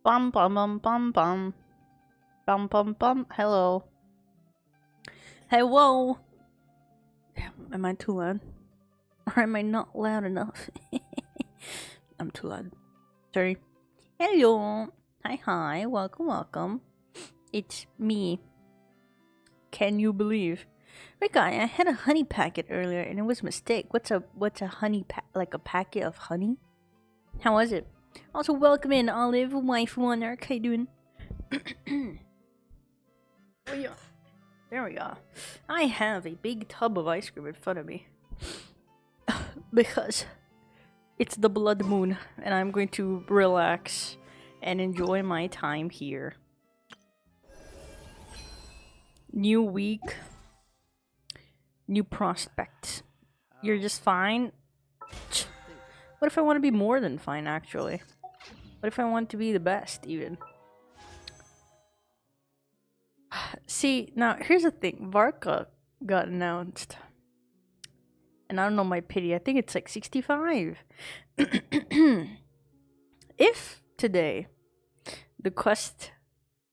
Bum bum bum bum bum. Bum bum bum. Hello. Hello. Damn, am I too loud? Or am I not loud enough? I'm too loud. Sorry. Hello. Hi. Welcome, welcome. It's me. Can you believe? Rekai, I had a honey packet earlier and it was a mistake. What's a honey like a packet of honey? How was it? Also, welcome in, Olive, wife one. How you doing? There we go. I have a big tub of ice cream in front of me. Because it's the blood moon and I'm going to relax and enjoy my time here. New week. New prospects. You're just fine? What if I want to be more than fine, actually? What if I want to be the best, even? See, now, here's the thing. Varka got announced. And I don't know my pity. I think it's like 65. If today the quest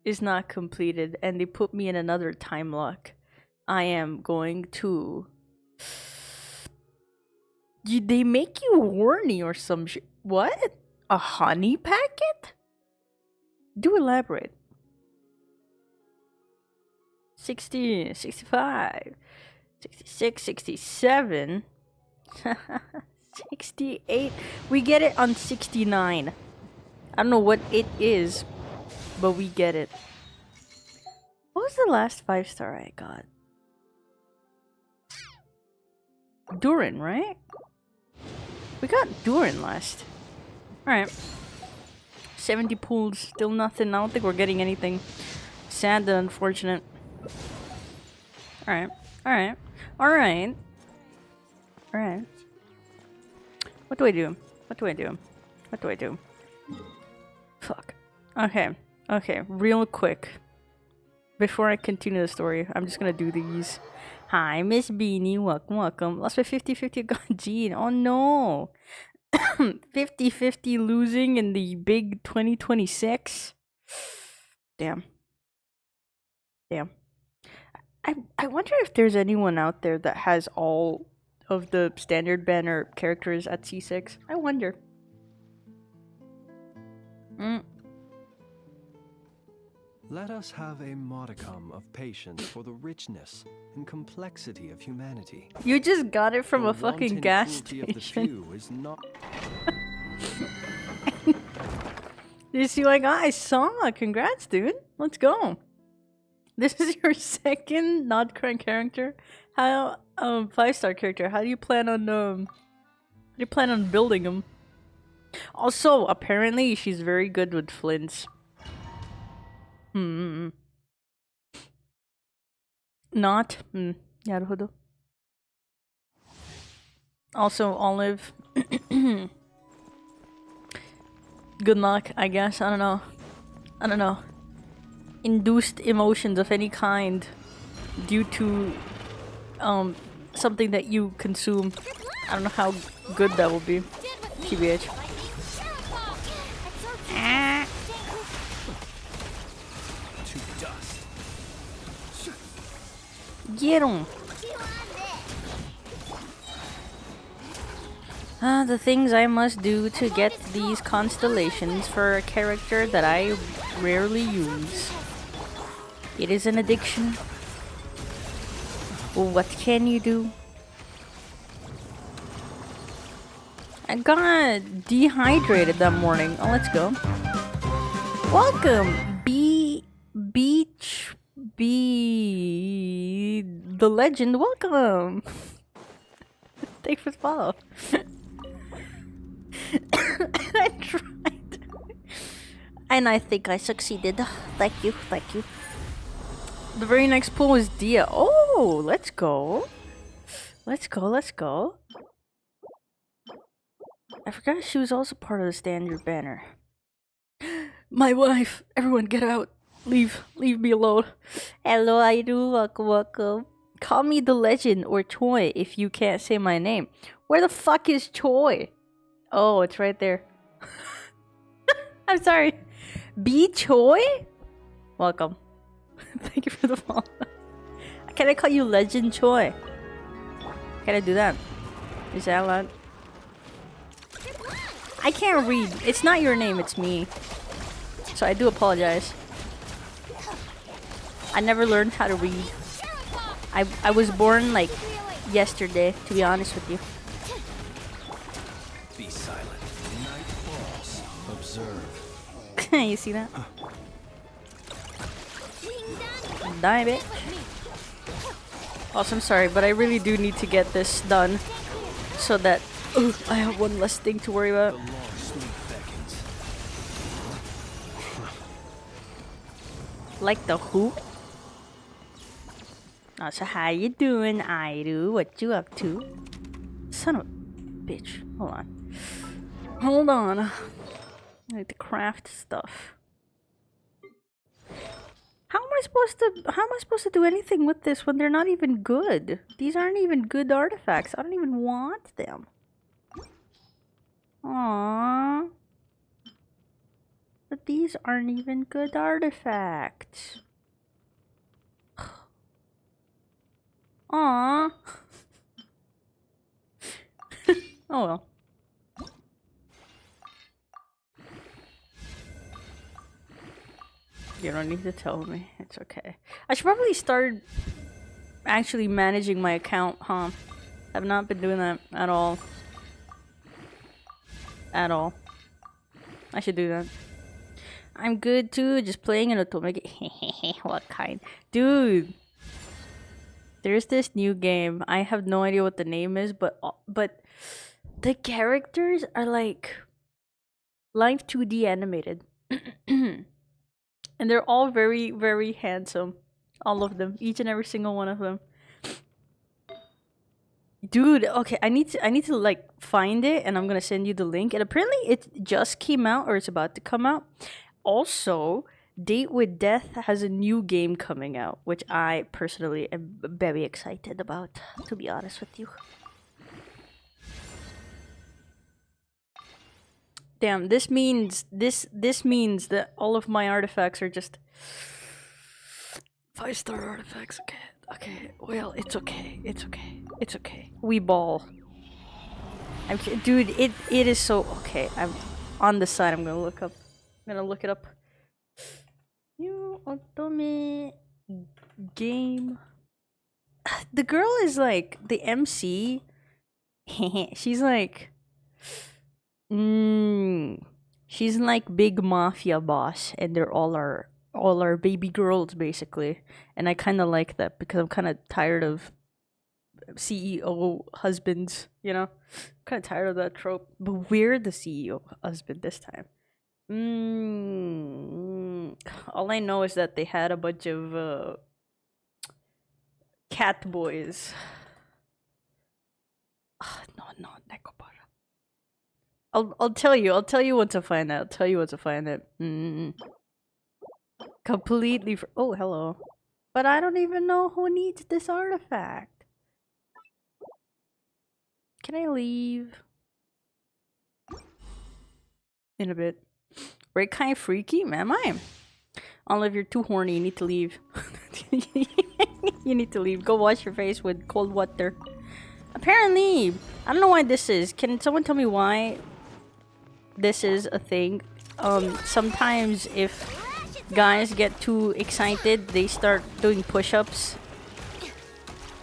is not completed and they put me in another time lock, I am going to... They make you horny or some shit. What? A honey packet? Do elaborate. 60, 65, 66, 67, 68. We get it on 69. I don't know what it is, but we get it. What was the last 5-star I got? Durin, right? We got Durin last. Alright. 70 pools, still nothing. I don't think we're getting anything. Sad and unfortunate. Alright. Alright. Alright. Alright. What do I do? What do I do? What do I do? Fuck. Okay. Okay. Real quick. Before I continue the story, I'm just gonna do these. Hi, Miss Beanie. Welcome, welcome. Lost by 50-50 got Gene. Oh no. 50-50 losing in the big 2026. Damn. Damn. I wonder if there's anyone out there that has all of the standard banner characters at C6. I wonder. Let us have a modicum of patience for the richness and complexity of humanity. You just got it from The a fucking wanton gas cruelty of the station. few is not... You see what I saw? Congrats, dude. Let's go. This is your second not current character. How 5-star character? How do you plan on building him? Also, apparently she's very good with flints. Not? Yaruhodo. Also, Olive. Good luck, I guess. I don't know. I don't know. Induced emotions of any kind due to something that you consume. I don't know how good that will be. TBH. Get him! The things I must do to get these constellations for a character that I rarely use. It is an addiction. What can you do? I got dehydrated that morning. Oh, let's go. Welcome, the legend. Welcome. Thanks for the follow. I tried. And I think I succeeded. Thank you, thank you. The very next pool is Dia. Oh, let's go. Let's go, let's go. I forgot she was also part of the standard banner. My wife! Everyone get out! Leave me alone. Hello, Airu. Welcome, welcome. Call me the legend or Choi if you can't say my name. Where the fuck is Choi? Oh, it's right there. I'm sorry. B Choi? Welcome. Thank you for the follow. Can I call you Legend Choi? Can I do that? Is that allowed? I can't read. It's not your name, it's me. So I do apologize. I never learned how to read. I was born like yesterday, to be honest with you. Be silent. Night falls. Observe. You see that? Die, bitch. Also, I'm sorry, but I really do need to get this done so that I have one less thing to worry about. The long sleep beckons. Like the who? Oh, so how you doing, Airu? What you up to? Son of a bitch. Hold on. Hold on. I need to craft stuff. How am I supposed to do anything with this when they're not even good? These aren't even good artifacts. I don't even want them. Aww. But these aren't even good artifacts. Aww. Oh well. You don't need to tell me. It's okay. I should probably start actually managing my account, huh? I've not been doing that at all. At all. I should do that. I'm good too, just playing an Otome. What kind? Dude! There's this new game. I have no idea what the name is, but the characters are like Live2D animated. And they're all very, very handsome. All of them. Each and every single one of them. Dude, okay, I need to like find it and I'm gonna send you the link. And apparently it just came out or it's about to come out. Also, Date with Death has a new game coming out, which I personally am very excited about, to be honest with you. Damn, this means that all of my artifacts are just 5-star artifacts. Okay, well, it's okay. We ball. Dude, it is so okay. I'm on the side. I'm gonna look it up. New Otome game. The girl is like the MC. She's like. She's like big mafia boss, and they're all our baby girls basically. And I kind of like that because I'm kind of tired of CEO husbands. You know, kind of tired of that trope. But we're the CEO husband this time. All I know is that they had a bunch of cat boys. No, Nekobara. I'll tell you once I find out. Completely oh, hello. But I don't even know who needs this artifact. Can I leave? In a bit. Rekai freaky? Am I? Olive, you're too horny. You need to leave. You need to leave. Go wash your face with cold water. Apparently, I don't know why this is. Can someone tell me why this is a thing? Sometimes if guys get too excited, they start doing push-ups.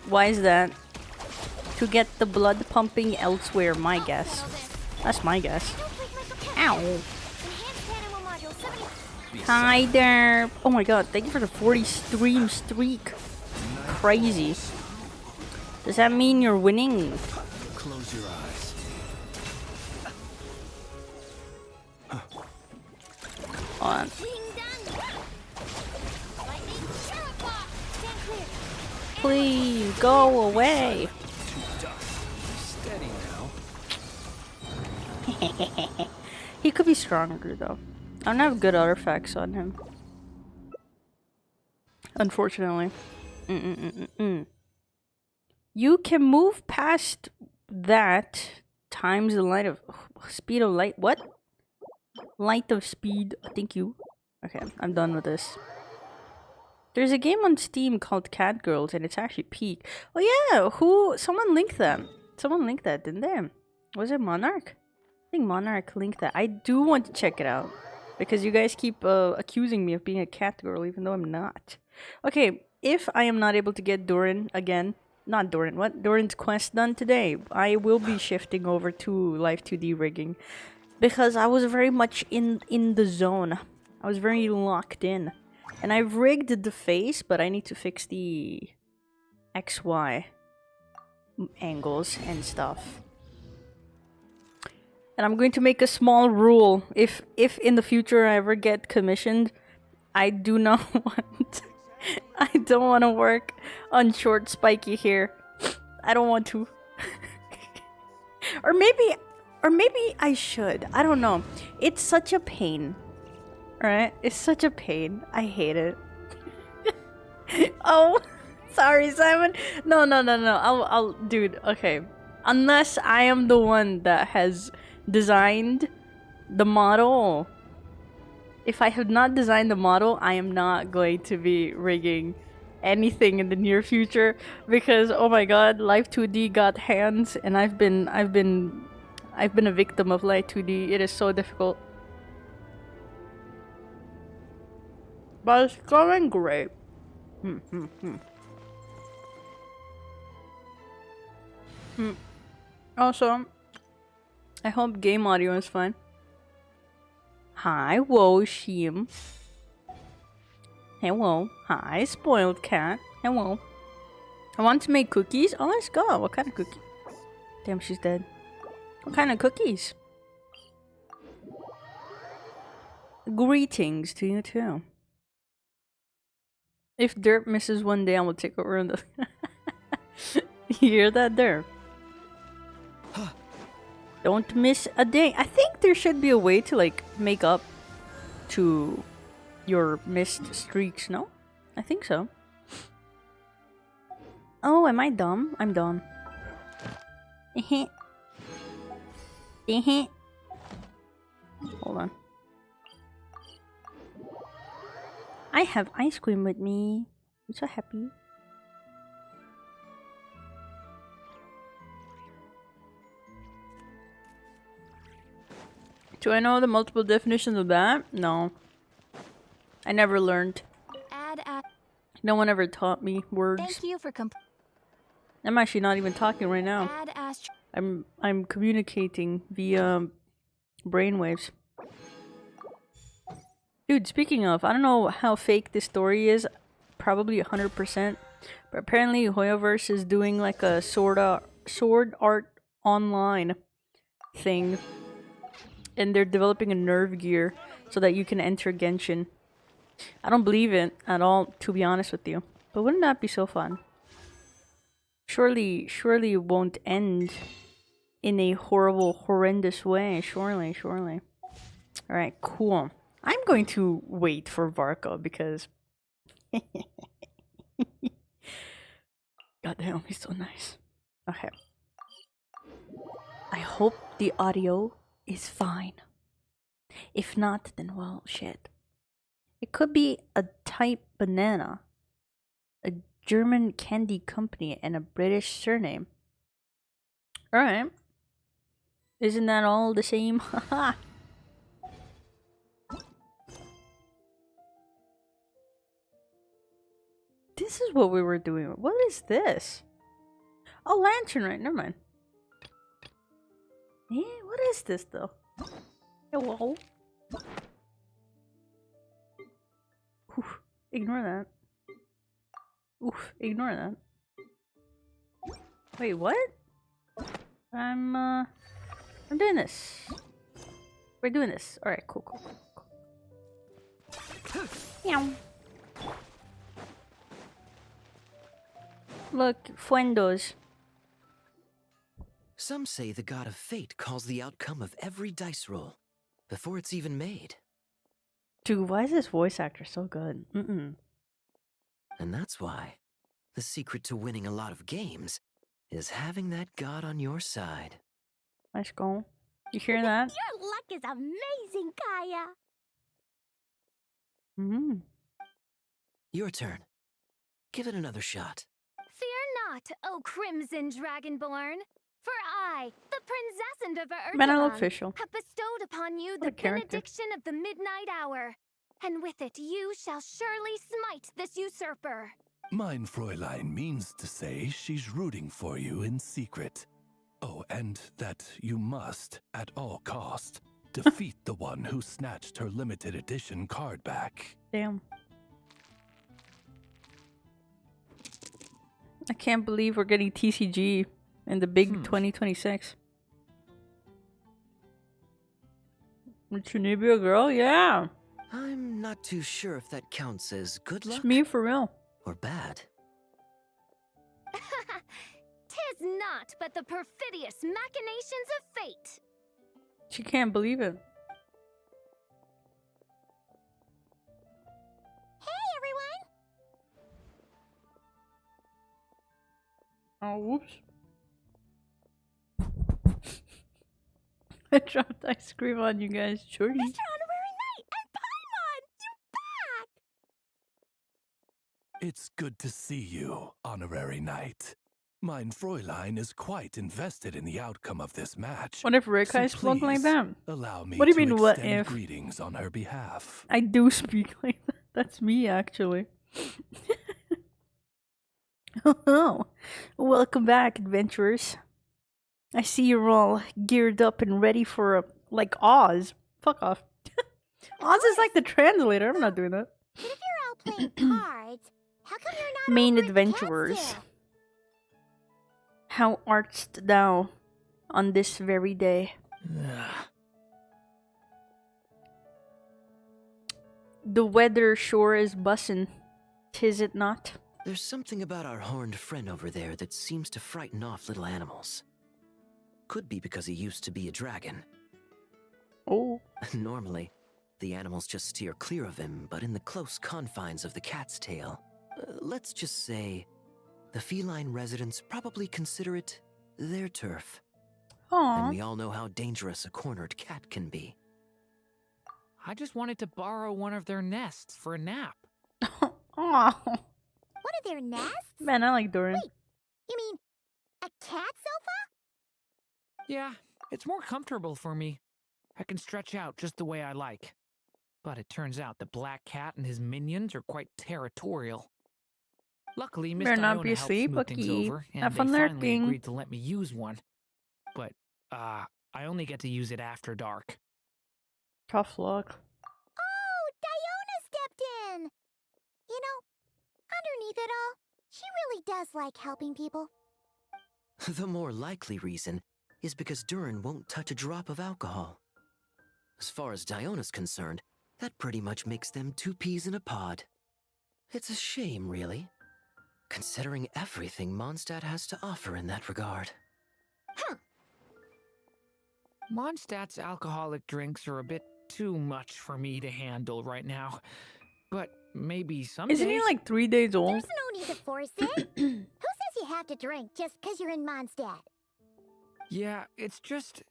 Why is that? To get the blood pumping elsewhere, my guess. That's my guess. Ow. Hi there. Oh my god, thank you for the 40 stream streak. Crazy. Does that mean you're winning? Close your eyes. Hold on. Please go away. Steady now. He could be stronger though. I don't have good artifacts on him. Unfortunately. You can move past that times the light of speed of light. What? Light of speed. Thank you. Okay, I'm done with this. There's a game on Steam called Cat Girls, and it's actually peak. Oh yeah, someone linked that. Someone linked that, didn't they? Was it Monarch? I think Monarch linked that. I do want to check it out. Because you guys keep accusing me of being a cat girl, even though I'm not. Okay, if I am not able to get Doran again, not Doran, what? Doran's quest done today, I will be shifting over to Live2D rigging. Because I was very much in the zone. I was very locked in. And I've rigged the face, but I need to fix the XY angles and stuff. And I'm going to make a small rule. If in the future I ever get commissioned, I do not want... I don't want to work on short spiky hair. I don't want to. Or maybe I should. I don't know. It's such a pain. Alright? It's such a pain. I hate it. Oh, sorry, Simon. No. I'll, dude, okay. Unless I am the one that has designed the model. If I have not designed the model, I am not going to be rigging anything in the near future because oh my god, Live2D got hands and I've been a victim of Live2D. It is so difficult. But it's going great. Also, I hope game audio is fine. Hi, whoa, Shim. Hello. Hi, spoiled cat. Hello. I want to make cookies. Oh, let's go. What kind of cookie? Damn, she's dead. What kind of cookies? Greetings to you too. If Derp misses one day, I will take over the... You hear that, Derp? Don't miss a day. I think there should be a way to, like, make up to your missed streaks, no? I think so. Oh, am I dumb? I'm dumb. Hold on. I have ice cream with me. I'm so happy. Do I know the multiple definitions of that? No. I never learned. No one ever taught me words. Thank you for I'm actually not even talking right now. I'm communicating via brainwaves. Dude, speaking of, I don't know how fake this story is. Probably 100%. But apparently Hoyoverse is doing like a Sword Art Online thing. And they're developing a nerve gear so that you can enter Genshin. I don't believe it at all, to be honest with you. But wouldn't that be so fun? Surely it won't end in a horrendous way. Surely. Alright, cool. I'm going to wait for Varka because... Goddamn, he's so nice. Okay. I hope the audio is fine. If not, then well, shit. It could be a type banana, a German candy company, and a British surname. Alright. Isn't that all the same? Haha. This is what we were doing. What is this? Oh, lantern, right? Never mind. Yeah, what is this though? Hello? Oof, ignore that. Oof, ignore that. Wait, what? I'm doing this. We're doing this. Alright, cool. Meow. Look, Fuendos. Some say the god of fate calls the outcome of every dice roll before it's even made. Dude, why is this voice actor so good? And that's why the secret to winning a lot of games is having that god on your side. Let's go. You hear that? Your luck is amazing, Kaya. Mm. Your turn. Give it another shot. Fear not, O Crimson Dragonborn, for I, the Princess of Man, I look Urtavon, official. have bestowed upon you What a the character. benediction of the midnight hour, and with it you shall surely smite this usurper. Mein Fräulein means to say she's rooting for you in secret. Oh, and that you must, at all cost, defeat the one who snatched her limited edition card back. Damn. I can't believe we're getting TCG in the big 2026. Would you need to be a girl? Yeah. I'm not too sure if that counts as good luck It's me for real. or bad. 'Tis not but the perfidious machinations of fate. She can't believe it. Hey, everyone! Oh, whoops. I dropped ice cream on you guys. Shorty. Mr. Honorary Knight and Paimon! You back! It's good to see you, Honorary Knight. Mein Fräulein is quite invested in the outcome of this match. What if Rekai spoke like please, that? Allow me What do you to mean, what extend if? greetings on her behalf. I do speak like that. That's me, actually. Oh, welcome back, adventurers. I see you're all geared up and ready for like Oz. Fuck off. Oz is like the translator. I'm not doing that. But if you're all playing cards, how come you're not Main over at the adventurers. cat's tail? How art'st thou on this very day? The weather sure is bussin', 'tis it not? There's something about our horned friend over there that seems to frighten off little animals. Could be because he used to be a dragon. Oh. Normally, the animals just steer clear of him, but in the close confines of the cat's tail, let's just say, the feline residents probably consider it their turf. And Aww. we all know how dangerous a cornered cat can be. I just wanted to borrow one of their nests for a nap. Aw. What are their nests? Man, I like Doran. Wait, you mean a cat sofa? Yeah, it's more comfortable for me. I can stretch out just the way I like. But it turns out the black cat and his minions are quite territorial. Luckily, Miss Better not Diona be helped asleep, smooth things Bucky. over, and Have they fun finally lurking. agreed to let me use one. But, I only get to use it after dark. Tough luck. Oh, Diona stepped in! You know, underneath it all, she really does like helping people. The more likely reason is because Durin won't touch a drop of alcohol. As far as Diona's concerned, that pretty much makes them two peas in a pod. It's a shame, really, considering everything Mondstadt has to offer in that regard. Mondstadt's alcoholic drinks are a bit too much for me to handle right now. But maybe someday... Isn't he like 3 days old? There's no need to force it. Who says you have to drink just because you're in Mondstadt? Yeah, it's just...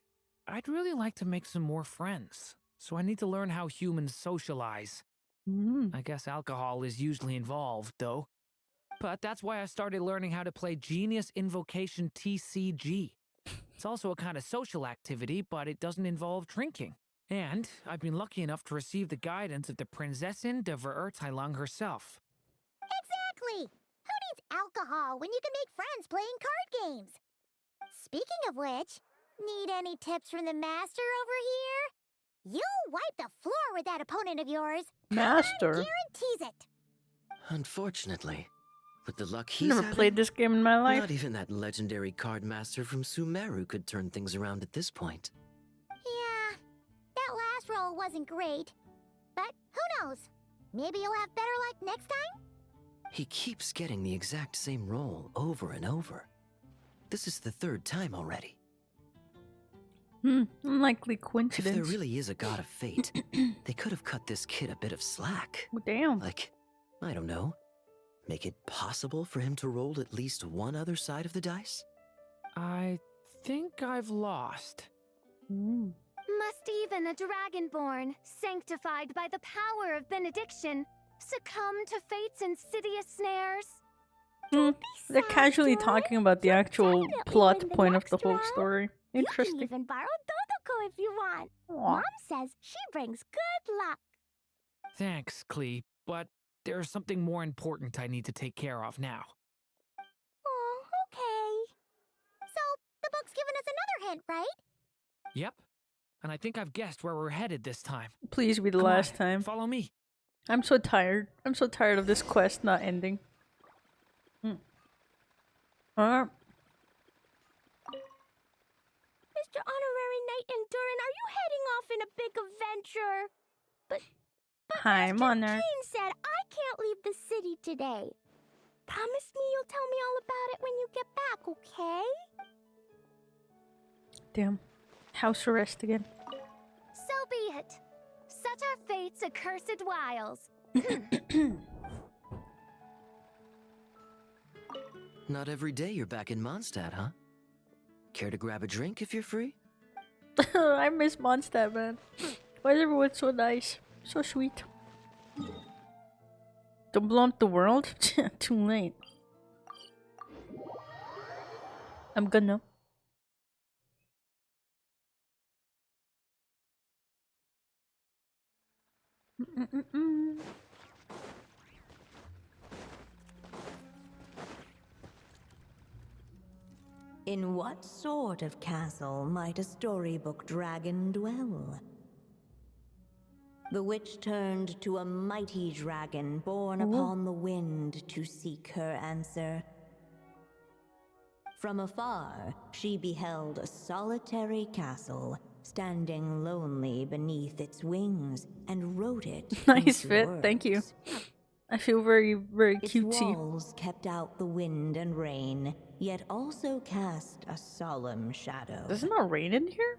I'd really like to make some more friends. So I need to learn how humans socialize. I guess alcohol is usually involved, though. But that's why I started learning how to play Genius Invocation TCG. It's also a kind of social activity, but it doesn't involve drinking. And I've been lucky enough to receive the guidance of the Prinzessin de Verurteilung herself. Exactly! Who needs alcohol when you can make friends playing card games? Speaking of which, need any tips from the master over here? You'll wipe the floor with that opponent of yours. Master? Guarantees it. Unfortunately, with the luck he's Never having, played this game in my life. not even that legendary card master from Sumeru could turn things around at this point. Yeah, that last roll wasn't great. But who knows? Maybe you'll have better luck next time? He keeps getting the exact same roll over and over. This is the third time already. Unlikely If coincidence. there really is a god of fate, they could have cut this kid a bit of slack. Oh, damn. Like, I don't know, make it possible for him to roll at least one other side of the dice? I think I've lost. Must even a dragonborn, sanctified by the power of benediction, succumb to fate's insidious snares? They're casually talking about the actual plot win the point of the next whole round. story. You Interesting. can even borrow Dodoko if you want. Aw. Mom says she brings good luck. Thanks, Clee, but there's something more important I need to take care of now. Oh, okay. So, the book's given us another hint, right? Yep. And I think I've guessed where we're headed this time. Please be the Come last on, time. Follow me. I'm so tired. I'm so tired of this quest not ending. Mr. Honorary Knight and Durin, are you heading off in a big adventure? But Hi, Monarch. Jane said I can't leave the city today. Promise me you'll tell me all about it when you get back, okay? Damn. House arrest again. So be it. Such are fate's accursed wiles. Not every day you're back in Mondstadt, huh? Care to grab a drink if you're free? I miss Mondstadt, man. Why is everyone so nice? So sweet. Don't blow up the world? Too late. I'm gonna. In what sort of castle might a storybook dragon dwell? The witch turned to a mighty dragon born upon the wind to seek her answer. From afar, she beheld a solitary castle, standing lonely beneath its wings, and wrote it Nice into fit, words. thank you. I feel very, very Its cutesy. walls kept out the wind and rain, yet also cast a solemn shadow. Does it not rain in here?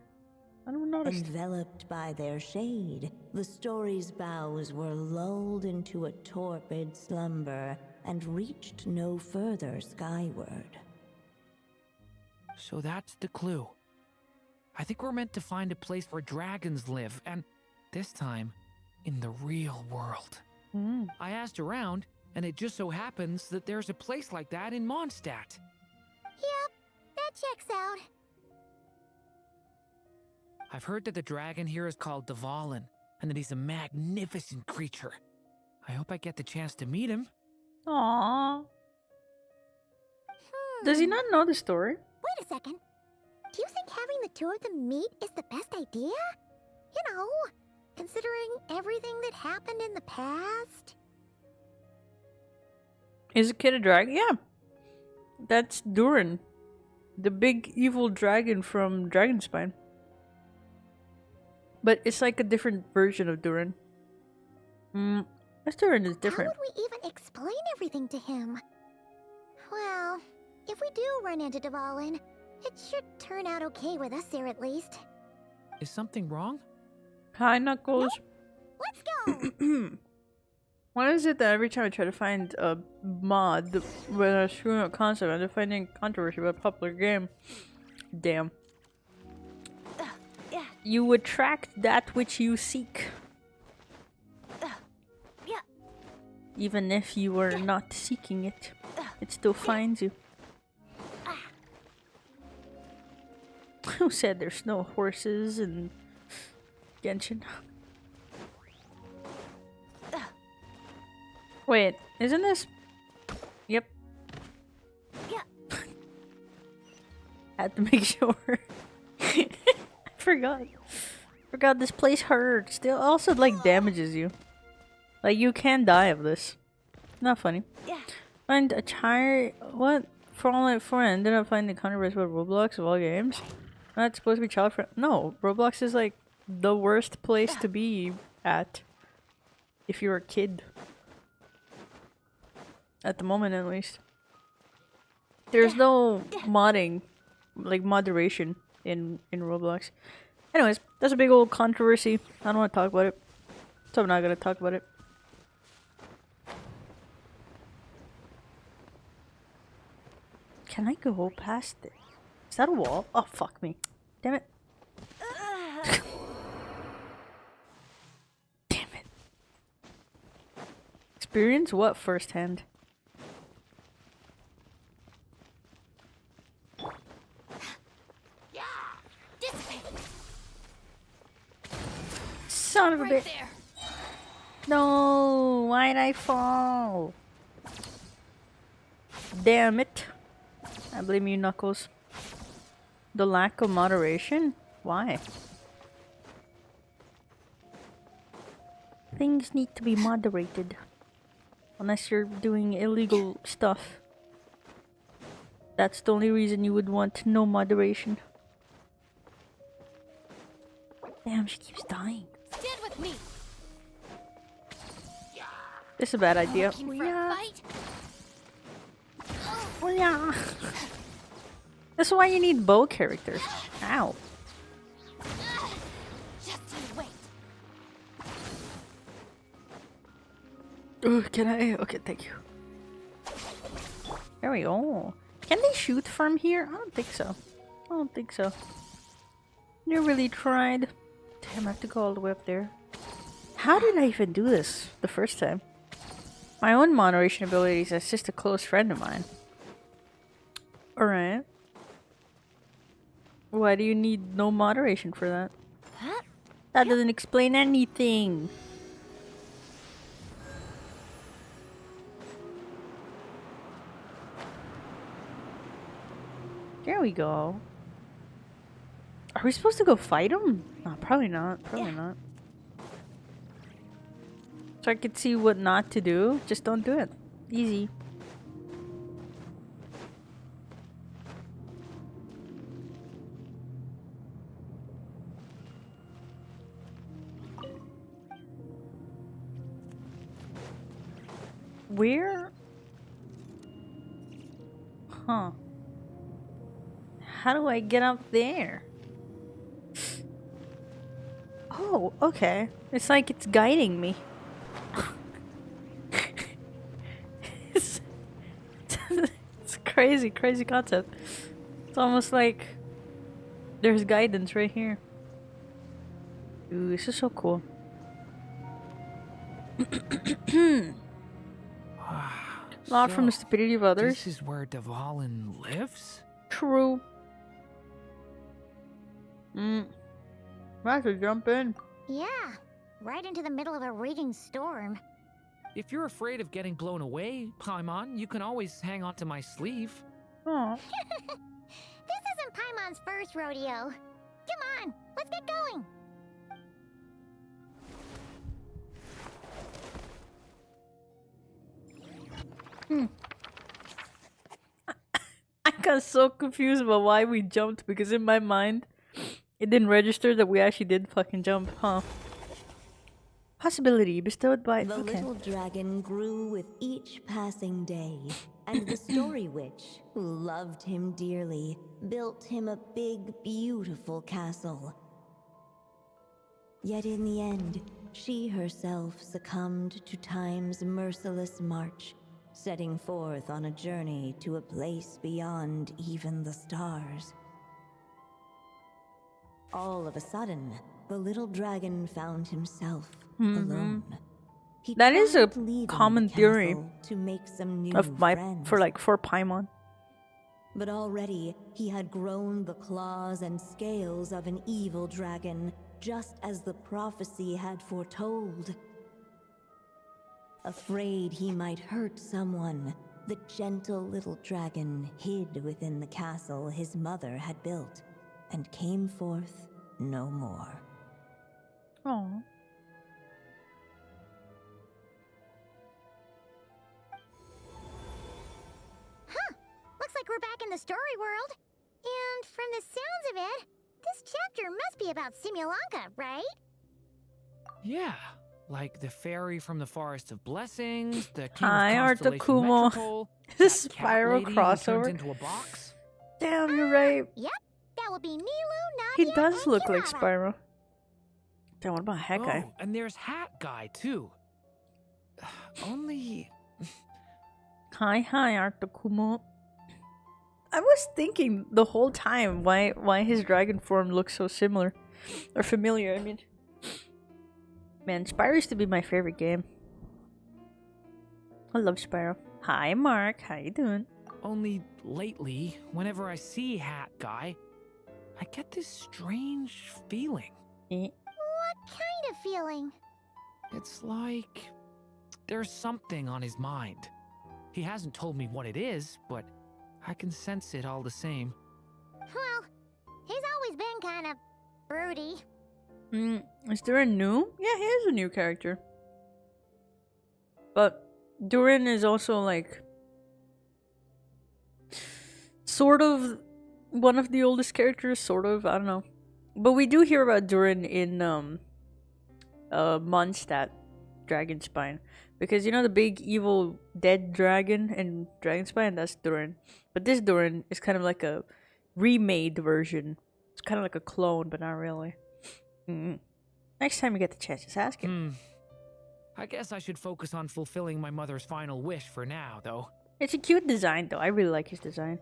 I don't notice. Enveloped by their shade, the story's boughs were lulled into a torpid slumber and reached no further skyward. So that's the clue. I think we're meant to find a place where dragons live, and this time, in the real world. I asked around, and it just so happens that there's a place like that in Mondstadt. Yep, that checks out. I've heard that the dragon here is called Dvalin, and that he's a magnificent creature. I hope I get the chance to meet him. Aww. Does he not know the story? Wait a second. Do you think having the two of them meet is the best idea? You know, considering everything that happened in the past? Is a kid a dragon? Yeah. That's Durin. The big evil dragon from Dragonspine. But it's like a different version of Durin. This Durin is different. How would we even explain everything to him? Well, if we do run into Dvalin, it should turn out okay with us there at least. Is something wrong? Hi, Knuckles. Let's go! Why is it that every time I try to find a mod when I screw up concept, I'm finding controversy about a popular game? Damn. You attract that which you seek. Even if you are not seeking it, it still finds you. Who said there's no horses in Genshin? Wait, isn't this? Yep. Had to make sure. I forgot this place hurts. Still also like damages you. Like you can die of this. Not funny. Find a child. What? Fallen friend ended up finding controversy about Roblox of all games. Not supposed to be child friendly. No, Roblox is like the worst place to be at. If you're a kid. At the moment, at least. There's no modding, like moderation in Roblox. Anyways, that's a big old controversy. I don't want to talk about it, so I'm not gonna talk about it. Can I go past it? Is that a wall? Oh fuck me! Damn it! Experience what firsthand? Son of a bitch! No, why'd I fall? Damn it! I blame you, Knuckles. The lack of moderation? Why? Things need to be moderated. Unless you're doing illegal stuff. That's the only reason you would want no moderation. Damn, she keeps dying. Stand with me. This is a bad idea. Looking for a fight? Oh yeah. That's why you need bow characters. Ow. Just you wait. Oh, can I? Okay, thank you. There we go. Can they shoot from here? I don't think so. I don't think so. Never really tried. Damn, I have to go all the way up there. How did I even do this the first time? My own moderation abilities, that's just a close friend of mine. Alright. Why do you need no moderation for that? Huh? That doesn't explain anything. There we go. Are we supposed to go fight him? No, probably not. Probably not. So I could see what not to do. Just don't do it. Easy. Where? Huh. How do I get up there? Oh, okay. It's like it's guiding me. it's crazy, crazy concept. It's almost like there's guidance right here. Ooh, this is so cool. Not from the stupidity of others. This is where Dvalin lives? True. Might as jump in. Yeah, right into the middle of a raging storm. If you're afraid of getting blown away, Paimon, you can always hang onto my sleeve. Oh. This isn't Paimon's first rodeo. Come on, let's get going. I got so confused about why we jumped because in my mind it didn't register that we actually did fucking jump, huh? Possibility bestowed by... The little dragon grew with each passing day, and the story witch, who loved him dearly, built him a big, beautiful castle. Yet in the end, she herself succumbed to time's merciless march, setting forth on a journey to a place beyond even the stars. All of a sudden, the little dragon found himself alone. He That is a tried leaving common the theory castle to make some new of my friends. for Paimon. But already he had grown the claws and scales of an evil dragon, just as the prophecy had foretold. Afraid he might hurt someone, the gentle little dragon hid within the castle his mother had built, and came forth no more. Oh. Huh, looks like we're back in the story world. And from the sounds of it, this chapter must be about Simulanka, right? Yeah, like the fairy from the Forest of Blessings, the King Hi, of Constellation Artakumo. Metropole, This that cat Spyro lady who turns crossover. into a box. Damn, you're right. Yep, that would be Nilu, He Nadia, does and look like Kirara. Spyro. Damn, what about Rekai? Oh, and there's Hat Guy too. Only Hi, Artakumo. I was thinking the whole time why his dragon form looks so similar. Or familiar, I mean. Man, Spyro used to be my favorite game. I love Spyro. Hi, Mark. How you doing? Only lately, whenever I see Hat Guy, I get this strange feeling. Eh. What kind of feeling? It's like there's something on his mind. He hasn't told me what it is, but I can sense it all the same. Well, he's always been kind of broody. Is there a new? Yeah, he is a new character. But Durin is also like sort of one of the oldest characters, sort of, I don't know. But we do hear about Durin in Mondstadt Dragonspine. Because you know the big evil dead dragon in Dragonspine? That's Durin. But this Durin is kind of like a remade version. It's kind of like a clone, but not really. Next time you get the chance, just ask him. I guess I should focus on fulfilling my mother's final wish for now, though. It's a cute design, though. I really like his design.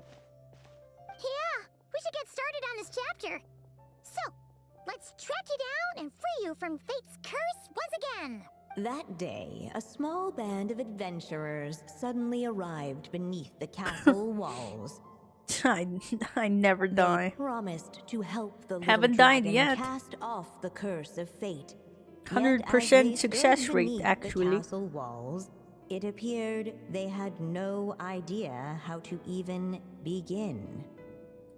Yeah, we should get started on this chapter. So, let's track you down and free you from Fate's curse once again. That day, a small band of adventurers suddenly arrived beneath the castle walls. I never die. They promised to help the Haven't little died dragon yet. cast off the curse of fate. 100% success rate, The actually. castle walls, it appeared they had no idea how to even begin.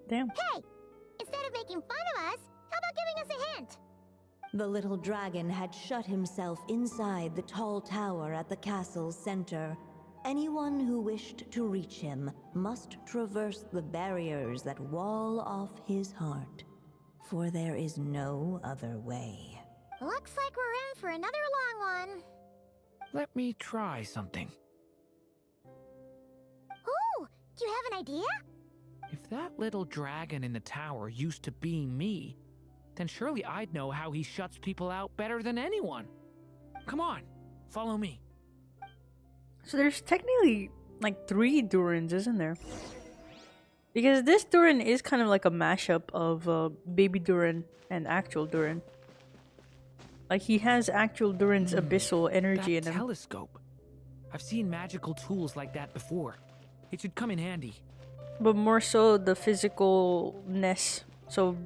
Damn. Hey, instead of making fun of us, how about giving us a hint? The little dragon had shut himself inside the tall tower at the castle's center. Anyone who wished to reach him must traverse the barriers that wall off his heart, for there is no other way. Looks like we're in for another long one. Let me try something. Ooh, do you have an idea? If that little dragon in the tower used to be me, then surely I'd know how he shuts people out better than anyone. Come on, follow me. So there's technically like 3 Durins, isn't there? Because this Durin is kind of like a mashup of baby Durin and actual Durin. Like he has actual Durin's abyssal energy in That him. telescope. I've seen magical tools like that before. It should come in handy. But more so the physicalness. So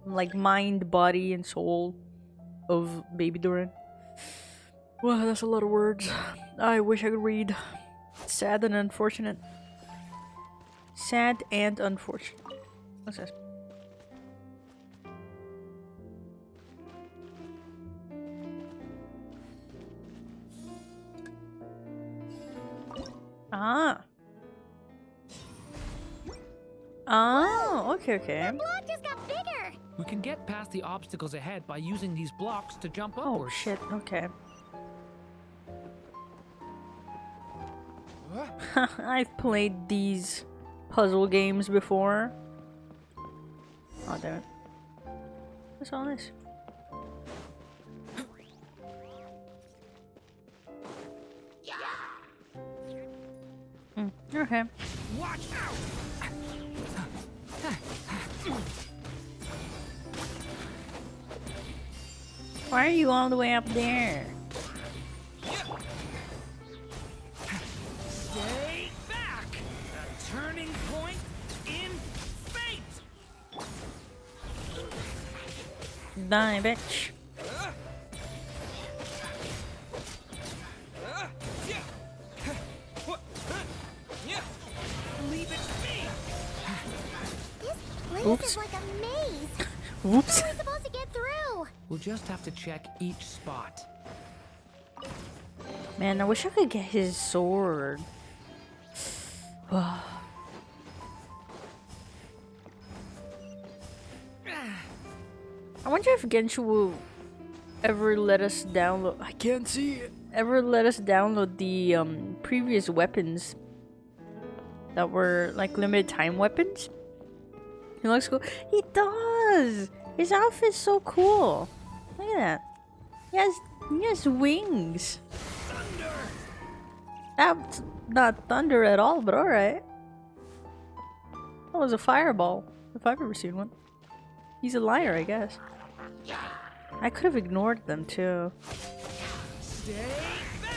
like mind, body, and soul of baby Durin. Wow, that's a lot of words. I wish I could read. Sad and unfortunate. Sad and unfortunate. What's this? Ah. Oh, okay, okay. The block just got bigger. We can get past the obstacles ahead by using these blocks to jump Oh upwards. shit, okay. I've played these puzzle games before. Oh, damn it. What's all this? Okay. Watch out! Why are you all the way up there? Stay back! A turning point in fate! Die, bitch. Leave it to me! This place Oops. is like a maze. Whoops. How are we supposed to get through? We'll just have to check each spot. Man, I wish I could get his sword. I wonder if Genshin will ever let us download. I can't see it. Ever let us download the previous weapons that were like limited time weapons? He looks cool. He does. His outfit's so cool. Look at that. He has wings. Thunder! That's not thunder at all, but alright. That was a fireball, if I've ever seen one. He's a liar, I guess. I could have ignored them too. Stay back!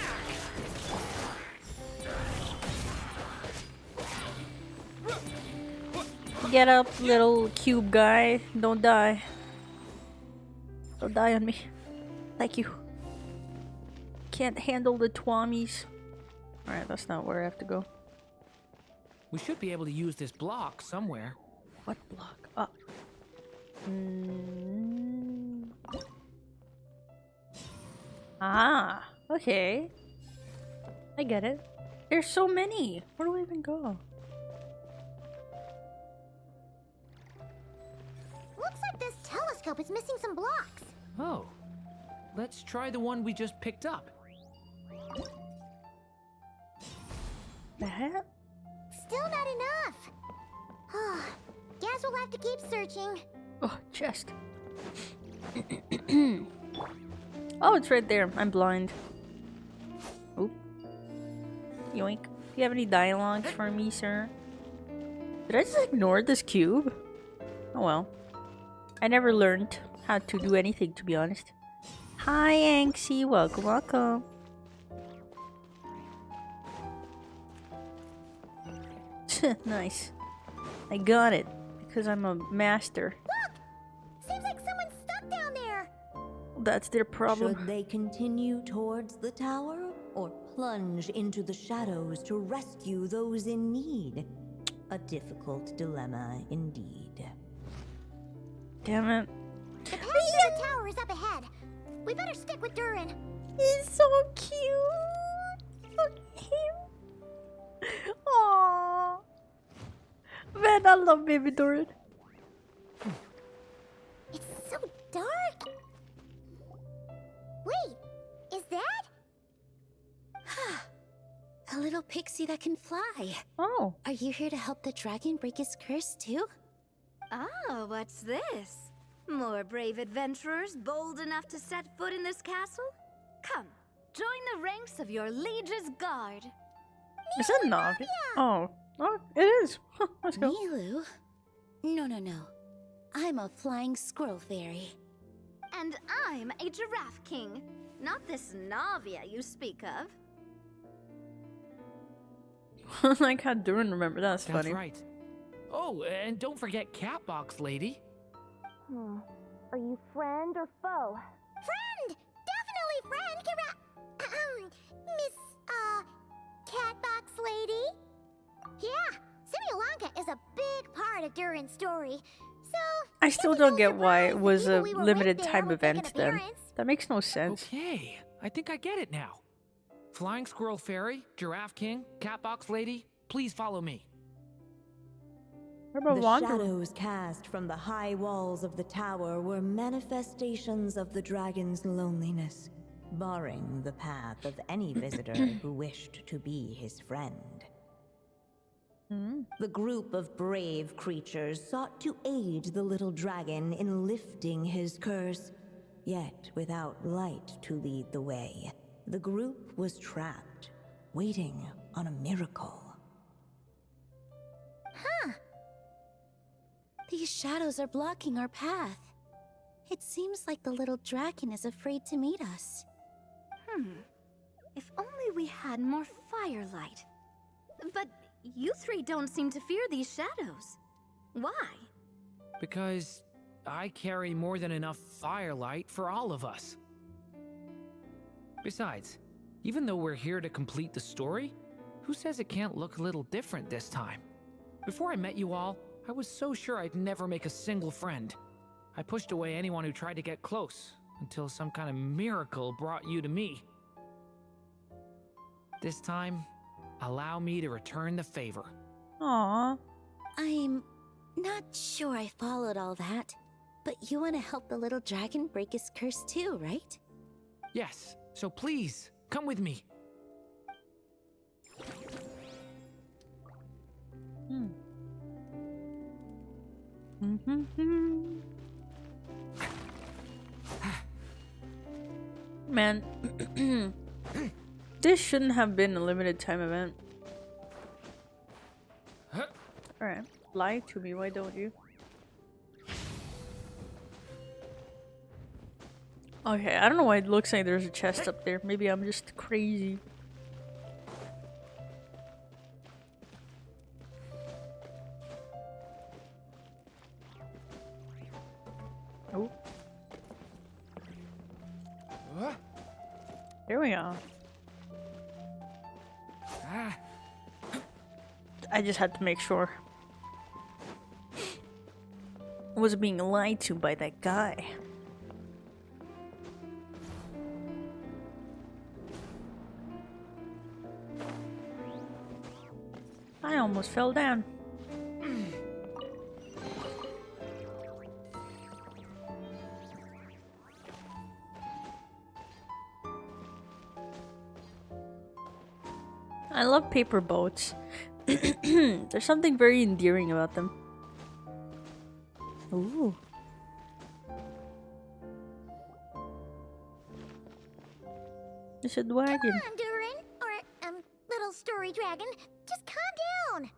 Get up, little cube guy. Don't die. Don't die on me. Thank you. Can't handle the twommies. Alright, that's not where I have to go. We should be able to use this block somewhere. What block? Up. Ah, okay. I get it. There's so many. Where do I even go? Looks like this telescope is missing some blocks. Oh. Let's try the one we just picked up. The heck? Still not enough. Guess we'll have to keep searching. Oh, chest. Oh, it's right there. I'm blind. Oop. Yoink. Do you have any dialogues for me, sir? Did I just ignore this cube? Oh well. I never learned how to do anything, to be honest. Hi, Anxie. Welcome, welcome. Nice. I got it. Because I'm a master. Look! Seems like someone's stuck down there. That's their problem. Should they continue towards the tower or plunge into the shadows to rescue those in need? A difficult dilemma indeed. Damn it. The path to the tower is up ahead. We better stick with Durin. He's so cute. So cute. Aww. Man, I love baby Doran. It's so dark. Wait, is that? A little pixie that can fly. Oh. Are you here to help the dragon break his curse too? Oh, what's this? More brave adventurers bold enough to set foot in this castle? Come, join the ranks of your liege's guard. Is that Navi? Oh. Oh, it is. Let's go. Milu? No. I'm a flying squirrel fairy. And I'm a giraffe king. Not this Navia you speak of. Like how Duran remembered. That's funny. That's right. Oh, and don't forget Catbox Lady. Are you friend or foe? Friend! Definitely friend, Miss, Catbox Lady? Yeah, Simulonka is a big part of Durin's story. So, I still don't get why it was a limited time event then. That makes no sense. Okay, I think I get it now. Flying Squirrel Fairy, Giraffe King, Catbox Lady, please follow me. What about The Wanderer? shadows cast from the high walls of the tower were manifestations of the dragon's loneliness, barring the path of any visitor who wished to be his friend. The group of brave creatures sought to aid the little dragon in lifting his curse, yet without light to lead the way. The group was trapped, waiting on a miracle. These shadows are blocking our path. It seems like the little dragon is afraid to meet us. If only we had more firelight. But you three don't seem to fear these shadows. Why? Because I carry more than enough firelight for all of us. Besides, even though we're here to complete the story, who says it can't look a little different this time? Before I met you all, I was so sure I'd never make a single friend. I pushed away anyone who tried to get close, until some kind of miracle brought you to me. This time, allow me to return the favor. Aww. I'm not sure I followed all that, but you want to help the little dragon break his curse too, right? Yes, so please, come with me. Man, this shouldn't have been a limited time event. Alright, lie to me, why don't you? Okay, I don't know why it looks like there's a chest up there. Maybe I'm just crazy. There we go. I just had to make sure. I was being lied to by that guy. I almost fell down. I love paper boats. There's something very endearing about them. Ooh. It's a dragon. Come on, Durin. Or, little story dragon. Just calm down.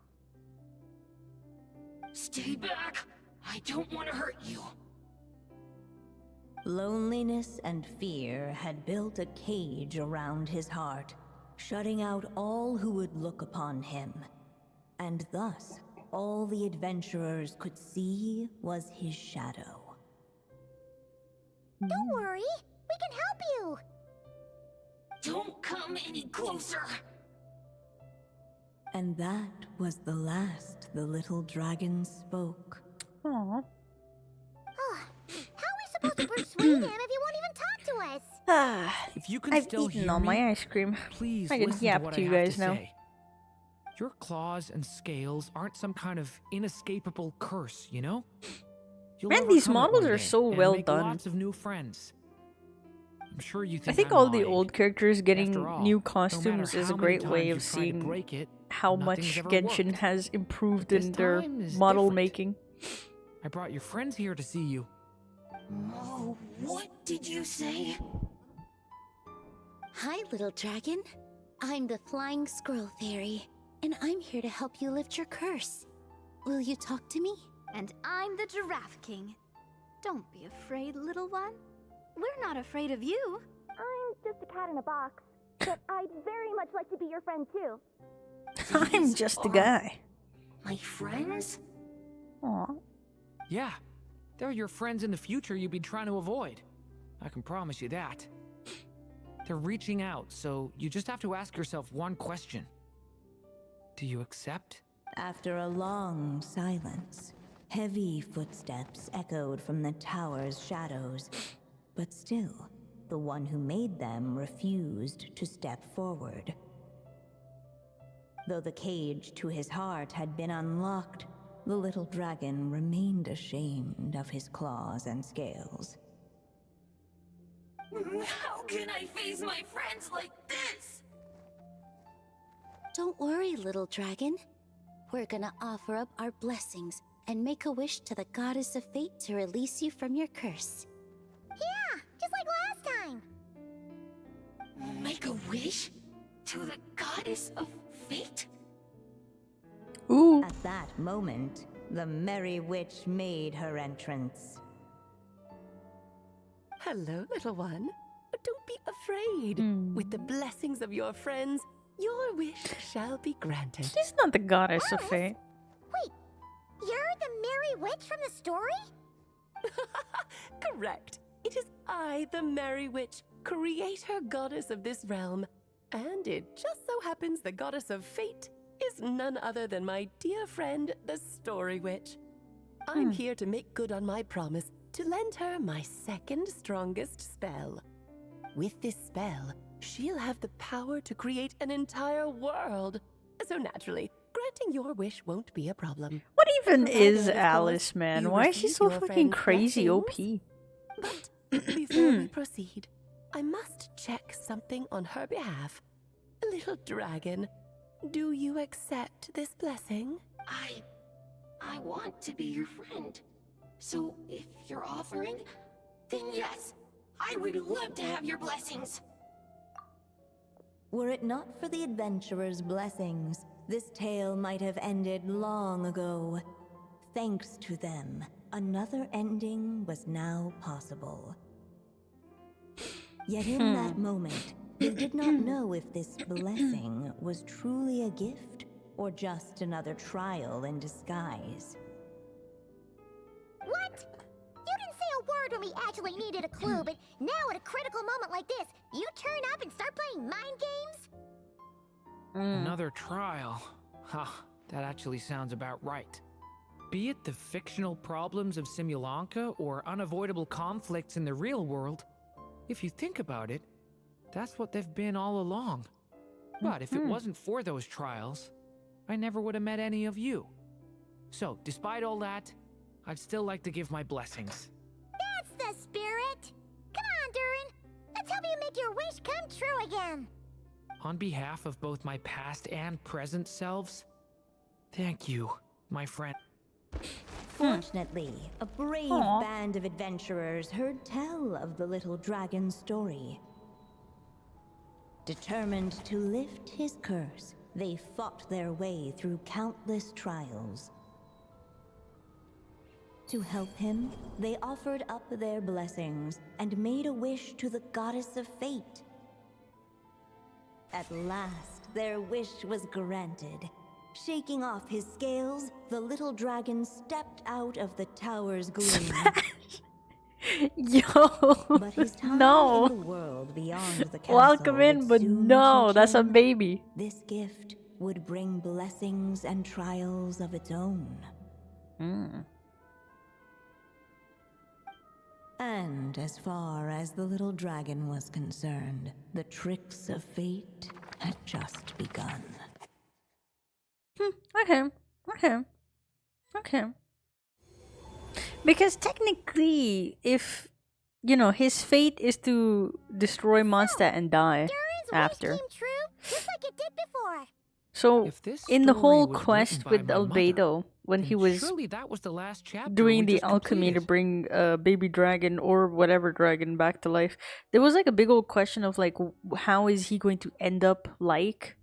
Stay back. I don't want to hurt you. Loneliness and fear had built a cage around his heart, shutting out all who would look upon him. And thus, all the adventurers could see was his shadow. Don't worry. We can help you. Don't come any closer. And that was the last the little dragon spoke. Aww. Oh, how are we supposed to persuade him if he won't even talk to us? Ah, If you can I've still eaten hear all me, my ice cream. please I can listen yap to what to I you have guys to now. say. Your claws and scales aren't some kind of inescapable curse, you know? You'll Man, these overcome it models one are day so and well make done. Lots of new friends. I'm sure you I think think I'm all the lying. old characters getting After all, new no costumes matter is a how many great way times of you try to seeing break it, how nothing's much ever Genshin worked. has improved But this in their time is model different. making. I brought your friends here to see you. Oh, what did you say? Hi, little dragon. I'm the Flying Squirrel Fairy, and I'm here to help you lift your curse. Will you talk to me? And I'm the Giraffe King. Don't be afraid, little one. We're not afraid of you. I'm just a cat in a box, but I'd very much like to be your friend too. I'm These just a are guy. My friends? Aw. Yeah, they're your friends in the future you've been trying to avoid. I can promise you that. They're reaching out, so you just have to ask yourself one question. Do you accept? After a long silence, heavy footsteps echoed from the tower's shadows, but still, the one who made them refused to step forward. Though the cage to his heart had been unlocked, the little dragon remained ashamed of his claws and scales. How can I face my friends like this? Don't worry, little dragon. We're gonna offer up our blessings and make a wish to the goddess of fate to release you from your curse. Yeah, just like last time. Make a wish? To the goddess of fate? Ooh. At that moment, the merry witch made her entrance. Hello, little one. Don't be afraid. With the blessings of your friends, your wish shall be granted. She's not the goddess of fate. Wait, you're the Merry Witch from the story? Correct. It is I, the Merry Witch, creator goddess of this realm. And it just so happens the goddess of fate is none other than my dear friend, the Story Witch. I'm here to make good on my promise to lend her my second strongest spell. With this spell, she'll have the power to create an entire world. So naturally, granting your wish won't be a problem. What even Provided, is of course, Alice, man? you Why is she receive so your fucking friend's crazy blessings. OP? But before we proceed, I must check something on her behalf. Little dragon, do you accept this blessing? I want to be your friend. So if you're offering, then yes, I would love to have your blessings. Were it not for the adventurer's blessings, this tale might have ended long ago. Thanks to them, another ending was now possible. Yet in that moment, they did not know if this blessing was truly a gift or just another trial in disguise. What? You didn't say a word when Nobody actually needed a clue, but now at a critical moment like this, you turn up and start playing mind games? Another trial. Ha, that actually sounds about right. Be it the fictional problems of Simulanka or unavoidable conflicts in the real world, if you think about it, that's what they've been all along. But if it wasn't for those trials, I never would have met any of you. So, despite all that, I'd still like to give my blessings. That's the spirit! Come on, Durin! Let's help you make your wish come true again! On behalf of both my past and present selves, thank you, my friend. Fortunately, a brave band of adventurers heard tell of the little dragon's story. Determined to lift his curse, they fought their way through countless trials. To help him, they offered up their blessings and made a wish to the goddess of fate. At last, their wish was granted. Shaking off his scales, the little dragon stepped out of the tower's gloom. Yo, But his time no. in the world beyond the castle Welcome in, would but soon no, teach that's a him baby. this gift would bring blessings and trials of its own. And as far as the little dragon was concerned, the tricks of fate had just begun. Okay. Because technically, if, you know, his fate is to destroy Mondstadt and die after. Wish came true, just like it did before. So, If this in the story whole was quest written with by my mother, Albedo, when he then was surely that was the last chapter doing we the just alchemy to completed. bring a baby dragon or whatever dragon back to life, there was like a big old question of like, how is he going to end up like,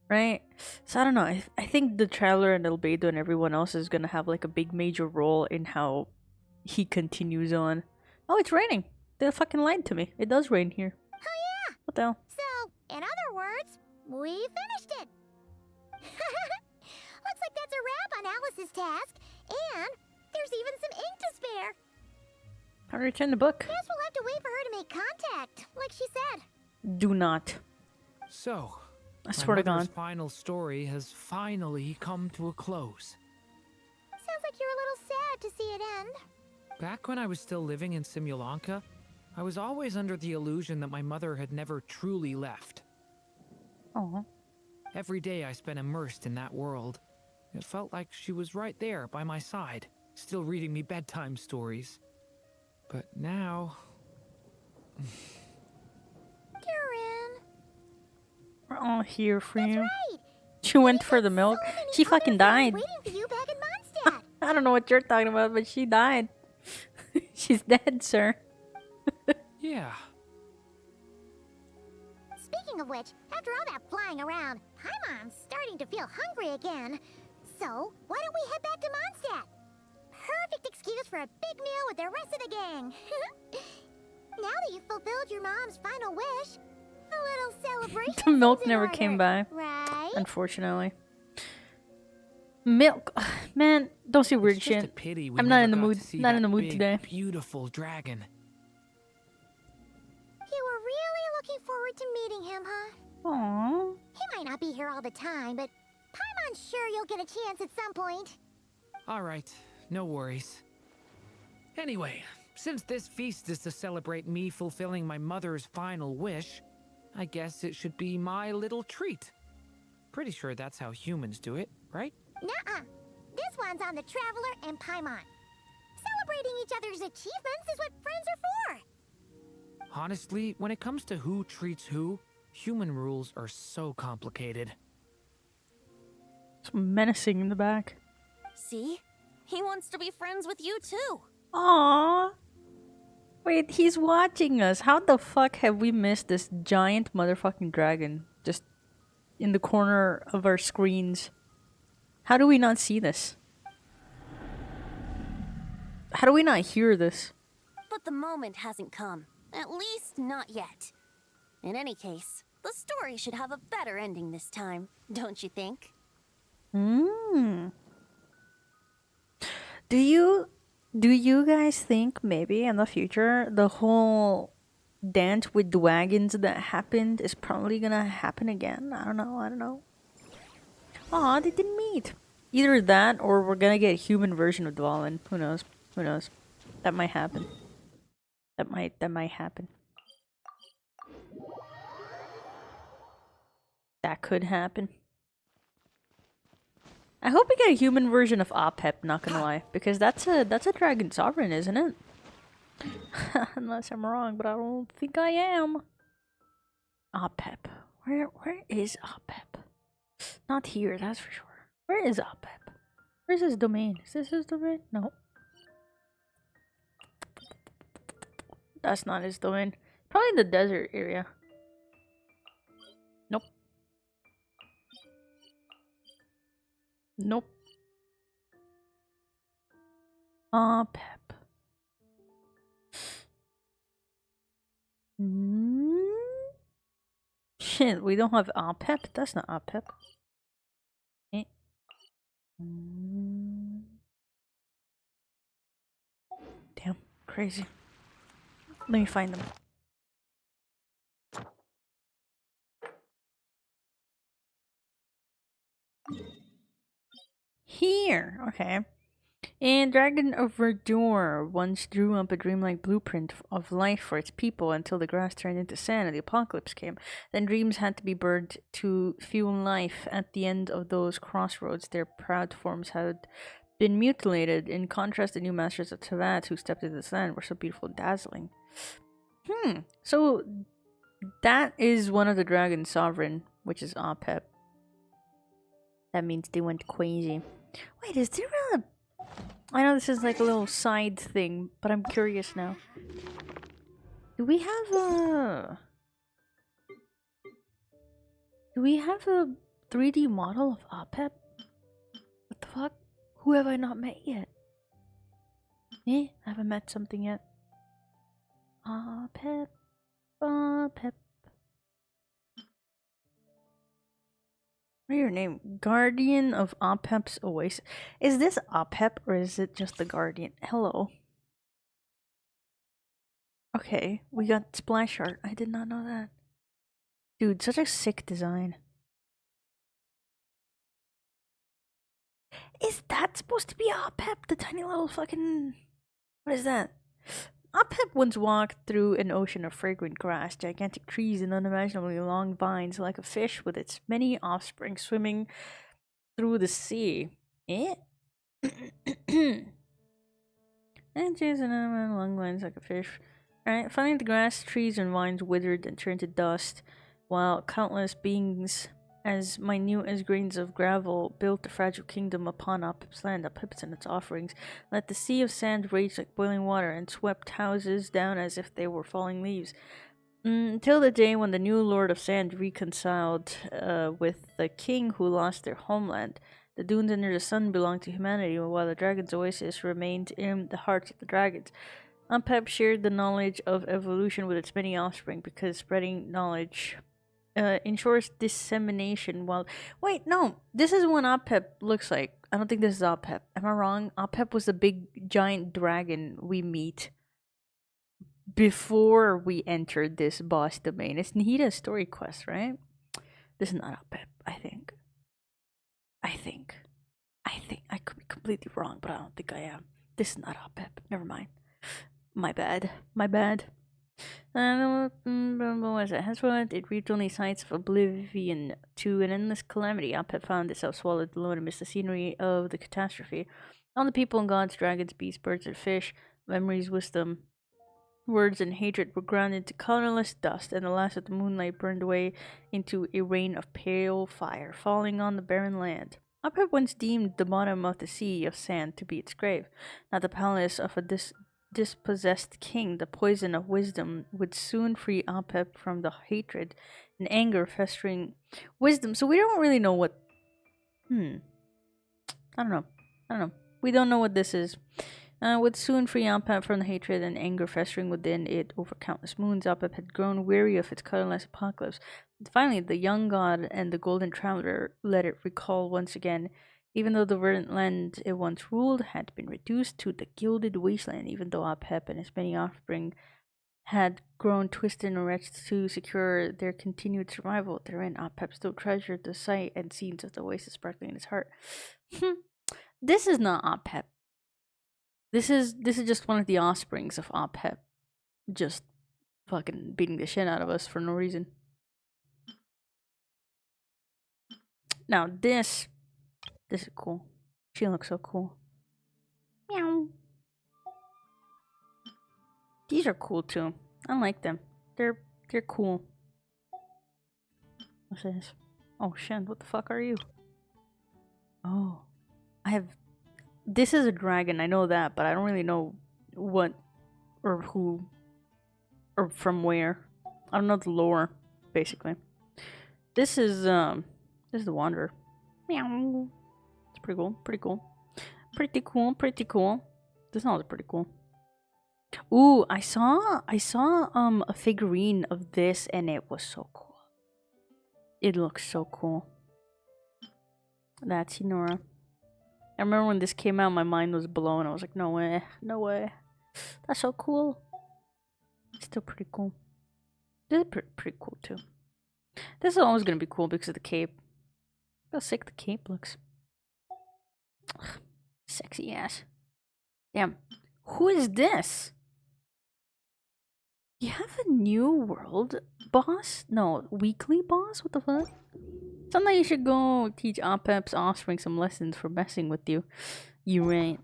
right? So I don't know. I think the Traveler and Albedo and everyone else is gonna have like a big major role in how he continues on. Oh, it's raining. They fucking lied to me. It does rain here. Oh yeah! What the hell? So, in other words, we finished it! Looks like that's a wrap on Alice's task, and there's even some ink to spare. How to return the book? Guess we'll have to wait for her to make contact, like she said. Do not. So, I swear to my mother's God. final story has finally come to a close. Sounds like you're a little sad to see it end. Back when I was still living in Simulanka, I was always under the illusion that my mother had never truly left. Aw. Every day I spent immersed in that world. It felt like she was right there by my side, still reading me bedtime stories. But now... Durin. We're all here for you. Right. She went for the milk. So many She other fucking friends died. waiting for you back in Mondstadt. I don't know what you're talking about, but she died. She's dead, sir. Yeah. Speaking of which, after all that flying around, Paimon's starting to feel hungry again. So, why don't we head back to Mondstadt? Perfect excuse for a big meal with the rest of the gang. Now that you've fulfilled your mom's final wish, a little celebration. The milk seems in never order, came by, right? unfortunately. Milk, ugh, man, don't say weird It's just a shit. pity we I'm not never in the got mood. to see Not in that the mood big, today. Beautiful dragon. You were really looking forward to meeting him, huh? Aww. He might not be here all the time, but Paimon's sure you'll get a chance at some point. Alright, no worries. Anyway, since this feast is to celebrate me fulfilling my mother's final wish, I guess it should be my little treat. Pretty sure that's how humans do it, right? Nuh-uh. This one's on the Traveler and Paimon. Celebrating each other's achievements is what friends are for. Honestly, when it comes to who treats who, human rules are so complicated. It's menacing in the back. See? He wants to be friends with you too. Aww. Wait, he's watching us. How the fuck have we missed this giant motherfucking dragon just in the corner of our screens? How do we not see this? How do we not hear this? But the moment hasn't come. At least not yet. In any case, the story should have a better ending this time, don't you think? Do you Do you guys think maybe in the future the whole dance with dragons that happened is probably gonna happen again? I don't know. I don't know. Aw, they didn't meet. Either that or we're gonna get a human version of Dvalin. Who knows? Who knows? That might happen. That might happen. That could happen. I hope we get a human version of Apep, not gonna lie. Because that's a dragon sovereign, isn't it? Unless I'm wrong, but I don't think I am. Apep. Where is Apep? Not here, that's for sure. Where is Apep? Where's his domain? Is this his domain? No. That's not his domain. Probably in the desert area. Nope. Nope. Apep. Shit, we don't have Apep? That's not Apep. Eh. Damn, crazy. Let me find them. Here, okay. And Dragon of Verdure once drew up a dreamlike blueprint of life for its people until the grass turned into sand and the apocalypse came. Then dreams had to be burned to fuel life. At the end of those crossroads, their proud forms had been mutilated. In contrast, the new masters of Tevat who stepped into this land were so beautiful and dazzling. So that is one of the dragon sovereign, which is Apep. That means they went crazy. Wait, is there a... I know this is like a little side thing, but I'm curious now. Do we have a... Do we have a 3D model of Apep? What the fuck? Who have I not met yet? I haven't met something yet. Apep. Apep. What is your name? Guardian of Apep's Oasis. Is this Apep or is it just the Guardian? Hello. Okay, we got splash art. I did not know that. Dude, such a sick design. Is that supposed to be Apep? The tiny little fucking... What is that? Apep once walked through an ocean of fragrant grass, gigantic trees, and unimaginably long vines, like a fish with its many offspring swimming through the sea. And Jason long vines like a fish. Alright, finally the grass, trees, and vines withered and turned to dust, while countless beings as minute as grains of gravel built a fragile kingdom upon Apep's land. Apep and its offerings let the sea of sand rage like boiling water and swept houses down as if they were falling leaves. Until the day when the new Lord of Sand reconciled with the king who lost their homeland. The dunes under the sun belonged to humanity, while the dragon's oasis remained in the hearts of the dragons. Apep shared the knowledge of evolution with its many offspring because spreading knowledge ensures dissemination. While wait, no, this is what Apep looks like. I don't think this is Apep. Am I wrong? Apep was the big giant dragon we meet before we entered this boss domain. It's Nihida's story quest, right? This is not Apep, I think. I could be completely wrong, but I don't think I am. This is not Apep. Never mind. My bad. What was it? Henceforth, it reaped only sights of oblivion to an endless calamity. Apep found itself swallowed alone amidst the scenery of the catastrophe. All the people and gods, dragons, beasts, birds, and fish, memories, wisdom, words, and hatred were ground into colorless dust, and the last of the moonlight burned away into a rain of pale fire, falling on the barren land. Apep once deemed the bottom of the sea of sand to be its grave, not the palace of a dispossessed king. The poison of wisdom would soon free Apep from the hatred and anger festering wisdom. So we don't really know what... I don't know. We don't know what this is. Would soon free Apep from the hatred and anger festering within it over countless moons. Apep had grown weary of its colorless apocalypse. Finally, the young god and the golden traveler let it recall once again Even though the verdant land it once ruled had been reduced to the gilded wasteland, even though Apep and his many offspring had grown twisted and wretched to secure their continued survival therein, Apep still treasured the sight and scenes of the oasis sparkling in his heart. This is not Apep. This is just one of the offsprings of Apep, just fucking beating the shit out of us for no reason. Now this is cool. She looks so cool. Meow. These are cool too. I like them. They're cool. What's this? Oh shit, what the fuck are you? Oh. This is a dragon, I know that, but I don't really know what or who or from where. I don't know the lore, basically. This is the Wanderer. Meow. It's pretty cool, pretty cool. Pretty cool, pretty cool. This sounds pretty cool. Ooh, I saw a figurine of this and it was so cool. It looks so cool. That's Sinora. I remember when this came out, my mind was blown. I was like, no way, no way. That's so cool. It's still pretty cool. This is pretty cool too. This is always gonna be cool because of the cape. Look how sick the cape looks. Ugh, sexy ass. Damn. Who is this? You have a new world boss? No, weekly boss? What the fuck? Someday you should go teach Apep's offspring some lessons for messing with you. You right.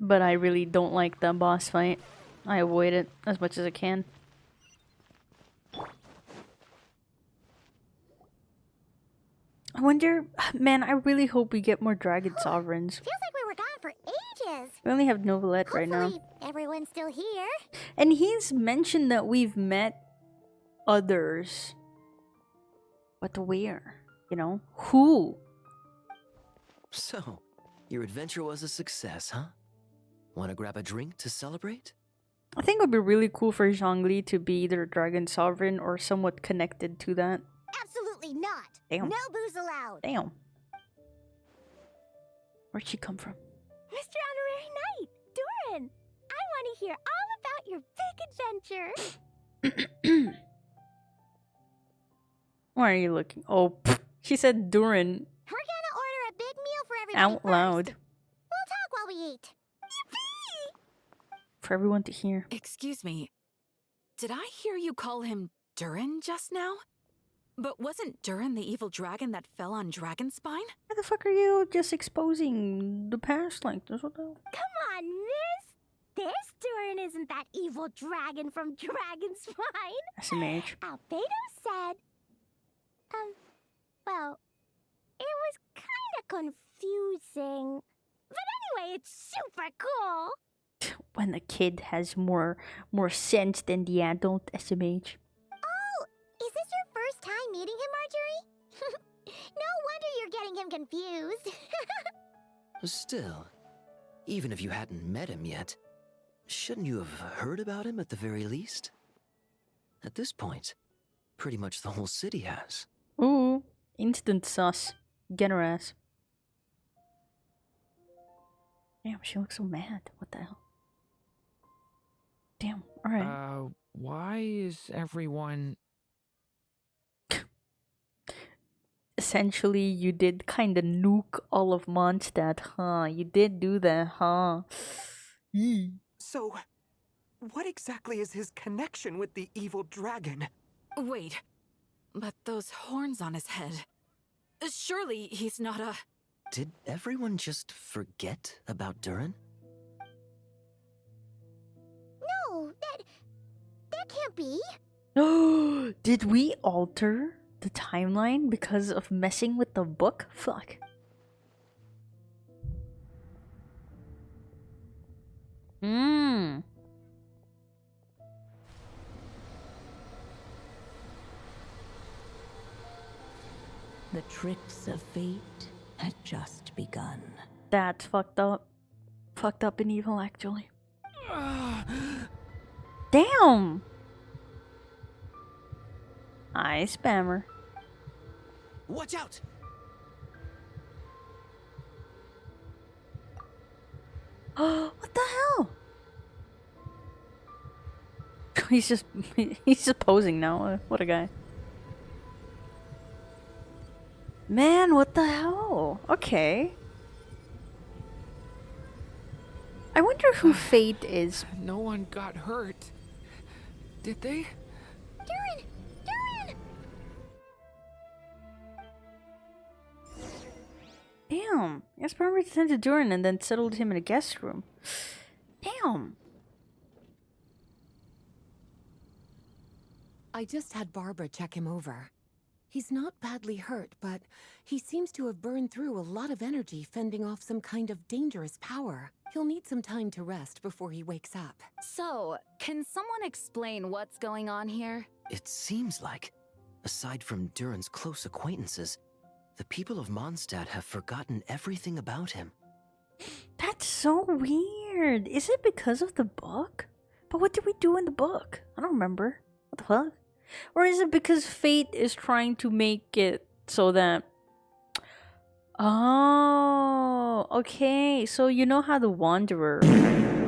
But I really don't like the boss fight. I avoid it as much as I can. I wonder, man, I really hope we get more Dragon Sovereigns. Feels like we were gone for ages. We only have Novelette right now. Hopefully everyone's still here. And he's mentioned that we've met others. But where? You know? Who? So, your adventure was a success, huh? Want to grab a drink to celebrate? I think it would be really cool for Zhongli to be either Dragon Sovereign or somewhat connected to that. Absolutely not. Damn. No booze allowed. Damn. Where'd she come from? Mr. Honorary Knight, Durin, I want to hear all about your big adventure. Why are you looking? Oh, pfft. She said Durin. We're gonna order a big meal for everybody Out loud. first. We'll talk while we eat. Yippee! For everyone to hear. Excuse me. Did I hear you call him Durin just now? But wasn't Durin the evil dragon that fell on Dragonspine? Why the fuck are you just exposing the past like this? What the hell? Come on, miss. This Durin isn't that evil dragon from Dragonspine. SMH. Albedo said... well, it was kinda confusing. But anyway, it's super cool. When the kid has more sense than the adult, SMH. Oh, is this your first time meeting him, Marjorie? No wonder you're getting him confused. Still, even if you hadn't met him yet, shouldn't you have heard about him at the very least? At this point, pretty much the whole city has. Ooh, instant sus. Get her ass. Damn, she looks so mad. What the hell? Damn, alright. Why is everyone... Essentially, you did kinda nuke all of Mondstadt, huh? You did do that, huh? So, what exactly is his connection with the evil dragon? Wait, but those horns on his head... Surely he's not a... Did everyone just forget about Durin? No, that can't be. Did we alter the timeline because of messing with the book? Fuck. The tricks of fate had just begun. That's fucked up. Fucked up and evil, actually. Damn! Hi, spammer. Watch out! What the hell? He's just posing now. What a guy. Man, what the hell? Okay. I wonder who Fate is. No one got hurt. Did they? Durin! Durin! Damn. Jasper returned to Durin and then settled him in a guest room. Damn. I just had Barbara check him over. He's not badly hurt, but he seems to have burned through a lot of energy fending off some kind of dangerous power. He'll need some time to rest before he wakes up. So, can someone explain what's going on here? It seems like, aside from Durin's close acquaintances, the people of Mondstadt have forgotten everything about him. That's so weird. Is it because of the book? But what did we do in the book? I don't remember. What the fuck? Or is it because Fate is trying to make it so that... Oh, okay. So you know how the Wanderer...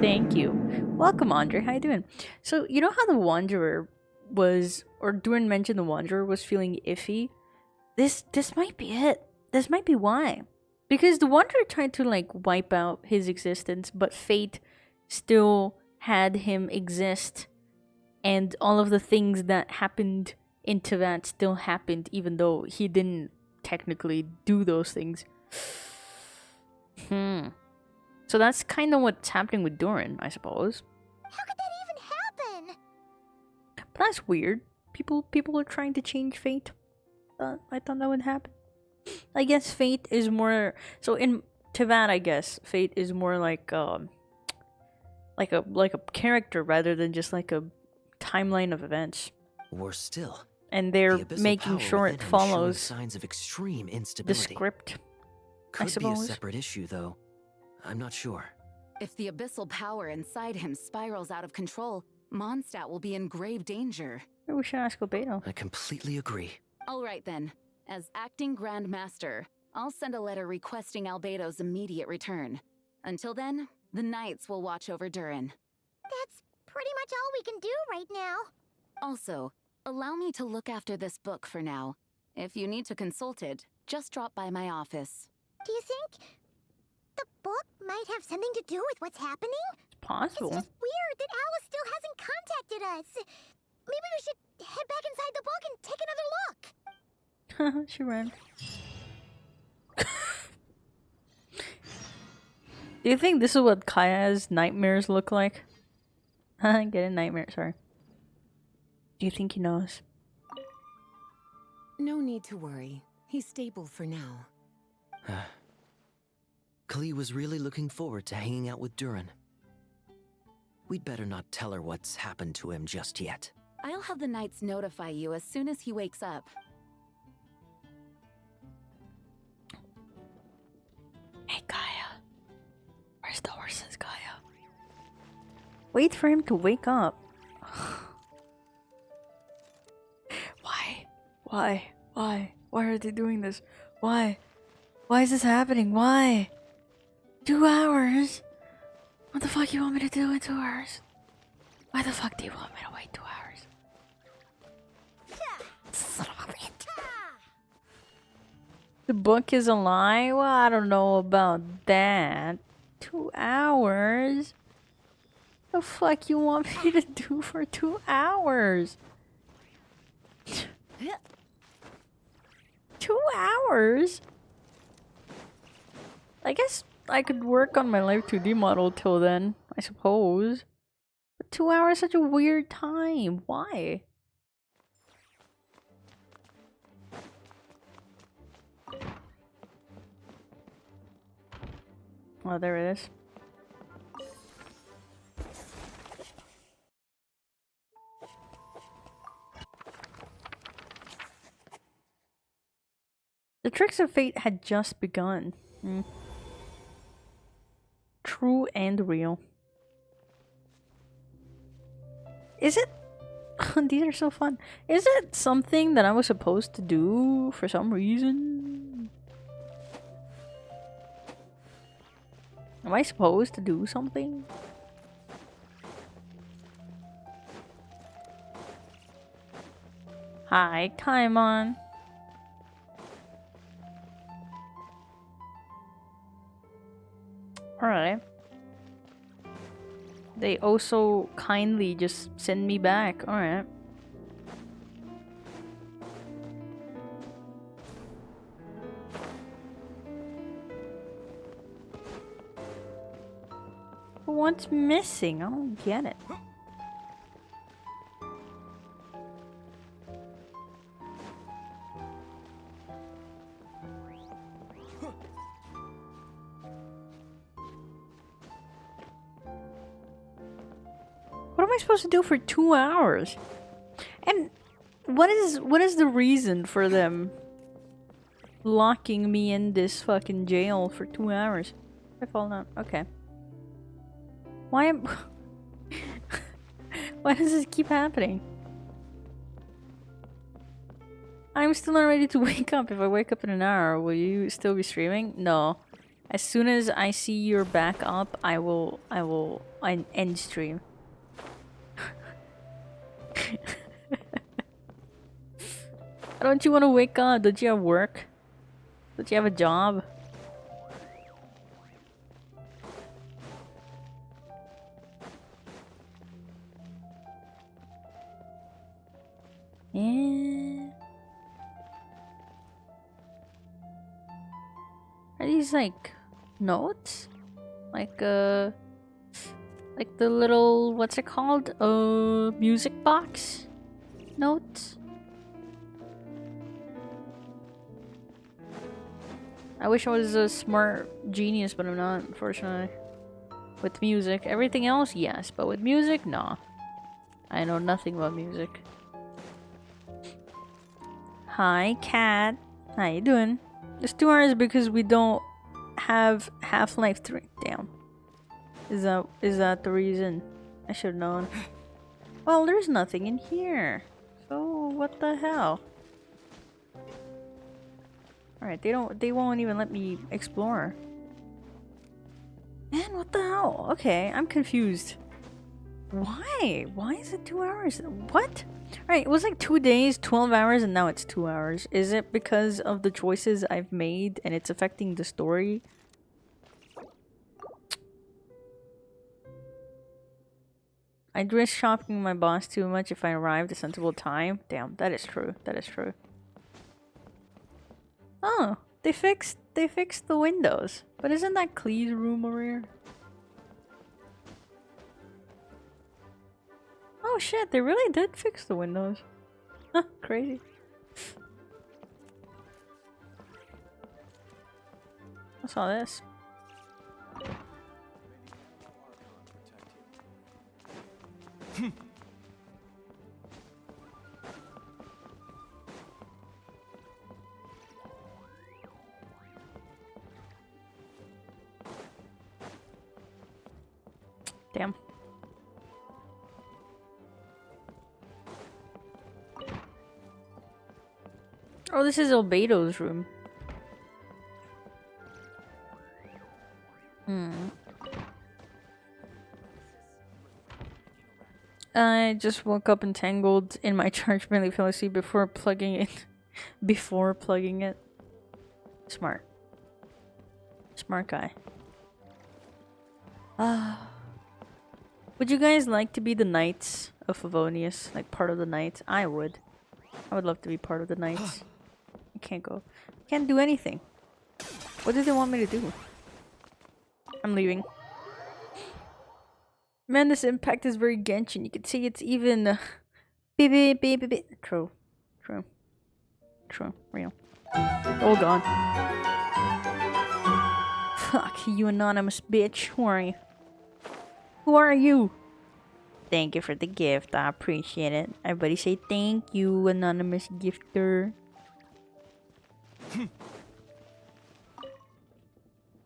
Thank you. Welcome, Andre. How you doing? So you know how the Wanderer was... Or Durin mentioned the Wanderer was feeling iffy? This might be it. This might be why. Because the Wanderer tried to like wipe out his existence, but Fate still had him exist. And all of the things that happened into that still happened, even though he didn't technically do those things. So that's kind of what's happening with Durin, I suppose. How could that even happen? But that's weird. People are trying to change fate. I thought that would happen. I guess fate is more... So in Tevat, I guess, fate is more like a character rather than just like a timeline of events. Worse still, and they're the making sure it follows signs of extreme the instability. script. Could I suppose. be a separate issue, though. I'm not sure. If the abyssal power inside him spirals out of control, Mondstadt will be in grave danger. Maybe we should ask Albedo. I completely agree. All right then. As acting Grand Master, I'll send a letter requesting Albedo's immediate return. Until then, the Knights will watch over Durin. That's pretty much all we can do right now. Also, allow me to look after this book for now. If you need to consult it, just drop by my office. Do you think the book might have something to do with what's happening? It's possible. It's just weird that Alice still hasn't contacted us. Maybe we should head back inside the book and take another look. She ran. Do you think this is what Kaya's nightmares look like? Get a nightmare, sorry. Do you think he knows? No need to worry. He's stable for now. Klee was really looking forward to hanging out with Durin. We'd better not tell her what's happened to him just yet. I'll have the Knights notify you as soon as he wakes up. Hey, Kaya. Where's the horses, Kaya? Wait for him to wake up. Why? Why are they doing this? Why? Why is this happening? Why? 2 hours? What the fuck you want me to do in 2 hours? Why the fuck do you want me to wait 2 hours? Son of a bitch. The book is a lie? Well, I don't know about that. 2 hours? The fuck you want me to do for 2 hours? 2 hours? I guess I could work on my Live2D model till then, I suppose. But 2 hours is such a weird time. Why? Oh, there it is. The tricks of fate had just begun. True and real. Is it? These are so fun. Is it something that I was supposed to do for some reason? Am I supposed to do something? Hi, Kaimon. Alright. They also kindly just send me back. Alright. But what's missing? I don't get it. What am I supposed to do for 2 hours? And what is the reason for them locking me in this fucking jail for 2 hours? I fall down. Okay. Why am why does this keep happening? I'm still not ready to wake up. If I wake up in an hour, will you still be streaming? No. As soon as I see you're back up, I will end stream. Don't you want to wake up? Don't you have work? Don't you have a job? Yeah. Are these like notes? Like the little, what's it called? Music box notes? I wish I was a smart genius, but I'm not, unfortunately. With music. Everything else, yes, but with music, no. I know nothing about music. Hi, cat. How you doing? It's 2 hours because we don't have Half-Life 3. Damn. Is that the reason? I should have known. Well, there's nothing in here. So what the hell? Alright, they won't even let me explore. Man, what the hell? Okay, I'm confused. Why? Why is it 2 hours? What? Alright, it was like 2 days, 12 hours, and now it's 2 hours. Is it because of the choices I've made and it's affecting the story? I'd risk shopping my boss too much if I arrived at a sensible time. Damn, that is true. That is true. Oh, they fixed the windows. But isn't that Clee's room over here? Oh shit, they really did fix the windows. Huh, crazy. I saw this. Damn. Oh, this is Albedo's room. I just woke up entangled in my charge, barely fell asleep before plugging it. Before plugging it. Smart. Smart guy. Would you guys like to be the Knights of Favonius? Like part of the Knights? I would. I would love to be part of the Knights. I can't go. Can't do anything. What do they want me to do? I'm leaving. Man, this impact is very Genshin. You can see it's even... True. True. True. Real. All gone. Fuck, you anonymous bitch. Who are you? Who are you? Thank you for the gift. I appreciate it. Everybody say thank you, anonymous gifter.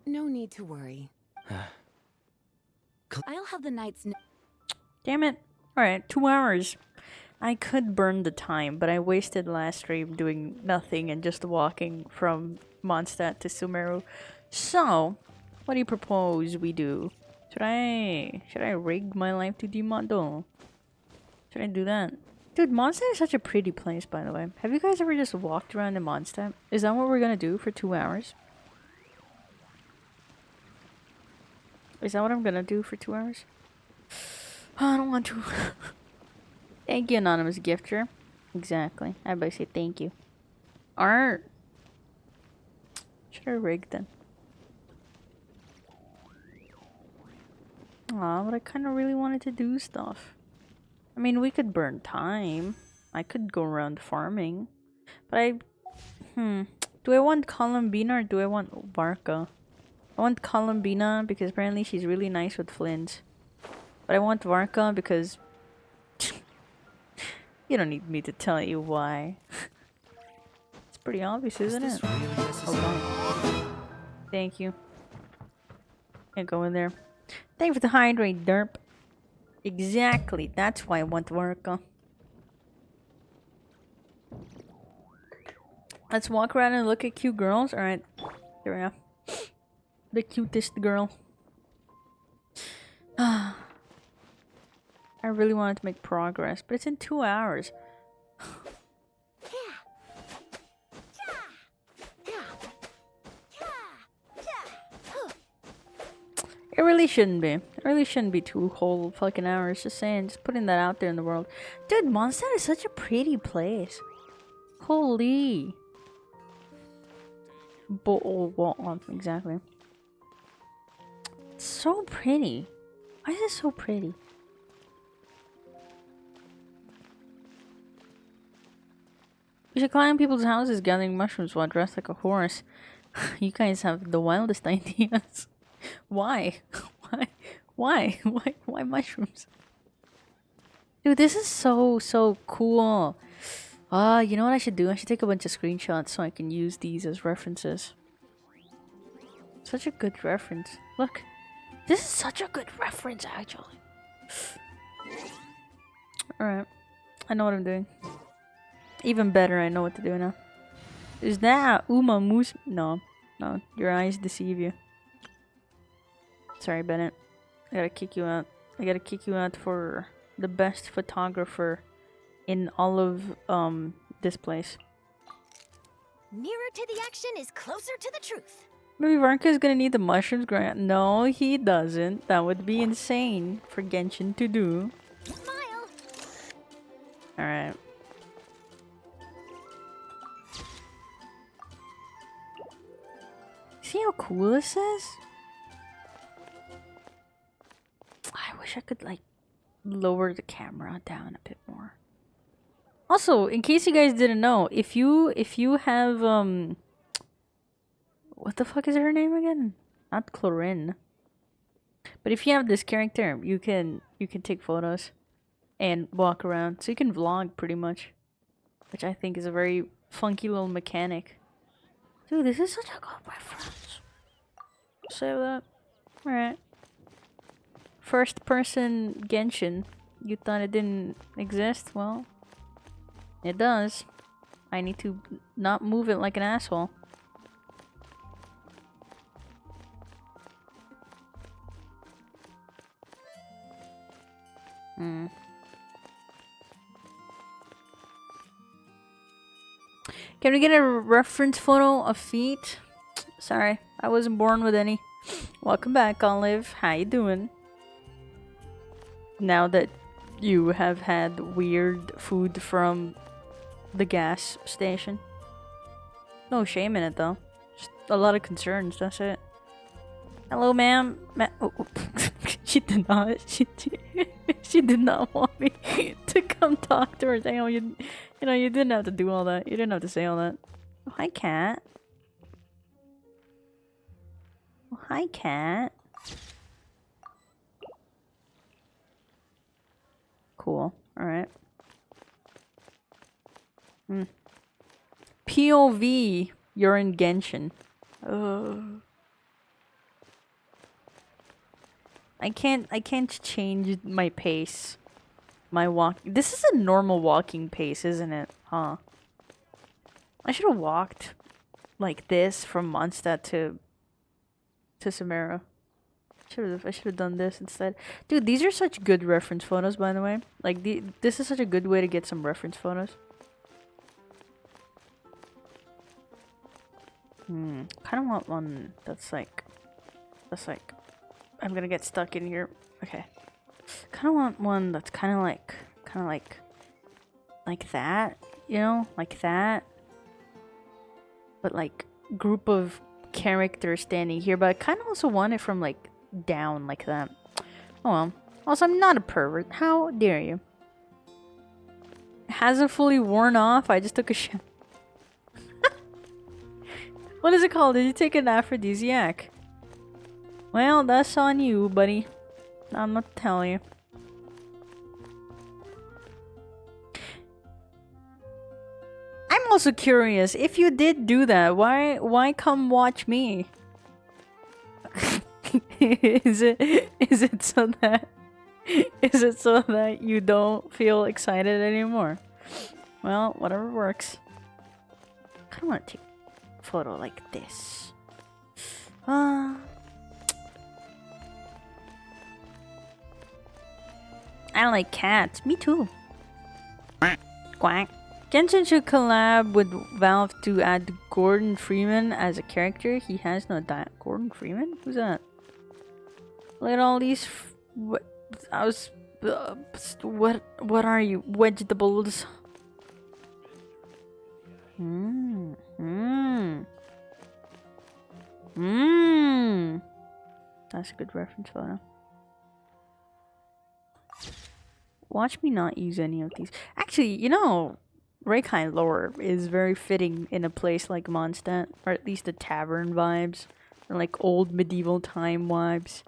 No need to worry. I'll have the knights. Damn it. Alright, 2 hours. I could burn the time, but I wasted last stream doing nothing and just walking from Mondstadt to Sumeru. So, What do you propose we do? Should I rig my Live2D model? Should I do that? Dude, Mondstadt is such a pretty place, by the way. Have you guys ever just walked around in Mondstadt? Is that what we're gonna do for 2 hours? Is that what I'm gonna do for 2 hours? Oh, I don't want to. Thank you, anonymous gifter. Exactly. Everybody say thank you. Art. Should I rig then? Aw, but I kind of really wanted to do stuff. I mean, we could burn time. I could go around farming. But do I want Columbina or do I want Varka? I want Columbina because apparently she's really nice with flints. But I want Varka because... you don't need me to tell you why. It's pretty obvious, isn't it? Oh, wow. Thank you. Can't go in there. Thank you for the hydrate, derp. Exactly. That's why I want Varka. Let's walk around and look at cute girls. Alright. Here we are. The cutest girl. I really wanted to make progress, but it's in 2 hours. It really shouldn't be. It really shouldn't be 2 whole fucking hours. Just saying. Just putting that out there in the world. Dude, Mondstadt is such a pretty place. Holy. Exactly. It's so pretty. Why is it so pretty? You should climb people's houses gathering mushrooms while dressed like a horse. You guys have the wildest ideas. Why? Why mushrooms? Dude, this is so cool. You know what I should do? I should take a bunch of screenshots so I can use these as references. Such a good reference. Look. This is such a good reference, actually. Alright. I know what I'm doing. Even better, I know what to do now. Is that Uma Moose? No. No. Your eyes deceive you. Sorry, Bennett. I gotta kick you out. I gotta kick you out for the best photographer in all of this place. Nearer to the action is closer to the truth. Maybe Varka's gonna need the mushrooms grant. No, he doesn't. That would be insane for Genshin to do. Smile. Alright. See how cool this is? I wish I could like lower the camera down a bit more. Also, in case you guys didn't know, if you have what the fuck is her name again? Not Clorin. But if you have this character, you can take photos and walk around. So you can vlog pretty much. Which I think is a very funky little mechanic. Dude, this is such a good reference. Save that. Alright. First person Genshin. You thought it didn't exist? Well, it does. I need to not move it like an asshole. Can we get a reference photo of feet? Sorry, I wasn't born with any. Welcome back, Olive. How you doing? Now that you have had weird food from the gas station. No shame in it, though. Just a lot of concerns, that's it. Hello, ma'am. Oh. She did not. She did not want me to come talk to her. Saying, oh, you know, you didn't have to do all that. You didn't have to say all that. Oh, hi, cat. Oh, hi, cat. Cool. Alright. POV. You're in Genshin. I can't change my pace. My walk. This is a normal walking pace, isn't it? Huh. I should have walked like this from Mondstadt to to Samara. I should have done this instead. Dude, these are such good reference photos, by the way. Like, this is such a good way to get some reference photos. Kind of want one that's like, I'm gonna get stuck in here. Okay. Kind of want one that's kind of like that, you know, like that. But like group of characters standing here, but I kind of also want it from like down like that. Oh well. Also, I'm not a pervert. How dare you? It hasn't fully worn off. I just took a shower. What is it called? Did you take an aphrodisiac? Well, that's on you, buddy. I'm not telling you. I'm also curious. If you did do that, why come watch me? Is it so that you don't feel excited anymore? Well, whatever works. I kind of want to take a photo like this. I don't like cats. Me too. Quack. Genshin should collab with Valve to add Gordon Freeman as a character. He has no Gordon Freeman? Who's that? Look at all these. What are you? Vegetables. That's a good reference photo. Watch me not use any of these. Actually, you know, Rekai lore is very fitting in a place like Mondstadt, or at least the tavern vibes, or like old medieval time vibes.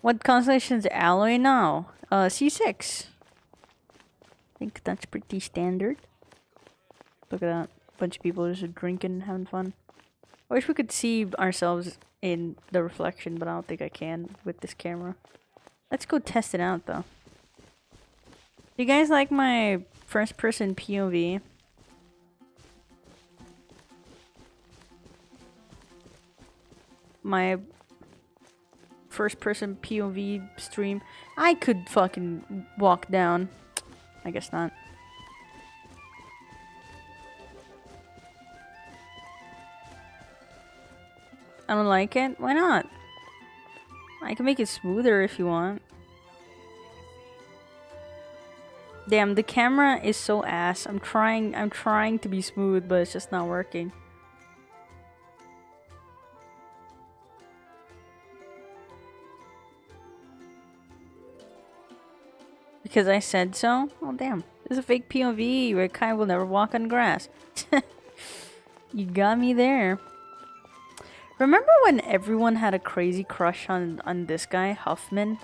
What constellation's alloy now? C6. I think that's pretty standard. Look at that. Bunch of people just drinking, having fun. I wish we could see ourselves in the reflection, but I don't think I can with this camera. Let's go test it out, though. Do you guys like my first-person POV? My first-person POV stream? I could fucking walk down. I guess not. I don't like it? Why not? I can make it smoother if you want. Damn, the camera is so ass. I'm trying to be smooth, but it's just not working. Because I said so? Oh damn. This is a fake POV. Rekai will never walk on grass. You got me there. Remember when everyone had a crazy crush on this guy, Huffman?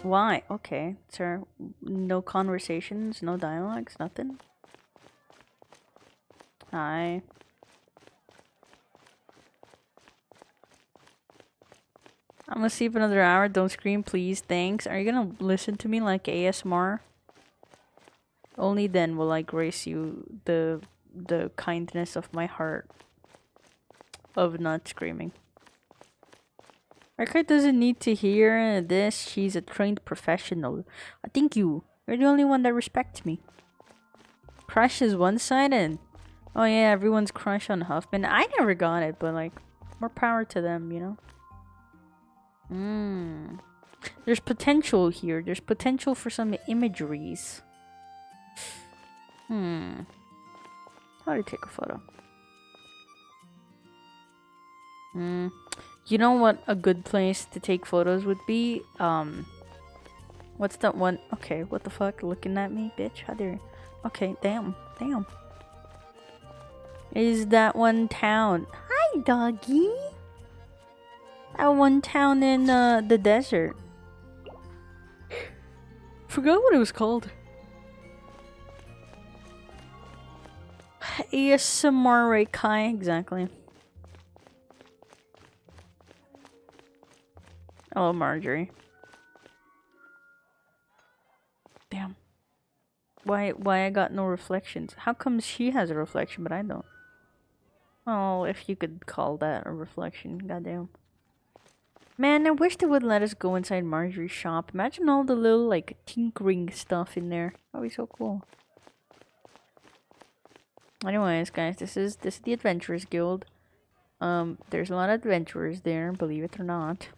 Why? Okay, sir. No conversations, no dialogues, nothing? Hi. I'm gonna sleep another hour. Don't scream, please. Thanks. Are you gonna listen to me like ASMR? Only then will I grace you the kindness of my heart of not screaming. Rekai doesn't need to hear this. She's a trained professional. Thank you. You're the only one that respects me. Crush is one-sided. Oh yeah, everyone's crush on Huffman. I never got it, but like, more power to them, you know? There's potential here. There's potential for some imageries. How do you take a photo? You know what a good place to take photos would be? What's that one? Okay, what the fuck? Looking at me, bitch? How dare you? Okay, damn. Is that one town? Hi, doggy. That one town in the desert. Forgot what it was called. ASMR Rekai, exactly. Oh, Marjorie. Damn. Why I got no reflections? How come she has a reflection but I don't? Oh, if you could call that a reflection, goddamn. Man, I wish they would let us go inside Marjorie's shop. Imagine all the little, like, tinkering stuff in there. That'd be so cool. Anyways, guys, this is the Adventurers Guild. There's a lot of adventurers there, believe it or not.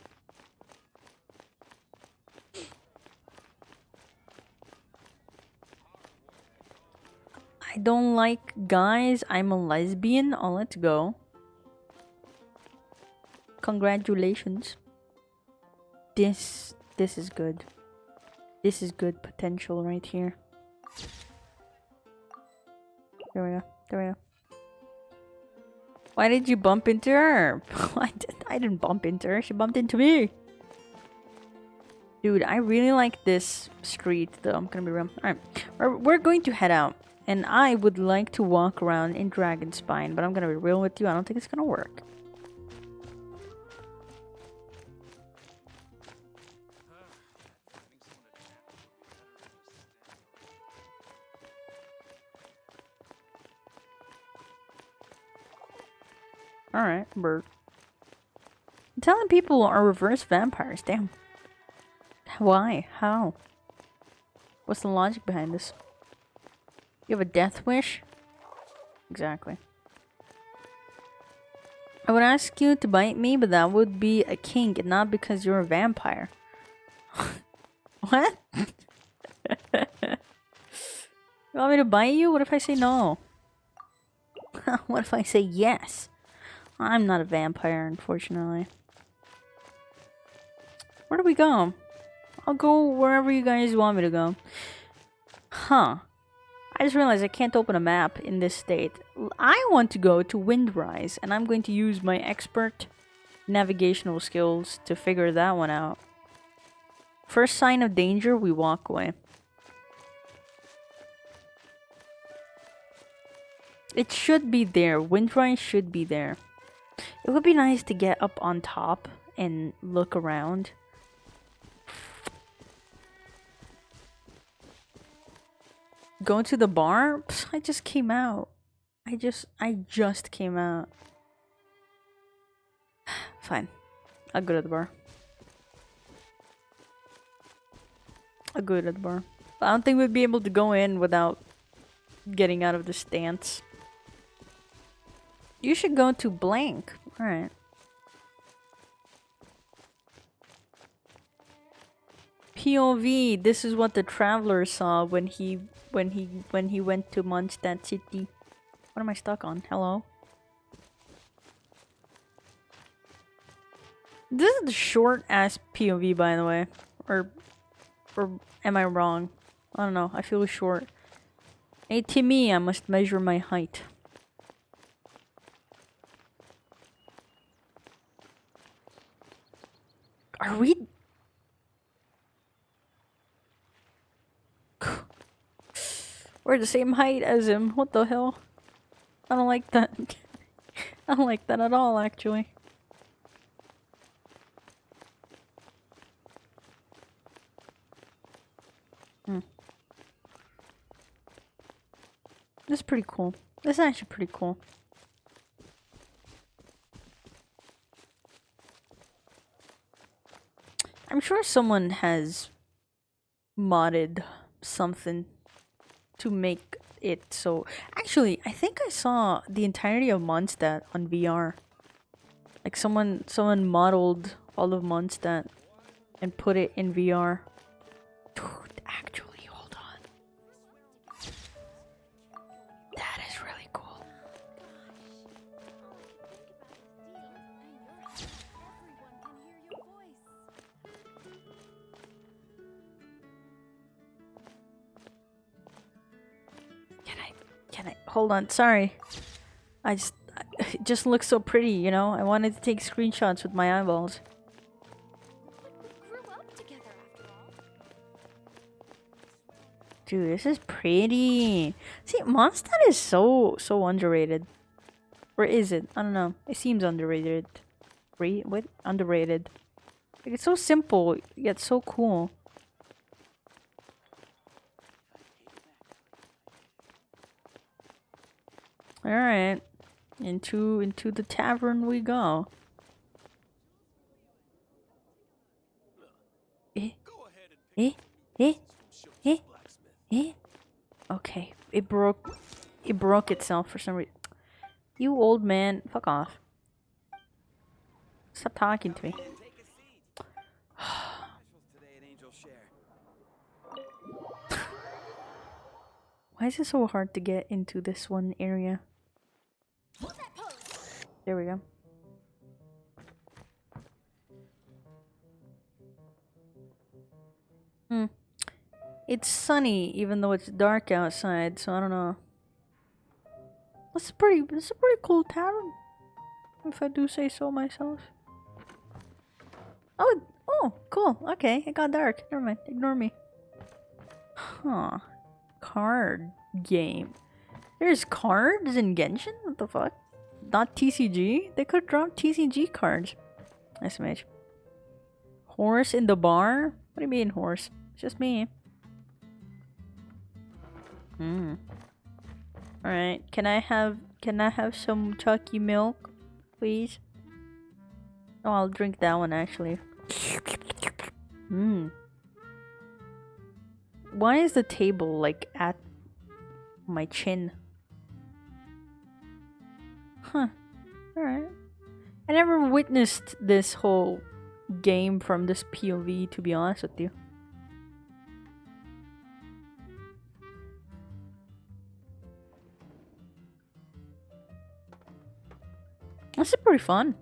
I don't like guys. I'm a lesbian. Oh, let's go. Congratulations. This is good. This is good potential right here. There we go. There we go. Why did you bump into her? I didn't bump into her. She bumped into me. Dude, I really like this street, though. I'm gonna be real. Alright. We're going to head out. And I would like to walk around in Dragonspine, but I'm gonna be real with you. I don't think it's gonna work. Alright, bird. I'm telling people are reverse vampires, damn. Why? How? What's the logic behind this? You have a death wish? Exactly. I would ask you to bite me, but that would be a kink, and not because you're a vampire. What? You want me to bite you? What if I say no? What if I say yes? I'm not a vampire, unfortunately. Where do we go? I'll go wherever you guys want me to go. Huh. I just realized I can't open a map in this state. I want to go to Windrise, and I'm going to use my expert navigational skills to figure that one out. First sign of danger, we walk away. It should be there. Windrise should be there. It would be nice to get up on top and look around. Go to the bar? Psst, I just came out. I just came out. Fine. I'll go to the bar. I'll go to the bar. I don't think we'd be able to go in without getting out of the stance. You should go to blank. Alright. POV, this is what the traveler saw when he went to Mondstadt City. What am I stuck on? Hello? This is the short ass POV, by the way. Or am I wrong? I don't know. I feel short. Hey, to me, I must measure my height. Are we? We're the same height as him. What the hell? I don't like that. I don't like that at all, actually. This is pretty cool. This is actually pretty cool. I'm sure someone has modded something to make it so... Actually, I think I saw the entirety of Mondstadt on VR. Like someone modeled all of Mondstadt and put it in VR. Dude, actually, hold on. That is really cool. Can I hold on, sorry. It just looks so pretty, you know? I wanted to take screenshots with my eyeballs. Dude, this is pretty. See, Mondstadt is so underrated. Or is it? I don't know. It seems underrated. What? Underrated. Like, it's so simple, yet so cool. Alright. Into the tavern we go. Eh? Eh? Eh? Eh? Eh? Okay, it broke itself for some reason. You old man, fuck off. Stop talking to me. Why is it so hard to get into this one area? There we go. It's sunny even though it's dark outside, so I don't know. It's a pretty cool tavern, if I do say so myself. Oh, cool. Okay, it got dark. Never mind. Ignore me. Huh. Card game. There's cards in Genshin? What the fuck? Not TCG? They could drop TCG cards. Nice image. Horse in the bar? What do you mean horse? It's just me. Alright. Can I have some chalky milk, please? Oh, I'll drink that one actually. Why is the table like at my chin? Huh. Alright. I never witnessed this whole game from this POV, to be honest with you. This is pretty fun.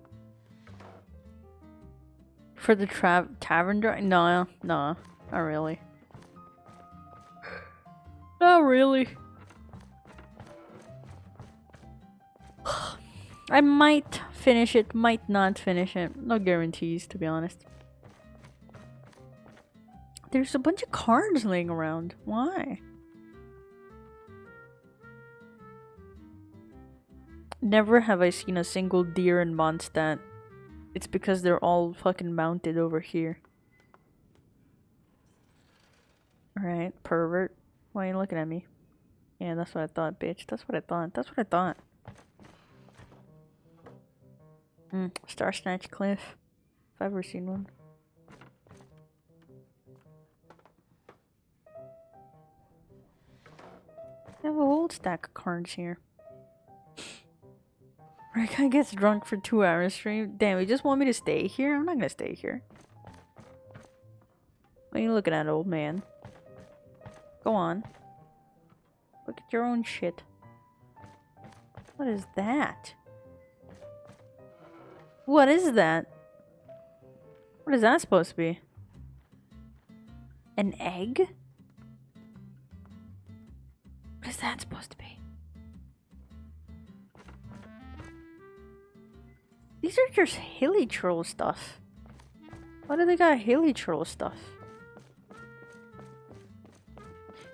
For the tavern drive? No, not really. Not really. I might finish it, might not finish it. No guarantees, to be honest. There's a bunch of cards laying around. Why? Never have I seen a single deer in Mondstadt. It's because they're all fucking mounted over here. Alright, pervert. Why are you looking at me? Yeah, that's what I thought, bitch. That's what I thought. That's what I thought. Star Snatch Cliff. If I've ever seen one. I have a whole stack of cards here. Rekai gets drunk for 2 hours straight. Damn, you just want me to stay here? I'm not gonna stay here. What are you looking at, old man? Go on. Look at your own shit. What is that? What is that? What is that supposed to be? An egg? What is that supposed to be? These are just hilly troll stuff. Why do they got hilly troll stuff?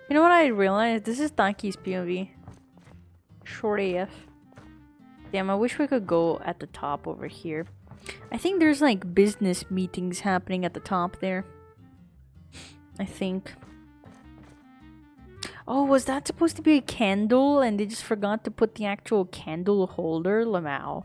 You know what I realized? This is Tanki's POV. Short AF. Damn, I wish we could go at the top over here. I think there's like business meetings happening at the top there. I think. Oh, was that supposed to be a candle and they just forgot to put the actual candle holder? Lamau.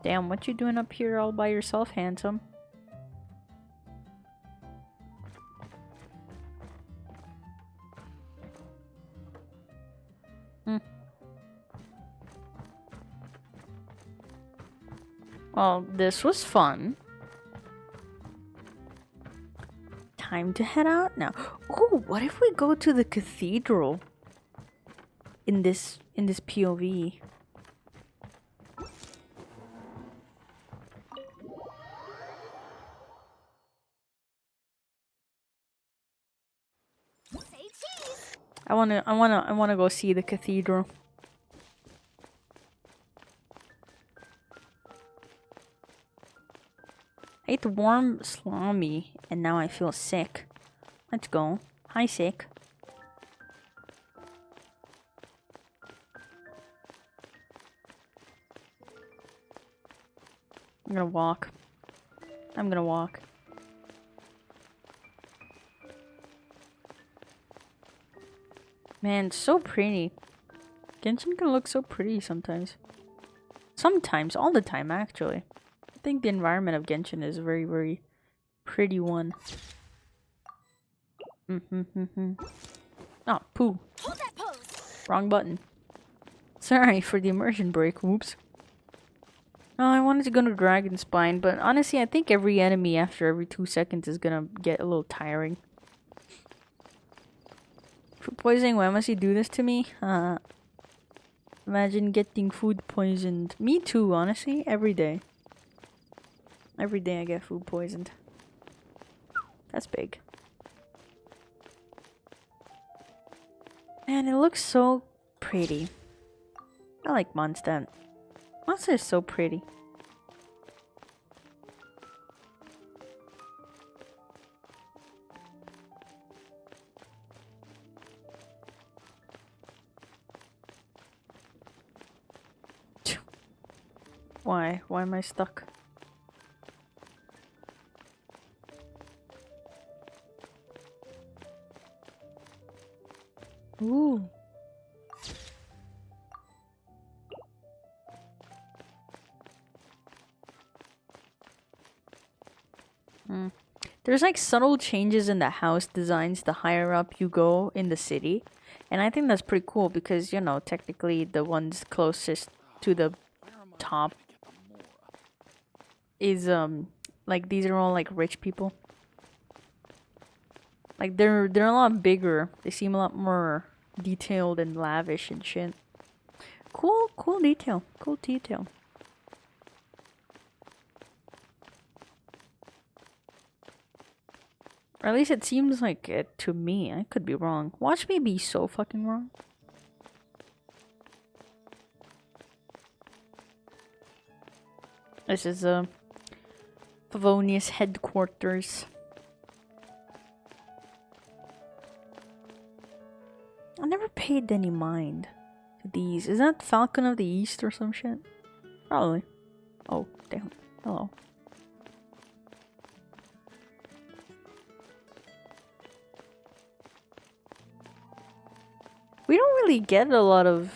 Damn, what you doing up here all by yourself, handsome? Well, this was fun. Time to head out now. Oh, what if we go to the cathedral in this POV? I wanna go see the cathedral. I ate warm salami and now I feel sick. Let's go. Hi, sick. I'm gonna walk. I'm gonna walk. Man, it's so pretty. Genshin can look so pretty sometimes. Sometimes, all the time actually. I think the environment of Genshin is a very, very pretty one. Oh, poo. Hold that pose. Wrong button. Sorry for the immersion break. Whoops. Oh, I wanted to go to Dragon Spine, but honestly, I think every enemy after every 2 seconds is gonna get a little tiring. Food poisoning? Why must you do this to me? Imagine getting food poisoned. Me too, honestly. Every day. Every day I get food poisoned. That's big. Man, it looks so pretty. I like Mondstadt. Mondstadt is so pretty. Why? Why am I stuck? Ooh. There's like subtle changes in the house designs the higher up you go in the city. And I think that's pretty cool because, you know, technically the ones closest to the top is like these are all like rich people. Like they're a lot bigger. They seem a lot more detailed and lavish and shit. Cool detail. Cool detail. Or at least it seems like it to me. I could be wrong. Watch me be so fucking wrong. This is Favonius headquarters. I never paid any mind to these. Is that Falcon of the East or some shit? Probably. Oh, damn. Hello. We don't really get a lot of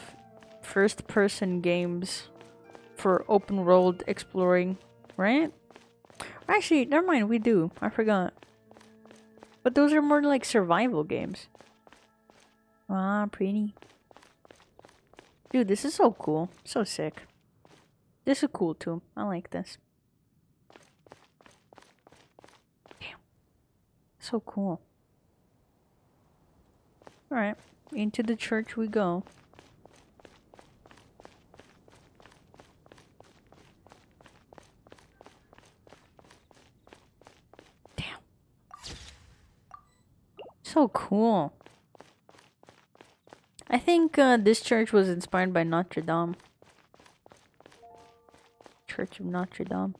first-person games for open world exploring, right? Actually, never mind, we do. I forgot. But those are more like survival games. Ah, pretty. Dude, this is so cool. So sick. This is cool too. I like this. Damn. So cool. Alright. Into the church we go. Damn. So cool. I think this church was inspired by Notre Dame. Church of Notre Dame.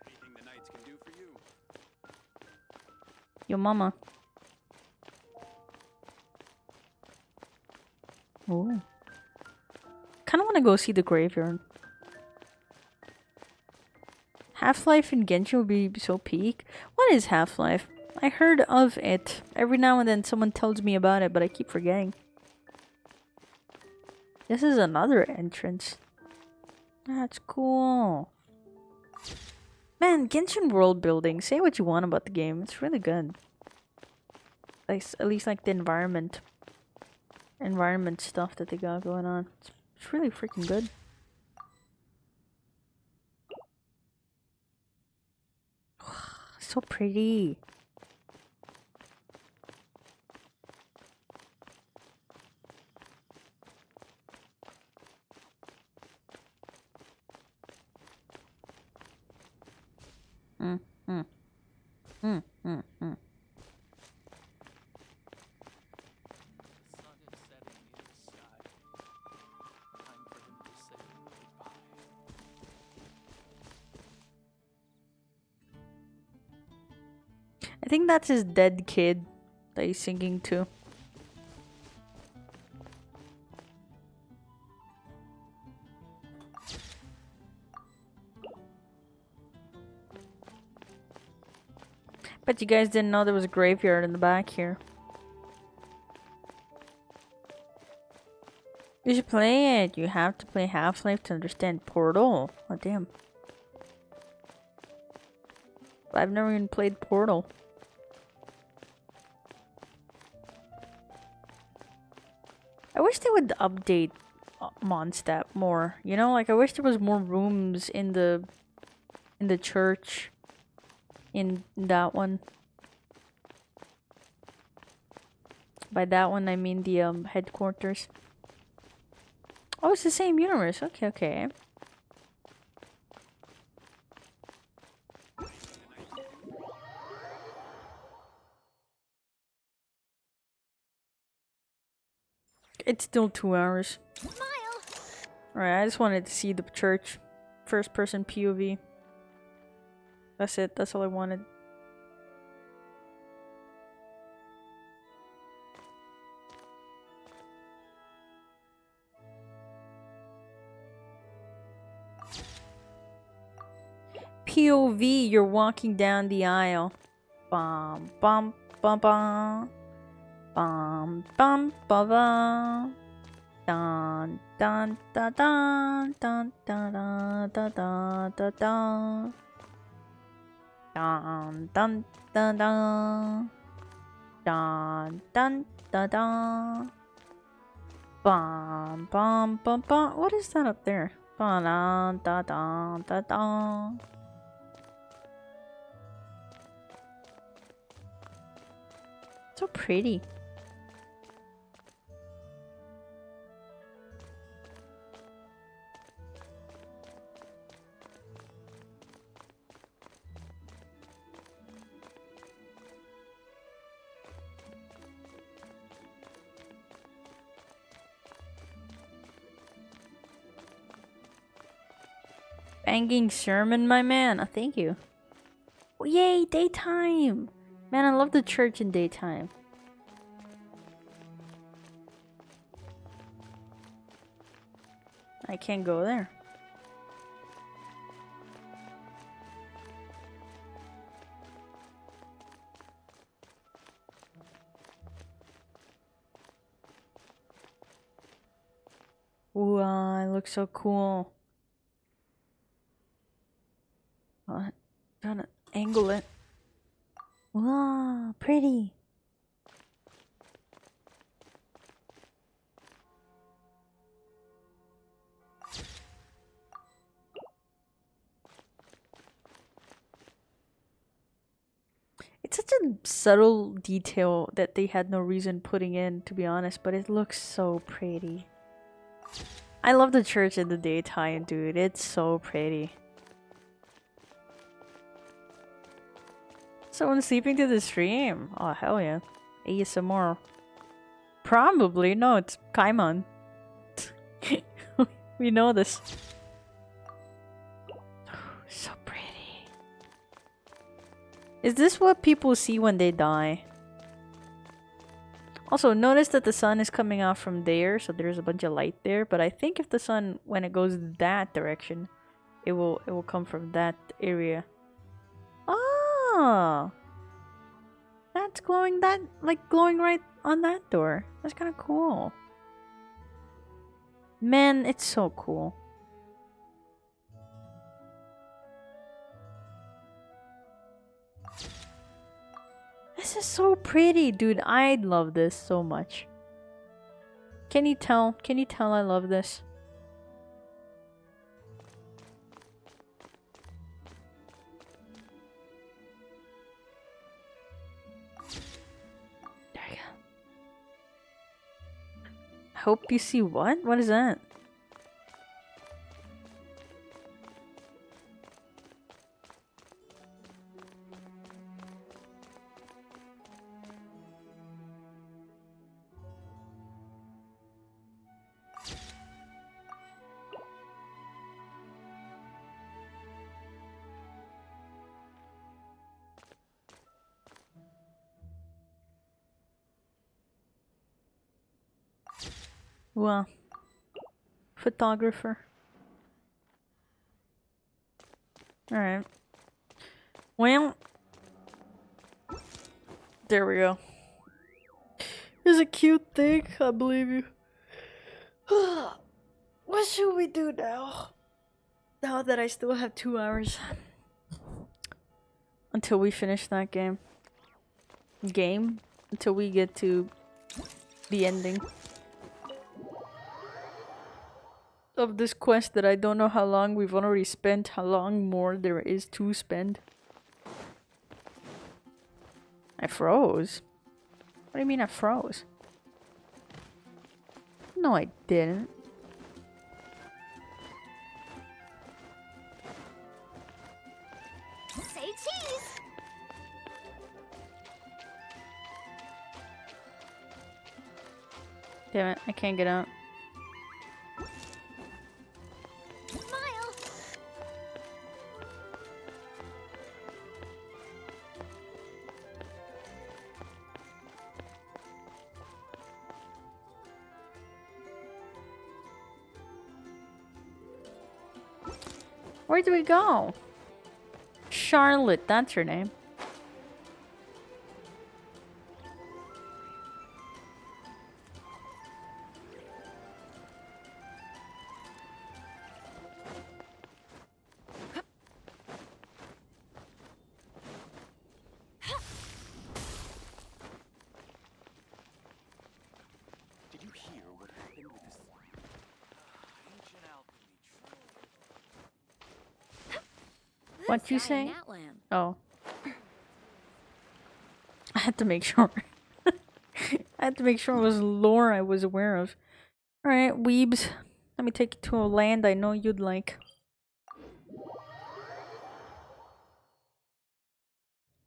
Anything the knights can do for you? Yo mama. Oh. Kinda wanna go see the graveyard. Half-Life in Genshin would be so peak. What is Half-Life? I heard of it. Every now and then someone tells me about it, but I keep forgetting. This is another entrance. That's cool. Man, Genshin world building. Say what you want about the game. It's really good. Like, at least like the environment stuff that they got going on. It's really freaking good. So pretty. I think that's his dead kid that he's singing to. Bet you guys didn't know there was a graveyard in the back here. You should play it. You have to play Half-Life to understand Portal. Oh damn. I've never even played Portal. I wish they would update Mondstadt more. You know, like I wish there was more rooms in the church. In that one. By that one I mean the headquarters. Oh, it's the same universe. Okay, okay. It's still 2 hours. Alright, I just wanted to see the church. First person POV. That's it. That's all I wanted. POV, you're walking down the aisle. Bum bum bum bum. Bum bum bum bum. Dun dun dun dun dun dun dun dun dun dun dun. Dun dun dun dun. Dun dun dun dun. Bum bum bum bum. What is that up there? Dun dun dun dun dun dun. So pretty. Banging sermon, my man. Oh, thank you. Oh, yay, daytime. Man, I love the church in daytime. I can't go there. Wow, it looks so cool. I'm trying to angle it. Wow, pretty. It's such a subtle detail that they had no reason putting in, to be honest, but it looks so pretty. I love the church in the daytime, dude. It's so pretty. Someone sleeping to the stream? Oh, hell yeah. ASMR. Probably. No, it's Kaimon. We know this. So pretty. Is this what people see when they die? Also, notice that the sun is coming out from there, so there's a bunch of light there. But I think if the sun, when it goes that direction, it will come from that area. Oh, that's glowing. That glowing right on that door. That's kind of cool. Man, it's so cool. This is so pretty, dude. I love this so much. Can you tell? Can you tell I love this? There you go. Hope you see what? What is that? Wow. Photographer. Alright. Well. There we go. It's a cute thing, I believe you. What should we do now? Now that I still have 2 hours until we finish that game. Until we get to the ending of this quest that I don't know how long we've already spent, how long more there is to spend. I froze. What do you mean I froze? No, I didn't. Say cheese! Damn it, I can't get out. Smile! Where do we go? Charlotte, that's her name. Did you hear what happened with this ancient alchemy? What'd you say? Oh. I had to make sure. I had to make sure it was lore I was aware of. Alright, weebs. Let me take you to a land I know you'd like.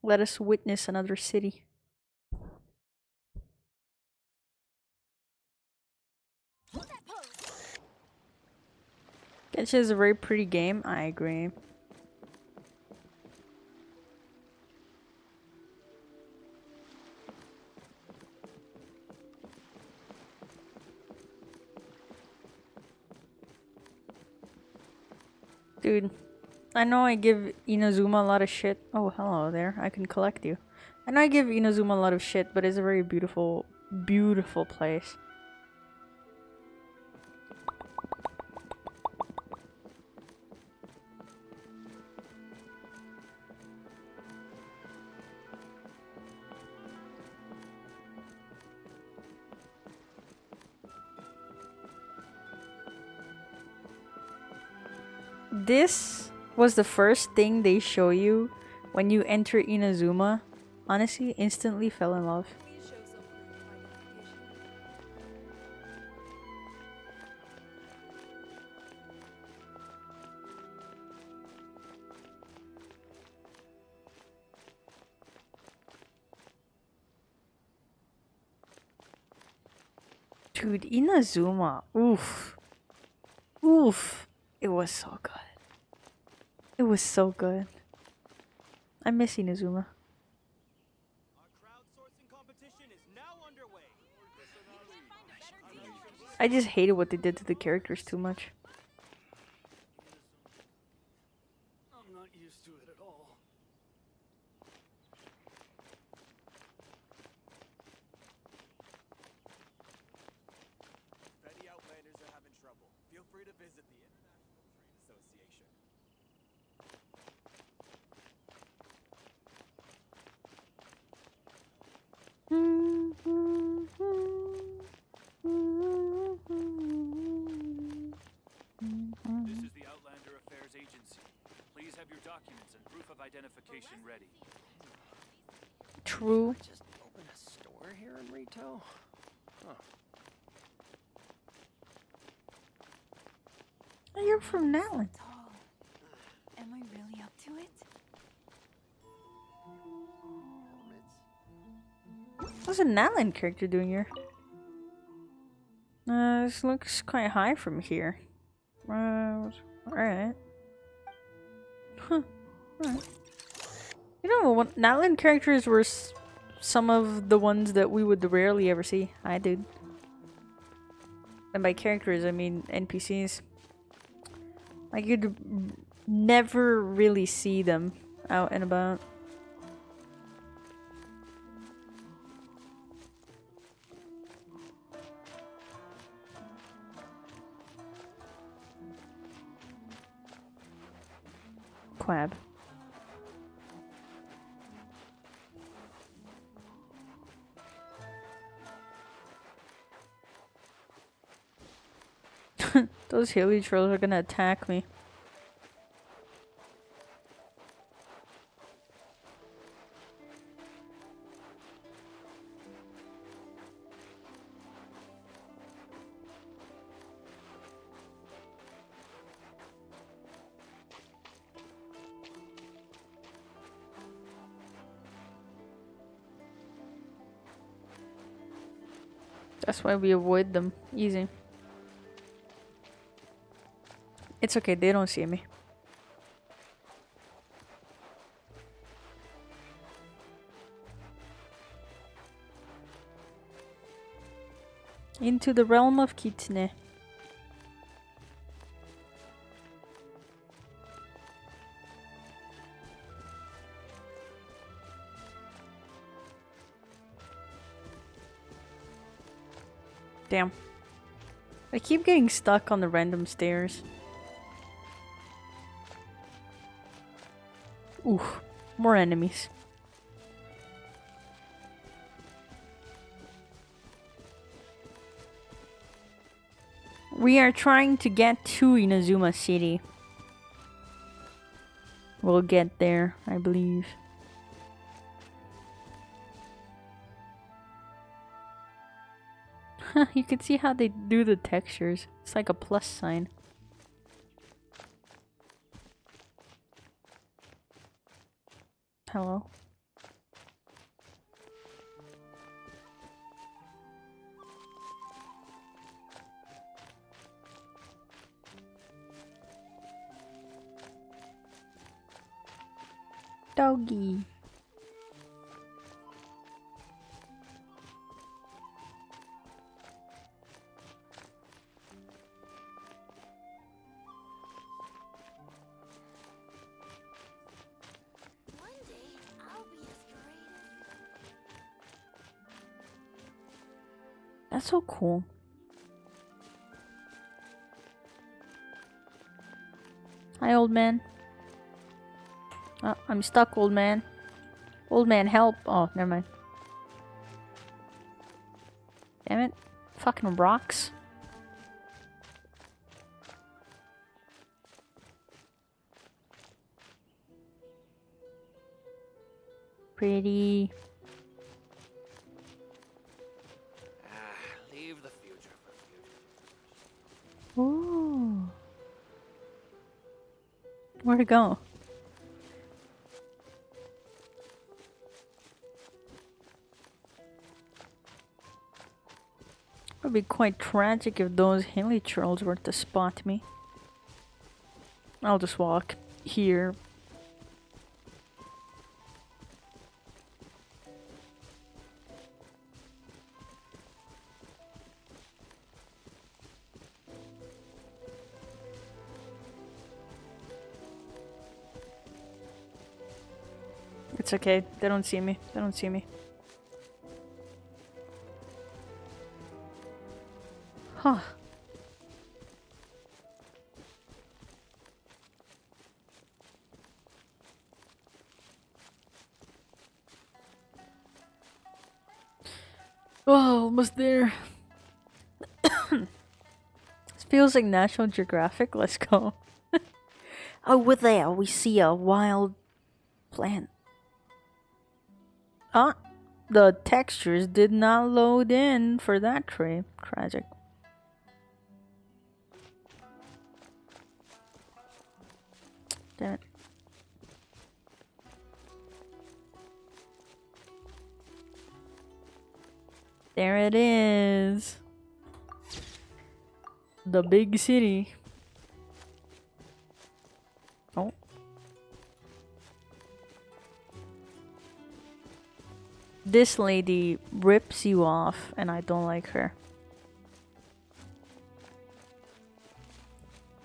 Let us witness another city. Genshin is a very pretty game. I agree. Dude, I know I give Inazuma a lot of shit. Oh, hello there. I can collect you. I know I give Inazuma a lot of shit, but it's a very beautiful, beautiful place. This was the first thing they show you when you enter Inazuma. Honestly, instantly fell in love. Dude, Inazuma. Oof. Oof. It was so good. It was so good. I miss Inazuma. I just hated what they did to the characters too much. I'm not used to it at all. If any Outlanders are having trouble, feel free to visit the International Trade Association. This is the Outlander Affairs Agency. Please have your documents and proof of identification ready. True. Just open a store here in Rito? Huh. You're from Natlan. Am I really up to it? What's a Natlan character doing here? This looks quite high from here. Alright. Huh. Alright. You know what? Natlan characters were some of the ones that we would rarely ever see. I did. And by characters, I mean NPCs. Like, you'd never really see them out and about. Crab. Those hilly trolls are gonna attack me. That's why we avoid them. Easy. It's okay, they don't see me. Into the realm of Kitsune. Damn. I keep getting stuck on the random stairs. Oof. More enemies. We are trying to get to Inazuma City. We'll get there, I believe. You can see how they do the textures. It's like a plus sign. Hello? Doggy. That's so cool. Hi, old man. Oh, I'm stuck, old man. Old man, help. Oh, never mind. Damn it. Fucking rocks. Pretty. Leave the future for future. Ooh. Where to go? It would be quite tragic if those hilly trolls were to spot me. I'll just walk here. It's okay. They don't see me. They don't see me. Huh. Oh, almost there. This feels like National Geographic. Let's go. Over there, we see a wild plant. Ah, the textures did not load in for that tree. Tragic. Damn it. There it is. The big city. Oh. This lady rips you off, and I don't like her.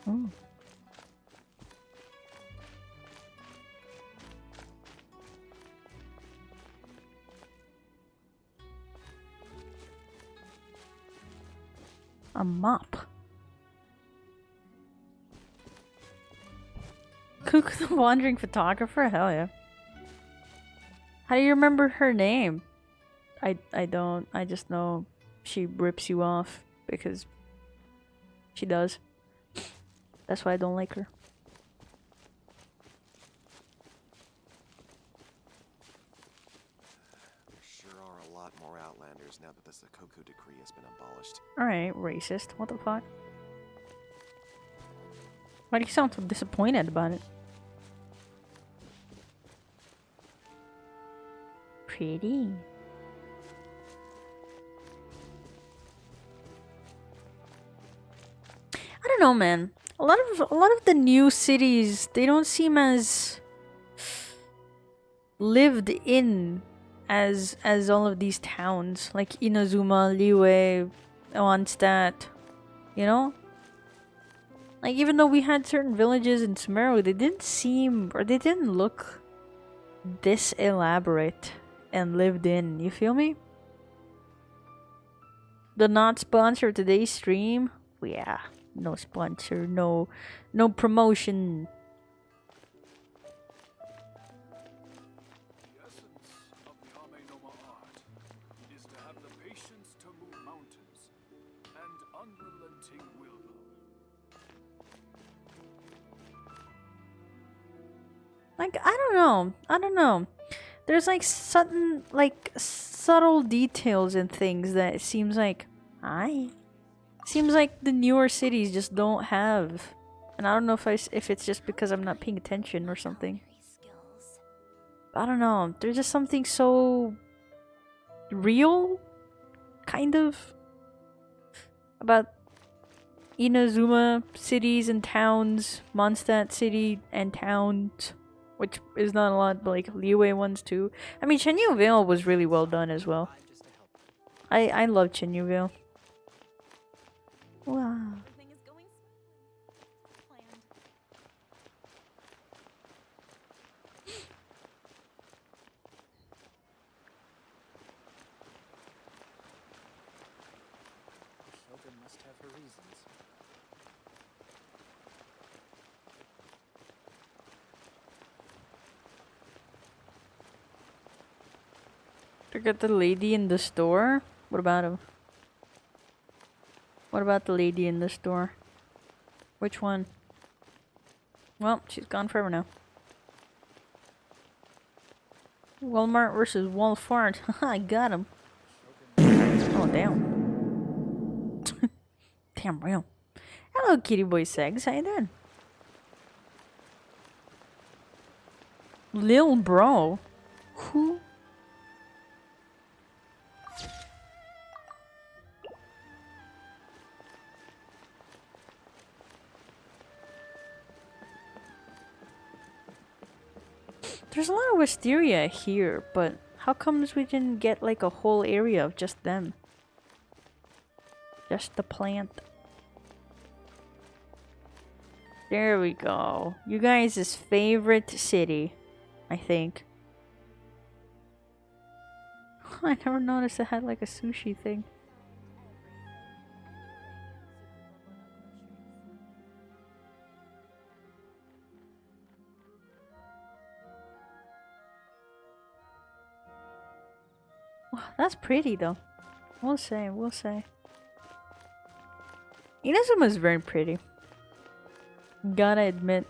Ooh. A mop. Cuckoo The wandering photographer? Hell yeah. How do you remember her name? I don't. I just know she rips you off because she does. That's why I don't like her. There sure are a lot more Outlanders now that the Sakoku decree has been abolished. Alright, racist. What the fuck? Why do you sound so disappointed about it? Pretty. I don't know, man. A lot of the new cities, they don't seem as lived in as all of these towns, like Inazuma, Liyue, Onstadt, you know? Like, even though we had certain villages in Sumeru, they didn't seem, or they didn't look this elaborate and lived in, you feel me? The not sponsor today's stream? Yeah, no sponsor, no promotion. The essence of the Ame-no-ma art is to have the patience to move mountains and unrelenting willpower. Like, I don't know. There's like subtle details and things that it seems like seems like the newer cities just don't have. And I don't know if it's just because I'm not paying attention or something. I don't know. There's just something so real, kind of, about Inazuma cities and towns, Mondstadt city and towns, which is not a lot, but like Liyue ones too. I mean, Chenyu Vale was really well done as well. I love Chenyu Vale. Wow. Shogun must have her reasons. Look at the lady in the store. What about him? What about the lady in the store? Which one? Well, she's gone forever now. Walmart versus Walfart. I got him. Oh, damn. Damn real. Hello, Kitty Boy Segs. How you doing? Lil bro. Who? There's a lot of wisteria here, but how comes we didn't get like a whole area of just them? Just the plant. There we go. You guys' favorite city, I think. I never noticed it had like a sushi thing. Wow, that's pretty though. We'll say, we'll say. Inazuma is very pretty. Gotta admit.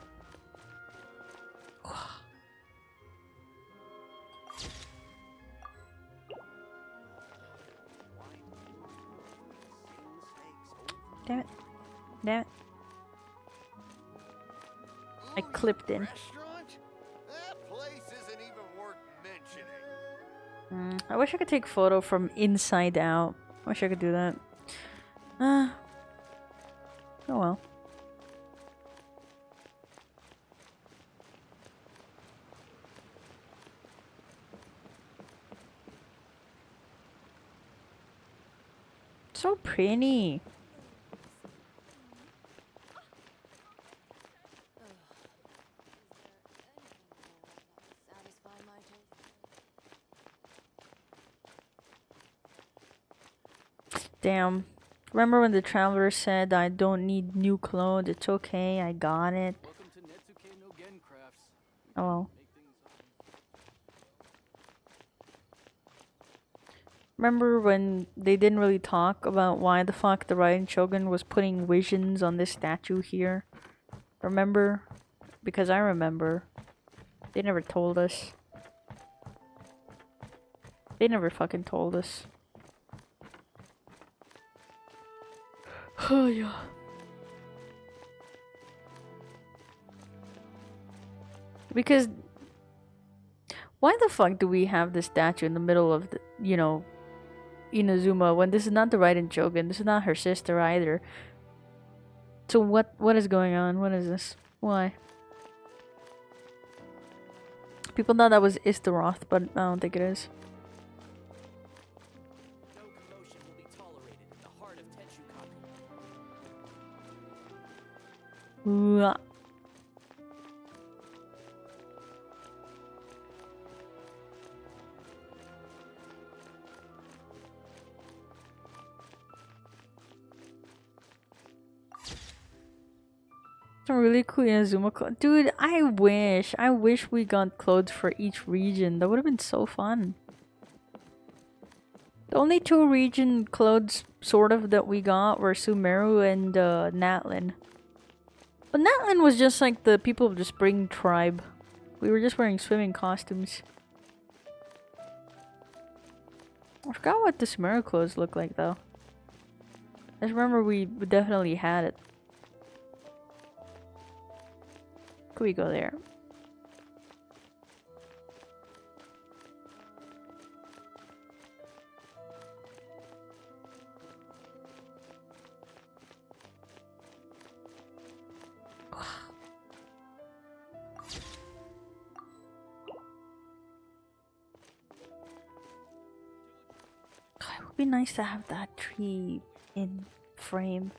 Damn it. Damn it. I clipped in. That place isn't even worth mentioning. I wish I could take photo from inside out. I wish I could do that. Oh well. So pretty. Damn. Remember when the traveler said I don't need new clothes? It's okay, I got it. Welcome to Netsuke no Gencraft, Hello. Remember when they didn't really talk about why the fuck the Raiden Shogun was putting visions on this statue here? Remember? Because I remember. They never told us. They never fucking told us. Oh yeah. Because why the fuck do we have this statue in the middle of the, you know, Inazuma when this is not the Raiden Shogun? This is not her sister either. So what is going on? What is this? Why? People thought that was Istaroth, but I don't think it is. No commotion will be tolerated in the heart of Tenchukaku. Ooh. Some really cool Inazuma clothes. Dude, I wish we got clothes for each region. That would have been so fun. The only two region clothes sort of that we got were Sumeru and Natlin. But Natlin was just like the people of the Spring Tribe. We were just wearing swimming costumes. I forgot what the Sumeru clothes look like though. I just remember we definitely had it. Could we go there? It would be nice to have that tree in frame.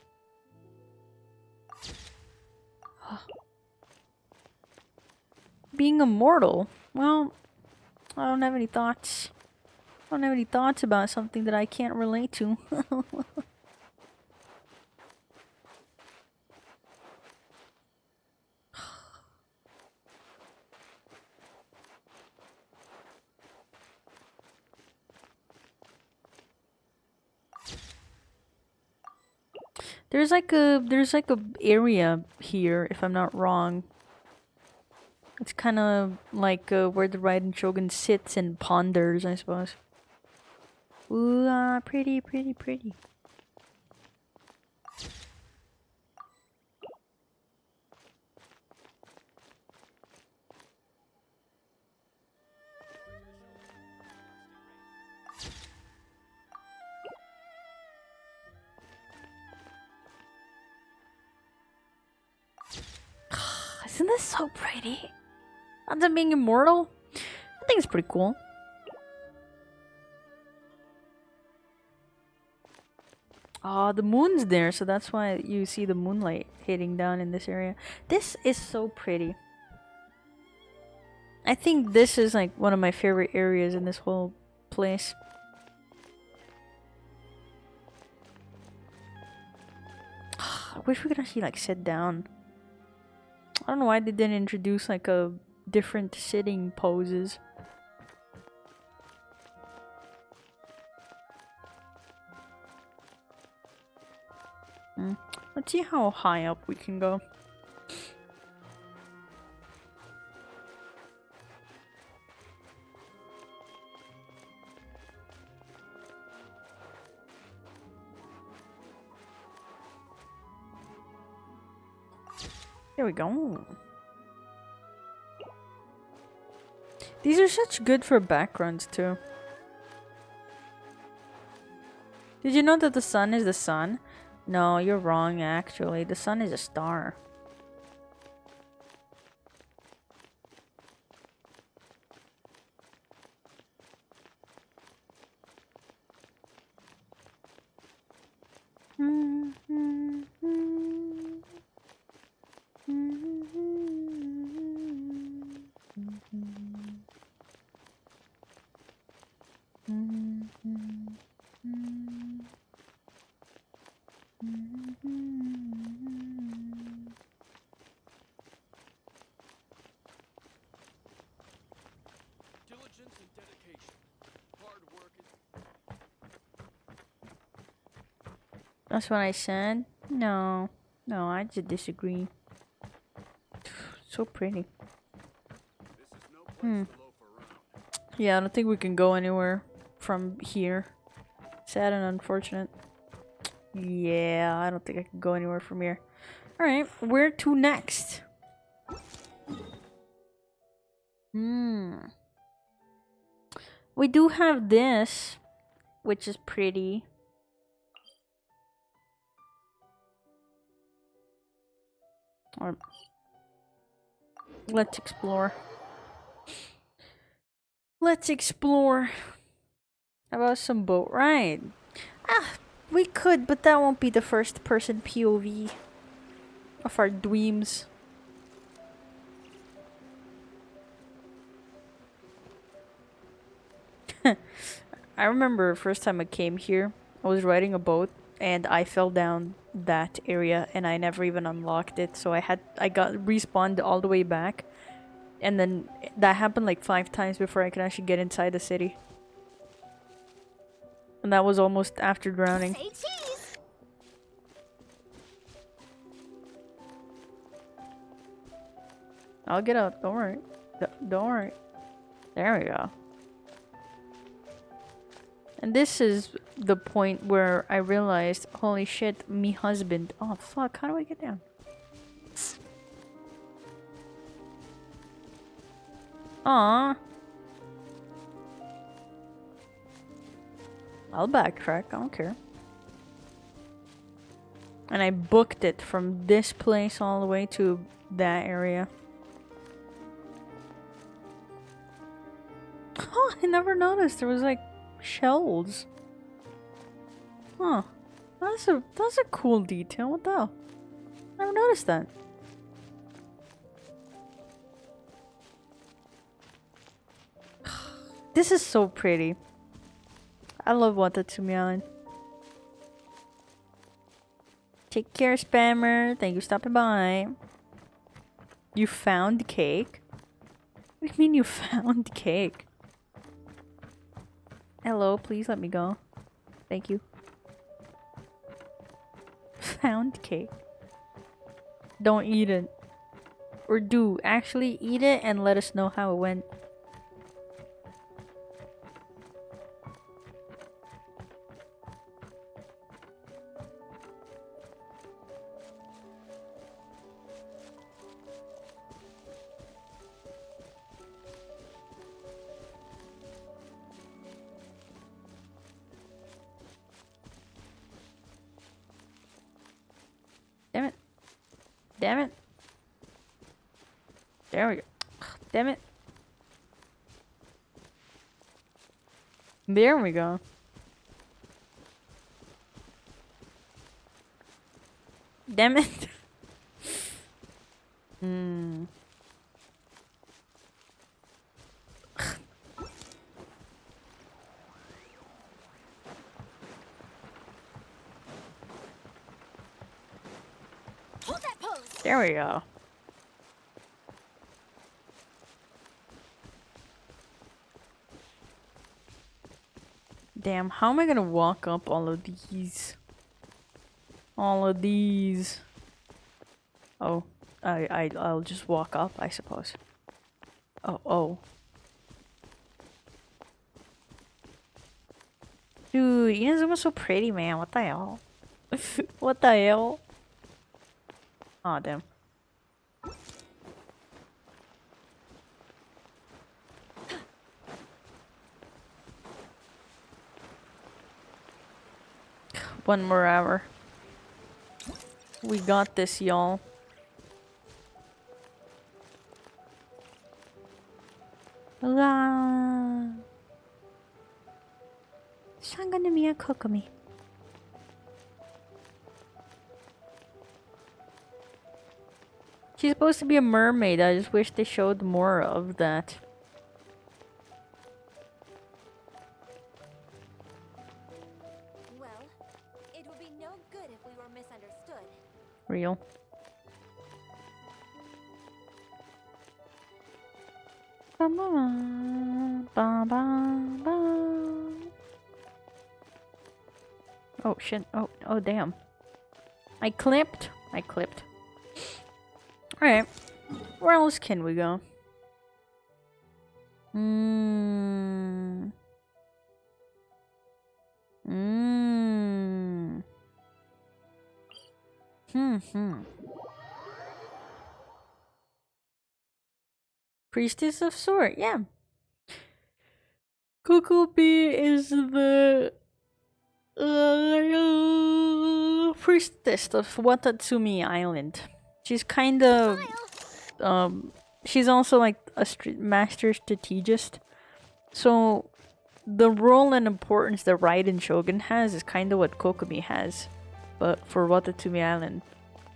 Being immortal? Well, I don't have any thoughts. I don't have any thoughts about something that I can't relate to. There's like a area here, if I'm not wrong. It's kind of like where the Raiden Shogun sits and ponders, I suppose. Ooh, pretty, pretty, pretty. Isn't this so pretty? Other than being immortal, I think it's pretty cool. Ah, the moon's there, so that's why you see the moonlight hitting down in this area. This is so pretty. I think this is like one of my favorite areas in this whole place. I wish we could actually like sit down. I don't know why they didn't introduce like a different sitting poses. Let's see how high up we can go. There we go. These are such good for backgrounds too. Did you know that the sun is the sun? No, you're wrong actually. The sun is a star. That's what I said? No. No, I just disagree. So pretty. Yeah, I don't think we can go anywhere from here. Sad and unfortunate. Yeah, I don't think I can go anywhere from here. Alright, where to next? We do have this, which is pretty. Or let's explore. Let's explore. How about some boat ride? Ah, we could, but that won't be the first person POV of our dweems. I remember first time I came here, I was riding a boat and I fell down that area and I never even unlocked it, so I got respawned all the way back, and then that happened like 5 times before I could actually get inside the city. And that was almost after drowning. Say cheese. I'll get up, don't worry. Don't worry. There we go. And this is the point where I realized, holy shit, me husband. Oh fuck, how do I get down? Aww. I'll backtrack, I don't care. And I booked it from this place all the way to that area. Oh, I never noticed there was like shells. Huh. That's a cool detail. What the hell? Never noticed that. This is so pretty. I love Watatsumi Island. Take care, spammer. Thank you for stopping by. You found cake? What do you mean you found cake? Hello, please let me go. Thank you. Found cake. Don't eat it. Or do. Actually eat it and let us know how it went. Damn it. Damn it. There we go. Damn it. There we go. Damn it. Hold that pose. There we go. Damn, how am I gonna walk up all of these? All of these. Oh, I'll just walk up, I suppose. Oh. Dude, Inazuma's so pretty, man. What the hell? What the hell? Aw, damn. One more hour. We got this, y'all. La. Sanganamiya Kokomi. She's supposed to be a mermaid. I just wish they showed more of that. Well, it would be no good if we were misunderstood. Real. Oh shit. Oh damn. I clipped. Alright. Where else can we go? Priestess of Sword, yeah. Kokobi is the priestess of Watatsumi Island. She's kind of she's also like a master strategist. So the role and importance that Raiden Shogun has is kind of what Kokomi has, but for Watatsumi Island.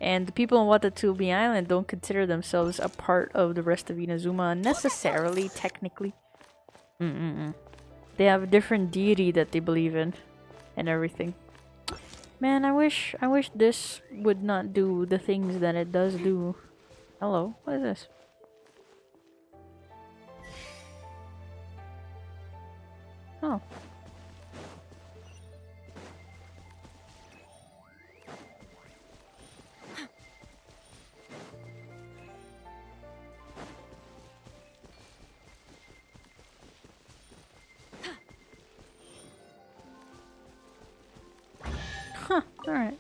And the people on Watatsumi Island don't consider themselves a part of the rest of Inazuma necessarily, technically. They have a different deity that they believe in and everything. Man, I wish this would not do the things that it does do. Hello, what is this? Oh. Huh, alright.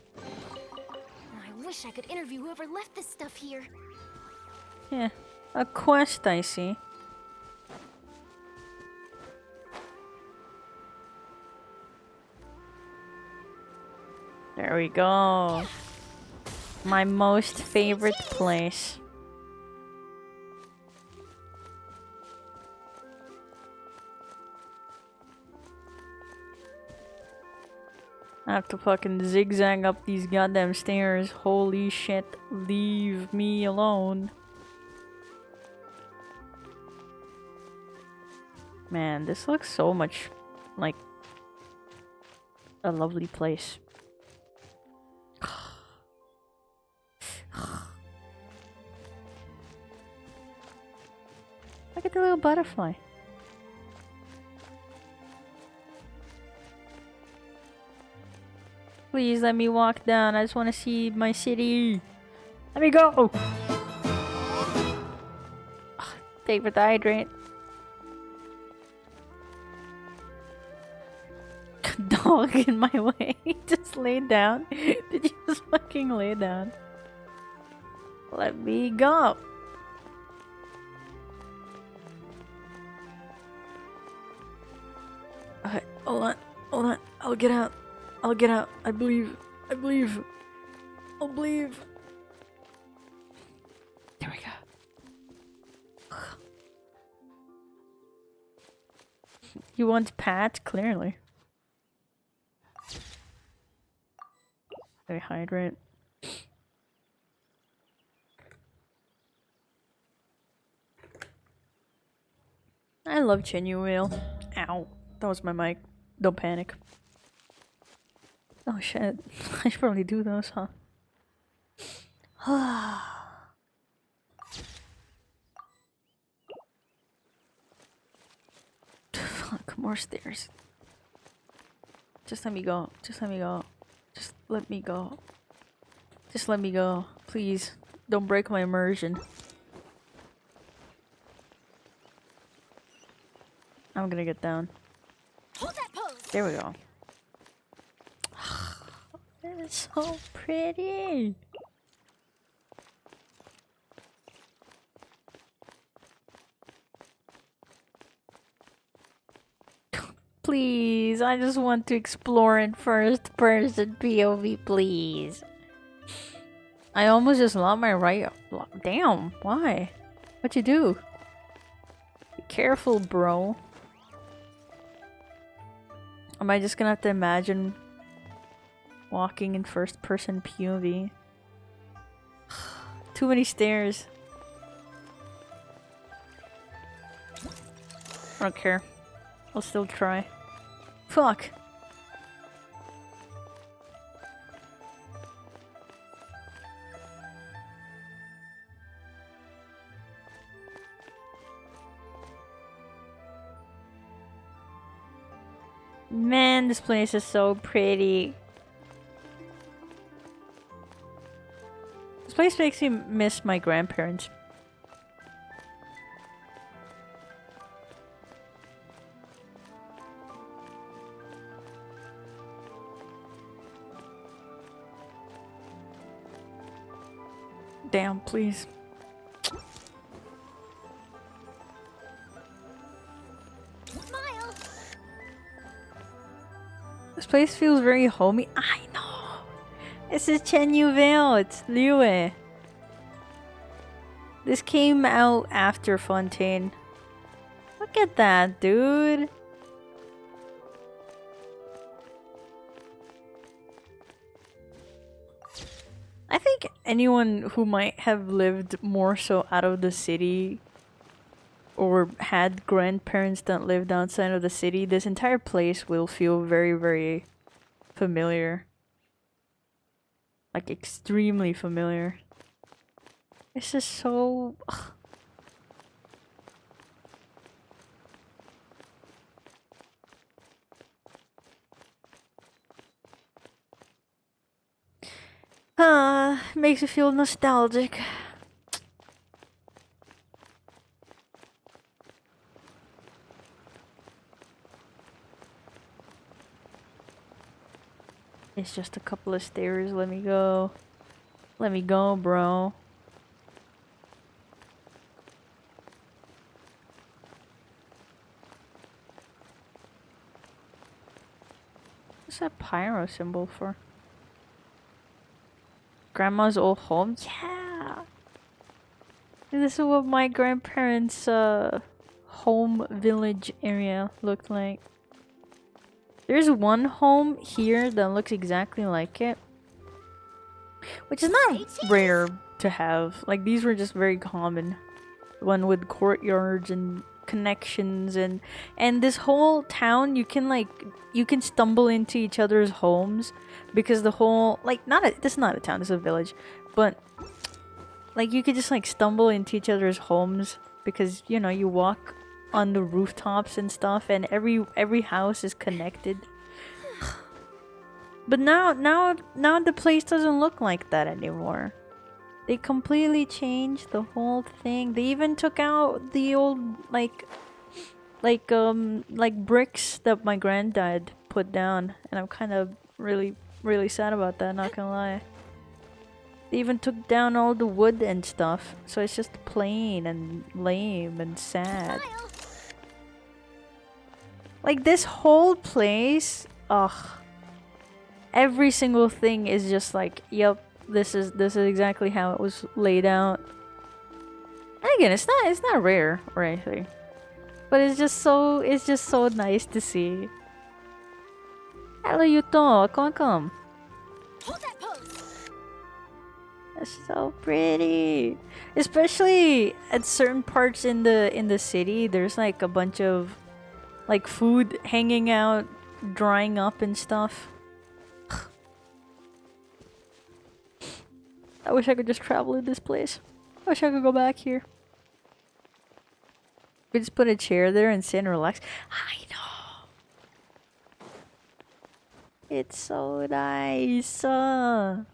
I wish I could interview whoever left this stuff here. Yeah, a quest I see. There we go. My most favorite place. I have to fucking zigzag up these goddamn stairs. Holy shit, leave me alone. Man, this looks so much like a lovely place. Look at the little butterfly. Please let me walk down. I just want to see my city. Let me go. Take for the hydrate. Dog in my way. Just lay down. Did you just fucking lay down? Let me go. Okay, hold on. I'll get out. I believe. I'll believe. There we go. You want Pat? Clearly. Very hydrate. I love Chinyu Wheel. Ow. That was my mic. Don't panic. Oh shit. I should probably do those, huh? Fuck, more stairs. Just let me go. Just let me go. Just let me go. Just let me go. Please. Don't break my immersion. I'm gonna get down. Hold that pose. There we go. It's so pretty. Please, I just want to explore in first person POV, please. I almost just lost my right. Damn, why? What'd you do? Be careful, bro. Am I just gonna have to imagine walking in first person POV? Too many stairs. I don't care. I'll still try. Fuck. Man, this place is so pretty. place makes me miss my grandparents. Damn, please. Smile. This place feels very homey. I know. This is Chen Yuvale. It's Liu. This came out after Fontaine. Look at that, dude. I think anyone who might have lived more so out of the city or had grandparents that lived outside of the city, this entire place will feel very, very familiar. Like, extremely familiar. It's just so... Makes me feel nostalgic. It's just a couple of stairs. Let me go. Let me go, bro. What's that pyro symbol for? Grandma's old home? Yeah! This is what my grandparents' home village area looked like. There's one home here that looks exactly like it. Which is not rare to have. Like, these were just very common. One with courtyards and connections and this whole town, you can stumble into each other's homes because the whole, like, this is not a town, this is a village, but like you could just like stumble into each other's homes because, you know, you walk on the rooftops and stuff and every house is connected. But now the place doesn't look like that anymore. They completely changed the whole thing. They even took out the old like bricks that my granddad put down, and I'm kind of really sad about that, not gonna lie. They even took down all the wood and stuff, so it's just plain and lame and sad. Like, this whole place, ugh. Every single thing is just like, yep, this is exactly how it was laid out. And again, it's not rare or anything, but it's just so nice to see. Hello, Yuto, come. Hold that pose. That's so pretty. Especially at certain parts in the city, there's like a bunch of like food hanging out, drying up and stuff. I wish I could just travel in this place. I wish I could go back here. We just put a chair there and sit and relax. I know. It's so nice. Let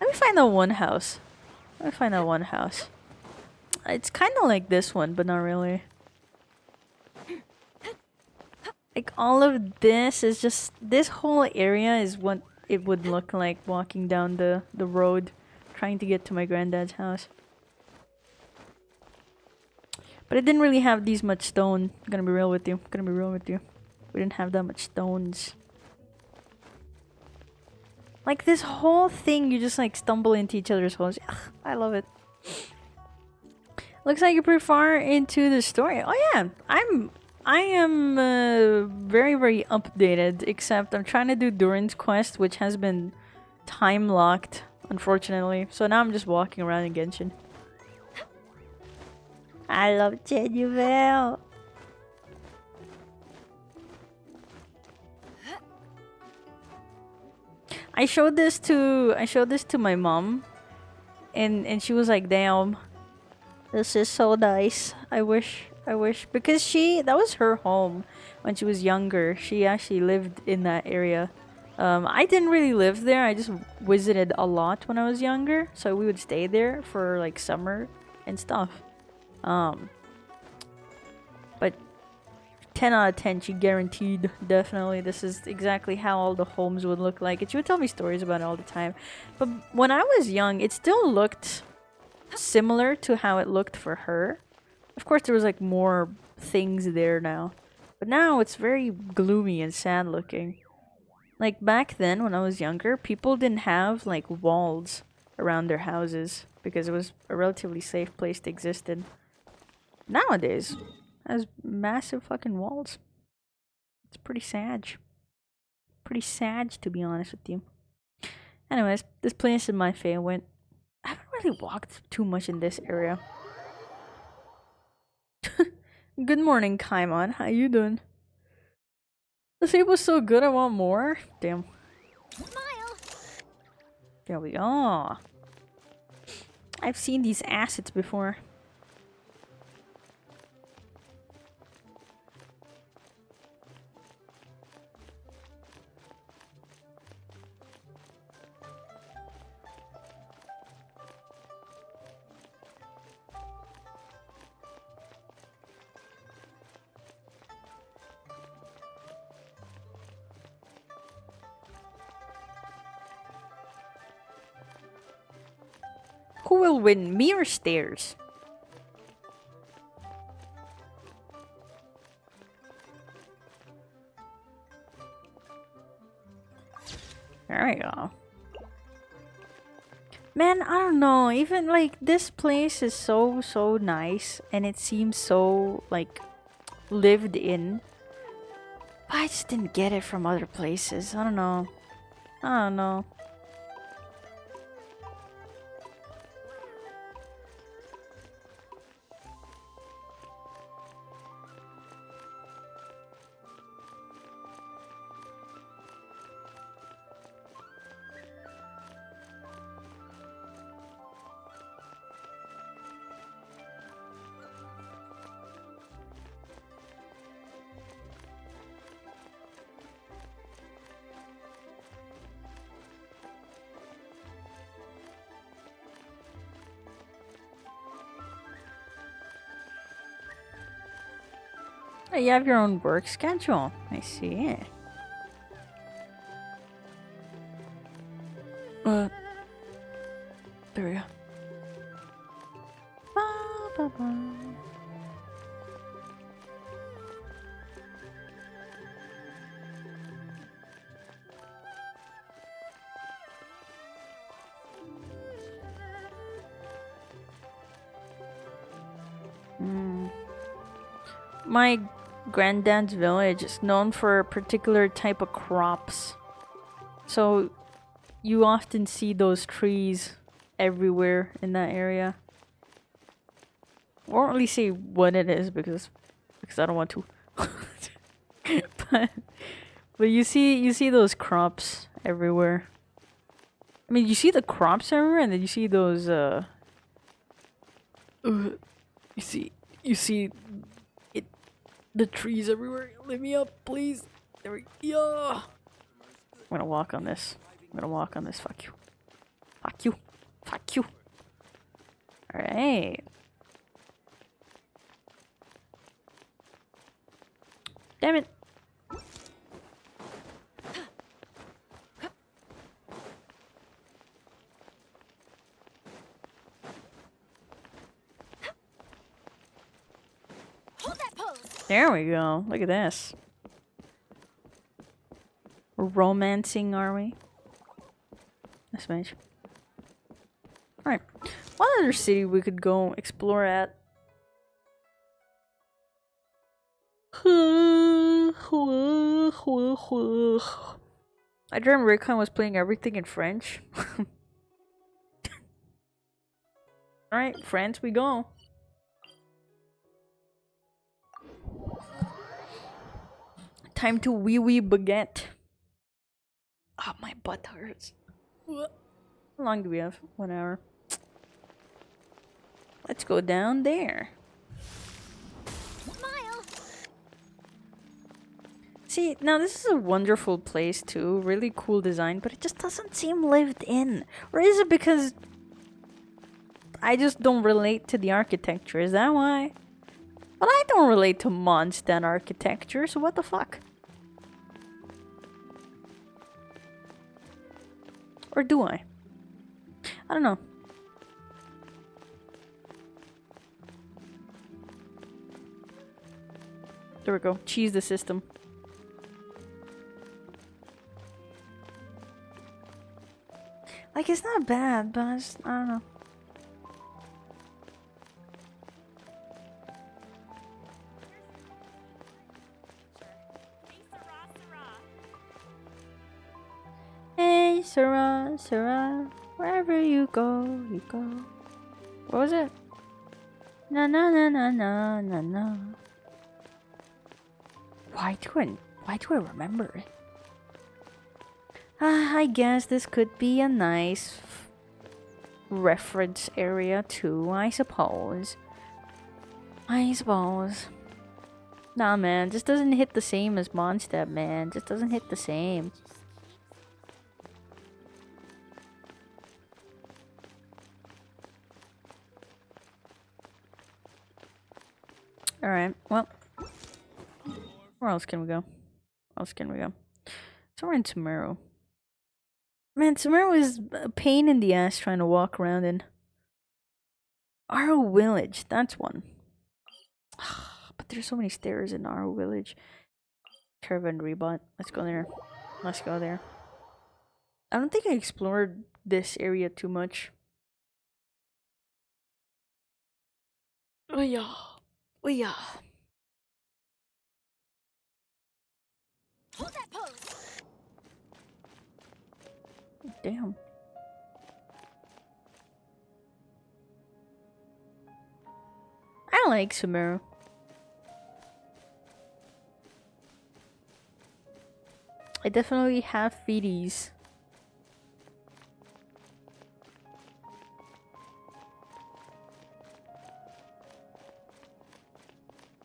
me find that one house. It's kind of like this one, but not really. Like, all of this is just... This whole area is what it would look like walking down the road trying to get to my granddad's house. But it didn't really have these much stone. I'm gonna be real with you. We didn't have that much stones. Like, this whole thing, you just like stumble into each other's homes. Ugh, I love it. Looks like you're pretty far into the story. Oh yeah, I am very, very updated, except I'm trying to do Durin's quest, which has been time locked, unfortunately. So now I'm just walking around in Genshin. I love Genuvel. I showed this to my mom, and she was like, "Damn, this is so nice. I wish," because that was her home when she was younger. She actually lived in that area I didn't really live there. I just visited a lot when I was younger, so we would stay there for like summer and stuff. But 10 out of 10, she guaranteed. Definitely, this is exactly how all the homes would look like. And she would tell me stories about it all the time. But when I was young, it still looked similar to how it looked for her. Of course, there was like more things there now. But now it's very gloomy and sad looking. Like back then when I was younger, people didn't have like walls around their houses because it was a relatively safe place to exist in. Nowadays, it has massive fucking walls. It's pretty sad. Pretty sad, to be honest with you. Anyways, this place is my favorite. I haven't really walked too much in this area. Good morning, Kaimon. How you doing? The shape was so good, I want more. Damn. Smile. There we are. I've seen these assets before. Who will win, me or stairs? There we go. Man, I don't know. Even like this place is so nice and it seems so like lived in. I just didn't get it from other places. I don't know. I don't know. Oh, you have your own work schedule. I see. There we go. Ba, ba, ba. My granddad's village is known for a particular type of crops. So you often see those trees everywhere in that area. I won't really say what it is because I don't want to. but you see those crops everywhere. I mean, you see the crops everywhere, and then you see those you see it, the trees everywhere. Let me up, please. There we go. I'm gonna walk on this. Fuck you. Fuck you. Fuck you. Alright. Damn it. Hold that pose. There we go. Look at this. We're romancing, are we? This match. Alright. What other city we could go explore at? I dreamt Rekai was playing everything in French. Alright, France we go. Time to wee wee baguette. Oh, my butt hurts. How long do we have? 1 hour. Let's go down there. Smile. See, now this is a wonderful place too. Really cool design, but it just doesn't seem lived in. Or is it because I just don't relate to the architecture? Is that why? But I don't relate to Mondstadt architecture, so what the fuck? Or do I? I don't know. There we go. Cheese the system. Like, it's not bad, but I don't know. Hey, Sarah, Sarah, wherever you go, you go. What was it? Na na na na na na na. Why do I remember it? I guess this could be a nice reference area too, I suppose. Nah, man, this doesn't hit the same as Mondstadt, man. Just doesn't hit the same. Alright, well. Where else can we go? Somewhere in Sumeru. Man, Sumeru is a pain in the ass trying to walk around in. Aru Village, that's one. But there's so many stairs in Aru Village. Caravan Rebot. Let's go there. I don't think I explored this area too much. Oh yeah. Hold that pose. Damn. I like Sumeru. I definitely have feeties.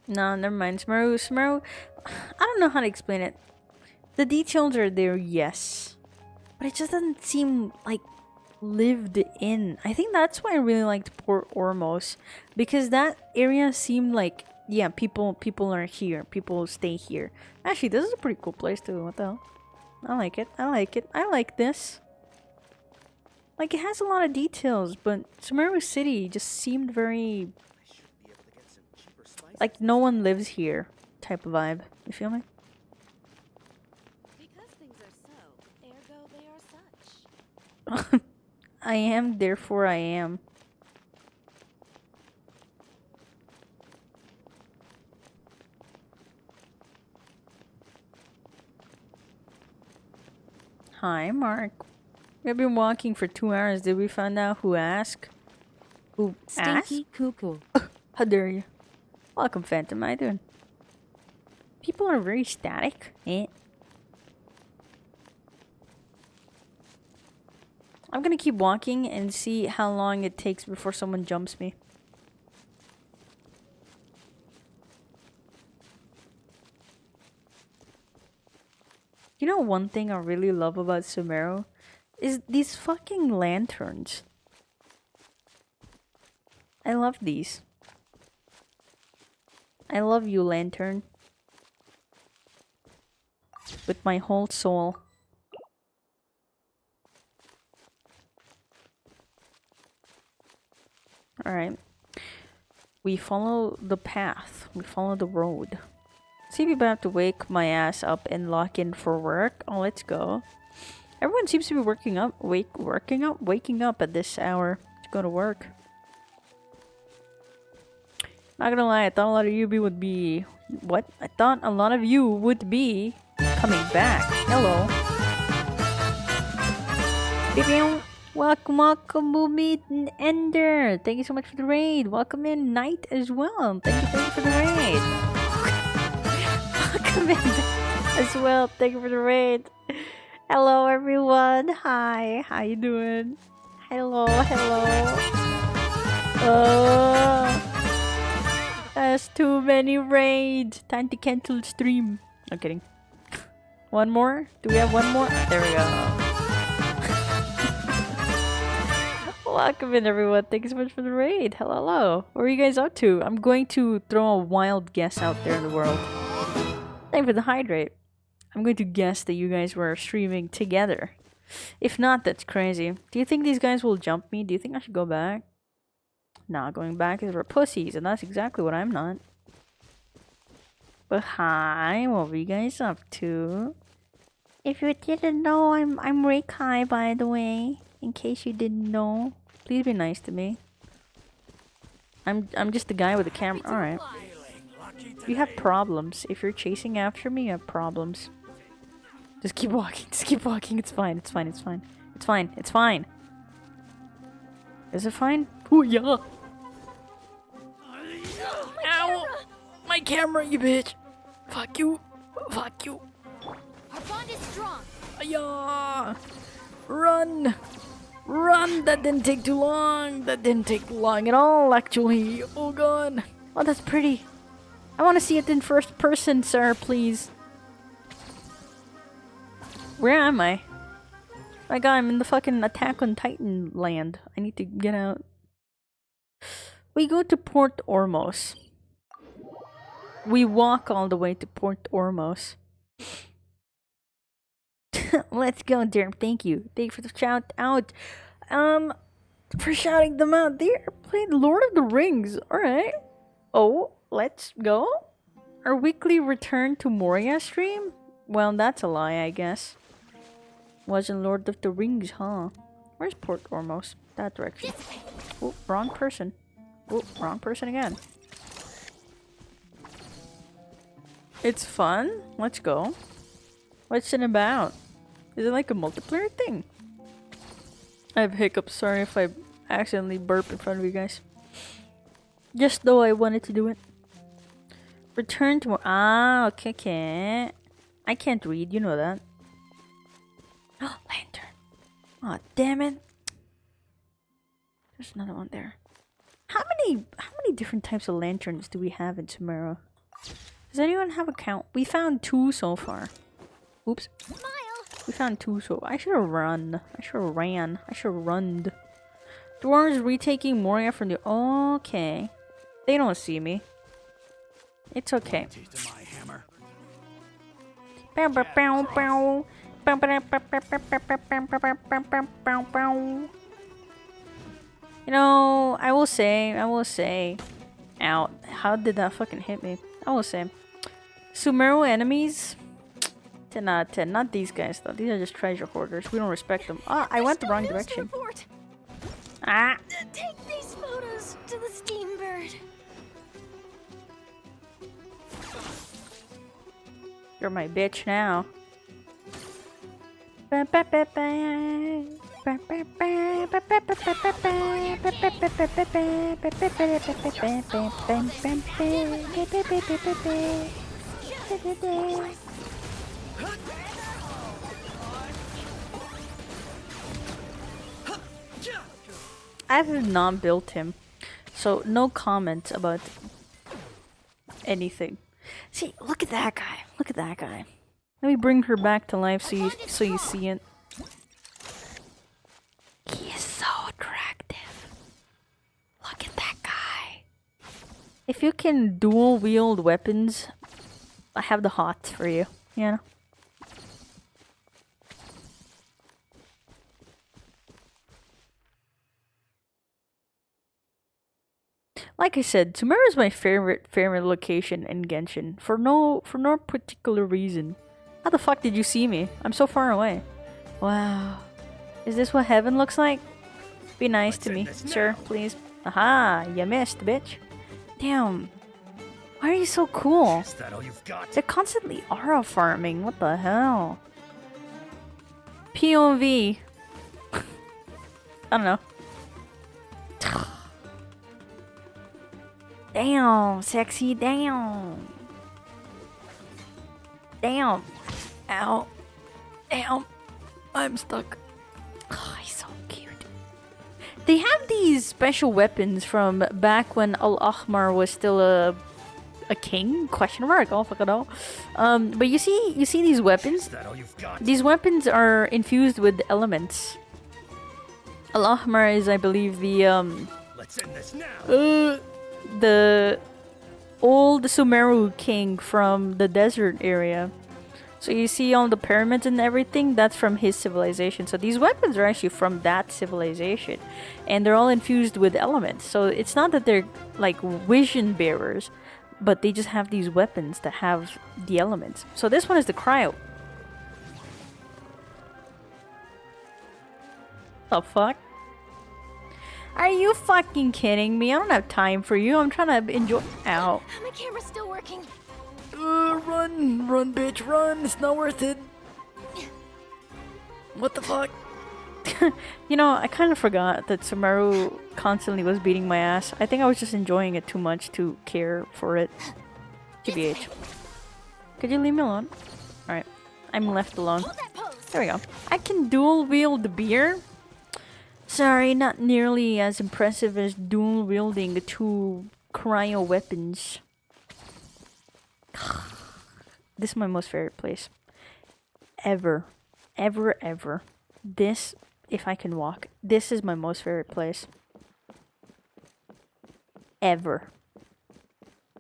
No, never mind. Sumeru, I don't know how to explain it. The details are there, yes. But it just doesn't seem like lived in. I think that's why I really liked Port Ormos. Because that area seemed like, yeah, people are here. People stay here. Actually, this is a pretty cool place too. What the hell? I like it. I like this. Like, it has a lot of details, but Sumeru City just seemed very... like, no one lives here type of vibe. You feel me? Because things are so, ergo they are such. I am, therefore I am. Hi, Mark. We've been walking for 2 hours. Did we find out who asked? Who asked? Stinky cuckoo. How dare you? Welcome, Phantom. How you doing? People are very static. I'm gonna keep walking and see how long it takes before someone jumps me. You know, one thing I really love about Sumeru is these fucking lanterns. I love these. I love you, lantern. With my whole soul. Alright. We follow the path. We follow the road. See if you're about to wake my ass up and lock in for work. Oh, let's go. Everyone seems to be waking up at this hour to go to work. Not gonna lie, I thought a lot of you would be... What? I thought a lot of you would be coming back. Hello. Welcome, Boomy and Ender. Thank you so much for the raid. Welcome in, Knight, as well. Thank you for the raid. Welcome in as well. Thank you for the raid. Hello, everyone. Hi. How you doing? Hello. There's too many raids. Time to cancel stream. No kidding. One more? Do we have one more? There we go. Welcome in, everyone. Thank you so much for the raid. Hello, hello. What are you guys up to? I'm going to throw a wild guess out there in the world. Thank you for the hydrate. I'm going to guess that you guys were streaming together. If not, that's crazy. Do you think these guys will jump me? Do you think I should go back? Nah, going back is for pussies, and that's exactly what I'm not. But hi, what were you guys up to? If you didn't know, I'm Rekai, by the way. In case you didn't know, please be nice to me. I'm just the guy with the camera. All right. You have problems. If you're chasing after me, you have problems. Just keep walking. Just keep walking. It's fine. It's fine. It's fine. It's fine. It's fine. Is it fine? Oh yeah. Ow! My camera, you bitch. Fuck you. Fuck you. Our bond is strong. Yeah. Run. Run. That didn't take too long. That didn't take long at all, actually. Oh god. Oh, that's pretty. I want to see it in first person, sir, please. Where am I? My god, I'm in the fucking Attack on Titan land. I need to get out. We go to Port Ormos. We walk all the way to Port Ormos. Let's go, Derp. Thank you. Thank you for the shout out. For shouting them out. They are playing Lord of the Rings. Alright. Oh, let's go. Our weekly return to Moria stream? Well, that's a lie, I guess. Wasn't Lord of the Rings, huh? Where's Port Ormos? That direction. Oh, wrong person. Oh, wrong person again. It's fun. Let's go. What's it about? Is it like a multiplayer thing? I have hiccups. Sorry if I accidentally burp in front of you guys. Just though I wanted to do it. Return to... Ah, okay, okay. I can't read, you know that. Lantern. Aw, damn it. There's another one there. How many different types of lanterns do we have in Sumeru? Does anyone have a count? We found 2 so far. Oops. We found 2 so... I should have run. I should have ran. I should have runned. Dwarves retaking Moria from the... Okay. They don't see me. It's okay. Bow, bow, bow, bow. You know, I will say, ow, how did that fucking hit me? I will say, Sumeru enemies, 10 out of 10. Not these guys though. These are just treasure hoarders. We don't respect them. Ah, I went the wrong direction. Ah. Take these photos to the Steambird. You're my bitch now. I have not built him, so no comment about anything. See, look at that guy. Look at that guy. Let me bring her back to life so you see it. He is so attractive. Look at that guy. If you can dual wield weapons, I have the hots for you. You know. Like I said, Sumeru is my favorite location in Genshin for no particular reason. How the fuck did you see me? I'm so far away. Wow. Is this what heaven looks like? Be nice to me, sir, please. Aha, you missed, bitch. Damn. Why are you so cool? Is that all you've got? They're constantly aura farming. What the hell? POV. I don't know. Damn, sexy, damn. Damn. Ow. Damn. I'm stuck. Oh, he's so cute. They have these special weapons from back when Al-Ahmar was still a a king? Question mark. Oh fuck it all. But you see these weapons. Is that all you've got? These weapons are infused with elements. Al-Ahmar is, I believe, the Let's end this now. the old Sumeru king from the desert area. So you see all the pyramids and everything, that's from his civilization. So these weapons are actually from that civilization. And they're all infused with elements. So it's not that they're like vision bearers, but they just have these weapons that have the elements. So this one is the cryo. The fuck? Are you fucking kidding me? I don't have time for you. I'm trying to enjoy. Ow. My camera's still working. Run, run, bitch, run. It's not worth it. What the fuck? You know, I kind of forgot that Sumeru constantly was beating my ass. I think I was just enjoying it too much to care for it. TBH. Could you leave me alone? Alright. I'm left alone. There we go. I can dual wield the beer. Sorry, not nearly as impressive as dual wielding two cryo weapons. This is my most favorite place. Ever. Ever, ever. This, if I can walk, this is my most favorite place. Ever.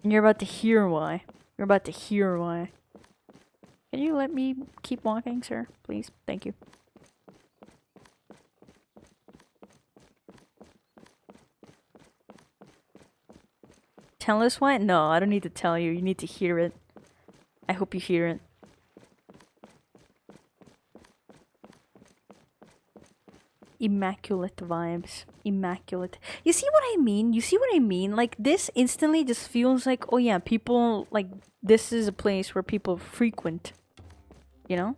And you're about to hear why. You're about to hear why. Can you let me keep walking, sir? Please? Thank you. Tell us why? No, I don't need to tell you. You need to hear it. I hope you hear it. Immaculate vibes. Immaculate. You see what I mean? You see what I mean? Like, this instantly just feels like, oh yeah, people, like, this is a place where people frequent. You know?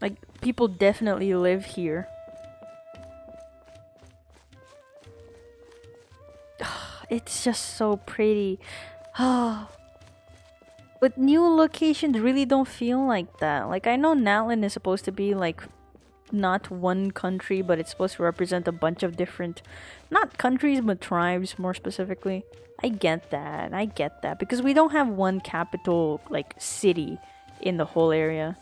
Like, people definitely live here. It's just so pretty. But new locations really don't feel like that. Like, I know Natlan is supposed to be like not one country, but it's supposed to represent a bunch of different, not countries, but tribes more specifically. I get that. I get that. Because we don't have one capital, like, city in the whole area.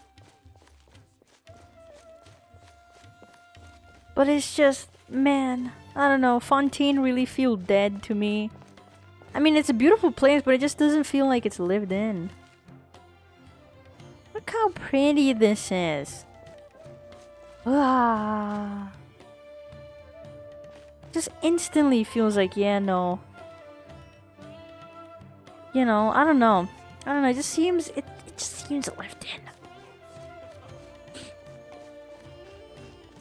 But it's just, man, I don't know. Fontaine really feels dead to me. I mean, it's a beautiful place, but it just doesn't feel like it's lived in. Look how pretty this is. Ah. Just instantly feels like, yeah, no. You know, I don't know. I don't know, it just seems, it just seems lived in.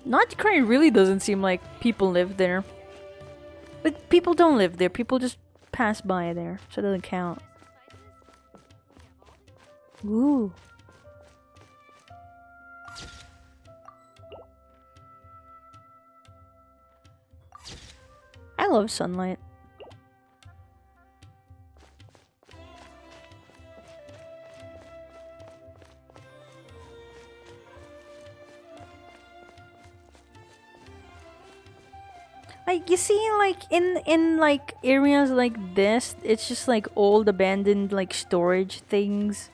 Not Ukraine really doesn't seem like people live there. But people don't live there. People just pass by there. So it doesn't count. Ooh. I love sunlight. Like, you see, like, in like areas like this, it's just like old abandoned like storage things.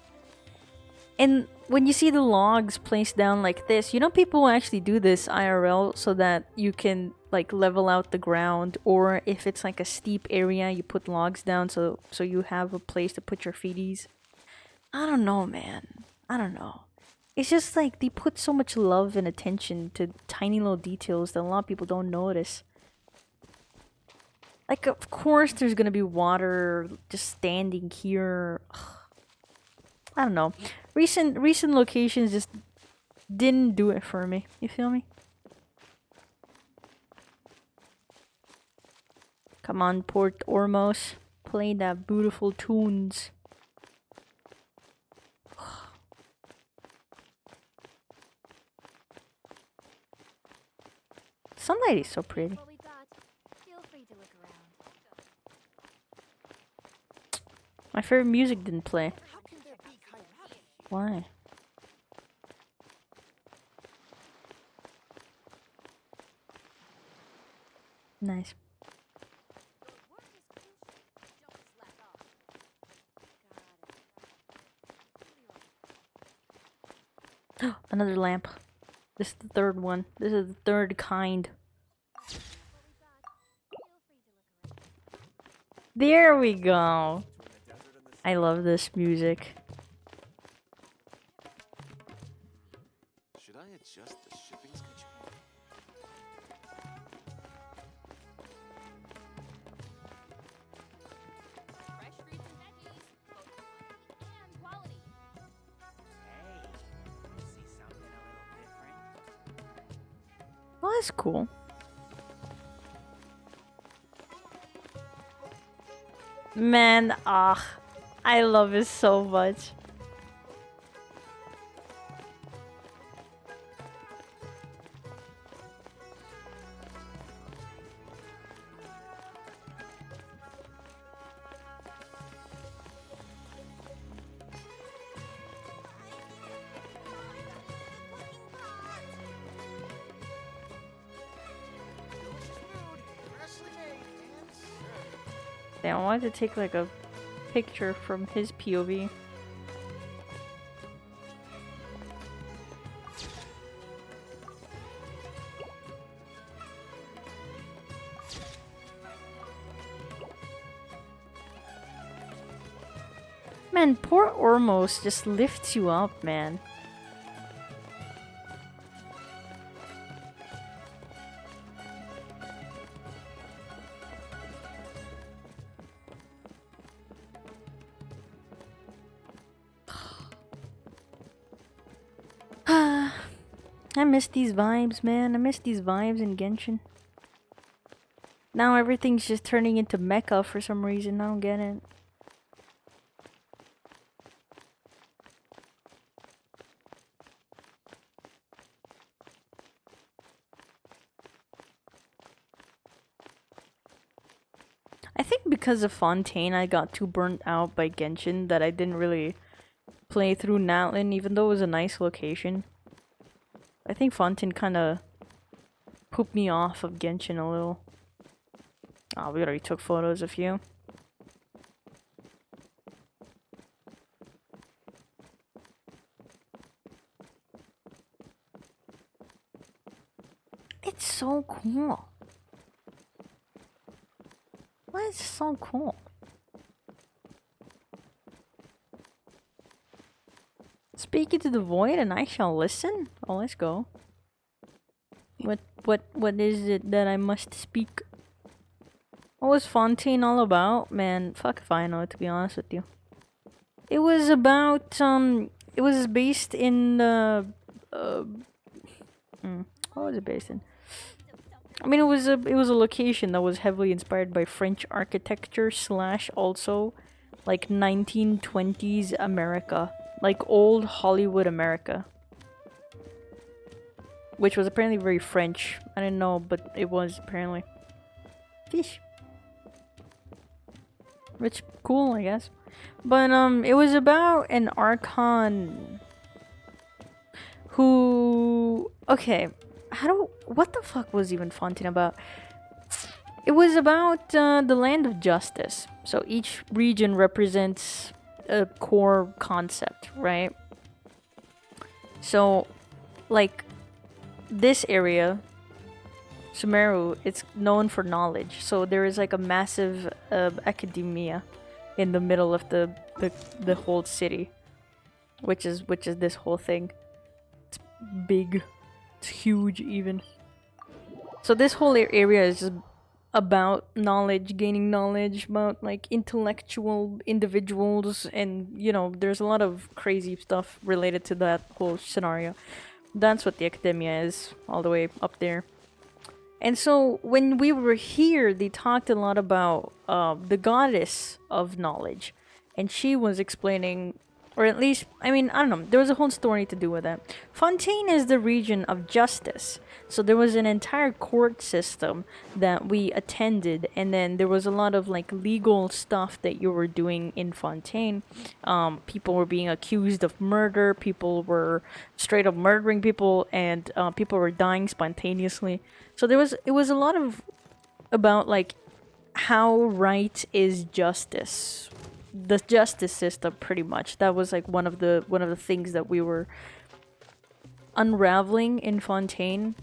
And when you see the logs placed down like this, you know, people actually do this IRL so that you can like level out the ground, or if it's like a steep area, you put logs down so you have a place to put your feeties. I don't know, man. I don't know. It's just like they put so much love and attention to tiny little details that a lot of people don't notice. Like, of course there's gonna be water just standing here. Ugh. I don't know. Recent locations just didn't do it for me. You feel me? Come on, Port Ormos. Play that beautiful tunes. Sunlight is so pretty. My favorite music didn't play. Why? Nice. Another lamp. This is the third one. This is the third kind. There we go. I love this music. Should I adjust the shipping schedule? Fresh fruits and veggies, both quantity and quality. Hey, see something a little different? Well, that's cool. Man, I love it so much. Damn, I wanted to take like a picture from his POV. Man, poor Ormos just lifts you up, man. I miss these vibes, man. I miss these vibes in Genshin. Now everything's just turning into mecha for some reason. I don't get it. I think because of Fontaine, I got too burnt out by Genshin that I didn't really play through Natlin, even though it was a nice location. I think Fontaine kind of pooped me off of Genshin a little. Oh, we already took photos of you. It's so cool. Why is it so cool? Speak into the void and I shall listen? Oh, let's go. What is it that I must speak? What was Fontaine all about? Man, fuck if I know, to be honest with you. It was about, it was based in, what was it based in? I mean, it was a location that was heavily inspired by French architecture slash also, like, 1920s America. Like, old Hollywood America. Which was apparently very French. I didn't know, but it was, apparently. Fish. Which, cool, I guess. But, it was about an Archon who... Okay, what the fuck was even Fontaine about? It was about, the land of justice. So each region represents a core concept, right? So, like, this area, Sumeru, it's known for knowledge. So there is like a massive academia in the middle of the whole city, which is this whole thing. It's big, it's huge even. So this whole area is just about knowledge, gaining knowledge about like intellectual individuals, and you know, there's a lot of crazy stuff related to that whole scenario. That's what the academia is, all the way up there. And so when we were here, they talked a lot about the goddess of knowledge, and she was explaining, or at least, I mean, I don't know, there was a whole story to do with that. Fontaine is the region of justice. So there was an entire court system that we attended, and then there was a lot of like legal stuff that you were doing in Fontaine. People were being accused of murder, people were straight up murdering people, and people were dying spontaneously. So it was a lot of about like how right is justice. The justice system, pretty much. That was like one of the things that we were unraveling in Fontaine,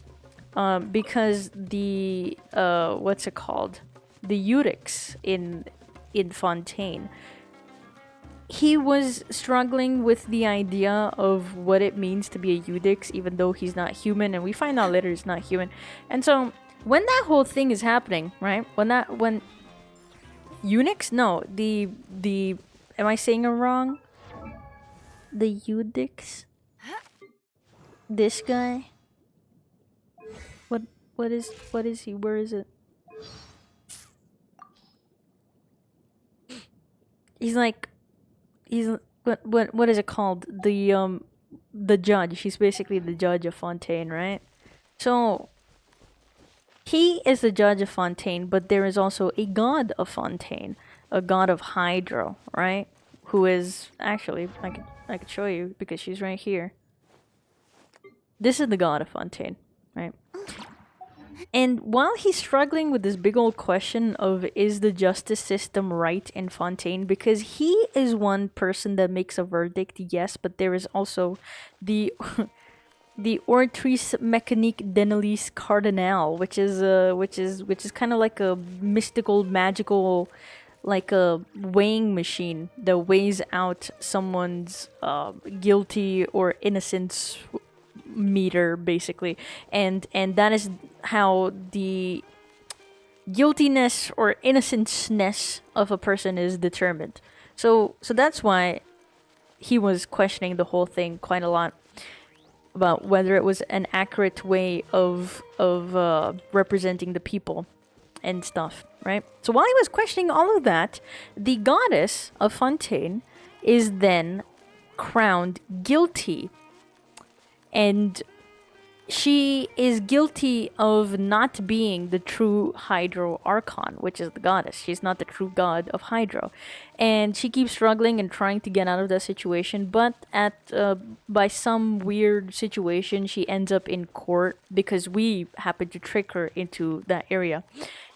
because the what's it called? The Eutychs in Fontaine. He was struggling with the idea of what it means to be a Eutych, even though he's not human, and we find out later he's not human. And so when that whole thing is happening, right? When eunuchs? No, the am I saying it wrong? The Eutychs? This guy? What is he? Where is it? He's what is it called? The judge. He's basically the judge of Fontaine, right? So he is the judge of Fontaine, but there is also a god of Fontaine, a god of Hydro, right? Who is actually I could show you because she's right here. This is the god of Fontaine, right? And while he's struggling with this big old question of is the justice system right in Fontaine, because he is one person that makes a verdict, yes, but there is also the the Ortrice Mécanique d'Annelise Cardinal, which is kind of like a mystical, magical, like a weighing machine that weighs out someone's guilty or innocence meter, basically, and that is how the guiltiness or innocenceness of a person is determined. So that's why he was questioning the whole thing quite a lot about whether it was an accurate way of representing the people and stuff, right? So while he was questioning all of that, the goddess of Fontaine is then crowned guilty. And she is guilty of not being the true Hydro Archon, which is the goddess. She's not the true god of Hydro. And she keeps struggling and trying to get out of that situation, but by some weird situation, she ends up in court because we happen to trick her into that area.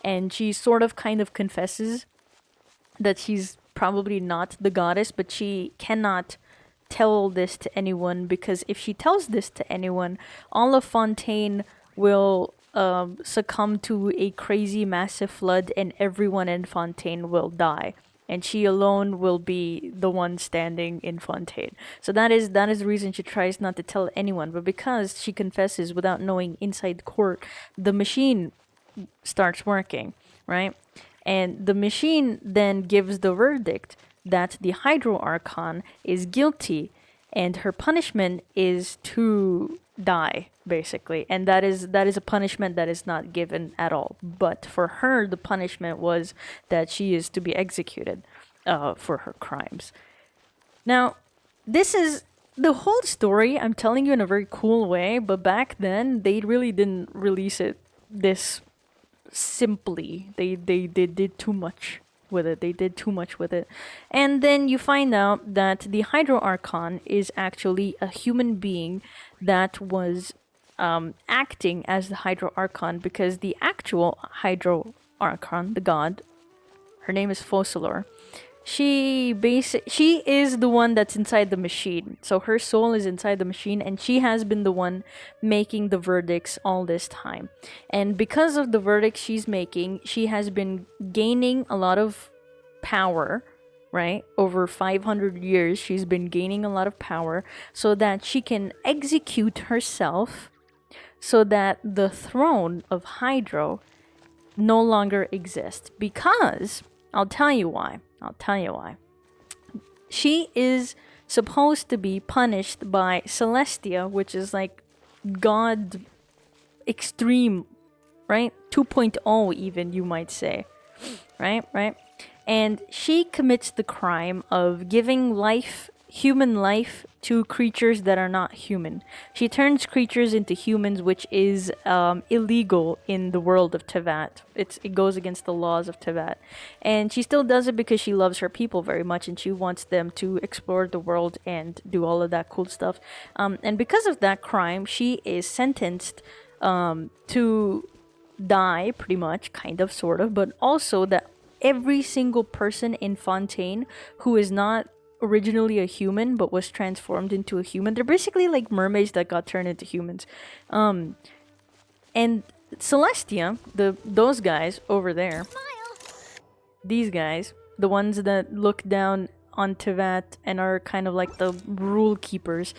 And she sort of kind of confesses that she's probably not the goddess, but she cannot tell this to anyone, because if she tells this to anyone, all of Fontaine will succumb to a crazy massive flood and everyone in Fontaine will die, and she alone will be the one standing in Fontaine. So that is the reason she tries not to tell anyone. But because she confesses without knowing inside court, the machine starts working, right? And the machine then gives the verdict that the Hydro Archon is guilty and her punishment is to die, basically. And that is a punishment that is not given at all. But for her, the punishment was that she is to be executed for her crimes. Now, this is the whole story I'm telling you in a very cool way, but back then they really didn't release it this simply. They did too much with it. They did too much with it. And then you find out that the Hydro Archon is actually a human being that was acting as the Hydro Archon, because the actual Hydro Archon, the god, her name is Focalor. She is the one that's inside the machine. So her soul is inside the machine, and she has been the one making the verdicts all this time. And because of the verdicts she's making, she has been gaining a lot of power, right? Over 500 years, she's been gaining a lot of power so that she can execute herself, so that the throne of Hydro no longer exists. Because, I'll tell you why. She is supposed to be punished by Celestia, which is like God extreme, right? 2.0 even, you might say. Right? And she commits the crime of giving life, human life, to creatures that are not human. She turns creatures into humans, which is illegal in the world of Teyvat. It goes against the laws of Teyvat. And she still does it because she loves her people very much, and she wants them to explore the world and do all of that cool stuff. And because of that crime, she is sentenced to die, pretty much, kind of, sort of, but also that every single person in Fontaine who is not originally a human but was transformed into a human. They're basically like mermaids that got turned into humans. And Celestia, those guys over there, these guys, the ones that look down on Tevat and are kind of like the rule keepers,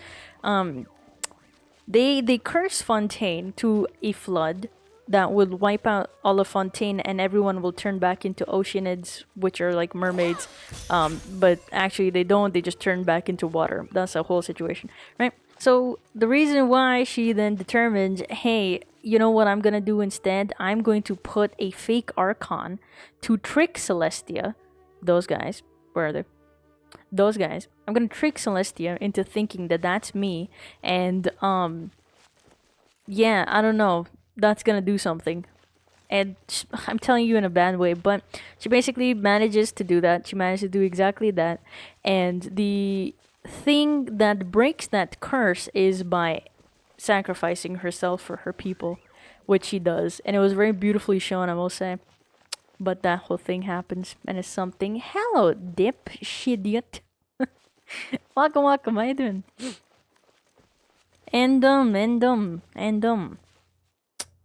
they curse Fontaine to a flood that would wipe out all of Fontaine and everyone will turn back into oceanids, which are like mermaids. But actually they don't, they just turn back into water. That's a whole situation, right? So the reason why she then determines, hey, you know what I'm gonna do instead? I'm going to put a fake Archon to trick Celestia. Those guys, where are they? Those guys. I'm gonna trick Celestia into thinking that that's me, and yeah, I don't know. That's gonna do something. And I'm telling you in a bad way, but she basically manages to do that. She managed to do exactly that. And the thing that breaks that curse is by sacrificing herself for her people, which she does. And it was very beautifully shown, I will say. But that whole thing happens, and it's something. Hello, dip shidiot. Welcome, welcome. How you doing? And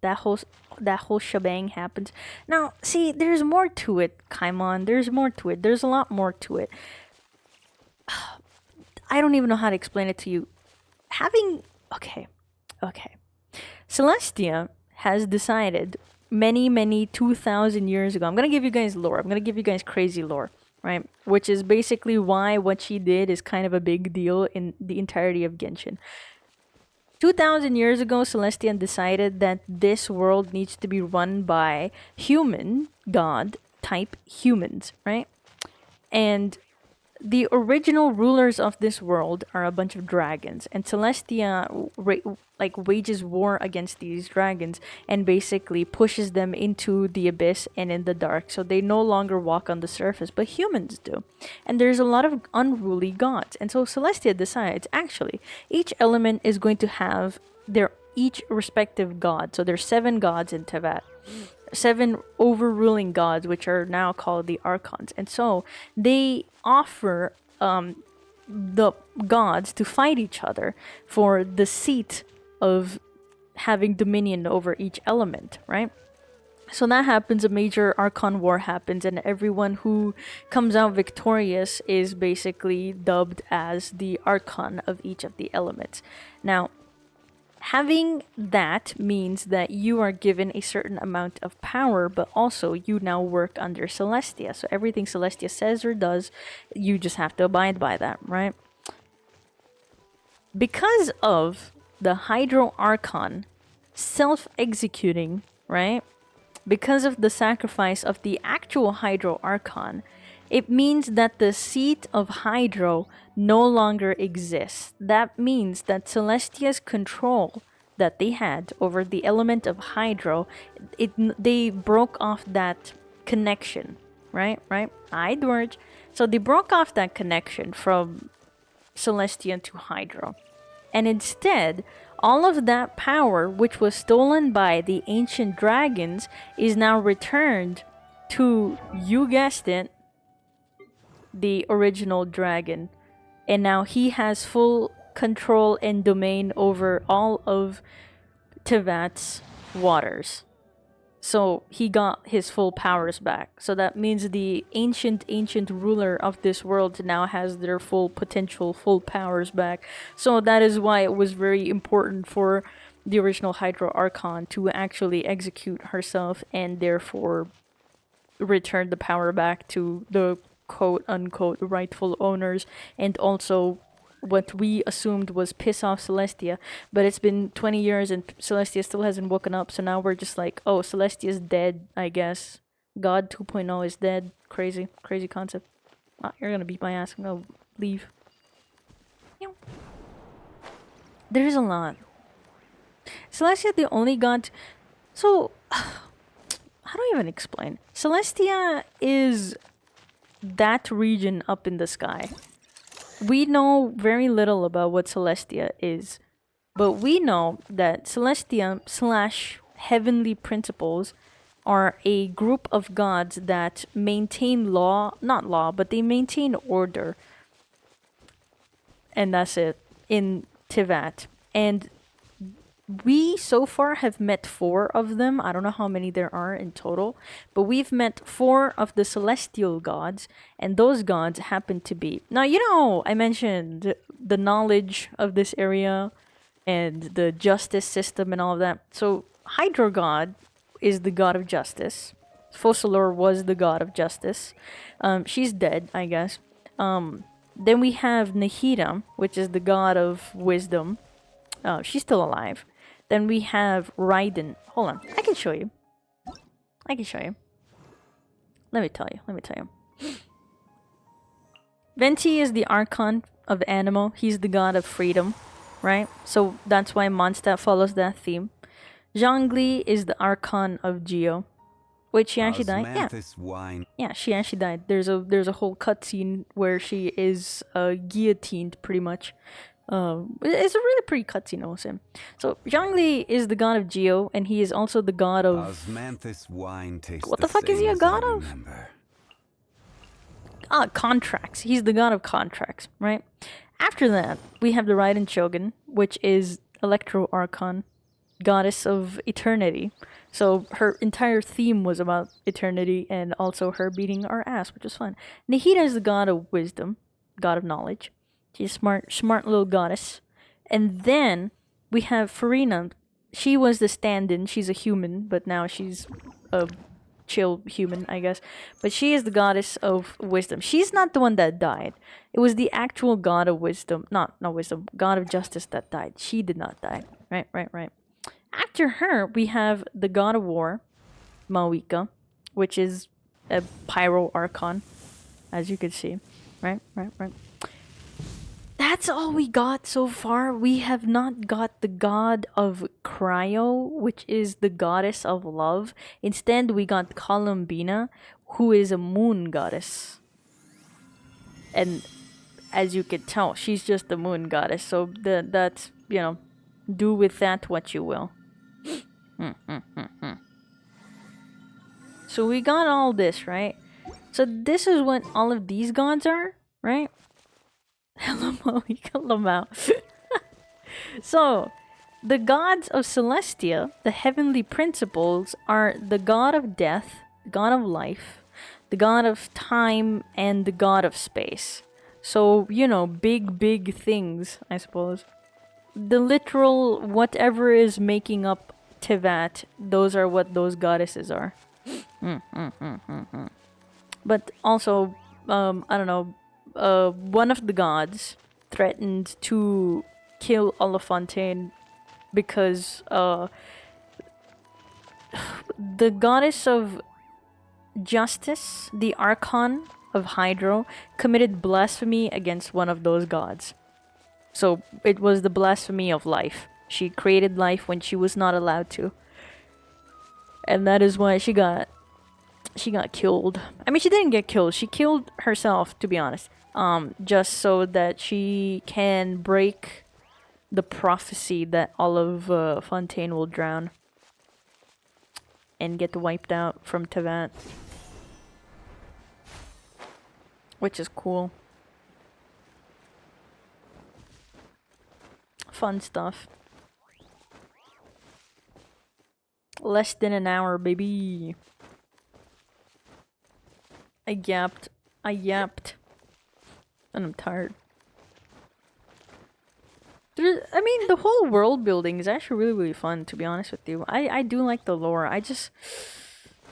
that whole shebang happens. Now, see, there's more to it, Kaimon. There's more to it. There's a lot more to it. I don't even know how to explain it to you. Okay. Celestia has decided many 2,000 years ago. I'm gonna give you guys lore. I'm gonna give you guys crazy lore, right? Which is basically why what she did is kind of a big deal in the entirety of Genshin. 2,000 years ago, Celestian decided that this world needs to be run by human, god type humans, right? And the original rulers of this world are a bunch of dragons, and Celestia wages war against these dragons and basically pushes them into the abyss and in the dark, so they no longer walk on the surface, but humans do. And there's a lot of unruly gods, and so Celestia decides, actually, each element is going to have their each respective god. So there's 7 gods in Tevat. 7 overruling gods, which are now called the Archons. And so they offer the gods to fight each other for the seat of having dominion over each element, right? So that happens, a major Archon war happens, and everyone who comes out victorious is basically dubbed as the Archon of each of the elements. Now, having that means that you are given a certain amount of power, but also you now work under Celestia. So everything Celestia says or does, you just have to abide by that, right? Because of the Hydro Archon self-executing, right? Because of the sacrifice of the actual Hydro Archon, it means that the seat of Hydro no longer exists. That means that Celestia's control that they had over the element of Hydro, they broke off that connection, right? Hi, George. So they broke off that connection from Celestia to Hydro. And instead, all of that power, which was stolen by the ancient dragons, is now returned to, you guessed it, the original dragon. And now he has full control and domain over all of Tevat's waters. So he got his full powers back. So that means the ancient ruler of this world now has their full potential, full powers back. So that is why it was very important for the original Hydro Archon to actually execute herself and therefore return the power back to the quote-unquote rightful owners, and also what we assumed was piss off Celestia. But it's been 20 years and Celestia still hasn't woken up, so now we're just like, oh, Celestia's dead, I guess. God 2.0 is dead. Crazy concept. You're gonna beat my ass. I'm gonna leave. There's a lot. Celestia, the only god... So, how do I even explain? Celestia is that region up in the sky. We know very little about what Celestia is, but we know that Celestia / heavenly principles are a group of gods that maintain law, not law, but they maintain order. and that's it in Tivat. And we so far have met 4 of them. I don't know how many there are in total, but we've met 4 of the celestial gods, and those gods happen to be... Now, you know, I mentioned the knowledge of this area and the justice system and all of that. So, Hydro God is the god of justice. Focalor was the god of justice. She's dead, I guess. Then we have Nahida, which is the god of wisdom. She's still alive. Then we have Raiden. Hold on, I can show you. I can show you. Let me tell you. Venti is the archon of Animo. He's the god of freedom, right? So that's why Mondstadt follows that theme. Zhongli is the archon of Geo. Wait, she actually died? Yeah. Wine. Yeah, she actually died. There's a whole cutscene where she is guillotined, pretty much. It's a really pretty cutscene, I will say. So, Zhongli is the god of Geo, and he is also the god of... Osmanthus wine tastes what the fuck is he a god of? Contracts. He's the god of contracts, right? After that, we have the Raiden Shogun, which is Electro Archon, goddess of eternity. So her entire theme was about eternity and also her beating our ass, which was fun. Nahida is the god of wisdom, god of knowledge. She's a smart little goddess. And then we have Farina. She was the stand-in. She's a human, but now she's a chill human, I guess. But she is the goddess of wisdom. She's not the one that died. It was the actual god of wisdom, not wisdom, god of justice that died. She did not die. Right. After her, we have the god of war, Mawika, which is a pyro archon, as you can see. Right. That's all we got so far. We have not got the god of Cryo, which is the goddess of love. Instead, we got Columbina, who is a moon goddess. And as you can tell, she's just a moon goddess. So that's, you know, do with that what you will. So we got all this, right? So this is what all of these gods are, right? Hello, Lamau. So, the gods of Celestia, the heavenly principles, are the god of death, the god of life, the god of time, and the god of space. So, you know, big things, I suppose. The literal whatever is making up Tivat, those are what those goddesses are. But also, I don't know, one of the gods threatened to kill Olifontaine because the goddess of justice, the Archon of Hydro, committed blasphemy against one of those gods. So it was the blasphemy of life. She created life when she was not allowed to. And that is why she got killed. I mean, she didn't get killed. She killed herself, to be honest. Just so that she can break the prophecy that Olifontaine will drown and get wiped out from Tivat, which is cool. Fun stuff. Less than an hour, baby. I yapped. And I'm tired. I mean, the whole world building is actually really fun, to be honest with you. I do like the lore. I just...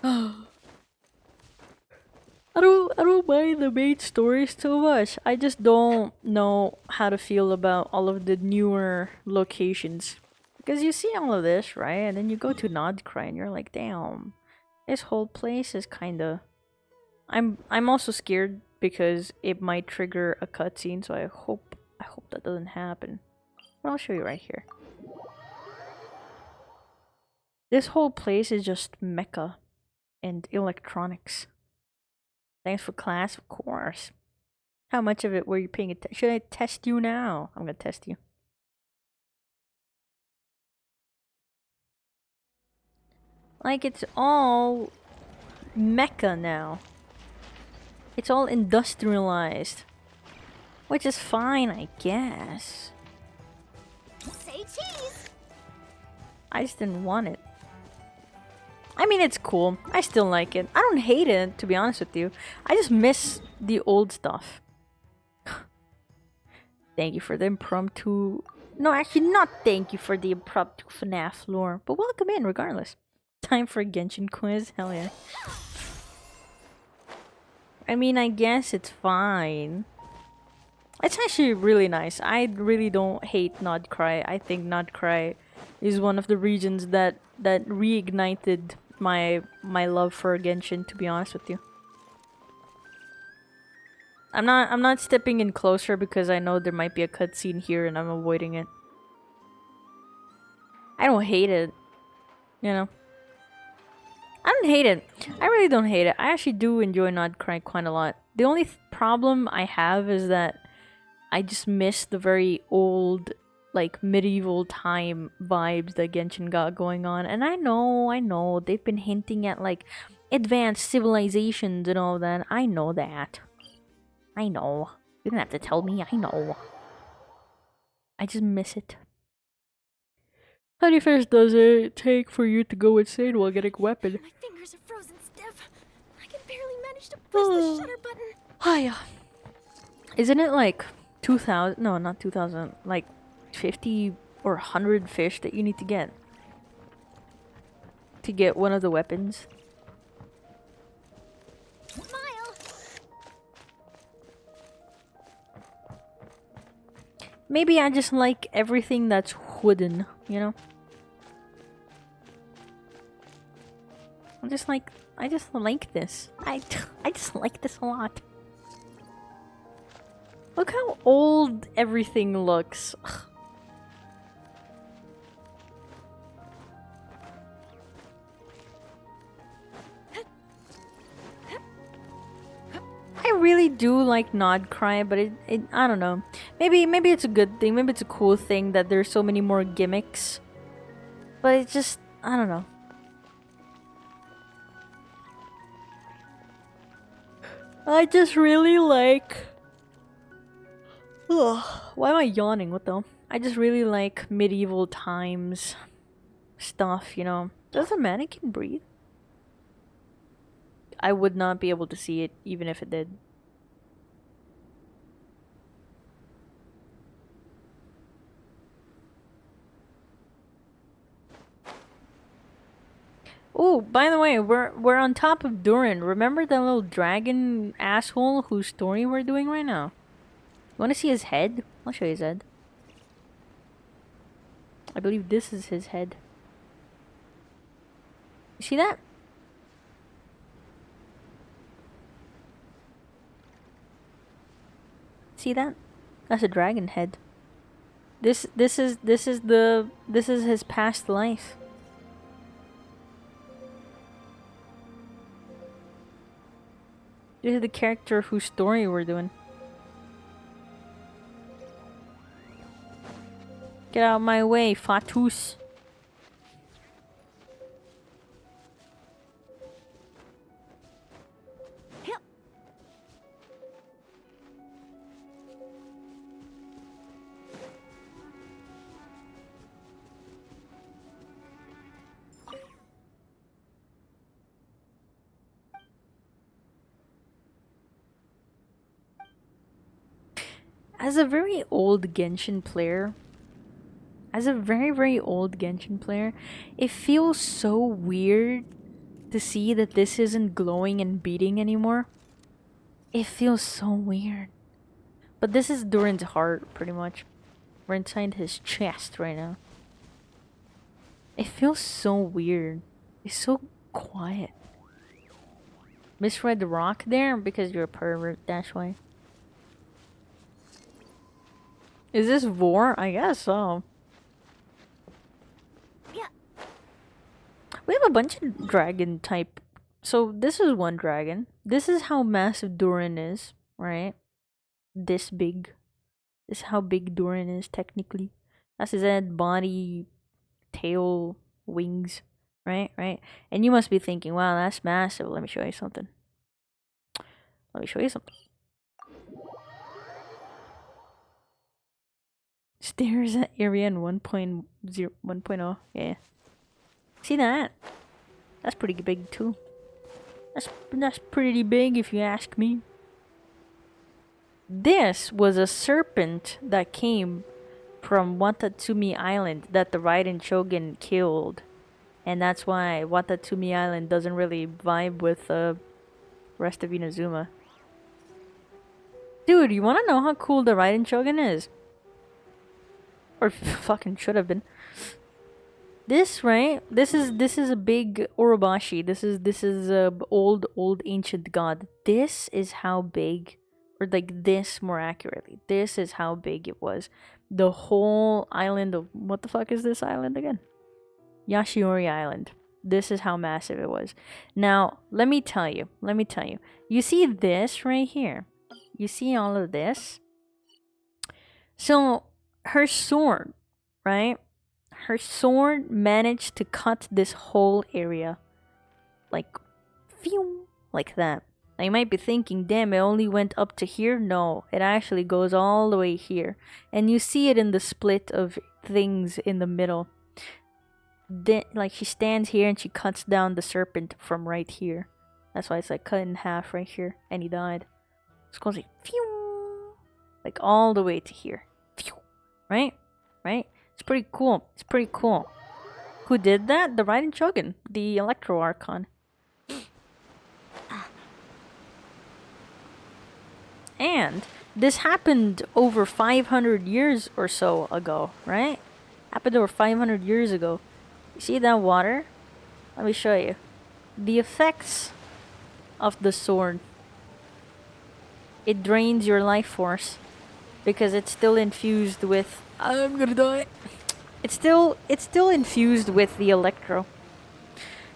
I don't mind the main stories too much. I just don't know how to feel about all of the newer locations. Because you see all of this, right? And then you go to Nodcry and you're like, damn, this whole place is kinda... I'm also scared because it might trigger a cutscene, so I hope that doesn't happen. But I'll show you right here. This whole place is just mecha and electronics. Thanks for class, of course. How much of it were you paying attention? Should I test you now? I'm gonna test you. Like, it's all mecha now. It's all industrialized. Which is fine, I guess. Say cheese! I just didn't want it. I mean, it's cool. I still like it. I don't hate it, to be honest with you. I just miss the old stuff. Thank you for the impromptu... No, actually not thank you for the impromptu FNAF lore. But welcome in, regardless. Time for a Genshin quiz? Hell yeah. I mean, I guess it's fine. It's actually really nice. I really don't hate Nodcry. I think Nodcry is one of the regions that reignited my love for Genshin, to be honest with you. I'm not stepping in closer because I know there might be a cutscene here and I'm avoiding it. I don't hate it, you know. I don't hate it. I really don't hate it. I actually do enjoy Nodcry quite a lot. The only problem I have is that I just miss the very old, like, medieval time vibes that Genshin got going on. And I know, they've been hinting at, like, advanced civilizations and all that. I know that. I know. You don't have to tell me, I know. I just miss it. How many fish does it take for you to go insane while getting a weapon? My fingers are frozen stiff. I can barely manage to press the shutter button. Hiya. Isn't it like 2,000? No, not 2,000. Like 50 or 100 fish that you need to get one of the weapons? Smile! Maybe I just like everything that's wooden, you know? I just like this. I just like this a lot. Look how old everything looks. Ugh. I really do like Nodcry, but it I don't know. Maybe it's a good thing. Maybe it's a cool thing that there's so many more gimmicks. But it's just, I don't know. I just really like... Ugh, why am I yawning? What the? I just really like medieval times stuff, you know. Does the mannequin breathe? I would not be able to see it even if it did. Oh, by the way, we're on top of Durin. Remember that little dragon asshole whose story we're doing right now? You want to see his head? I'll show you his head. I believe this is his head. You see that? See that? That's a dragon head. This is his past life. This is the character whose story we're doing. Get out of my way, Fatus. Yep. As a very old Genshin player, it feels so weird to see that this isn't glowing and beating anymore. It feels so weird. But this is Durin's heart, pretty much. We're inside his chest right now. It feels so weird. It's so quiet. Misread the rock there because you're a pervert, that's why. Is this Vor? I guess so. Yeah. We have a bunch of dragon type. So this is one dragon. This is how massive Durin is, right? This big. This is how big Durin is technically. That's his head, body, tail, wings, right? Right? And you must be thinking, wow, that's massive. Let me show you something. Stairs at area in 1.0, 1.0. Yeah. See that? That's pretty big too. That's pretty big if you ask me. This was a serpent that came from Watatsumi Island that the Raiden Shogun killed. And that's why Watatsumi Island doesn't really vibe with the rest of Inazuma. Dude, you wanna know how cool the Raiden Shogun is? Or fucking should have been. This, right? This is a big Orobashi. This is a old ancient god. This is how big, or like this more accurately. This is how big it was. The whole island of, what the fuck is this island again? Yashiori Island. This is how massive it was. Now, let me tell you. You see this right here? You see all of this? So, her sword, right? Her sword managed to cut this whole area. Like, phew, like that. Now you might be thinking, damn, it only went up to here? No, it actually goes all the way here. And you see it in the split of things in the middle. Then, like, she stands here and she cuts down the serpent from right here. That's why it's like cut in half right here. And he died. It's goes like, phew, like all the way to here. Phew, right? Right? It's pretty cool. It's pretty cool. Who did that? The Raiden Shogun, the Electro Archon. And this happened over 500 years or so ago, right? Happened over 500 years ago. You see that water? Let me show you. The effects of the sword. It drains your life force because it's still infused with... I'm gonna die. It's still infused with the electro.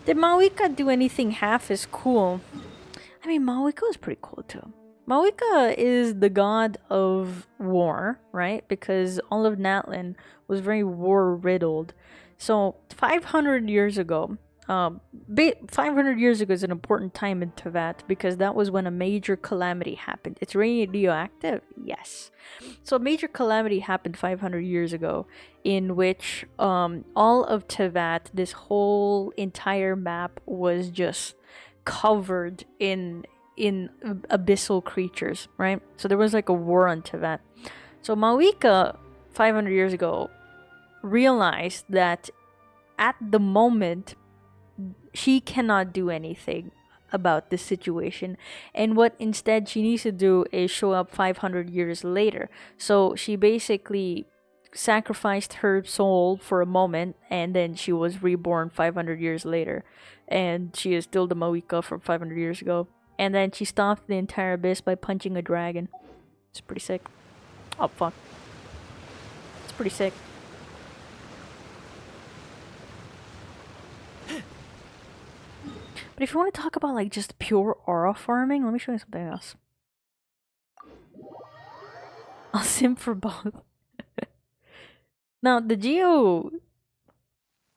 Did Mawika do anything half as cool? I mean, Mawika was pretty cool too. Mawika is the god of war, right? Because all of Natlan was very war-riddled. So 500 years ago, 500 years ago is an important time in Tevat because that was when a major calamity happened. It's radioactive? Yes. So a major calamity happened 500 years ago in which all of Tevat, this whole entire map was just covered in abyssal creatures, right? So there was like a war on Tevat. So Mawika 500 years ago realized that at the moment she cannot do anything about this situation, and what instead she needs to do is show up 500 years later. So she basically sacrificed her soul for a moment, and then she was reborn 500 years later, and she is still the Mawika from 500 years ago. And then she stopped the entire abyss by punching a dragon. It's pretty sick. Oh fuck. It's pretty sick. But if you want to talk about like just pure aura farming, let me show you something else. I'll simp for both. Now the Geo,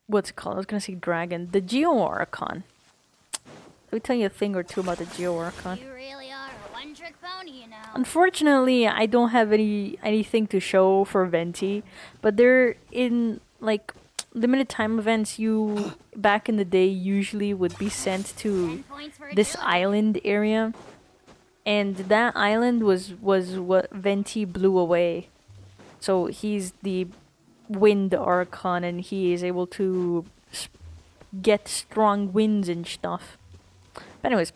what's it called? I was gonna say dragon. The Geo Archon. Let me tell you a thing or two about the Geo Archon. You really are a one-trick pony, you know. Unfortunately, I don't have anything to show for Venti, but they're in like limited time events. You back in the day usually would be sent to this island area, and that island was what Venti blew away. So he's the wind Archon, and he is able to get strong winds and stuff. But anyways,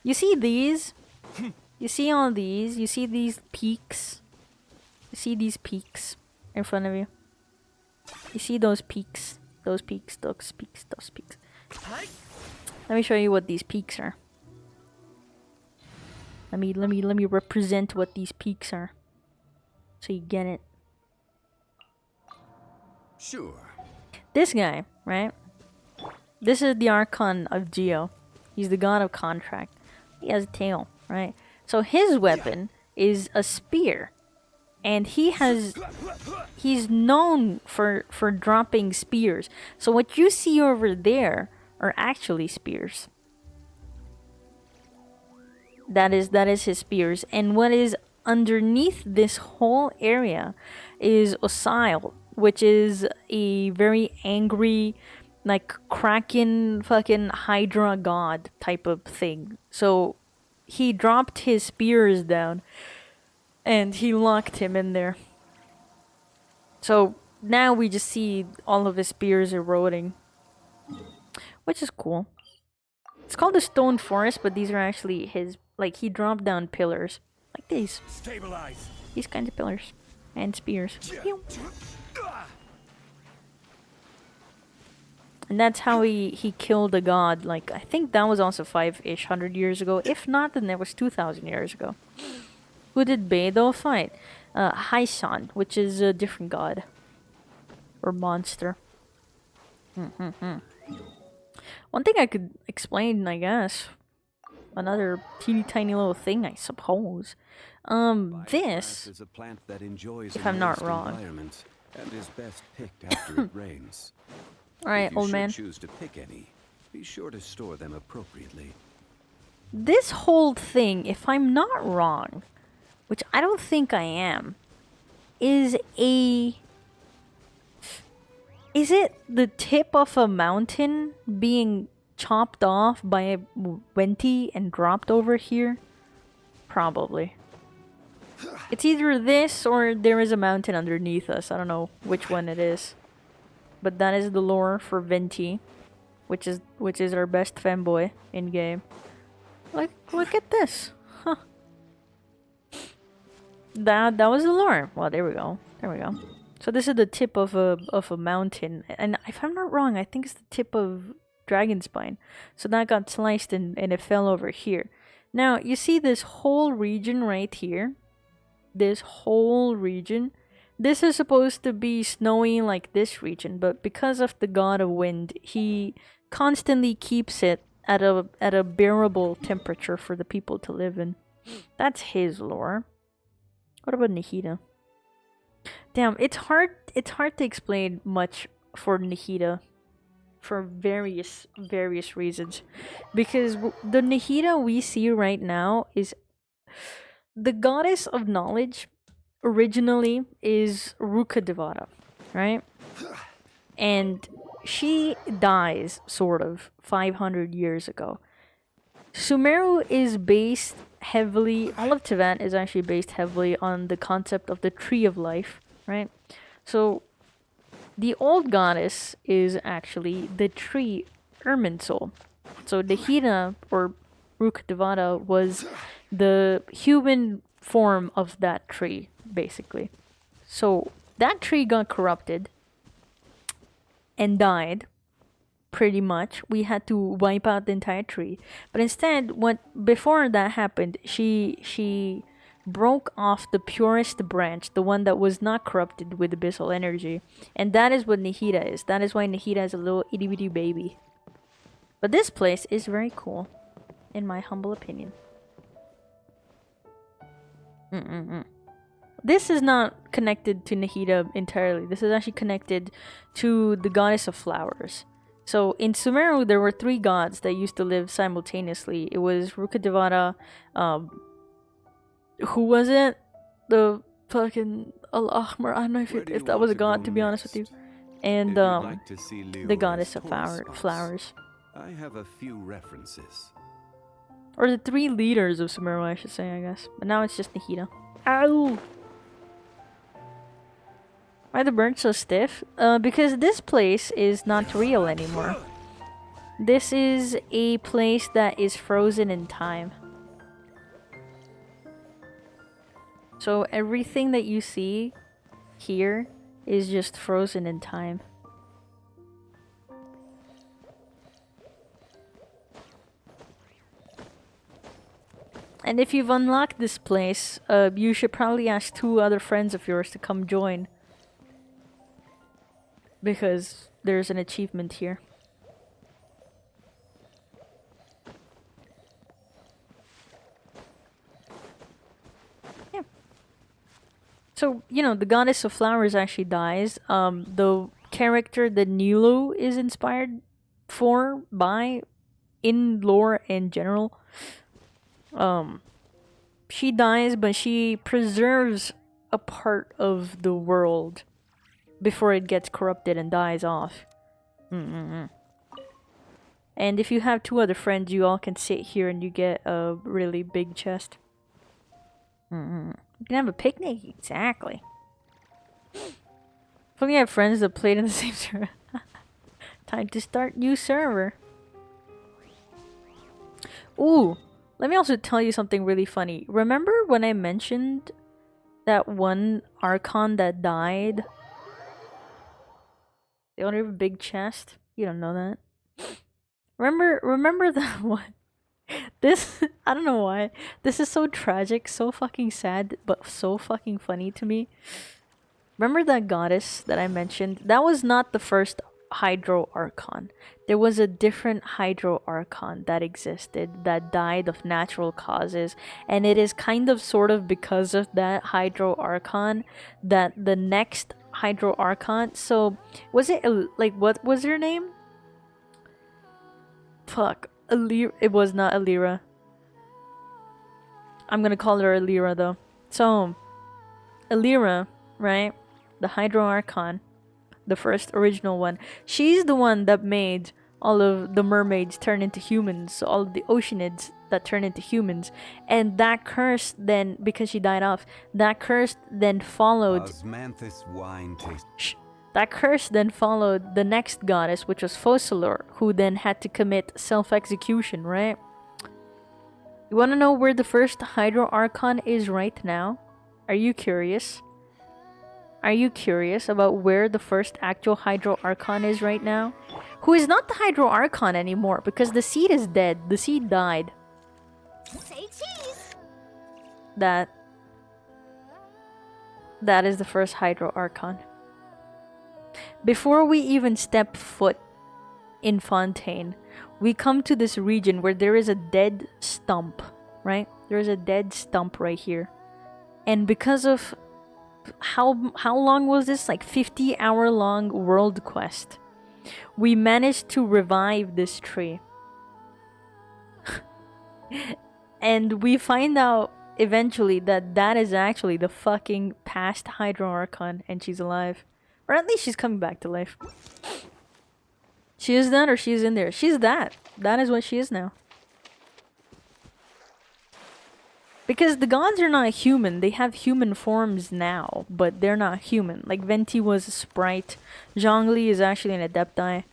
you see these? You see all these? You see these peaks? You see these peaks in front of you? You see those peaks? Those peaks, those peaks, those peaks. Let me show you what these peaks are. Let me represent what these peaks are. So you get it. Sure. This guy, right? This is the Archon of Geo. He's the god of contract. He has a tail, right? So his weapon is a spear. And he's known for dropping spears. So what you see over there are actually spears. That is his spears. And what is underneath this whole area is Osile, which is a very angry, like Kraken fucking Hydra god type of thing. So he dropped his spears down and he locked him in there. So now we just see all of his spears eroding, which is cool. It's called the Stone Forest, but these are actually his, like, he dropped down pillars. Like these. Stabilize. These kinds of pillars. And spears. And that's how he killed a god. Like, I think that was also 5-ish hundred years ago. If not, then that was 2,000 years ago. Who did Beidou fight? Haisan, which is a different god. Or monster. One thing I could explain, I guess. Another teeny tiny little thing, I suppose. This, is a plant that enjoys if I'm not moist wrong. environment and is best picked after it rains. Alright, If you old should man. choose to pick any, be sure to store them appropriately. This whole thing, if I'm not wrong, which I don't think I am, is a... Is it the tip of a mountain being chopped off by a Venti and dropped over here? Probably. It's either this or there is a mountain underneath us. I don't know which one it is. But that is the lore for Venti, which is our best femboy in game. Look at this. Huh. That was the lore. Well, there we go. There we go. So this is the tip of a mountain, and if I'm not wrong, I think it's the tip of Dragonspine. So that got sliced and it fell over here. Now you see this whole region right here. This whole region. This is supposed to be snowy like this region, but because of the god of wind, he constantly keeps it at a bearable temperature for the people to live in. That's his lore. What about Nihida? Damn, it's hard to explain much for Nihida for various reasons, because the Nihida we see right now is the goddess of knowledge. Originally is Rukkhadevata, right? And she dies sort of 500 years ago. Sumeru is based heavily, all of Tibet is actually based heavily on the concept of the tree of life, right? So the old goddess is actually the tree Irminsul. So Nihida or Rukkhadevata was the human form of that tree, basically. So that tree got corrupted and died. Pretty much, we had to wipe out the entire tree. But instead, before that happened, she broke off the purest branch, the one that was not corrupted with abyssal energy, and that is what Nihida is. That is why Nihida is a little itty bitty baby. But this place is very cool, in my humble opinion. This is not connected to Nihida entirely. This is actually connected to the goddess of flowers. So in Sumeru, there were 3 gods that used to live simultaneously. It was Rukkhadevata, who was it? The fucking Al-Ahmar. I don't know if that was a god, to be honest with you. And the goddess of flowers. I have a few references. Or the 3 leaders of Sumeru, I should say, I guess. But now it's just Nihida. Ow! Why are the birds so stiff? Because this place is not real anymore. This is a place that is frozen in time. So everything that you see here is just frozen in time. And if you've unlocked this place, you should probably ask 2 other friends of yours to come join. Because there's an achievement here. Yeah. So, you know, the goddess of flowers actually dies. The character that Nilu is inspired by in lore in general, she dies, but she preserves a part of the world before it gets corrupted and dies off. And if you have 2 other friends, you all can sit here and you get a really big chest. You can have a picnic, exactly. If only I have friends that played in the same server. Time to start new server. Ooh, let me also tell you something really funny. Remember when I mentioned that one Archon that died? They only have a big chest. You don't know that. Remember that one? This, I don't know why. This is so tragic, so fucking sad, but so fucking funny to me. Remember that goddess that I mentioned? That was not the first Hydro Archon. There was a different Hydro Archon that existed that died of natural causes, and it is kind of sort of because of that Hydro Archon that the next Hydro Archon, so was it like, what was her name? Fuck, Alira. It was not Alira. I'm gonna call her Alira though. So Alira, right? The Hydro Archon, the first original one. She's the one that made all of the mermaids turn into humans, so all of the oceanids that turn into humans. And that curse then, because she died off, that curse then followed... Osmanthus wine taste. Shh. That curse then followed the next goddess, which was Focalor, who then had to commit self-execution, right? You wanna know where the first Hydro Archon is right now? Are you curious? Are you curious about where the first actual Hydro Archon is right now? Who is not the Hydro Archon anymore, because the seed is dead. The seed died. Say cheese! That is the first Hydro Archon. Before we even step foot in Fontaine, we come to this region where there is a dead stump, right? There is a dead stump right here. And because of how long was this? Like 50-hour long world quest. We managed to revive this tree. And we find out eventually that that is actually the fucking past Hydro Archon, and she's alive. Or at least she's coming back to life. She is that, or she's in there. She's that. That is what she is now. Because the gods are not human. They have human forms now, but they're not human. Like Venti was a sprite. Zhongli is actually an adepti.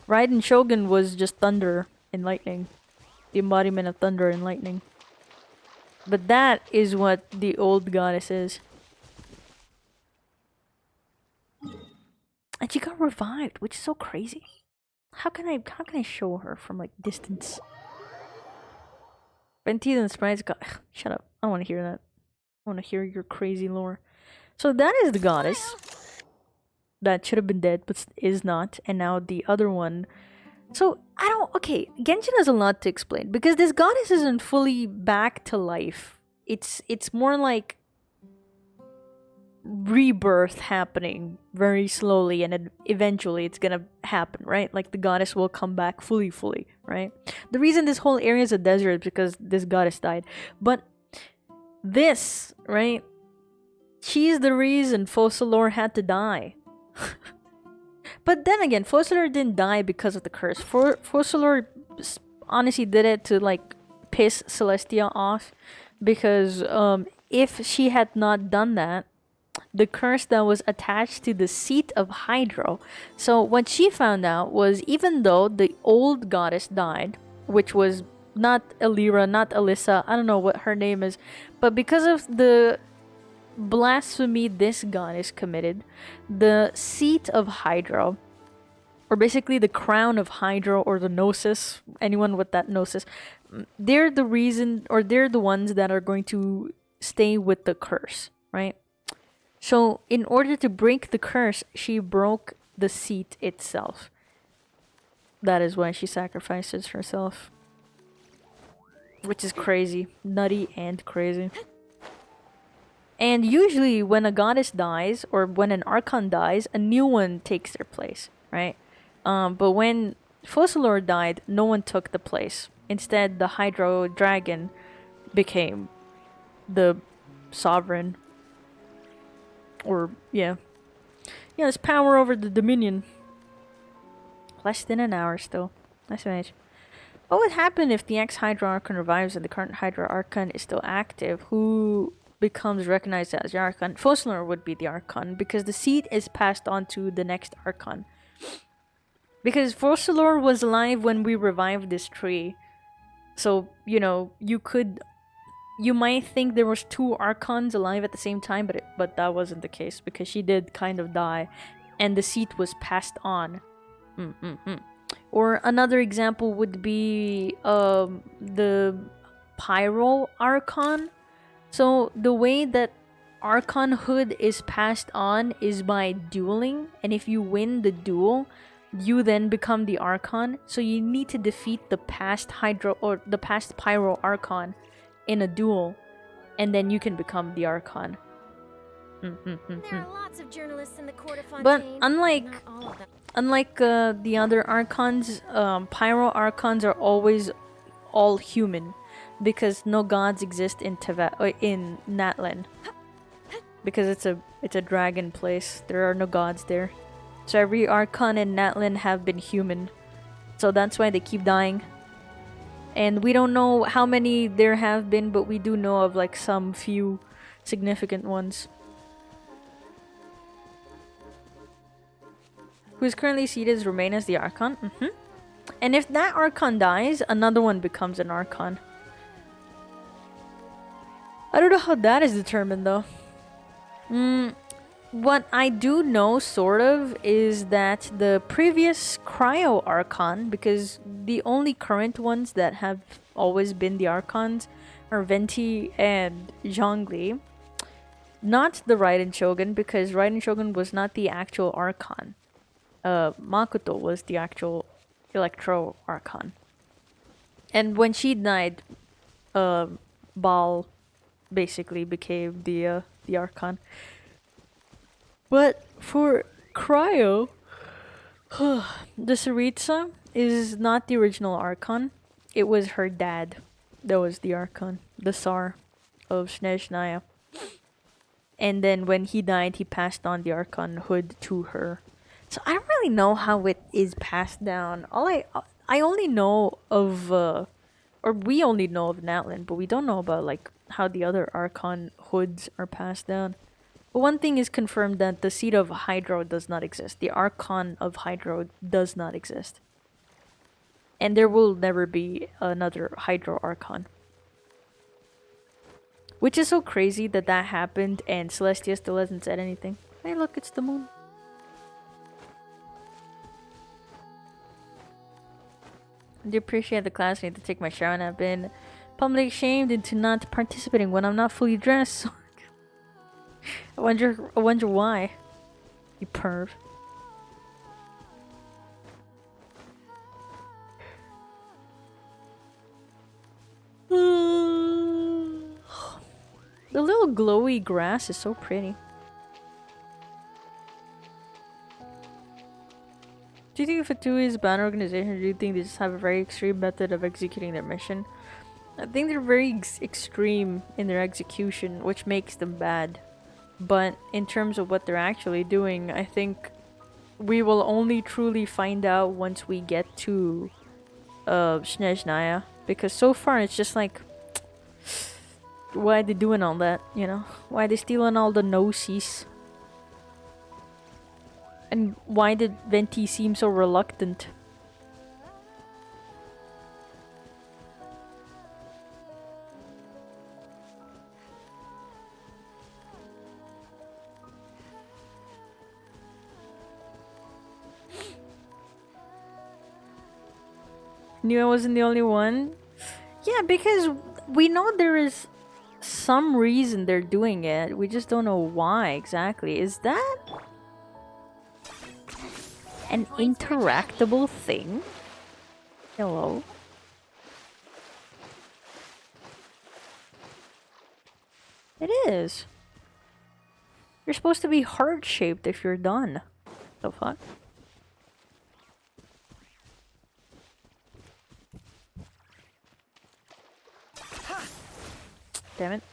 Raiden Shogun was just thunder and lightning. The embodiment of thunder and lightning. But that is what the old goddess is. And she got revived, which is so crazy. How can I show her from like distance? Venti and sprites got shut up. I don't want to hear that. I want to hear your crazy lore. So that is the goddess that should have been dead but is not, and now the other one. So okay, Genshin has a lot to explain because this goddess isn't fully back to life. It's more like rebirth happening very slowly, and then eventually it's gonna happen, right? Like the goddess will come back fully, right? The reason this whole area is a desert is because this goddess died. But this, right? She's the reason Focalor had to die. But then again, Focalor didn't die because of the curse. Focalor honestly did it to like piss Celestia off, because if she had not done that, the curse that was attached to the seat of Hydro. So what she found out was, even though the old goddess died, which was not Alira, not Alyssa, I don't know what her name is, but because of the blasphemy this goddess committed, the seat of Hydro, or basically the crown of Hydro, or the Gnosis, anyone with that Gnosis, they're the reason, or they're the ones that are going to stay with the curse, right? So in order to break the curse, she broke the seat itself. That is why she sacrifices herself. Which is crazy. Nutty and crazy. And usually when a goddess dies, or when an Archon dies, a new one takes their place, right? But when Focalor died, no one took the place. Instead, the Hydro Dragon became the sovereign. Or, yeah. Yeah, it's power over the Dominion. Less than an hour still. Nice image. What would happen if the ex-Hydra Archon revives and the current Hydra Archon is still active? Who becomes recognized as the Archon? Fossilor would be the Archon because the seed is passed on to the next Archon. Because Fossilor was alive when we revived this tree. So, you know, you might think there was 2 Archons alive at the same time, but that wasn't the case because she did kind of die and the seed was passed on. Or another example would be the Pyro Archon. So the way that Archonhood is passed on is by dueling, and if you win the duel, you then become the Archon. So you need to defeat the past Hydra or the past Pyro Archon in a duel, and then you can become the Archon. There are lots of journalists in the court of Fontaine. But unlike the other Archons, Pyro Archons are always all human because no gods exist in in Natlan. Because it's a dragon place. There are no gods there. So every Archon in Natlan have been human. So that's why they keep dying. And we don't know how many there have been, but we do know of like some few significant ones. Who is currently seated as remain as the Archon. And if that Archon dies, another one becomes an Archon. I don't know how that is determined though. What I do know, sort of, is that the previous Cryo Archon, because the only current ones that have always been the Archons are Venti and Zhongli. Not the Raiden Shogun, because Raiden Shogun was not the actual Archon. Makoto was the actual Electro Archon. And when she died, Baal basically became the Archon. But for Cryo, the Saritsa is not the original Archon. It was her dad that was the Archon, the Tsar of Snezhnaya. And then when he died, he passed on the Archonhood to her. So I don't really know how it is passed down. I only know of, or we only know of Natlan, but we don't know about like how the other Archon hoods are passed down. But one thing is confirmed, that the seed of Hydro does not exist. The Archon of Hydro does not exist. And there will never be another Hydro Archon. Which is so crazy that that happened and Celestia still hasn't said anything. Hey look, it's the moon. I do appreciate the class. I need to take my shower and I've been publicly shamed into not participating when I'm not fully dressed. I wonder why. You perv. The little glowy grass is so pretty. Do you think Vtuber is a bad organization, or do you think they just have a very extreme method of executing their mission? I think they're very extreme in their execution, which makes them bad. But in terms of what they're actually doing, I think we will only truly find out once we get to Snezhnaya. Because so far it's just like, why are they doing all that, you know? Why are they stealing all the Gnosis? And why did Venti seem so reluctant? Knew I wasn't the only one? Yeah, because we know there is some reason they're doing it. We just don't know why exactly. Is that an interactable thing? Hello? It is. You're supposed to be heart-shaped if you're done. The fuck? Damn it.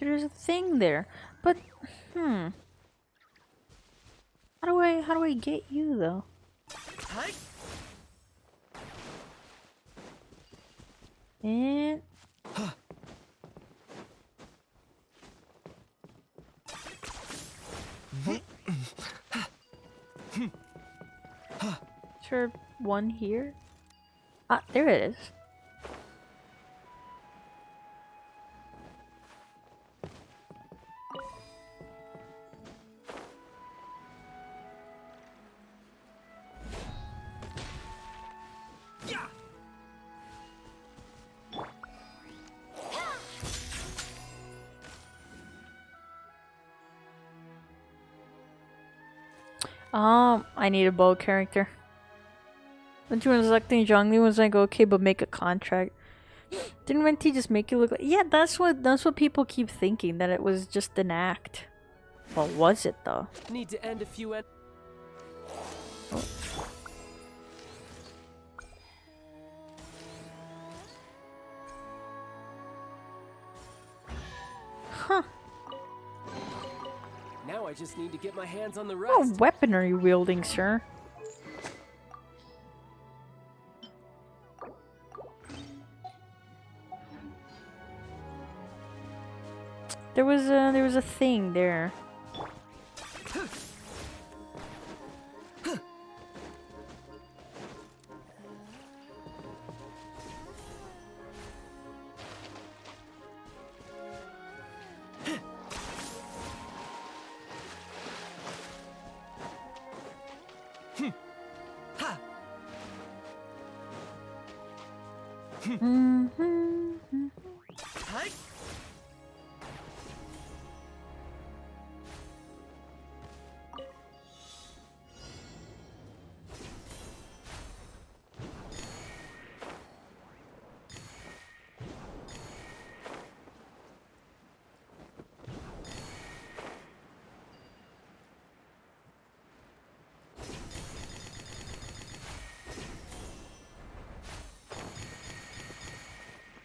There's a thing there. But, How do I get you, though? And... Sure, one here? Ah, there it is. I need a bow character. When you were selecting Zhongli was like, okay, but make a contract. Didn't Venti just make you look like... Yeah, that's what people keep thinking, that it was just an act. Well, was it though? Need to end a few Huh. Now I just need to get my hands on the rest. What weapon are you wielding, sir? There was a thing there.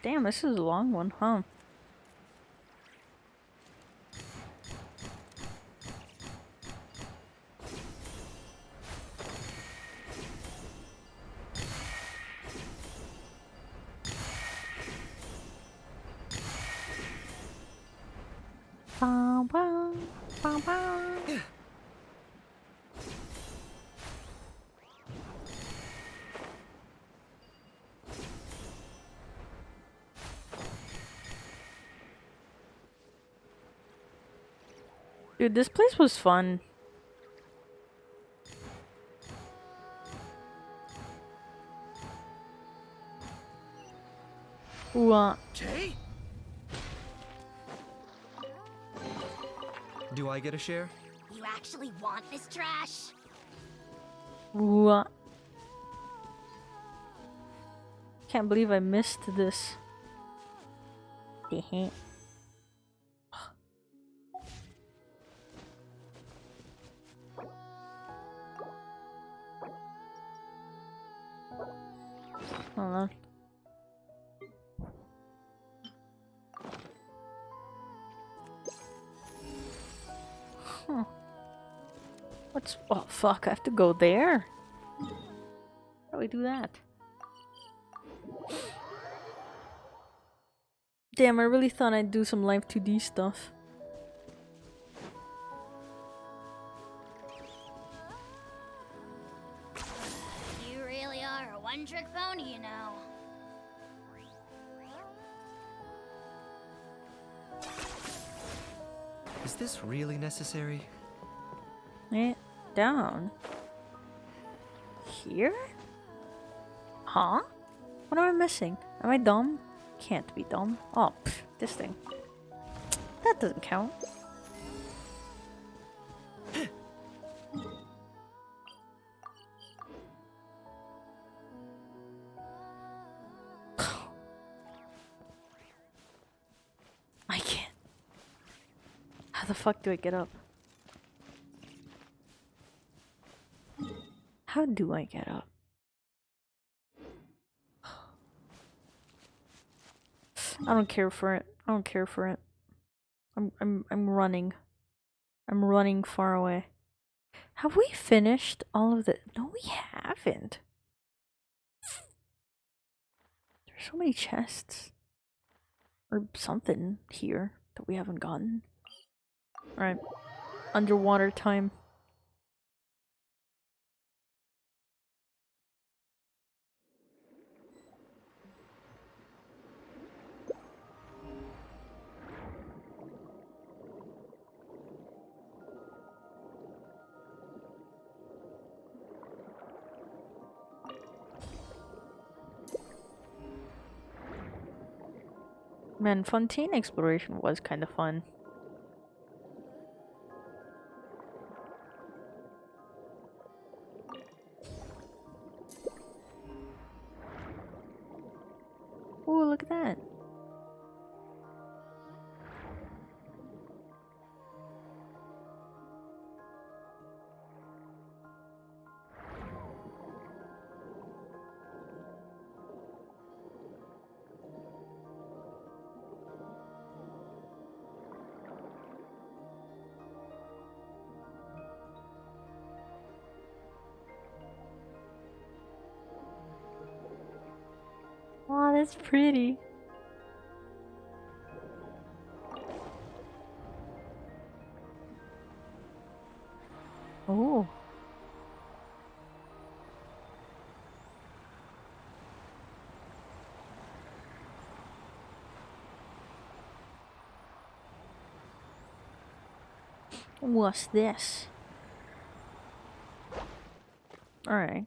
Damn, this is a long one, huh? Bow, bow, bow, bow. Dude, this place was fun. What? Jay? Do I get a share? You actually want this trash? What? Can't believe I missed this. Hold on. Huh. What's... Oh, fuck. I have to go there? How do we do that? Damn, I really thought I'd do some Live2D stuff. You really are a one-trick pony, you know. Is this really necessary? Down. Here? Huh? What am I missing? Am I dumb? Can't be dumb. Oh, this thing. That doesn't count. I can't. How the fuck do I get up? How do I get up? I don't care for it. I don't care for it. I'm running. I'm running far away. Have we finished all of the? No, we haven't. There's so many chests or something here that we haven't gotten. All right, underwater time. Man, Fontaine exploration was kind of fun. Oh, look at that. Wow, that's pretty. Oh. What's this? Alright.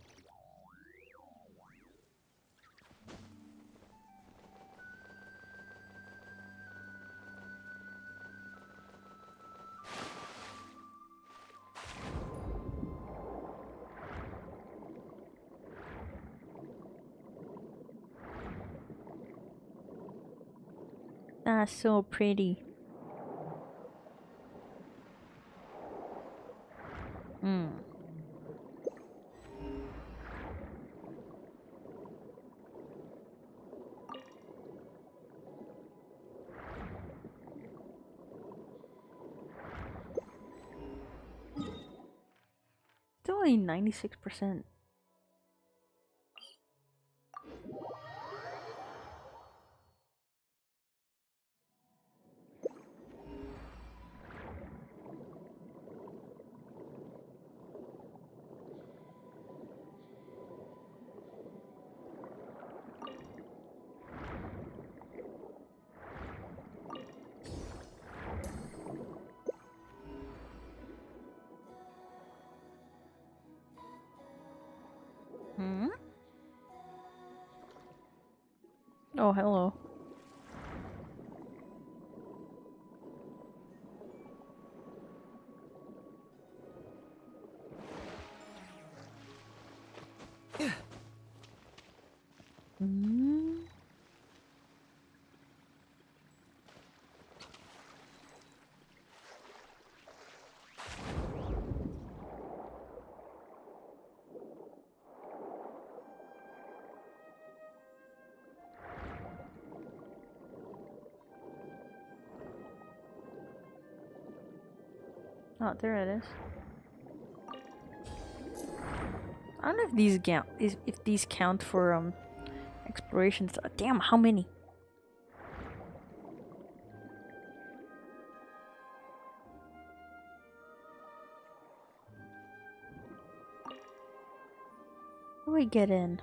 That's so pretty. Hmm. Still only 96%. Hmm? Oh, hello. Hmm? Oh, there it is. I don't know if these count for explorations. Damn, how many? How do we get in?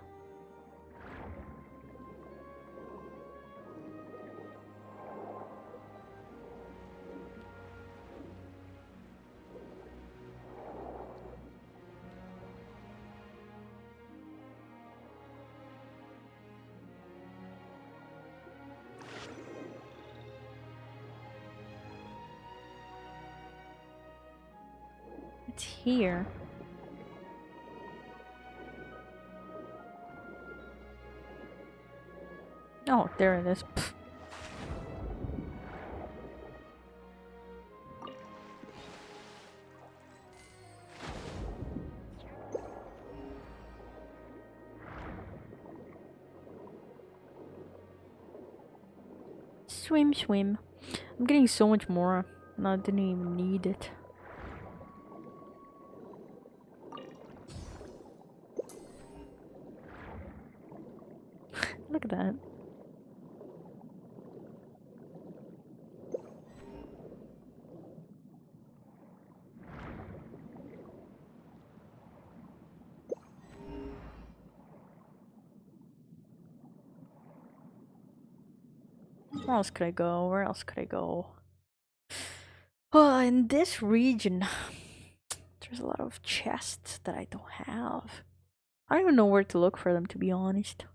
It's here. Oh, there it is. Pfft. Swim, swim. I'm getting so much more. And I didn't even need it. Look at that. Where else could I go? Where else could I go? Well, in this region, there's a lot of chests that I don't have. I don't even know where to look for them, to be honest.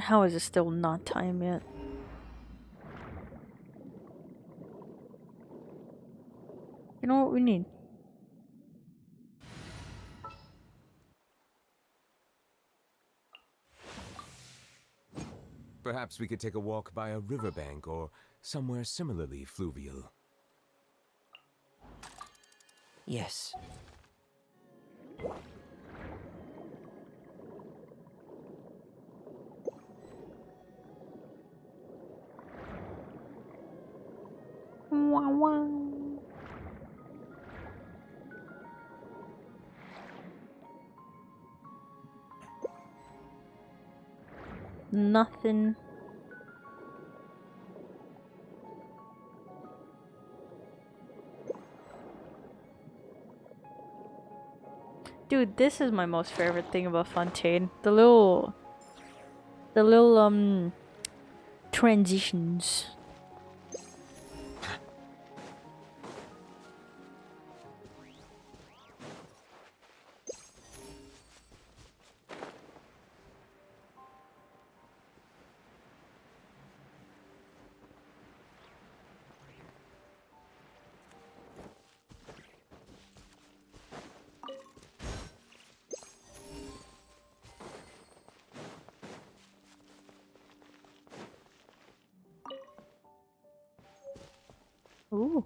How is it still not time yet? You know what we need? Perhaps we could take a walk by a riverbank or somewhere similarly fluvial. Yes. Wow, wow. Nothing. Dude, this is my most favorite thing about Fontaine. The little transitions. Ooh.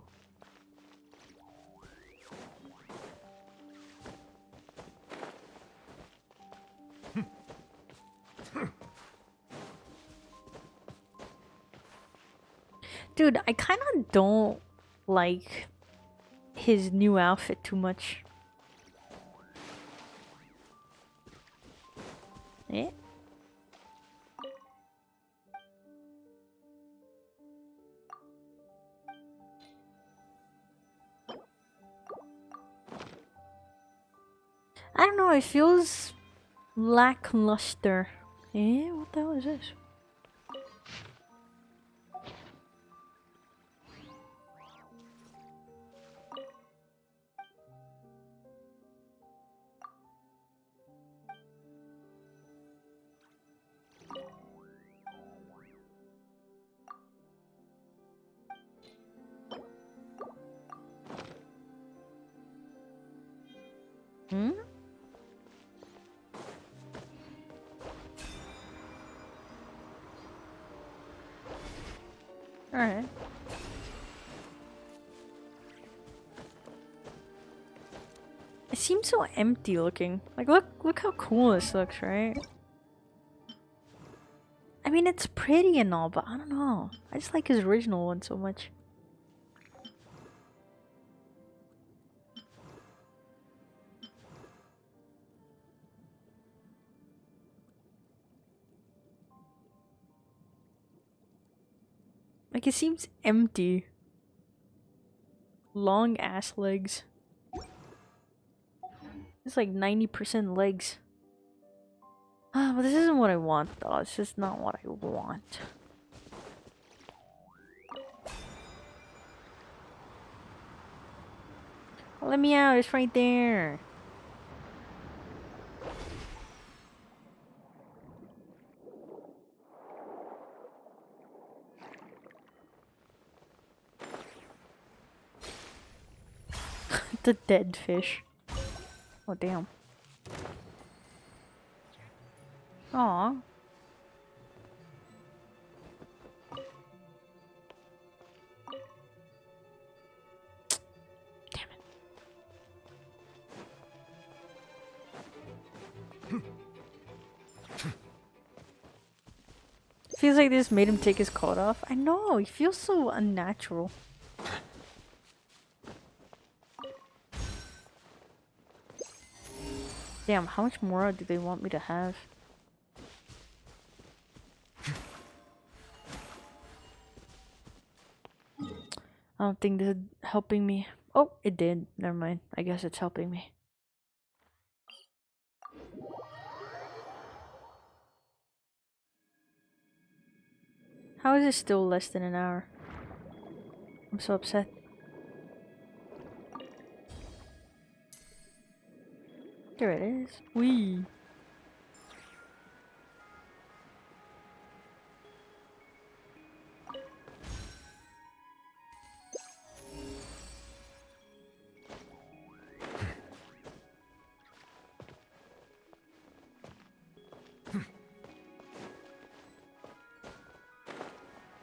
Dude, I kind of don't like his new outfit too much. Eh? I don't know, it feels lackluster. Eh? What the hell is this? Hmm? Alright. It seems so empty looking. Like, look how cool this looks, right? I mean, it's pretty and all, but I don't know. I just like his original one so much. Like, it seems empty. Long ass legs. It's like 90% legs. Ah, but this isn't what I want though. It's just not what I want. Let me out, it's right there. The dead fish. Oh damn. Aw. Damn it. Feels like they just made him take his coat off. I know, he feels so unnatural. Damn, how much more do they want me to have? I don't think this is helping me. Oh, it did. Never mind. I guess it's helping me. How is it still less than an hour? I'm so upset. There it is. Wee.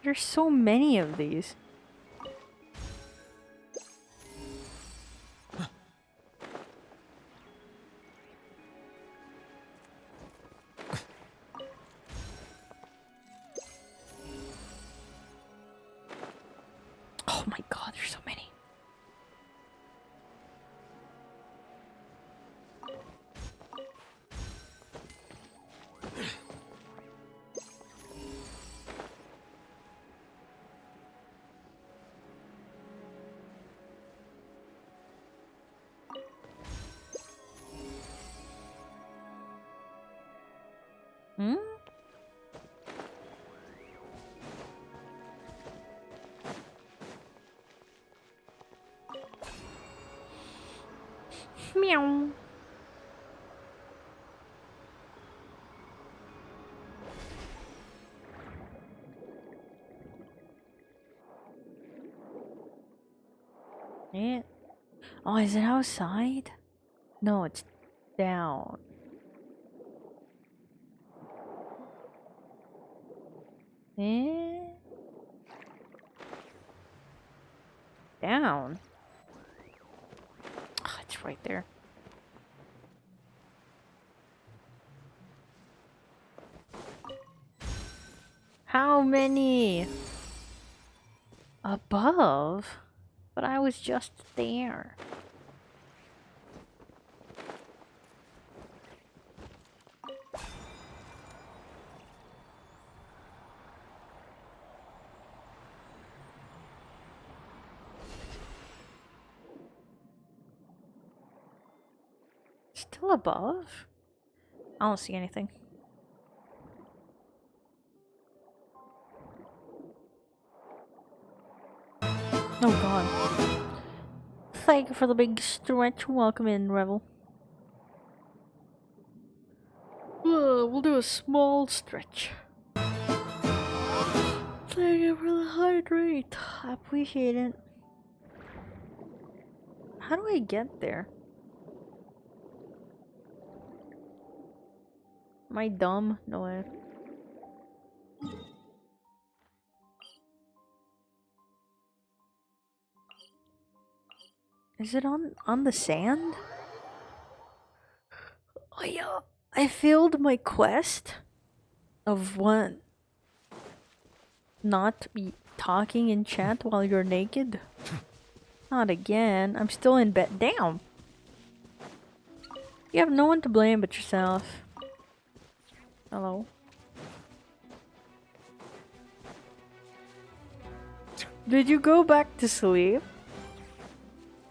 There's so many of these. Oh my god, there's so many. Hmm? Meow. Yeah. Oh, is it outside? No, it's down. Eh? Down. Oh, it's right there. How many? Above? But I was just there. Still above? I don't see anything. Oh god. Thank you for the big stretch. Welcome in, Revel. We'll do a small stretch. Thank you for the hydrate. I appreciate it. How do I get there? Am I dumb? No way. Is it on the sand? Oh yeah. I failed my quest of what? Not be talking in chat while you're naked? Not again. I'm still in bed. Damn. You have no one to blame but yourself. Hello. Did you go back to sleep?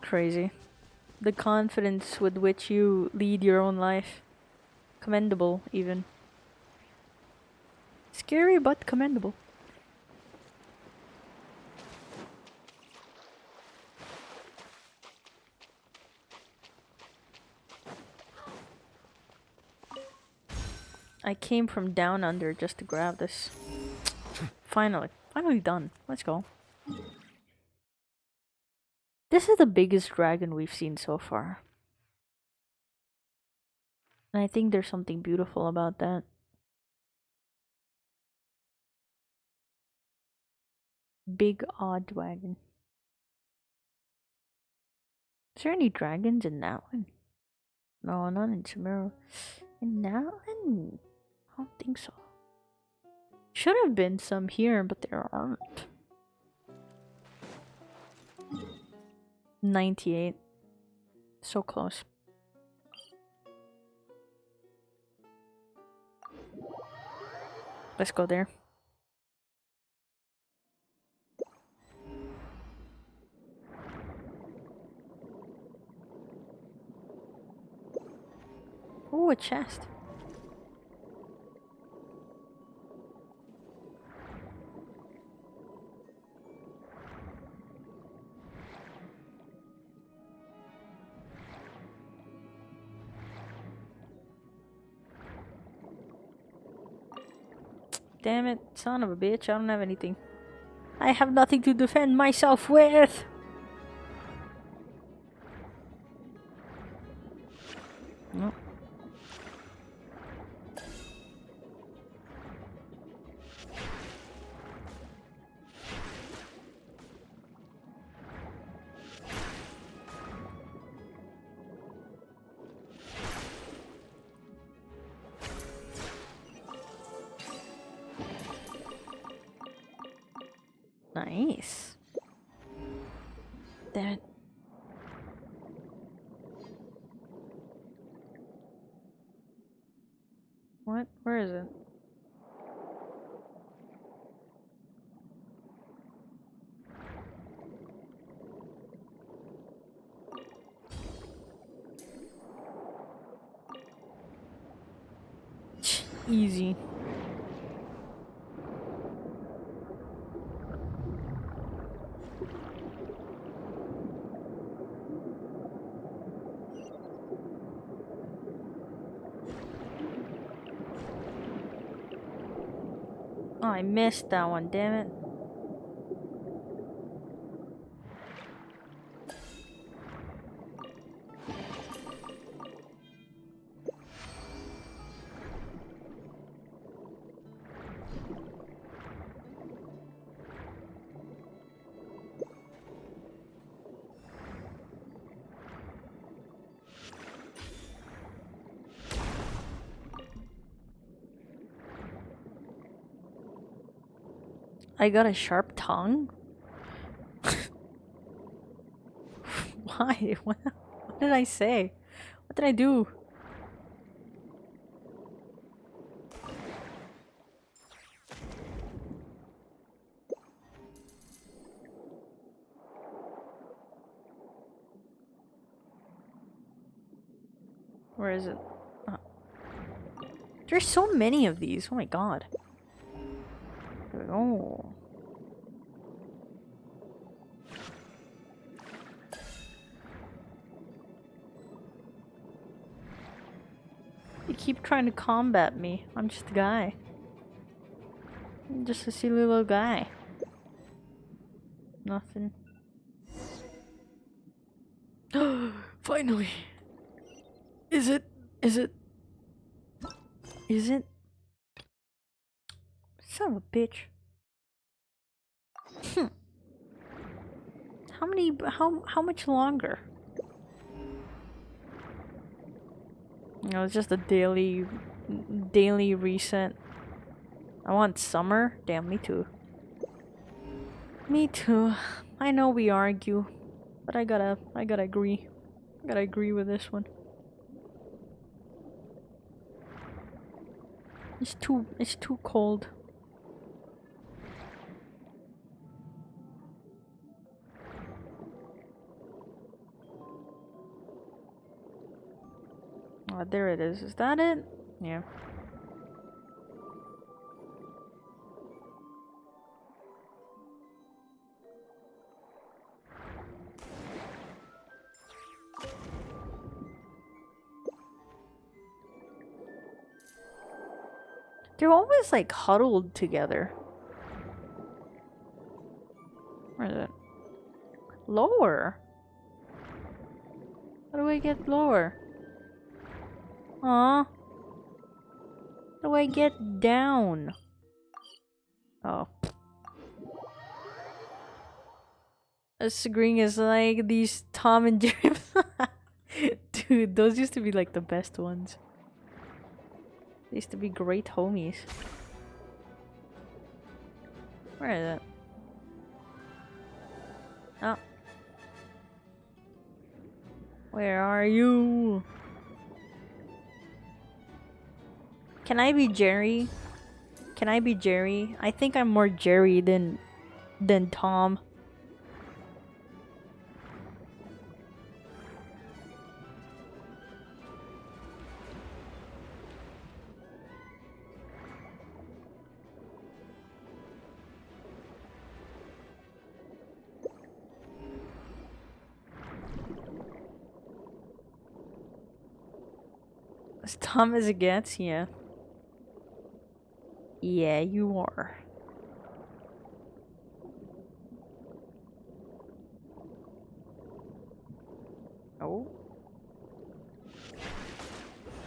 Crazy. The confidence with which you lead your own life. Commendable, even. Scary, but commendable. I came from down under just to grab this. Finally. Finally done. Let's go. This is the biggest dragon we've seen so far. And I think there's something beautiful about that. Big odd dragon. Is there any dragons in that one? No, not in Chimera. In that one? I don't think so. Should have been some here, but there aren't. 98. So close. Let's go there. Ooh, a chest. Damn it, son of a bitch, I don't have anything. I have nothing to defend myself with! No. Nice. Damn it. What? Where is it? Easy. Oh, I missed that one, damn it. I got a sharp tongue? Why? What did I say? What did I do? Where is it? Oh. There's so many of these. Oh my god. There we go. You keep trying to combat me. I'm just a guy. I'm just a silly little guy. Nothing. Finally. Is it? Is it? Is it? Son of a bitch. How much longer? No, it's just a daily reset. I want summer. Damn, me too. Me too. I know we argue, but I gotta agree. I gotta agree with this one. It's too cold. Oh, there it is. Is that it? Yeah. They're always like huddled together. Where is it? Lower? How do I get lower? Aw. How do I get down? Oh. Agreeing is like these Tom and Jerry. Dude, those used to be like the best ones. They used to be great homies. Where is it? Oh. Where are you? Can I be Jerry? Can I be Jerry? I think I'm more Jerry than Tom. As Tom as it gets, yeah. Yeah, you are. Oh.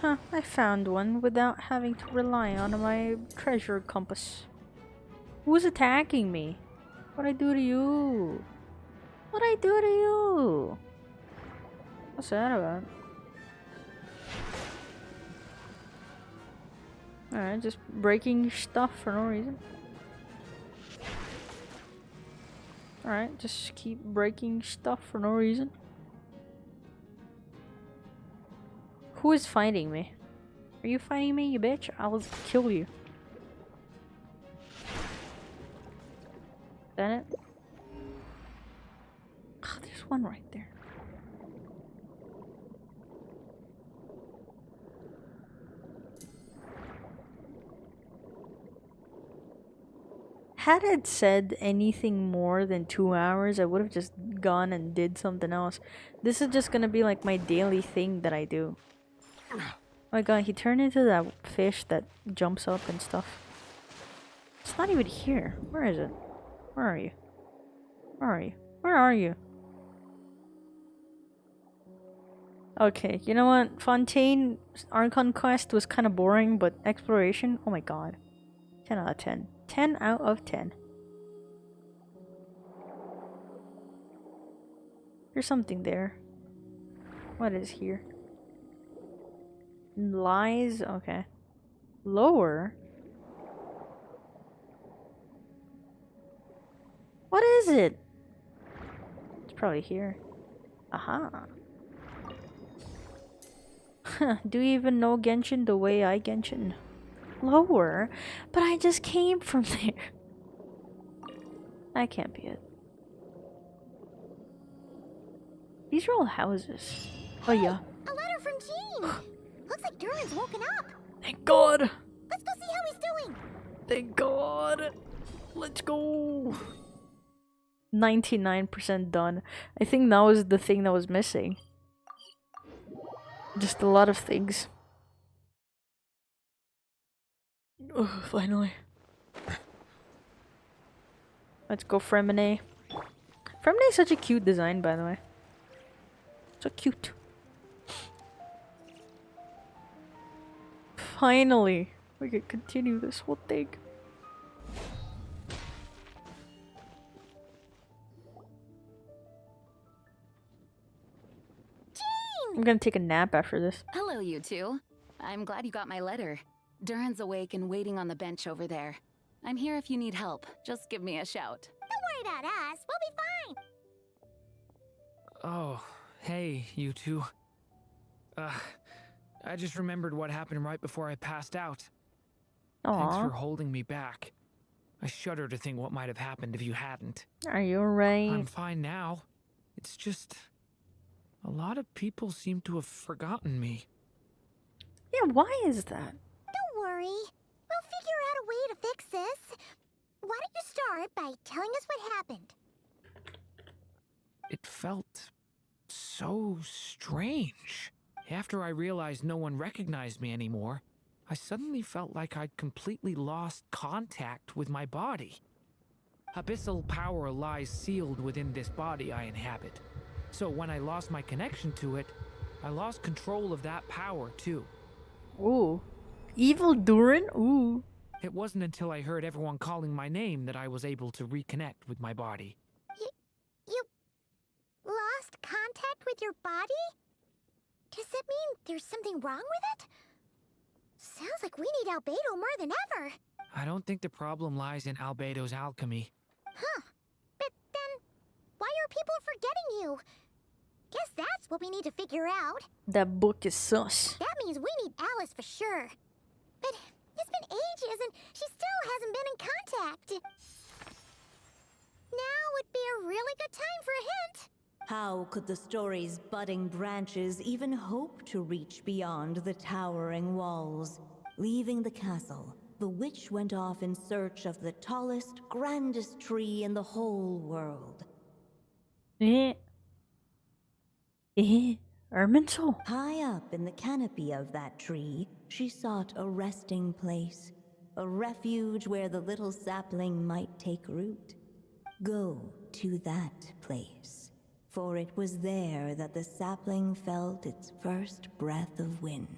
Huh, I found one without having to rely on my treasure compass. Who's attacking me? What'd I do to you? What'd I do to you? What's that about? Alright, just breaking stuff for no reason. Alright, just keep breaking stuff for no reason. Who is fighting me? Are you fighting me, you bitch? I will kill you. Is that it? Oh, there's one right there. Had it said anything more than 2 hours, I would have just gone and did something else. This is just gonna be like my daily thing that I do. Oh my god, he turned into that fish that jumps up and stuff. It's not even here. Where is it? Where are you? Where are you? Where are you? Okay, you know what? Fontaine Archon Quest was kind of boring, but exploration, oh my god. 10 out of 10. 10 out of 10. There's something there. What is here? Lies? Okay. Lower? What is it? It's probably here. Aha. Do you even know Genshin the way I Genshin? Lower? But I just came from there. That can't be it. These are all houses. Oh yeah. A letter from Jean! Looks like Durin's woken up! Thank God! Let's go see how he's doing! Thank God! Let's go! 99% done. I think that was the thing that was missing. Just a lot of things. Oh, finally. Let's go Fremine. Fremine is such a cute design, by the way. So cute. Finally, we can continue this whole thing. I'm gonna take a nap after this. Hello, you two. I'm glad you got my letter. Durin's awake and waiting on the bench over there. I'm here if you need help. Just give me a shout. Don't worry about us. We'll be fine. Oh, hey, you two. I just remembered what happened right before I passed out. Thanks for holding me back. I shudder to think what might have happened if you hadn't. Are you alright? I'm fine now. It's just... a lot of people seem to have forgotten me. Yeah, why is that? Don't worry. We'll figure out a way to fix this. Why don't you start by telling us what happened? It felt so strange. After I realized no one recognized me anymore, I suddenly felt like I'd completely lost contact with my body. Abyssal power lies sealed within this body I inhabit. So when I lost my connection to it, I lost control of that power too. Ooh. Evil Durin? Ooh. It wasn't until I heard everyone calling my name that I was able to reconnect with my body. You lost contact with your body? Does that mean there's something wrong with it? Sounds like like we need Albedo more than ever. I don't think the problem lies in Albedo's alchemy. Huh. But then, why are people forgetting you? Guess that's what we need to figure out. That book is sus. That means we need Alice for sure. But it's been ages and she still hasn't been in contact. Now would be a really good time for a hint. How could the story's budding branches even hope to reach beyond the towering walls? Leaving the castle, the witch went off in search of the tallest, grandest tree in the whole world. Erminsul? High up in the canopy of that tree, she sought a resting place, a refuge where the little sapling might take root. Go to that place, for it was there that the sapling felt its first breath of wind.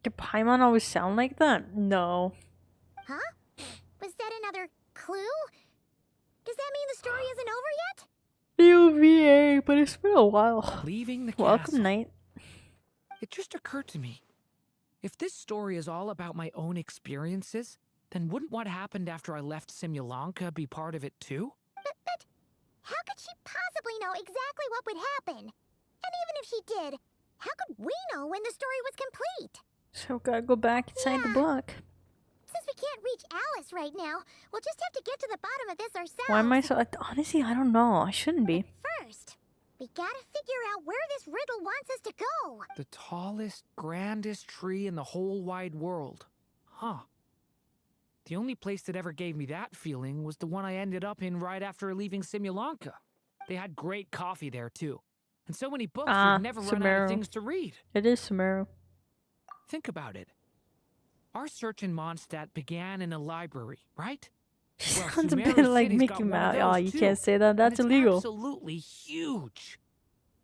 Did Paimon always sound like that? No. Huh? Was that another clue? Does that mean the story isn't over yet? UVA, but it's been a while. Leaving the Welcome, castle. Knight. It just occurred to me. If this story is all about my own experiences, then wouldn't what happened after I left Simulanka be part of it too? But how could she possibly know exactly what would happen? And even if she did, how could we know when the story was complete? So gotta go back inside the book. Since we can't reach Alice right now, we'll just have to get to the bottom of this ourselves. Why am I so... Honestly, I don't know. I shouldn't be. First, we gotta figure out where this riddle wants us to go. The tallest, grandest tree in the whole wide world. Huh. The only place that ever gave me that feeling was the one I ended up in right after leaving Simulanka. They had great coffee there too. And so many books you'd never run out of things to read. It is Sumeru. Think about it. Our search in Mondstadt began in a library, right? Well, Sounds a Sumeru bit like City's Mickey got one of Mouse. those Oh, you too, can't say that. and That's it's illegal. Absolutely huge.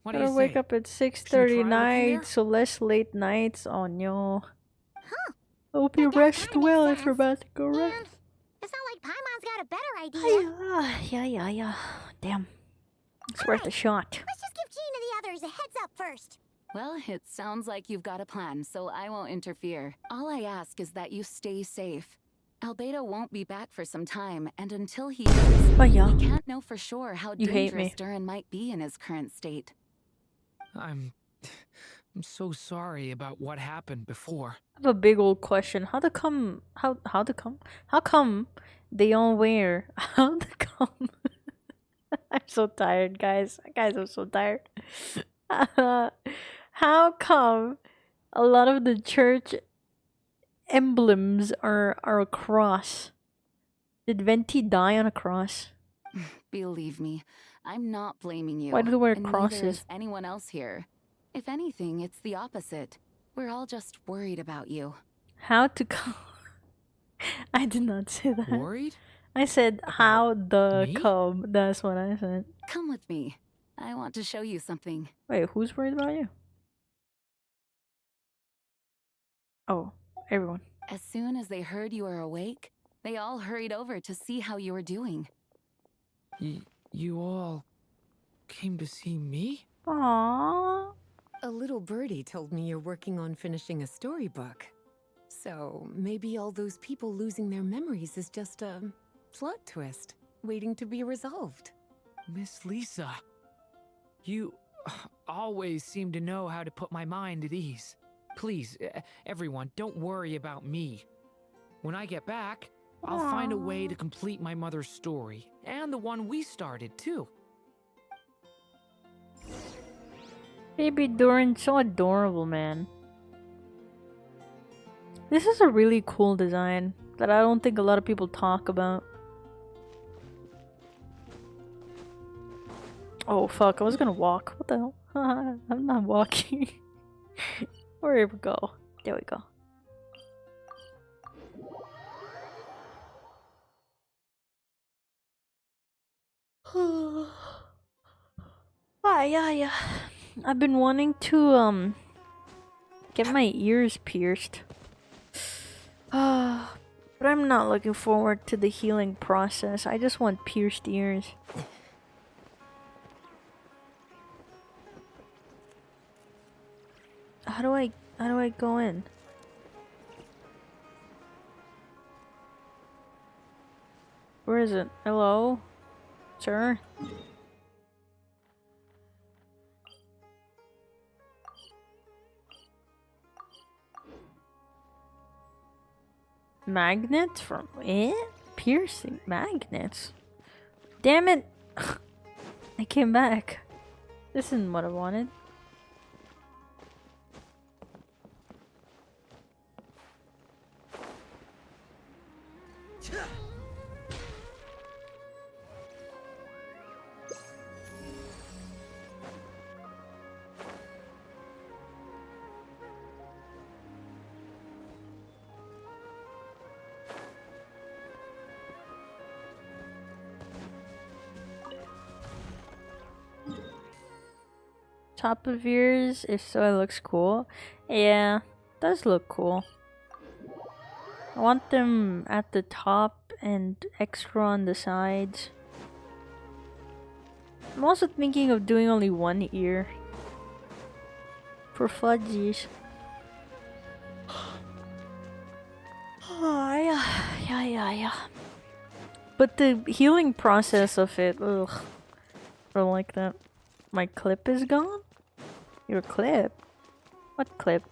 What do Gotta you wake say? up at Should we 6:30 try looking night, there? so less late nights. Oh no. Hope you rest well if you're about to go rest. It's not like Paimon's got a better idea. Yeah. Damn. It's worth a shot. Let's just give Jean and the others a heads up first. Well, it sounds like you've got a plan, so I won't interfere. All I ask is that you stay safe. Albedo won't be back for some time, and until he does, Oh, yeah. we can't know for sure how You hate dangerous me. Durin might be in his current state. I'm so sorry about what happened before. I have a big old question. How come they all wear I'm so tired, guys. I'm so tired. How come a lot of the church emblems are a cross? Did Venti die on a cross? Believe me, I'm not blaming you. Why do they wear and neither crosses? is anyone else here. If anything, it's the opposite. We're all just worried about you. How to come? I did not say that. Worried? I said how the me? come. That's what I said. Come with me. I want to show you something. Wait, who's worried about you? Oh, everyone. As soon as they heard you were awake, they all hurried over to see how you were doing. You all came to see me? Aww. A little birdie told me you're working on finishing a storybook. So maybe all those people losing their memories is just a plot twist waiting to be resolved. Miss Lisa, you always seem to know how to put my mind at ease. Please, everyone, don't worry about me. When I get back, I'll find a way to complete my mother's story, and the one we started, too. Baby Durin, so adorable, man. This is a really cool design that I don't think a lot of people talk about. Oh fuck, I was gonna walk. What the hell? I'm not walking. Where we go? There we go. Yeah. I've been wanting to get my ears pierced. But I'm not looking forward to the healing process. I just want pierced ears. How do I go in? Where is it? Hello? Sir? Magnets from it? Piercing magnets? Damn it! I came back. This isn't what I wanted. Top of ears, if so it looks cool. Yeah, does look cool. I want them at the top and extra on the sides. I'm also thinking of doing only one ear. For fudgies. Oh, yeah. But the healing process of it, ugh. I don't like that. My clip is gone? Your clip? What clip?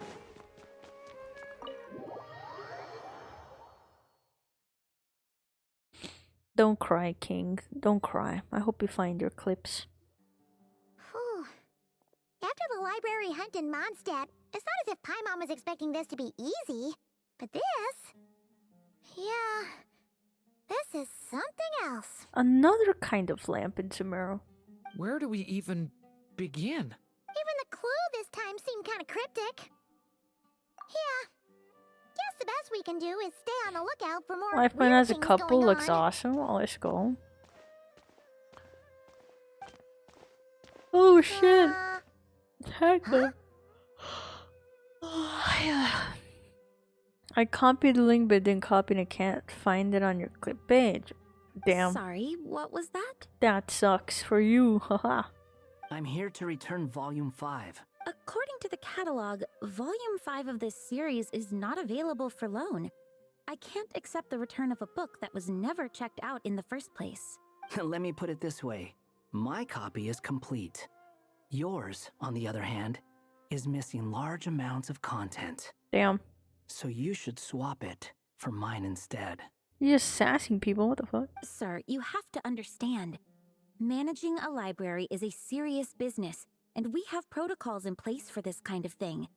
Don't cry, King. Don't cry. I hope you find your clips. Whew. After the library hunt in Mondstadt, it's not as if Paimon was expecting this to be easy. But this... yeah... this is something else. Another kind of lamp in Sumeru. Where do we even begin? Even the clue this time seemed kind of cryptic. Yeah. Guess the best we can do is stay on the lookout for more Life weird as a things couple going looks on. awesome. Well, let's go. Oh shit! Heckler. I copied the link but didn't copy and I can't find it on your clip page. Damn. Sorry, what was that? That sucks for you, haha. I'm here to return Volume 5. According to the catalog, Volume 5 of this series is not available for loan. I can't accept the return of a book that was never checked out in the first place. Let me put it this way. My copy is complete. Yours, on the other hand, is missing large amounts of content. Damn. So you should swap it for mine instead. You're just sassing people, what the fuck? Sir, you have to understand. Managing a library is a serious business, and we have protocols in place for this kind of thing.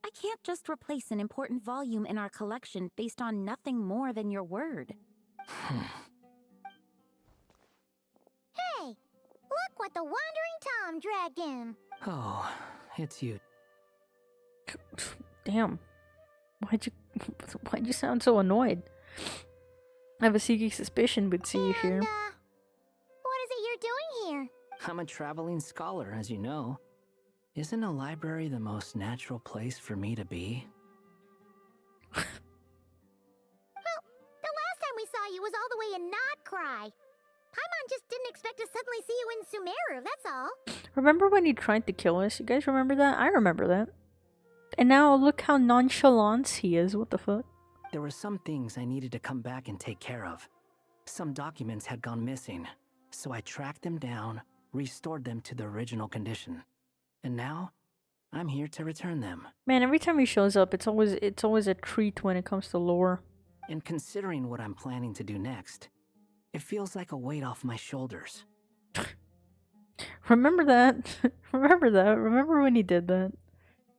I can't just replace an important volume in our collection based on nothing more than your word. Hey! Look what the Wandering Tom dragged in! Oh, it's you. Damn. Why'd you sound so annoyed? I have a sneaky suspicion we'd see you here. What is it you're doing here? I'm a traveling scholar, as you know. Isn't a library the most natural place for me to be? Well, the last time we saw you was all the way in Notcry. Paimon just didn't expect to suddenly see you in Sumeru, that's all. Remember when he tried to kill us? You guys remember that? I remember that. And now look how nonchalant he is, what the fuck? There were some things I needed to come back and take care of. Some documents had gone missing, so I tracked them down, restored them to the original condition. And now, I'm here to return them. Man, every time he shows up, it's always a treat when it comes to lore. And considering what I'm planning to do next, it feels like a weight off my shoulders. Remember that? Remember that? Remember when he did that?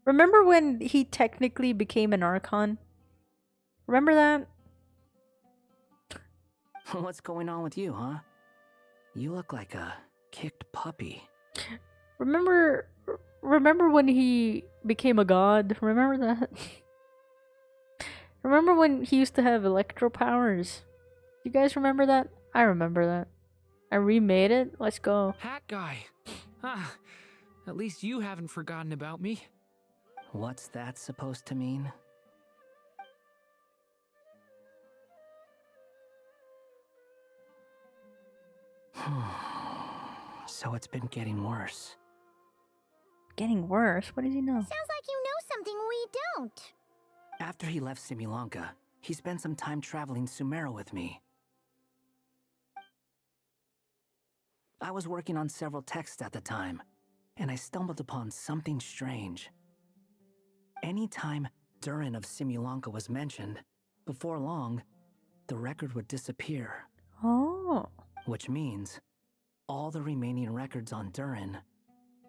Remember when he technically became an Archon? Remember that? What's going on with you, huh? You look like a kicked puppy. Remember when he became a god? Remember that? Remember when he used to have electro powers? You guys remember that? I remember that. I remade it. Let's go. Hat guy. Ah, at least you haven't forgotten about me. What's that supposed to mean? So it's been getting worse. Getting worse? What does he know? Sounds like you know something you don't? After he left Simulanka, he spent some time traveling Sumeru with me. I was working on several texts at the time, and I stumbled upon something strange. Anytime Durin of Simulanka was mentioned, before long, the record would disappear. Oh. Which means all the remaining records on Durin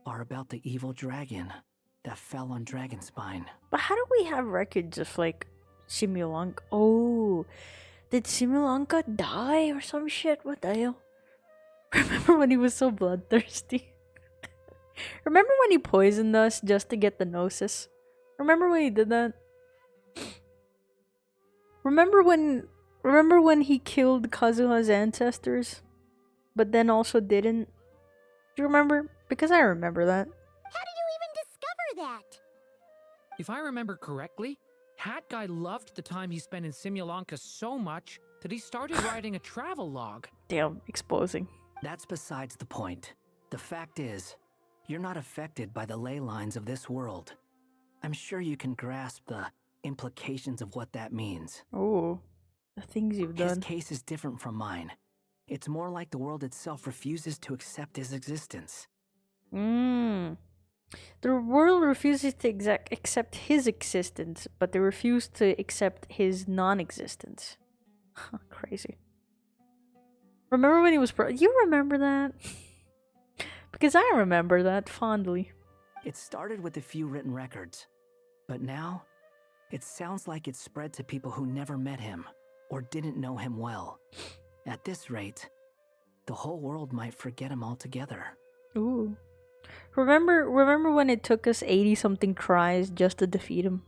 are about the evil dragon that fell on Dragonspine. But how do we have records of like Simulanka? Oh, did Simulanka die or some shit? What the hell? Remember when he was so bloodthirsty? Remember when he poisoned us just to get the Gnosis? Remember when he did that? Remember when he killed Kazuha's ancestors, but then also didn't? Do you remember? Because I remember that. How did you even discover that? If I remember correctly, Hat Guy loved the time he spent in Simulanka so much that he started writing a travel log. Damn, exposing. That's besides the point. The fact is, you're not affected by the ley lines of this world. I'm sure you can grasp the implications of what that means. Oh, the things you've done. His case is different from mine. It's more like the world itself refuses to accept his existence. The world refuses to accept his existence, but they refuse to accept his non-existence. Crazy. Remember when he was you remember that? Because I remember that fondly. It started with a few written records, but now it sounds like it's spread to people who never met him or didn't know him well. At this rate, the whole world might forget him altogether. Ooh. Remember when it took us 80-something tries just to defeat him?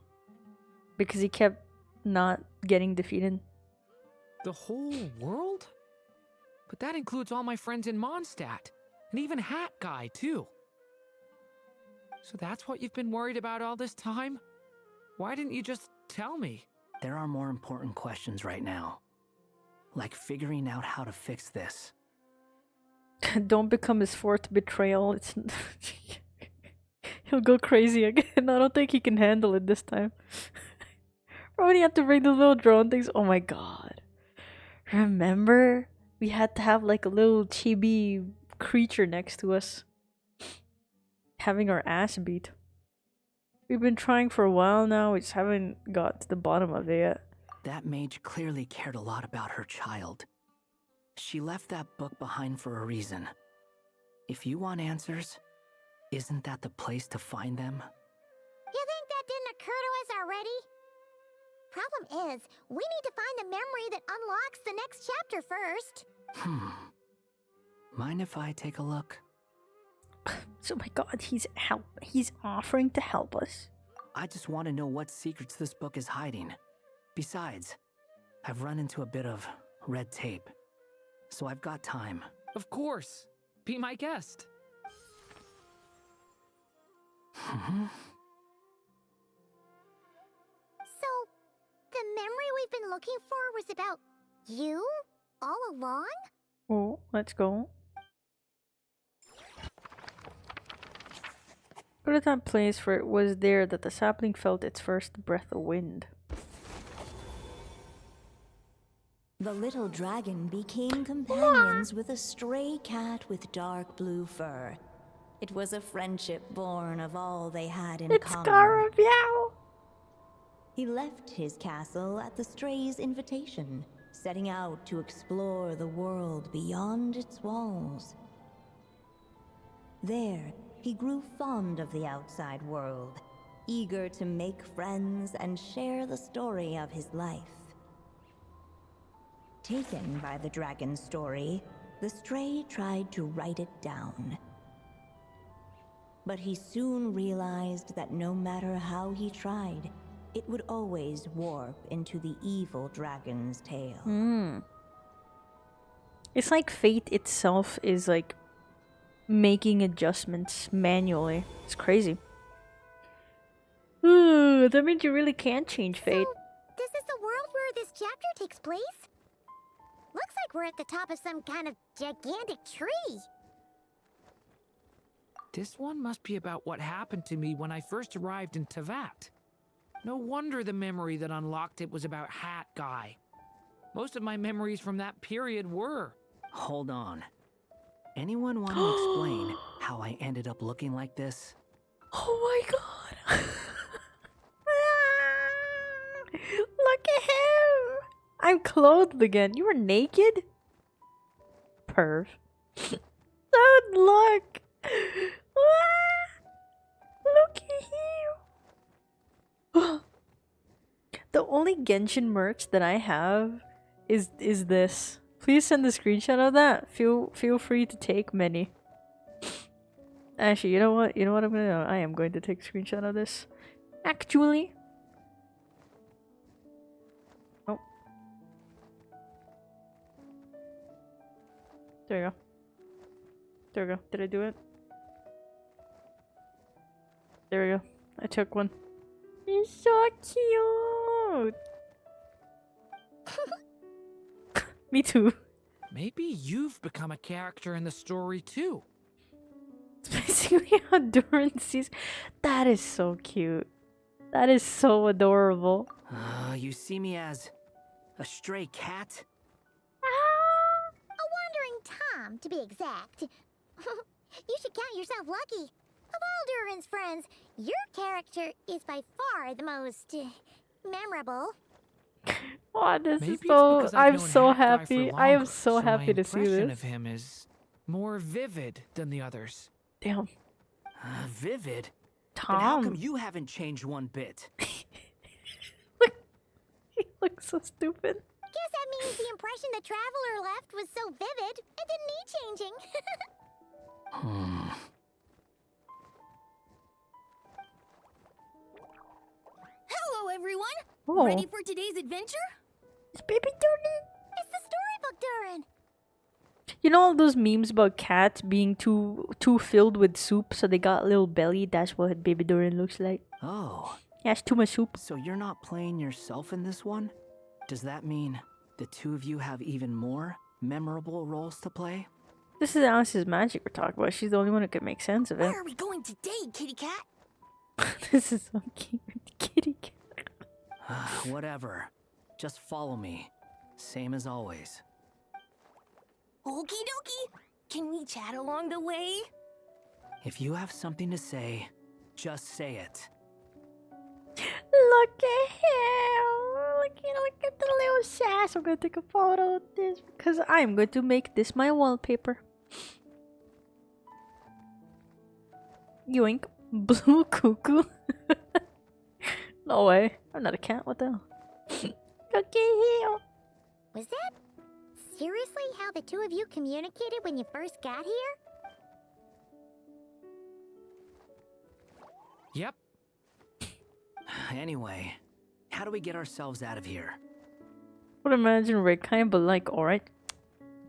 Because he kept not getting defeated. The whole world? But that includes all my friends in Mondstadt, and even Hat Guy, too. So that's what you've been worried about all this time? Why didn't you just tell me? There are more important questions right now. Like figuring out how to fix this. Don't become his fourth betrayal. It's he'll go crazy again. I don't think he can handle it this time. When you have to bring the little drone things. Oh my god. Remember? We had to have like a little chibi creature next to us. Having our ass beat. We've been trying for a while now. We just haven't got to the bottom of it yet. That mage clearly cared a lot about her child. She left that book behind for a reason. If you want answers, isn't that the place to find them? You think that didn't occur to us already? Problem is, we need to find the memory that unlocks the next chapter first. Mind if I take a look? Oh my god, he's offering to help us. I just want to know what secrets this book is hiding. Besides, I've run into a bit of red tape, so I've got time. Of course. Be my guest. So, the memory we've been looking for was about you all along? Oh, let's go. Go to that place where it was there that the sapling felt its first breath of wind. The little dragon became companions with a stray cat with dark blue fur. It was a friendship born of all they had in common. Scarabmeow! He left his castle at the stray's invitation, setting out to explore the world beyond its walls. There, he grew fond of the outside world, eager to make friends and share the story of his life. Taken by the dragon's story, the stray tried to write it down. But he soon realized that no matter how he tried, it would always warp into the evil dragon's tale. It's like fate itself is like making adjustments manually. It's crazy. Ooh, that means you really can't change fate. So, this is the world where this chapter takes place? Looks like we're at the top of some kind of gigantic tree. This one must be about what happened to me when I first arrived in Tevat. No wonder the memory that unlocked it was about Hat Guy. Most of my memories from that period were. Hold on. Anyone want to explain how I ended up looking like this? Oh my god. Look at him. I'm clothed again. You were naked? Perv. Don't look. Look at him. The only Genshin merch that I have is this. Please send a screenshot of that. Feel free to take many. Actually, you know what? You know what I'm gonna do? I am going to take a screenshot of this. Actually. Oh. There you go. There we go. Did I do it? There we go. I took one. He's so cute. Me too. Maybe you've become a character in the story too. It's basically how Duran sees. That is so cute. That is so adorable. You see me as a stray cat? A wandering Tom, to be exact. You should count yourself lucky. Of all Duran's friends, your character is by far the most memorable. Oh, this Maybe is it's so. because I've I'm known so Hat Guy for happy. I am longer, so happy my to see impression this. of him is more vivid than the others. Damn. Vivid? Tom. But how come you haven't changed one bit? He looks so stupid. Guess that means the impression the traveler left was so vivid, it didn't need changing. Hello, everyone! Oh. Ready for today's adventure? It's baby Duran. It's the storybook Duran. You know all those memes about cats being too filled with soup, so they got a little belly? That's what baby Duran looks like. Oh. He has too much soup. So you're not playing yourself in this one? Does that mean the two of you have even more memorable roles to play? This is Alice's magic we're talking about. She's the only one who can make sense of it. Where are we going today, kitty cat? This is so cute. Kitty cat. Whatever. Just follow me. Same as always. Okie dokie. Can we chat along the way? If you have something to say, just say it. Look at him. Look at the little sass. I'm gonna take a photo of this because I'm going to make this my wallpaper. Yoink. Blue cuckoo. No way. I'm not a cat. What the hell? Look at him. Was that seriously how the two of you communicated when you first got here? Yep. Anyway, how do we get ourselves out of here? Would imagine Rekai, but like, alright.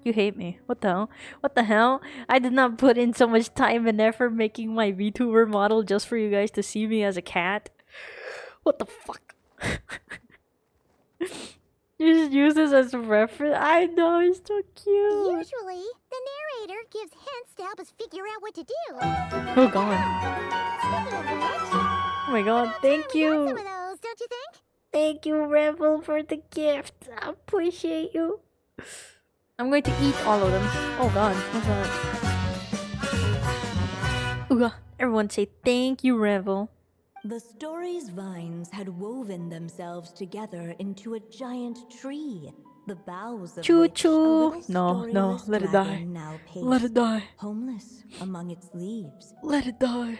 You hate me. What the hell? What the hell? I did not put in so much time and effort making my VTuber model just for you guys to see me as a cat. What the fuck? You just use this as a reference? I know, it's so cute. Usually, the narrator gives hints to help us figure out what to do. Oh god. Speaking of which, Oh my god, thank you. some of those, don't you think? Thank you, Rebel, for the gift. I appreciate you. I'm going to eat all of them. Oh god, what's that? Ooh, everyone say thank you, Rebel. The story's vines had woven themselves together into a giant tree, the boughs of Choo which choo. a little No, no, storyless let it die. dragon now Let it paced, die. homeless among its leaves. Let it die.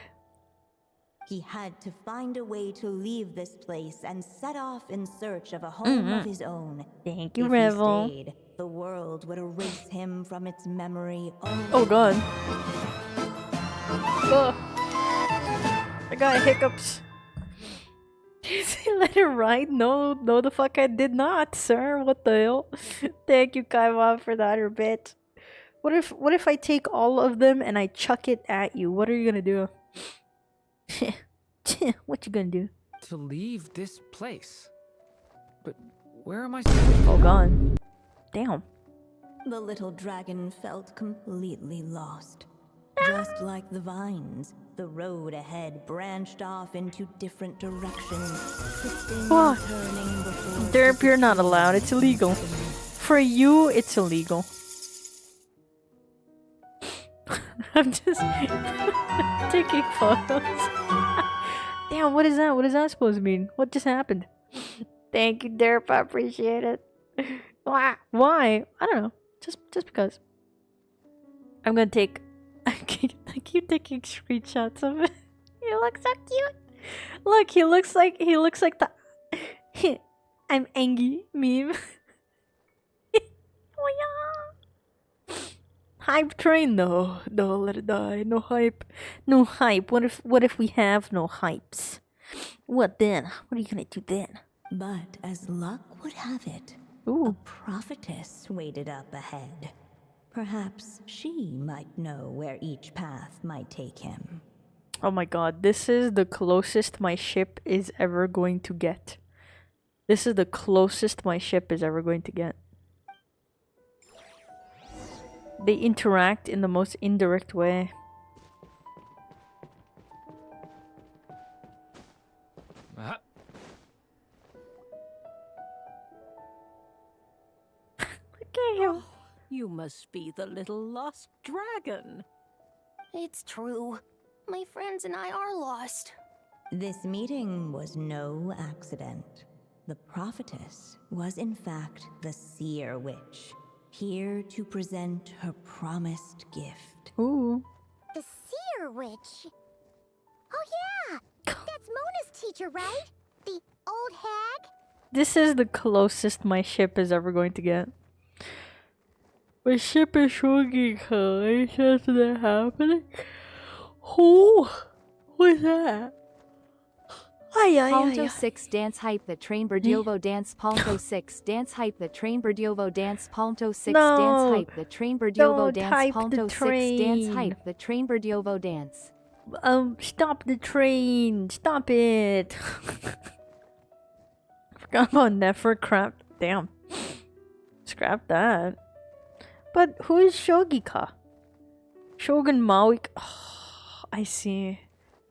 He had to find a way to leave this place and set off in search of a home of his own. Thank you, If Rebel. he stayed, the world would erase him from its memory. Oh god. Ugh. I got hiccups. Let it ride? No, the fuck I did not, sir. What the hell? Thank you, Kaiwa, for that other bit. What if I take all of them and I chuck it at you? What are you gonna do? What you gonna do? To leave this place. But where am I supposed to Oh go? god. Damn. The little dragon felt completely lost. Just like the vines, the road ahead branched off into different directions, twisting What? and turning before Derp, you're not allowed. It's illegal. For you, it's illegal. I'm just taking photos. Damn, what is that? What is that supposed to mean? What just happened? Thank you, Derp. I appreciate it. Why? Why? I don't know. Just because. I'm gonna take. I keep taking screenshots of it. He looks so cute. Look, he looks like the I'm angry meme. Oh yeah. Hype train, no, let it die. No hype, no hype. What if we have no hypes? What then? What are you gonna do then? But as luck would have it, a prophetess waited up ahead. Perhaps she might know where each path might take him. Oh my god, this is the closest my ship is ever going to get. This is the closest my ship is ever going to get. They interact in the most indirect way. Look at him. You must be the little lost dragon. It's true. My friends and I are lost. This meeting was no accident. The prophetess was in fact the seer witch, here to present her promised gift. Ooh. The seer witch. Oh yeah, that's Mona's teacher, right? The old hag? This is the closest my ship is ever going to get. My ship is shrinking, huh? Is that happening? Who? What's that? Palmto 6 dance hype the train Berdiovo dance Palmto 6 dance hype the train Berdiovo dance Palmto 6 dance hype the train Berdiovo dance Palmto 6 dance hype the train Berdiovo dance. Stop the train! Stop it! Forgot about Nefer crap. Damn. Scrap that. But who is Shogika? Shogun Maui. Oh, I see.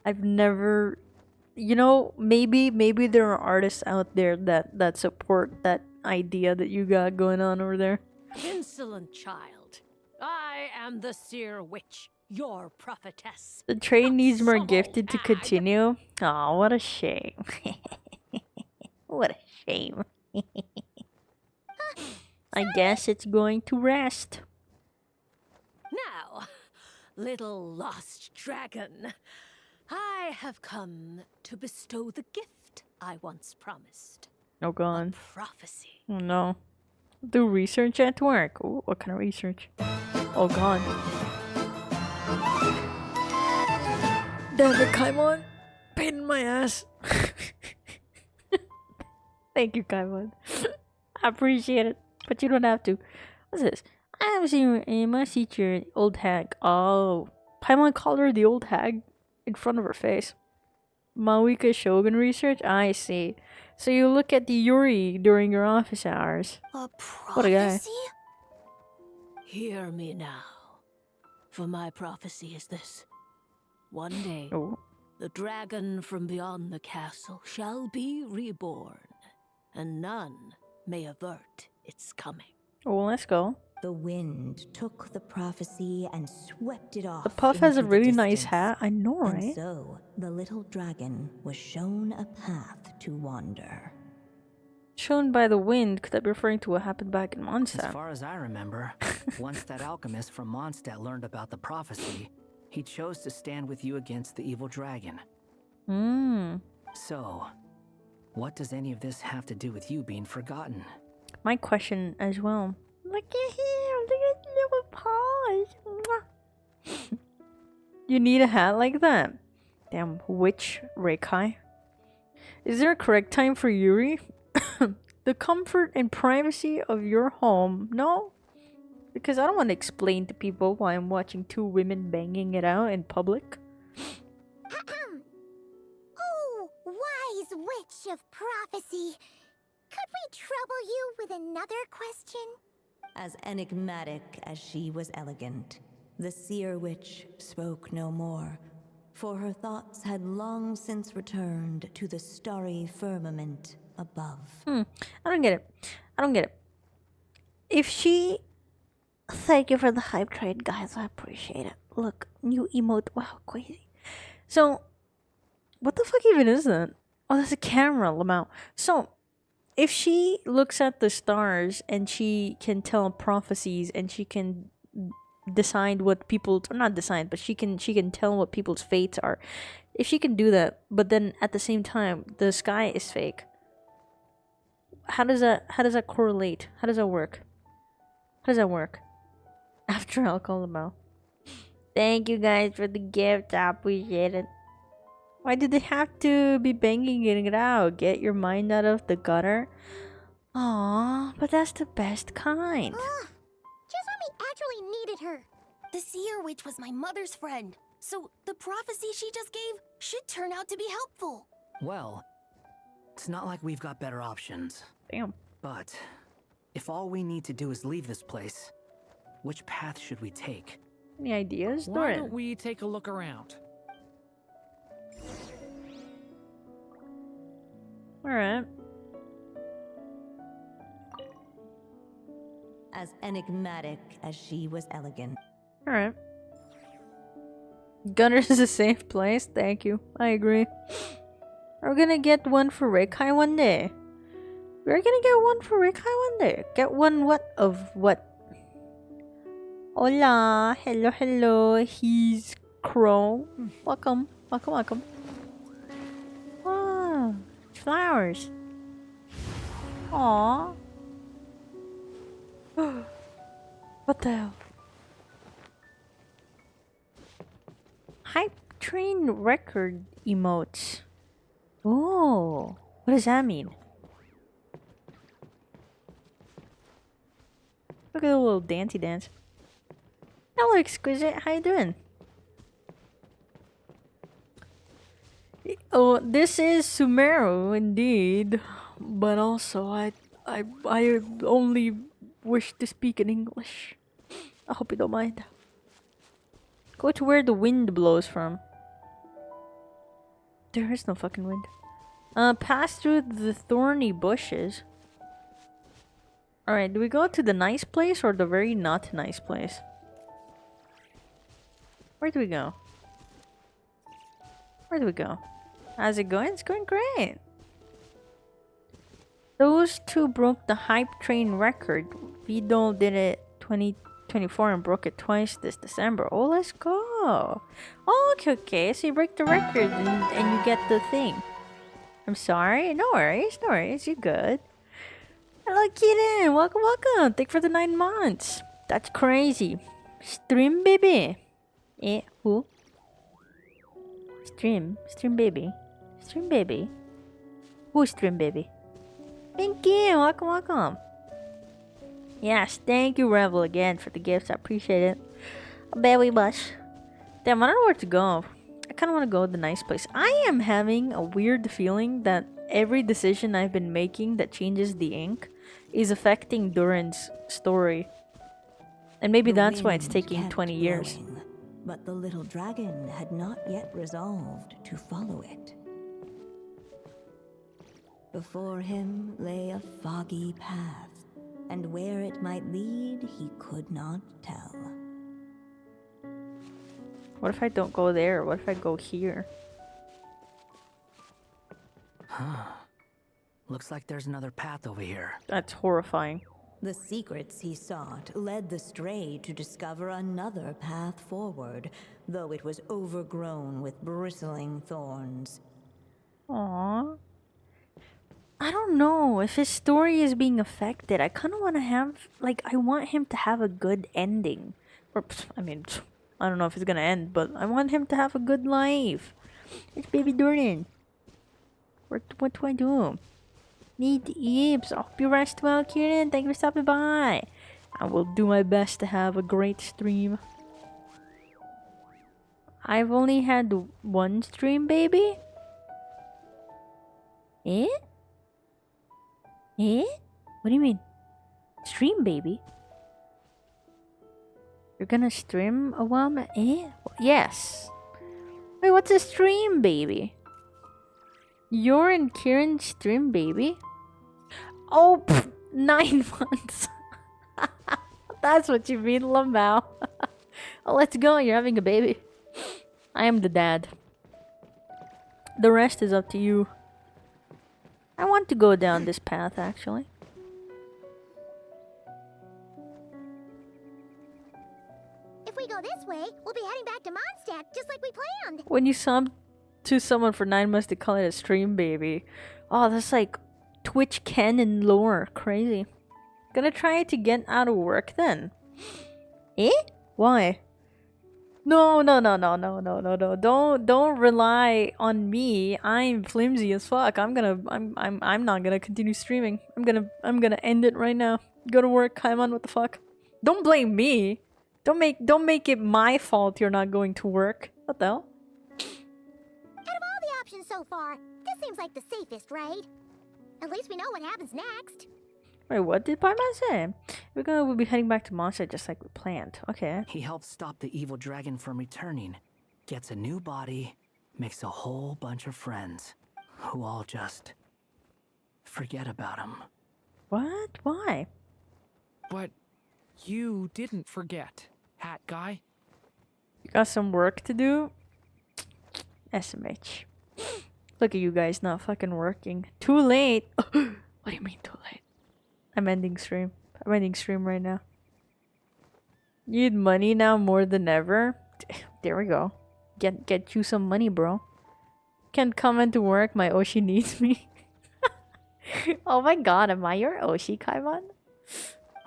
I've never. You know, maybe there are artists out there that support that idea that you got going on over there. Insolent child. I am the seer witch, your prophetess. The train needs more gifted to continue. Oh, what a shame. What a shame. I guess it's going to rest. Now, little lost dragon, I have come to bestow the gift I once promised. Oh god. Prophecy. Oh no. Do research at work. Ooh, what kind of research? Oh god. Damn it, Kaimon. Pain in my ass. Thank you, Kaimon. I appreciate it. But you don't have to. What's this? I haven't seen a must teacher, old hag. Oh. Paimon called her the old hag in front of her face. Mauika Shogun research? I see. So you look at the Yuri during your office hours. What a guy. Hear me now. For my prophecy is this. One day, the dragon from beyond the castle shall be reborn, and none may avert its coming. Oh, let's go. The wind took the prophecy and swept it off. The puff has a into the really nice distance. hat. I know, And right? so the little dragon was shown a path to wander. Shown by the wind, could that be referring to what happened back in Mondstadt? As far as I remember, once that alchemist from Mondstadt learned about the prophecy, he chose to stand with you against the evil dragon. So, what does any of this have to do with you being forgotten? My question as well. Look at him! Look at little paws! You need a hat like that? Damn, witch Rekai. Is there a correct time for Yuri? The comfort and privacy of your home. No? Because I don't want to explain to people why I'm watching two women banging it out in public. Oh, wise witch of prophecy. Could we trouble you with another question? As enigmatic as she was elegant, The seer witch spoke no more, for her thoughts had long since returned to the starry firmament above. I don't get it. I don't get it. If she... Thank you for the hype trade, guys. I appreciate it. Look, new emote. Wow, crazy. So, what the fuck even is that? Oh, that's a camera, Lamau. So, if she looks at the stars and she can tell prophecies and she can decide what people, or not decide, but she can tell what people's fates are. If she can do that, but then at the same time the sky is fake, how does that correlate? How does that work? How does that work? After alcohol about. Thank you guys for the gift. I appreciate it. Why did they have to be banging it out? Get your mind out of the gutter. Aww, but that's the best kind. Chizumi actually needed her. The seer witch was my mother's friend, so the prophecy she just gave should turn out to be helpful. Well, it's not like we've got better options. Damn. But if all we need to do is leave this place, which path should we take? Any ideas? Why don't we take a look around? Alright. As enigmatic as she was elegant. Alright. Gunners is a safe place. Thank you. I agree. We're gonna get one for Rekai one day. We're gonna get one for Rekai one day. Get one what of what? Hola. Hello, hello. He's Crow. Welcome. Welcome, welcome. Ah, flowers. Aww. What the hell? Hype train record emotes. Oh, what does that mean? Look at the little dancey dance. Hello, exquisite. How you doing? Oh, this is Sumeru indeed, but also I only wish to speak in English. I hope you don't mind. Go to where the wind blows from. There is no fucking wind. Pass through the thorny bushes. Alright, do we go to the nice place or the very not nice place? Where do we go? Where do we go? How's it going? It's going great. Those two broke the hype train record. Vidal did it 2024 and broke it twice this December. Oh, let's go. Oh, okay. So you break the record and you get the thing. I'm sorry. No worries. No worries. You're good. Hello, Kitten. Welcome, welcome. Thank you for the 9 months. That's crazy. Stream baby. Eh, who? Stream baby. Stream baby. Who's stream baby? Thank you. Welcome, welcome. Yes, thank you, Revel, again for the gifts. I appreciate it. Very much. Damn, I don't know where to go. I kind of want to go to the nice place. I am having a weird feeling that every decision I've been making that changes the ink is affecting Durin's story. And maybe that's why it's taking 20 years. Blowing, but the little dragon had not yet resolved to follow it. Before him lay a foggy path, and where it might lead he could not tell. What if I don't go there? What if I go here? Huh. Looks like there's another path over here. That's horrifying. The secrets he sought led the stray to discover another path forward, though it was overgrown with bristling thorns. Aww. I don't know if his story is being affected. I kind of want to have, like, I want him to have a good ending. Or, I mean, I don't know if it's gonna end, but I want him to have a good life. It's baby Durin. What do I do? Need to eat. I hope you rest well, Kieran. Thank you for stopping by. I will do my best to have a great stream. I've only had one stream, baby. Eh? Eh? What do you mean? Stream, baby? You're gonna stream a while, man? Eh? Yes. Wait, what's a stream, baby? You're in Kieran's stream, baby? Oh, 9 months. That's what you mean, Lamau. Oh, let's go. You're having a baby. I am the dad. The rest is up to you. I want to go down this path, actually. If we go this way, we'll be heading back to Mondstadt, just like we planned. When you sub to someone for 9 months, they call it a stream, baby. Oh, that's like Twitch canon lore. Crazy. Gonna try to get out of work then. Eh? Why? No. Don't rely on me. I'm flimsy as fuck. I'm not gonna continue streaming. I'm gonna end it right now. Go to work, Kaimon, what the fuck? Don't blame me. Don't make it my fault you're not going to work. What the hell? Out of all the options so far, this seems like the safest, right? At least we know what happens next. Wait, what did Paimon say? We'll be heading back to Mondstadt just like we planned. Okay. He helps stop the evil dragon from returning, gets a new body, makes a whole bunch of friends, who all just forget about him. What? Why? But you didn't forget, Hat Guy. You got some work to do? SMH. Look at you guys not fucking working. Too late. What do you mean too late? I'm ending stream. I'm ending stream right now. Need money now more than ever. There we go. Get you some money, bro. Can't come into work. My Oshi needs me. Oh my god, am I your Oshi, Kaimon?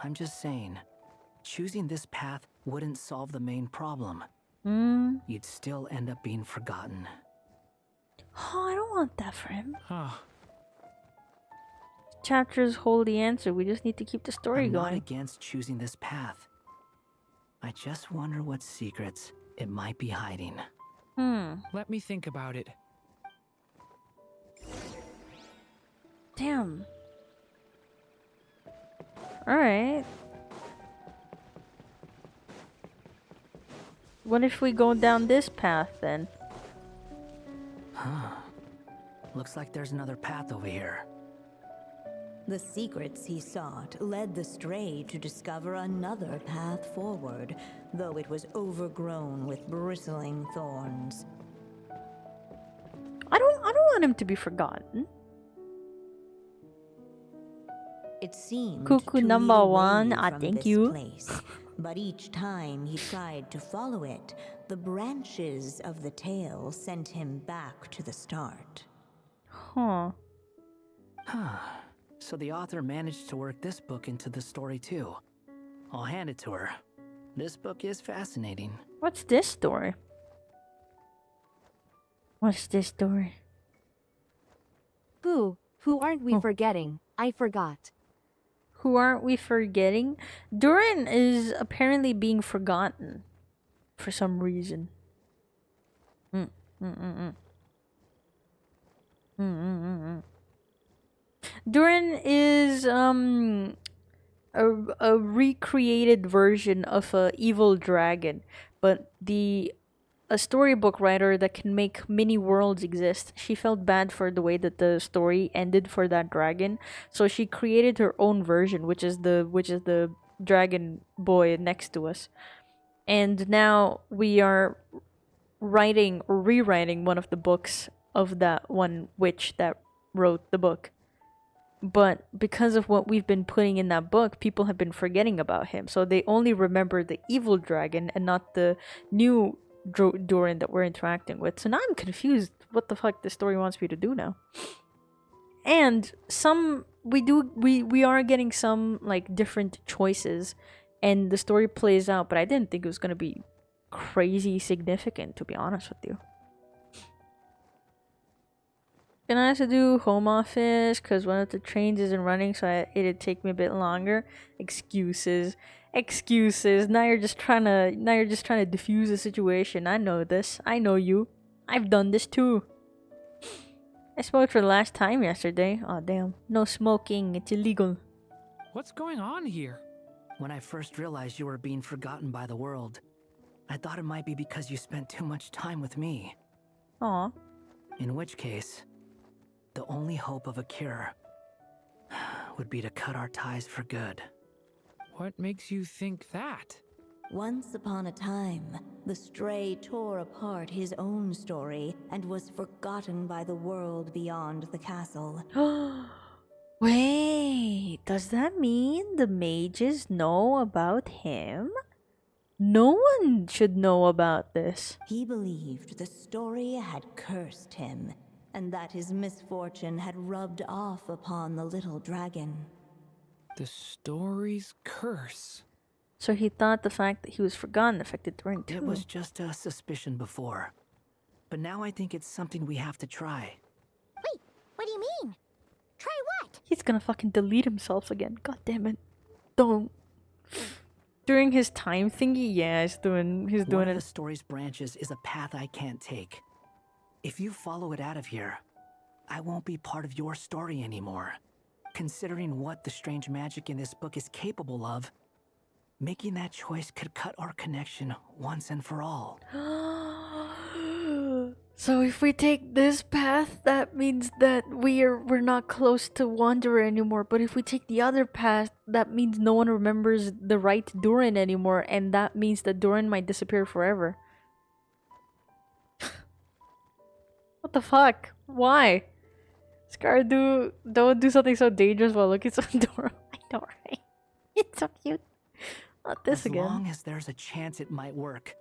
I'm just saying, choosing this path wouldn't solve the main problem. You'd still end up being forgotten. Oh, I don't want that for him. Chapters hold the answer. We just need to keep the story I'm going. not against choosing this path. I just wonder what secrets it might be hiding. Let me think about it. Damn. Alright. What if we go down this path then? Looks like there's another path over here. The secrets he sought led the stray to discover another path forward, though it was overgrown with bristling thorns. I don't want him to be forgotten. It seemed Cuckoo to number lead away one, from thank this you. place. But each time he tried to follow it, the branches of the tail sent him back to the start. Huh. So the author managed to work this book into the story too. I'll hand it to her. This book is fascinating. What's this story? What's this story? Who aren't we forgetting? I forgot. Who aren't we forgetting? Durin is apparently being forgotten for some reason. Durin is a recreated version of a evil dragon, but a storybook writer that can make mini worlds exist. She felt bad for the way that the story ended for that dragon, so she created her own version, which is the dragon boy next to us. And now we are rewriting one of the books of that one witch that wrote the book. But because of what we've been putting in that book, people have been forgetting about him. So they only remember the evil dragon and not the new Durin that we're interacting with. So now I'm confused what the fuck this story wants me to do now. And we are getting some like different choices and the story plays out, but I didn't think it was gonna be crazy significant, to be honest with you. And I have to do home office because one of the trains isn't running, so it'd take me a bit longer. Excuses. Now you're just trying to diffuse the situation. I know this. I know you. I've done this too. I smoked for the last time yesterday. Oh damn. No smoking. It's illegal. What's going on here? When I first realized you were being forgotten by the world, I thought it might be because you spent too much time with me. Aw. In which case, the only hope of a cure would be to cut our ties for good. What makes you think that? Once upon a time, the Stray tore apart his own story and was forgotten by the world beyond the castle. Wait, does that mean the mages know about him? No one should know about this. He believed the story had cursed him, and that his misfortune had rubbed off upon the little dragon. The story's curse. So he thought the fact that he was forgotten affected Doran too. It was just a suspicion before. But now I think it's something we have to try. Wait, what do you mean? Try what? He's gonna fucking delete himself again. God damn it. Don't. During his time thingy, yeah, he's doing One it. of the story's branches is a path I can't take. If you follow it out of here, I won't be part of your story anymore. Considering what the strange magic in this book is capable of, making that choice could cut our connection once and for all. So if we take this path, that means that we're not close to Wanderer anymore. But if we take the other path, that means no one remembers the right Doran anymore, and that means that Doran might disappear forever. What the fuck? Why? Scar, don't do something so dangerous while looking so adorable. I know, right? It's so cute. Not this again. As long as there's a chance it might work,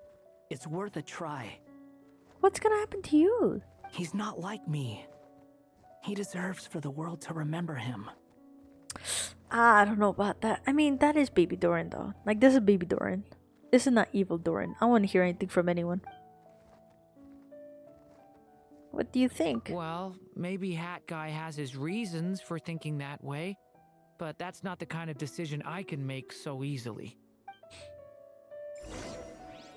it's worth a try. What's gonna happen to you? He's not like me. He deserves for the world to remember him. I don't know about that. I mean, that is baby Doran though. Like, this is baby Doran. This is not evil Doran. I don't want to hear anything from anyone. What do you think? Well, maybe Hat Guy has his reasons for thinking that way, but that's not the kind of decision I can make so easily.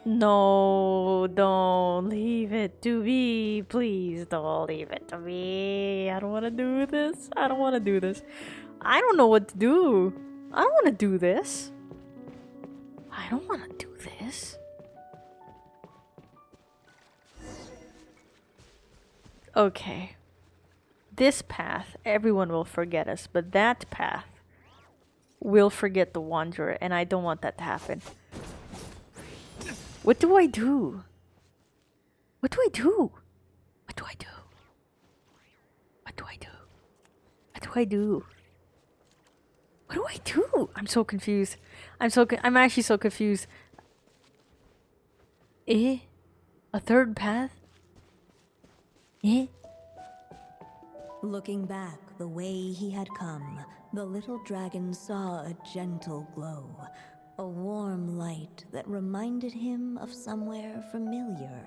No, don't leave it to me. Please don't leave it to me. I don't want to do this. I don't want to do this. I don't know what to do. I don't want to do this. I don't want to do this. Okay. This path, everyone will forget us, but that path will forget the Wanderer, and I don't want that to happen. What do I do? What do I do? What do I do? What do I do? What do I do? What do I do? I'm so confused. I'm actually so confused. A third path? Looking back the way he had come, the little dragon saw a gentle glow, a warm light that reminded him of somewhere familiar.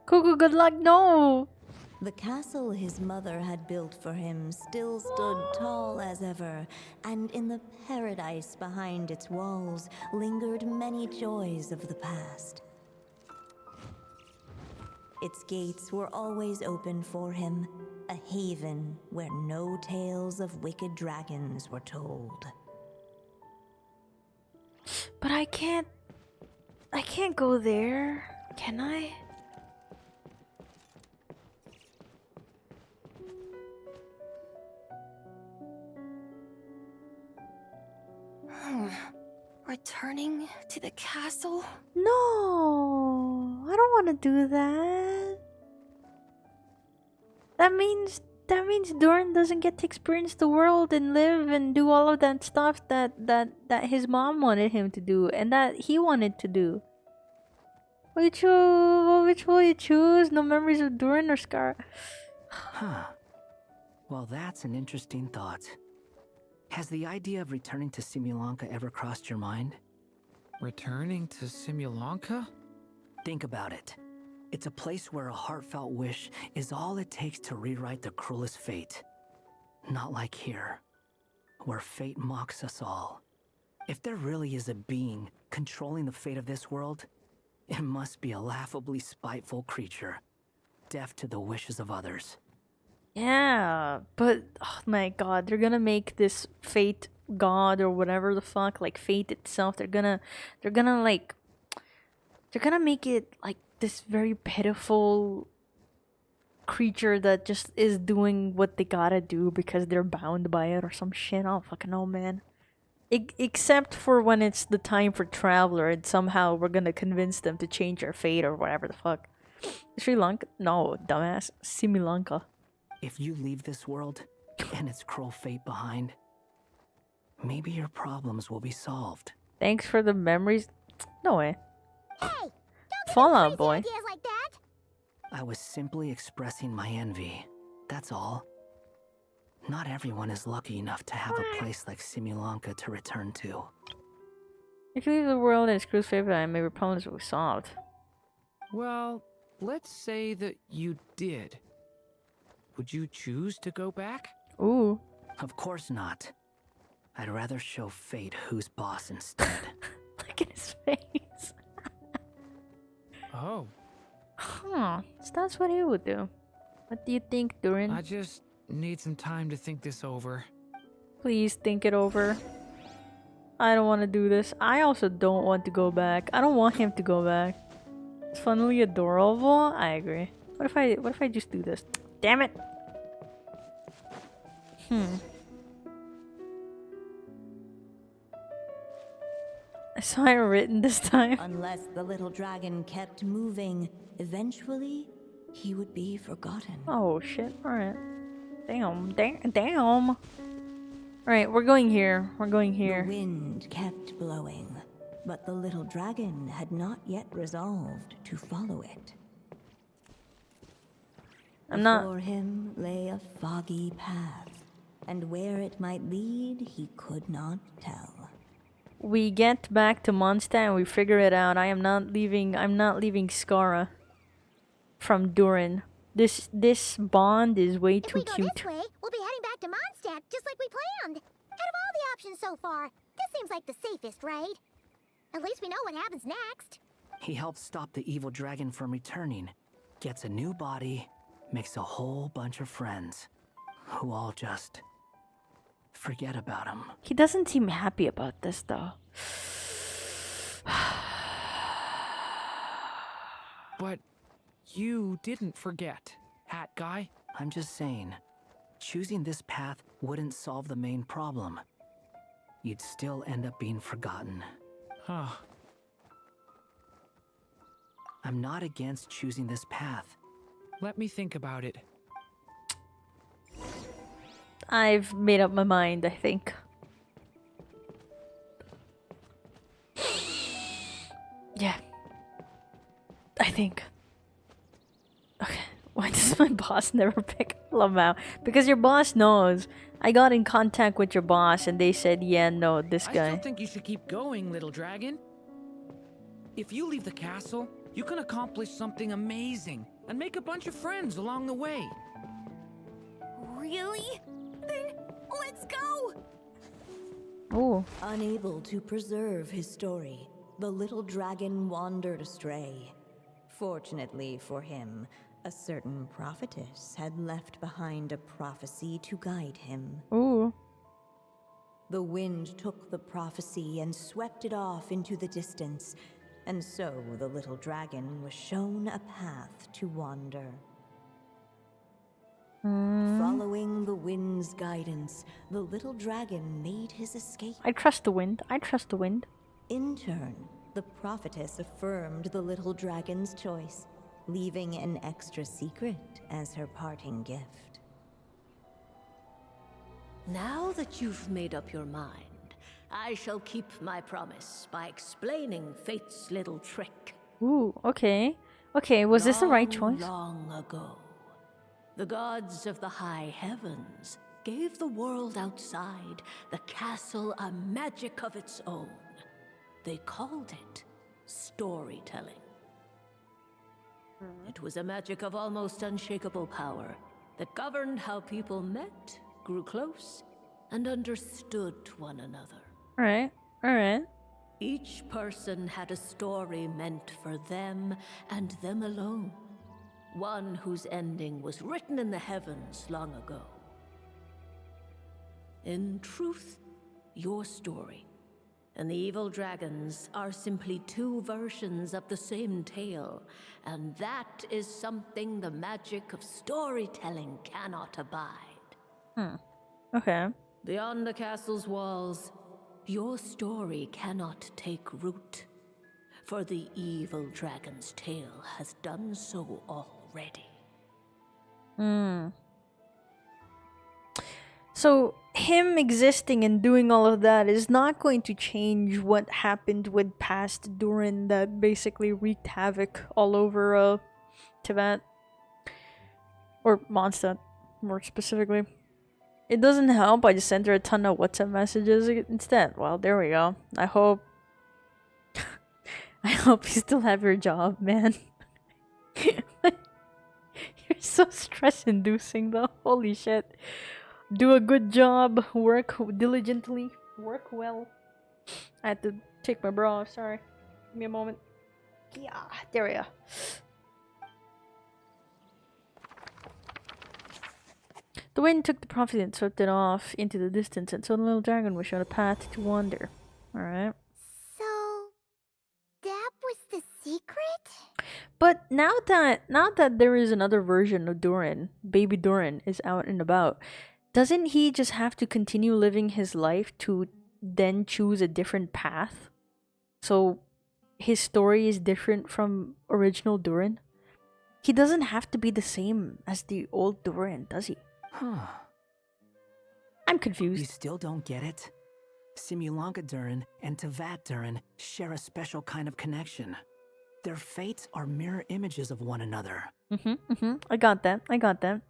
Cuckoo, good luck, no! The castle his mother had built for him still stood tall as ever, and in the paradise behind its walls lingered many joys of the past. Its gates were always open for him, a haven where no tales of wicked dragons were told. But I can't go there, can I? Returning to the castle? No, I don't want to do that. That means Doran doesn't get to experience the world and live and do all of that stuff that his mom wanted him to do and that he wanted to do. Which will you choose? No memories of Doran or Scar? Huh. Well, that's an interesting thought. Has the idea of returning to Simulanka ever crossed your mind? Returning to Simulanka? Think about it. It's a place where a heartfelt wish is all it takes to rewrite the cruelest fate. Not like here, where fate mocks us all. If there really is a being controlling the fate of this world, it must be a laughably spiteful creature, deaf to the wishes of others. Yeah, but oh my god, they're gonna make this fate god or whatever the fuck, like fate itself. They're gonna make it like this very pitiful creature that just is doing what they gotta do because they're bound by it or some shit. I don't fucking know, man. Except for when it's the time for Traveler and somehow we're gonna convince them to change their fate or whatever the fuck. Sri Lanka? No, dumbass. Sri Lanka. If you leave this world and its cruel fate behind, maybe your problems will be solved. Thanks for the memories. No way. Hey, don't Fallout Boy. ideas like that. I was simply expressing my envy. That's all. Not everyone is lucky enough to have a place like Simulanka to return to. If you leave the world and its crew's favorite, maybe problems will be solved. Well, let's say that you did. Would you choose to go back? Ooh. Of course not. I'd rather show fate who's boss instead. Look at his face. Oh. Huh. So that's what he would do. What do you think, Durin? I just need some time to think this over. Please think it over. I don't want to do this. I also don't want to go back. I don't want him to go back. It's funnily adorable. I agree. What if I just do this? Damn it. I saw it written this time. Unless the little dragon kept moving, eventually he would be forgotten. Oh shit. Alright. Damn. Alright, we're going here. We're going here. The wind kept blowing, but the little dragon had not yet resolved to follow it. Before him lay a foggy path, and where it might lead, he could not tell. We get back to Mondstadt and we figure it out. I'm not leaving Skara from Durin. This bond is way too cute. If we go this way, we'll be heading back to Mondstadt just like we planned. Out of all the options so far, this seems like the safest, right? At least we know what happens next. He helps stop the evil dragon from returning, gets a new body, makes a whole bunch of friends, who all just forget about him. He doesn't seem happy about this though. But you didn't forget, Hat Guy. I'm just saying, choosing this path wouldn't solve the main problem. You'd still end up being forgotten. Huh. I'm not against choosing this path. Let me think about it. I've made up my mind, I think. Yeah. I think. Okay. Why does my boss never pick Lamau? Because your boss knows. I got in contact with your boss and they said, yeah, no, this guy. I still think you should keep going, little dragon. If you leave the castle, you can accomplish something amazing and make a bunch of friends along the way. Really? Then let's go! Oh. Unable to preserve his story, the little dragon wandered astray. Fortunately for him, a certain prophetess had left behind a prophecy to guide him. Ooh. The wind took the prophecy and swept it off into the distance, and so the little dragon was shown a path to wander. Following the wind's guidance, the little dragon made his escape. I trust the wind. I trust the wind. In turn, the prophetess affirmed the little dragon's choice, leaving an extra secret as her parting gift. Now that you've made up your mind, I shall keep my promise by explaining Fate's little trick. Ooh, okay. Okay, was this the right choice? Long ago, the gods of the high heavens gave the world outside the castle a magic of its own. They called it storytelling. It was a magic of almost unshakable power that governed how people met, grew close, and understood one another. Alright, alright. Each person had a story meant for them and them alone. One whose ending was written in the heavens long ago. In truth, your story, and the evil dragons are simply two versions of the same tale, and that is something the magic of storytelling cannot abide. Okay. Beyond the castle's walls, your story cannot take root, for the evil dragon's tale has done so already. So him existing and doing all of that is not going to change what happened with past Durin that basically wreaked havoc all over Tibet. Or Mondstadt, more specifically. It doesn't help, I just sent her a ton of WhatsApp messages instead. Well, there we go. I hope you still have your job, man. You're so stress-inducing though. Holy shit. Do a good job, work diligently, work well. I had to take my bra off, sorry. Give me a moment. Yeah, there we go. The wind took the prophecy and swept it off into the distance, and so the little dragon was shown a path to wander. Alright. So, that was the secret? But now that there is another version of Durin, baby Durin is out and about, doesn't he just have to continue living his life to then choose a different path? So his story is different from original Durin? He doesn't have to be the same as the old Durin, does he? Huh. I'm confused. You still don't get it? Simulanka Durin and Tevat Durin share a special kind of connection. Their fates are mirror images of one another. I got that.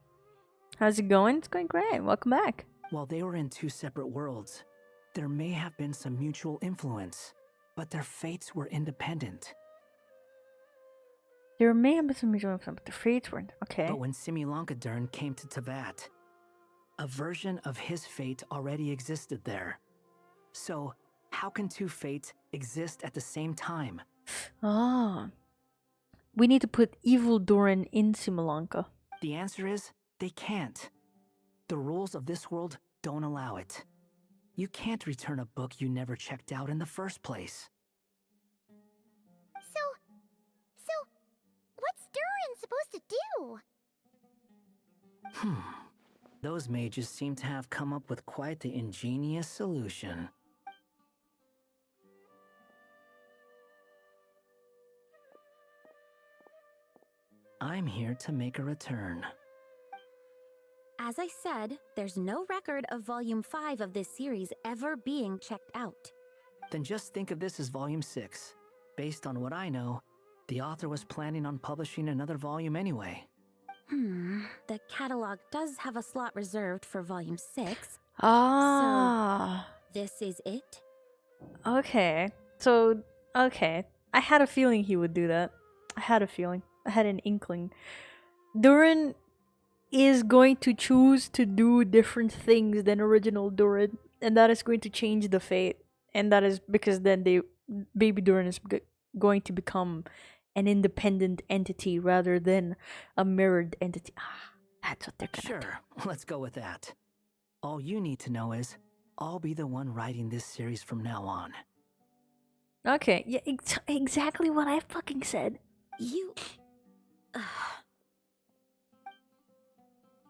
How's it going? It's going great. Welcome back. While they were in two separate worlds, there may have been some mutual influence, but their fates were independent. There may have been some mutual influence, but their fates weren't. Okay. But when Simulanka Durin came to Tevat, a version of his fate already existed there. So, how can two fates exist at the same time? We need to put evil Durin in Simulanka. The answer is, they can't. The rules of this world don't allow it. You can't return a book you never checked out in the first place. So, what's Durin supposed to do? Those mages seem to have come up with quite the ingenious solution. I'm here to make a return. As I said, there's no record of Volume 5 of this series ever being checked out. Then just think of this as Volume 6. Based on what I know, the author was planning on publishing another volume anyway. The catalog does have a slot reserved for Volume 6. Ah. So, this is it? Okay. So, okay. I had a feeling he would do that. I had an inkling. Durin is going to choose to do different things than original Durin, and that is going to change the fate. And that is because then baby Durin is going to become an independent entity rather than a mirrored entity. That's what they're gonna do. Sure, let's go with that. All you need to know is, I'll be the one writing this series from now on. Okay, yeah, exactly what I fucking said. You...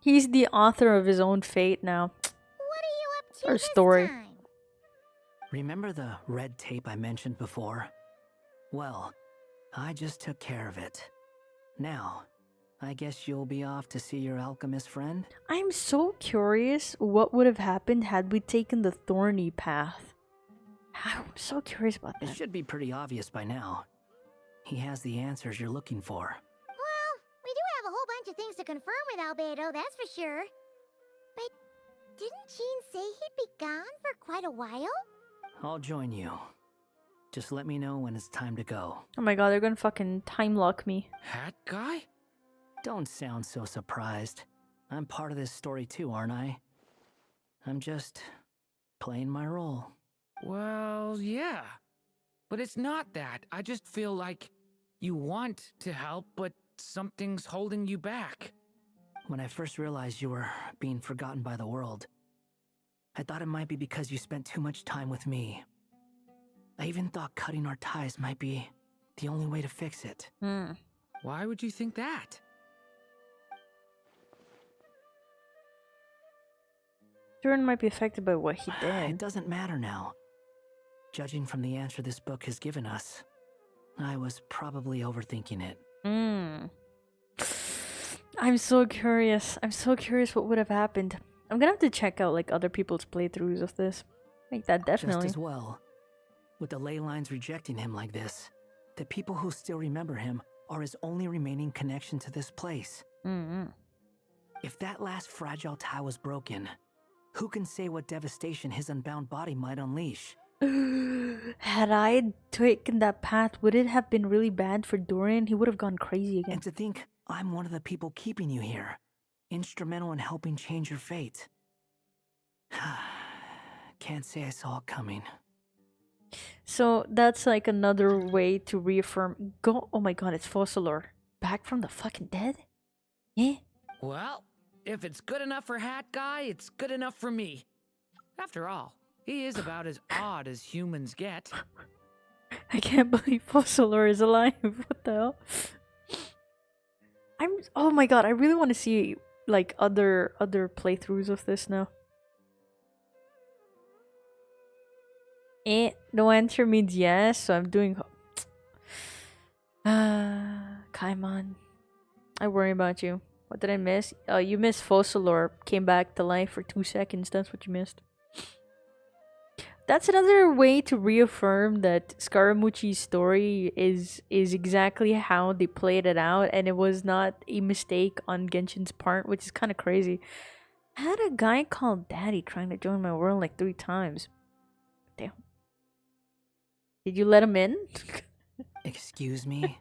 He's the author of his own fate now. What are you up to Or this story. time? Remember the red tape I mentioned before? Well, I just took care of it. Now, I guess you'll be off to see your alchemist friend? I'm so curious what would have happened had we taken the thorny path. I'm so curious about that. It should be pretty obvious by now. He has the answers you're looking for. Well, we do have a whole bunch of things to confirm with Albedo, that's for sure. But didn't Jean say he'd be gone for quite a while? I'll join you. Just let me know when it's time to go. Oh my god, they're gonna fucking time lock me. Hat guy? Don't sound so surprised. I'm part of this story too, aren't I? I'm just playing my role. Well, yeah. But it's not that. I just feel like you want to help, but something's holding you back. When I first realized you were being forgotten by the world, I thought it might be because you spent too much time with me. I even thought cutting our ties might be the only way to fix it. Why would you think that? Durin might be affected by what he did. It doesn't matter now. Judging from the answer this book has given us, I was probably overthinking it. I'm so curious. I'm so curious what would have happened. I'm gonna have to check out like other people's playthroughs of this. Like that definitely. Just as well. With the ley lines rejecting him like this, the people who still remember him are his only remaining connection to this place. If that last fragile tie was broken, who can say what devastation his unbound body might unleash? Had I taken that path, would it have been really bad for Durin? He would have gone crazy again. And to think I'm one of the people keeping you here, instrumental in helping change your fate. Can't say I saw it coming. So that's like another way to reaffirm. Oh my god, it's Fossilor. Back from the fucking dead? Yeah? Well, if it's good enough for Hat Guy, it's good enough for me. After all, he is about as odd as humans get. I can't believe Fossilor is alive. What the hell? Oh my god, I really want to see like other playthroughs of this now. No answer means yes, so I'm doing Kaimon. I worry about you. What did I miss? You missed Fossilor came back to life for 2 seconds. That's what you missed. That's another way to reaffirm that Scaramucci's story is exactly how they played it out, and it was not a mistake on Genshin's part, which is kind of crazy. I had a guy called Daddy trying to join my world like 3 times. Damn. Did you let him in? Excuse me?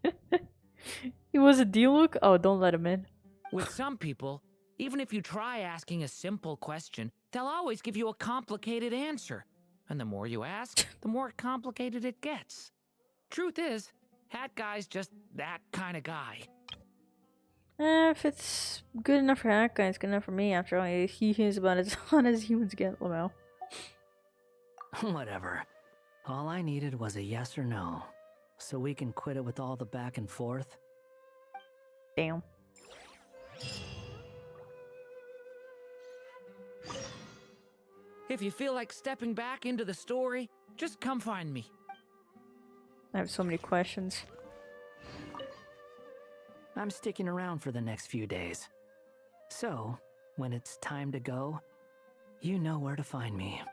He was a D-Look? Oh, don't let him in. With some people, even if you try asking a simple question, they'll always give you a complicated answer. And the more you ask, the more complicated it gets. Truth is, Hat Guy's just that kind of guy. If it's good enough for Hat Guy, it's good enough for me. After all, he is about as hot as humans get, Lamau. Whatever. All I needed was a yes or no, so we can quit it with all the back and forth. Damn. If you feel like stepping back into the story, just come find me. I have so many questions. I'm sticking around for the next few days. So, when it's time to go, you know where to find me.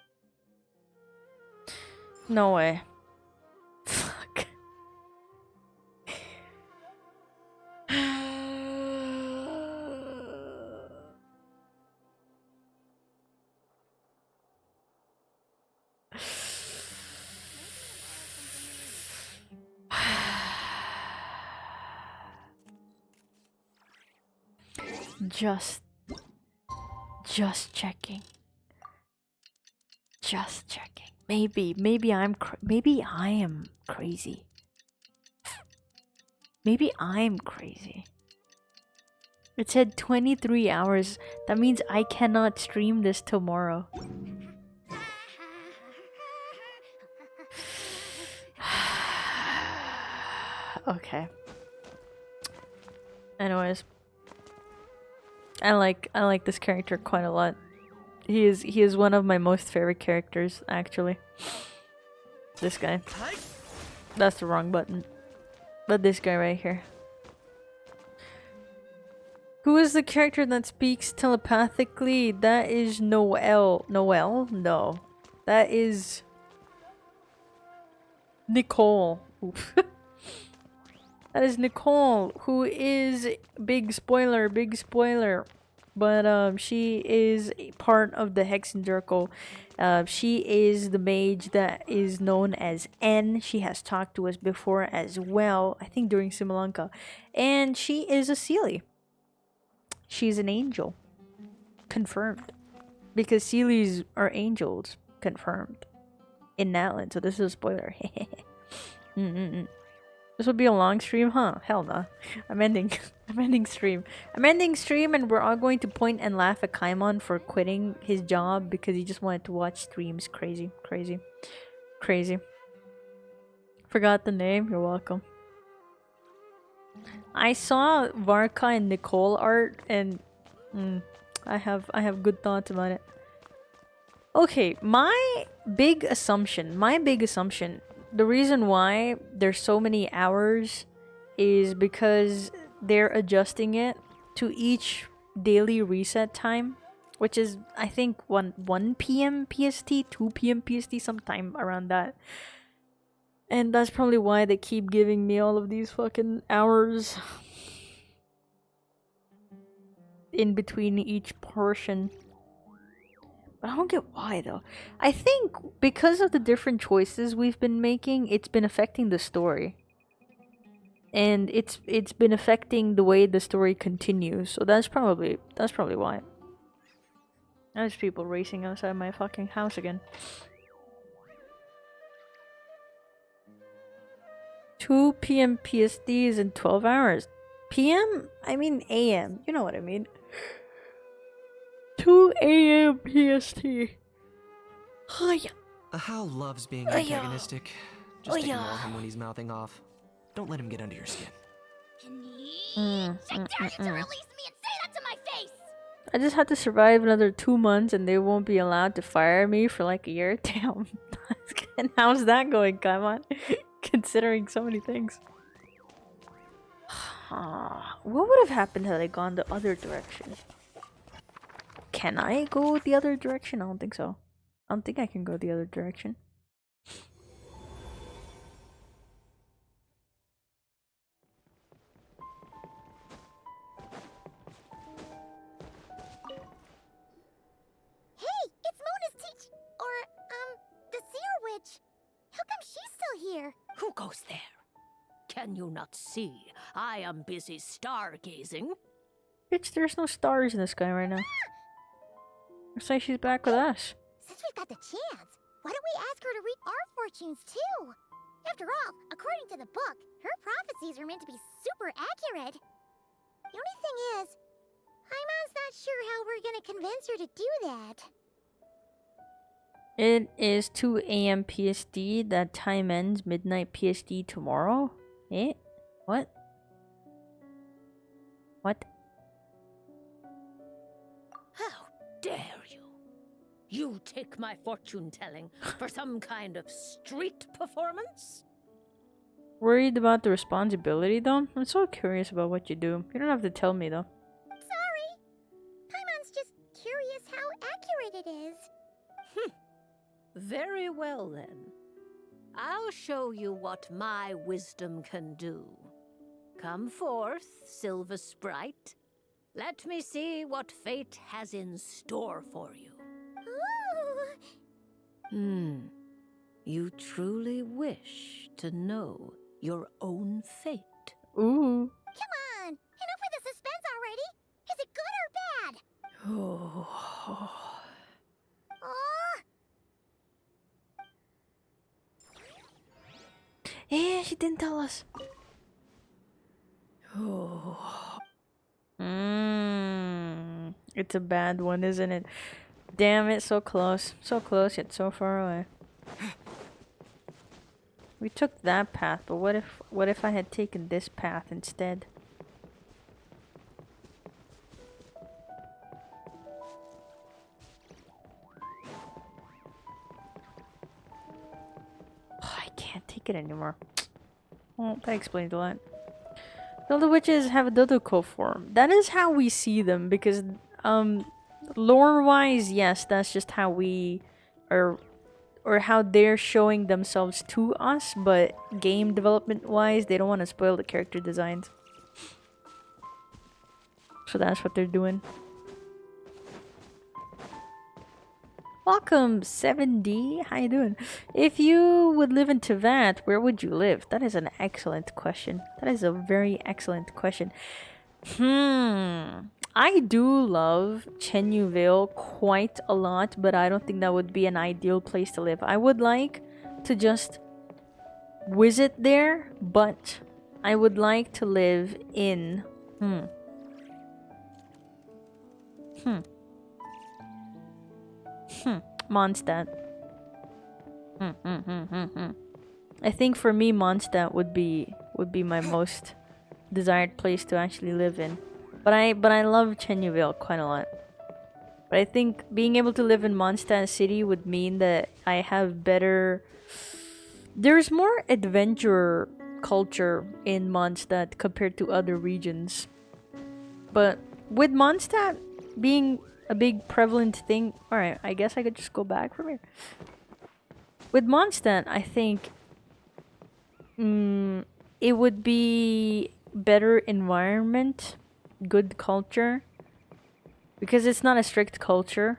No way. Fuck. Just checking. Just checking. Maybe I am crazy. Maybe I'm crazy. It said 23 hours. That means I cannot stream this tomorrow. Okay. Anyways, I like this character quite a lot. He is one of my most favorite characters, actually. This guy. That's the wrong button. But this guy right here. Who is the character that speaks telepathically? That is Noelle. Noelle? No. That is Nicole. Oof. That is Nicole, who is big spoiler. But she is a part of the Hexen Circle. She is the mage that is known as N. She has talked to us before as well, I think during Simulanka. And she is a Seelie. She's an angel. Confirmed. Because Seelies are angels. Confirmed. In Natlan, so this is a spoiler. This would be a long stream, huh? Hell no. I'm ending. I'm ending stream. I'm ending stream, and we're all going to point and laugh at Kaimon for quitting his job because he just wanted to watch streams. Crazy, crazy, crazy. Forgot the name. You're welcome. I saw Varka and Nicole art, and I have good thoughts about it. Okay, my big assumption, the reason why there's so many hours is because they're adjusting it to each daily reset time, which is, I think, 1 p.m. PST, 2 p.m. PST, sometime around that. And that's probably why they keep giving me all of these fucking hours in between each portion. But I don't get why, though. I think because of the different choices we've been making, it's been affecting the story. And it's been affecting the way the story continues. So that's probably why. There's people racing outside my fucking house again. 2 p.m. PST is in 12 hours. PM? I mean AM. You know what I mean. 2 a.m. PST. How loves being antagonistic. Just ignore him when he's mouthing off. Don't let him get under your skin. I dare you to release me and say that to my face! I just have to survive another 2 months and they won't be allowed to fire me for like a year. Damn. And how's that going, come on? Considering so many things. What would have happened had I gone the other direction? Can I go the other direction? I don't think so. I don't think I can go the other direction. Hey, it's Mona's the seer witch. How come she's still here? Who goes there? Can you not see? I am busy stargazing. Bitch, there's no stars in the sky right now. Looks like she's back with us. Since we've got the chance, why don't we ask her to read our fortunes too? After all, according to the book, her prophecies are meant to be super accurate. The only thing is, Paimon's not sure how we're gonna convince her to do that. It is 2 a.m. PST. That time ends midnight PST tomorrow? Eh? What? What? How dare you? You take my fortune telling for some kind of street performance? Worried about the responsibility though? I'm so curious about what you do. You don't have to tell me though. Sorry. Paimon's just curious how accurate it is. Very well then. I'll show you what my wisdom can do. Come forth, Silver Sprite. Let me see what fate has in store for you. Ooh. You truly wish to know your own fate. Ooh. Come on! Enough with the suspense already! Is it good or bad? Oh. Yeah, she didn't tell us. Oh. It's a bad one, isn't it? Damn it, so close. So close, yet so far away. We took that path, but what if I had taken this path instead? I can't take it anymore. Well, that explains a lot. All the witches have a Dodoko form. That is how we see them, because lore-wise, yes, that's just how we are, or how they're showing themselves to us, but game development-wise, they don't want to spoil the character designs. So that's what they're doing. Welcome, 7D. How you doing? If you would live in Teyvat, where would you live? That is an excellent question. That is a very excellent question. I do love Chenyu Vale quite a lot, but I don't think that would be an ideal place to live. I would like to just visit there, but I would like to live in... Mondstadt. I think for me, Mondstadt would be my most desired place to actually live in. But I love Chenyville quite a lot. But I think being able to live in Mondstadt City would mean that I have better... There's more adventure culture in Mondstadt compared to other regions. But with Mondstadt being a big prevalent thing... Alright, I guess I could just go back from here. With Mondstadt, I think... it would be better environment, good culture. Because it's not a strict culture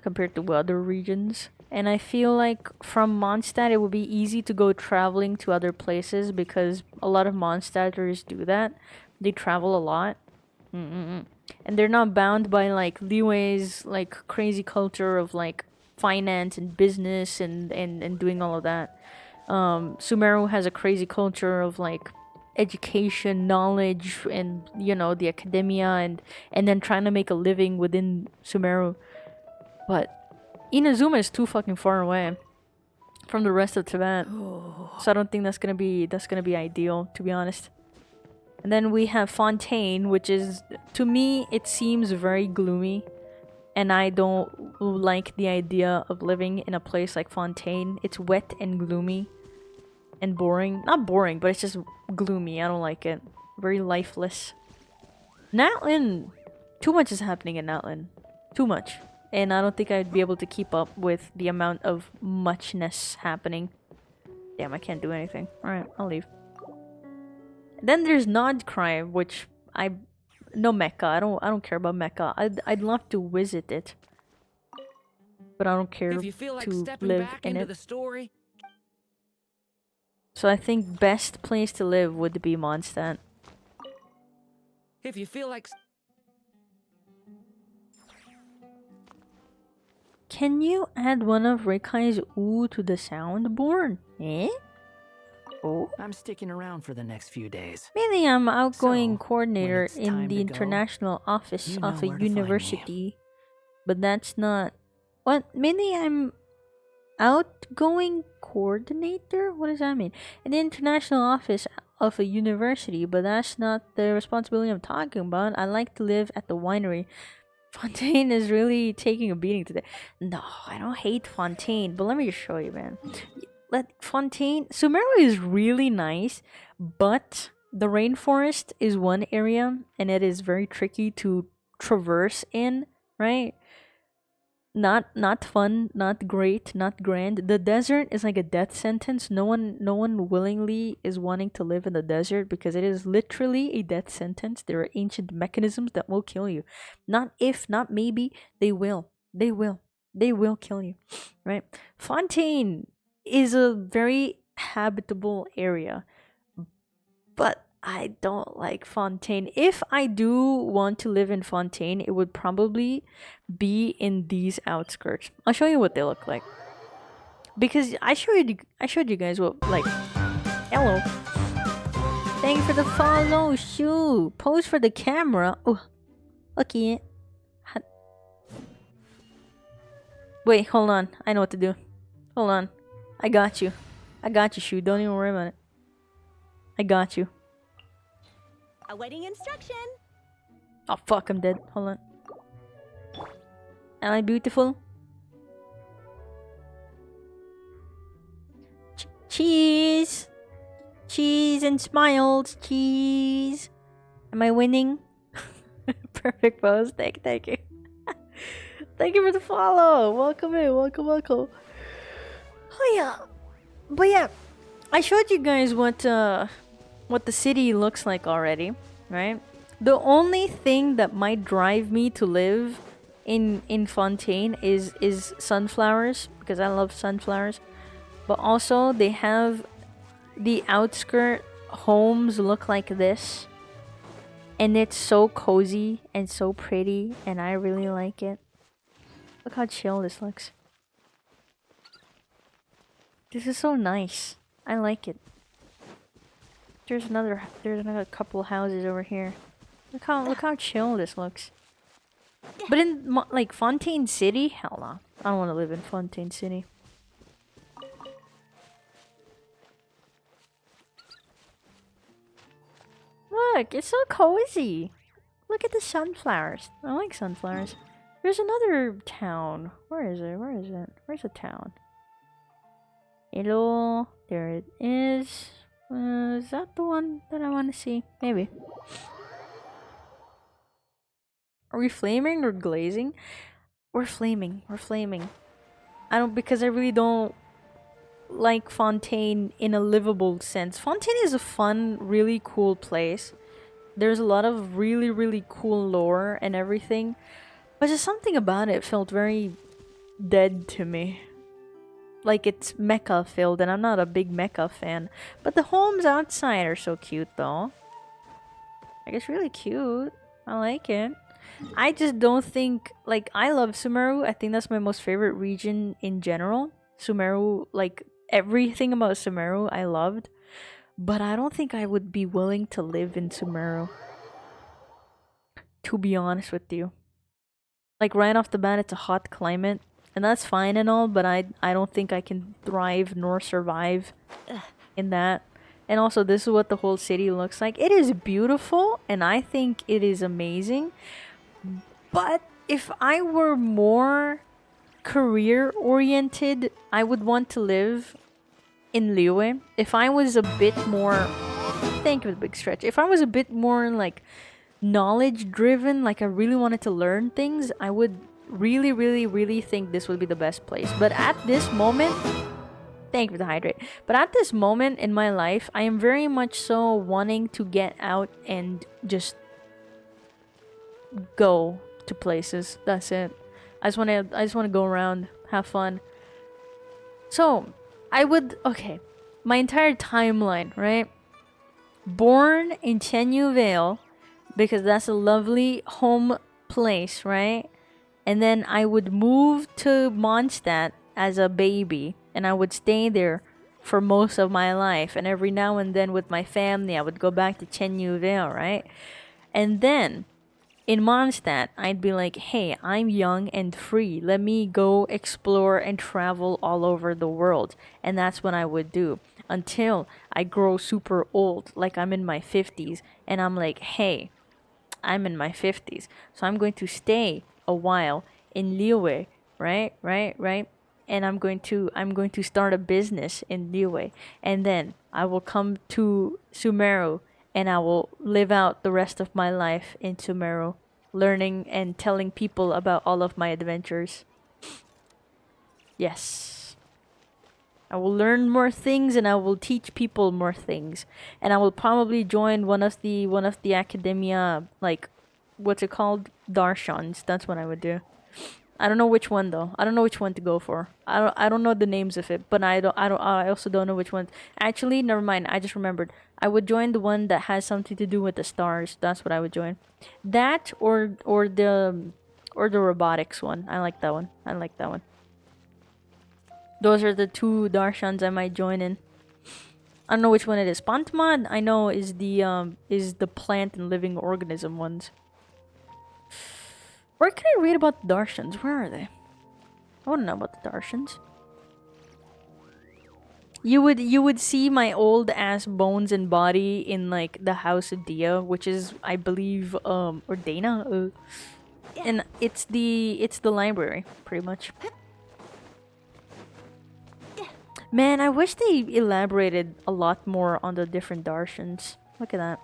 compared to other regions. And I feel like from Mondstadt it would be easy to go traveling to other places because a lot of Mondstadters do that. They travel a lot. And they're not bound by like Liyue's like crazy culture of like finance and business and doing all of that. Sumeru has a crazy culture of like education, knowledge, and you know, the academia and then trying to make a living within Sumeru. But Inazuma is too fucking far away from the rest of Tibet. So I don't think that's gonna be ideal, to be honest. And then we have Fontaine, which is, to me, it seems very gloomy. And I don't like the idea of living in a place like Fontaine. It's wet and gloomy. And boring. Not boring, but it's just gloomy. I don't like it. Very lifeless. Natlin. Too much is happening in Natlin. Too much. And I don't think I'd be able to keep up with the amount of muchness happening. Damn, I can't do anything. Alright, I'll leave. Then there's Nodcry, which no Mecca. I don't care about Mecca. I'd love to visit it. But I don't care if you feel like to stepping live back in into it. the story. So I think best place to live would be Mondstadt. If you feel like... Can you add one of Rekai's ooh to the soundboard? Eh? Oh? I'm sticking around for the next few days. Mainly I'm outgoing So, coordinator it's in time the to go, international office you know of a where to find me. university. But that's not... What? Mainly I'm outgoing coordinator? What does that mean? In the international office of a university, but that's not the responsibility I'm talking about. I like to live at the winery. Fontaine is really taking a beating today. No, I don't hate Fontaine, but let me just show you, man. Fontaine... Sumeru is really nice, but the rainforest is one area, and it is very tricky to traverse in, right? Not fun, not great, not grand. The desert is like a death sentence. No one willingly is wanting to live in the desert because it is literally a death sentence. There are ancient mechanisms that will kill you. Not if, not maybe, they will. They will. They will kill you. Right? Fontaine is a very habitable area. But I don't like Fontaine. If I do want to live in Fontaine, it would probably be in these outskirts. I'll show you what they look like. Because I showed you guys what, like... Hello. Thank you for the follow, Shoo. Pose for the camera. Oh, okay. Wait, hold on. I know what to do. Hold on. I got you. I got you, Shoo. Don't even worry about it. I got you. Awaiting instruction. Oh fuck, I'm dead. Hold on. Am I beautiful? Cheese! Cheese and smiles. Cheese. Am I winning? Perfect pose. Thank you. Thank you for the follow. Welcome in. Welcome. Oh yeah. But yeah, I showed you guys what the city looks like already, right? The only thing that might drive me to live in Fontaine is sunflowers, because I love sunflowers. But also they have the outskirt homes look like this, and it's so cozy and so pretty, and I really like it. Look how chill this looks. This is so nice. I like it. There's another couple houses over here. Look how chill this looks. But in like Fontaine City, hell no. I don't want to live in Fontaine City. Look, it's so cozy. Look at the sunflowers. I like sunflowers. There's another town. Where is it? Where is it? Where's the town? Hello. There it is. Is that the one that I want to see? Maybe. Are we flaming or glazing? We're flaming. We're flaming. Because I really don't like Fontaine in a livable sense. Fontaine is a fun, really cool place. There's a lot of really, really cool lore and everything. But just something about it felt very dead to me. Like it's mecha filled, and I'm not a big mecha fan. But the homes outside are so cute though. Like it's really cute. I like it. I just don't think, like, I love Sumeru. I think that's my most favorite region in general. Sumeru, like, everything about Sumeru I loved. But I don't think I would be willing to live in Sumeru. To be honest with you. Like, right off the bat, it's a hot climate. And that's fine and all, but I don't think I can thrive nor survive in that. And also, this is what the whole city looks like. It is beautiful, and I think it is amazing. But if I were more career-oriented, I would want to live in Liyue. If I was a bit more... Thank you for the big stretch. If I was a bit more, like, knowledge-driven, like I really wanted to learn things, I would really, really, really think this would be the best place. But at this moment... Thank you for the hydrate. But at this moment in my life, I am very much so wanting to get out and just go to places. That's it. I just want to go around, have fun. So, okay, my entire timeline, right? Born in Chenyu Vale, because that's a lovely home place, right? And then I would move to Mondstadt as a baby, and I would stay there for most of my life. And every now and then with my family, I would go back to Chenyu Vale, right? And then in Mondstadt, I'd be like, hey, I'm young and free. Let me go explore and travel all over the world. And that's what I would do until I grow super old, like I'm in my 50s. And I'm like, hey, I'm in my 50s. So I'm going to stay a while in Liyue, right? And I'm going to start a business in Liyue. And then I will come to Sumeru and I will live out the rest of my life in Sumeru, learning and telling people about all of my adventures. Yes. I will learn more things and I will teach people more things. And I will probably join one of the academia, like, what's it called? Darshans. That's what I would do. I don't know which one though. I don't know which one to go for. I don't know the names of it, but I also don't know which one. Actually, never mind. I just remembered. I would join the one that has something to do with the stars. That's what I would join. That or the robotics one. I like that one. Those are the two darshans I might join in. I don't know which one it is. Pantman, I know, is the plant and living organism ones. Where can I read about the darshans? Where are they? I want to know about the darshans. You would see my old ass bones and body in like the House of Dia, which is, I believe, or Dana, and it's the library pretty much. Man, I wish they elaborated a lot more on the different darshans. Look at that.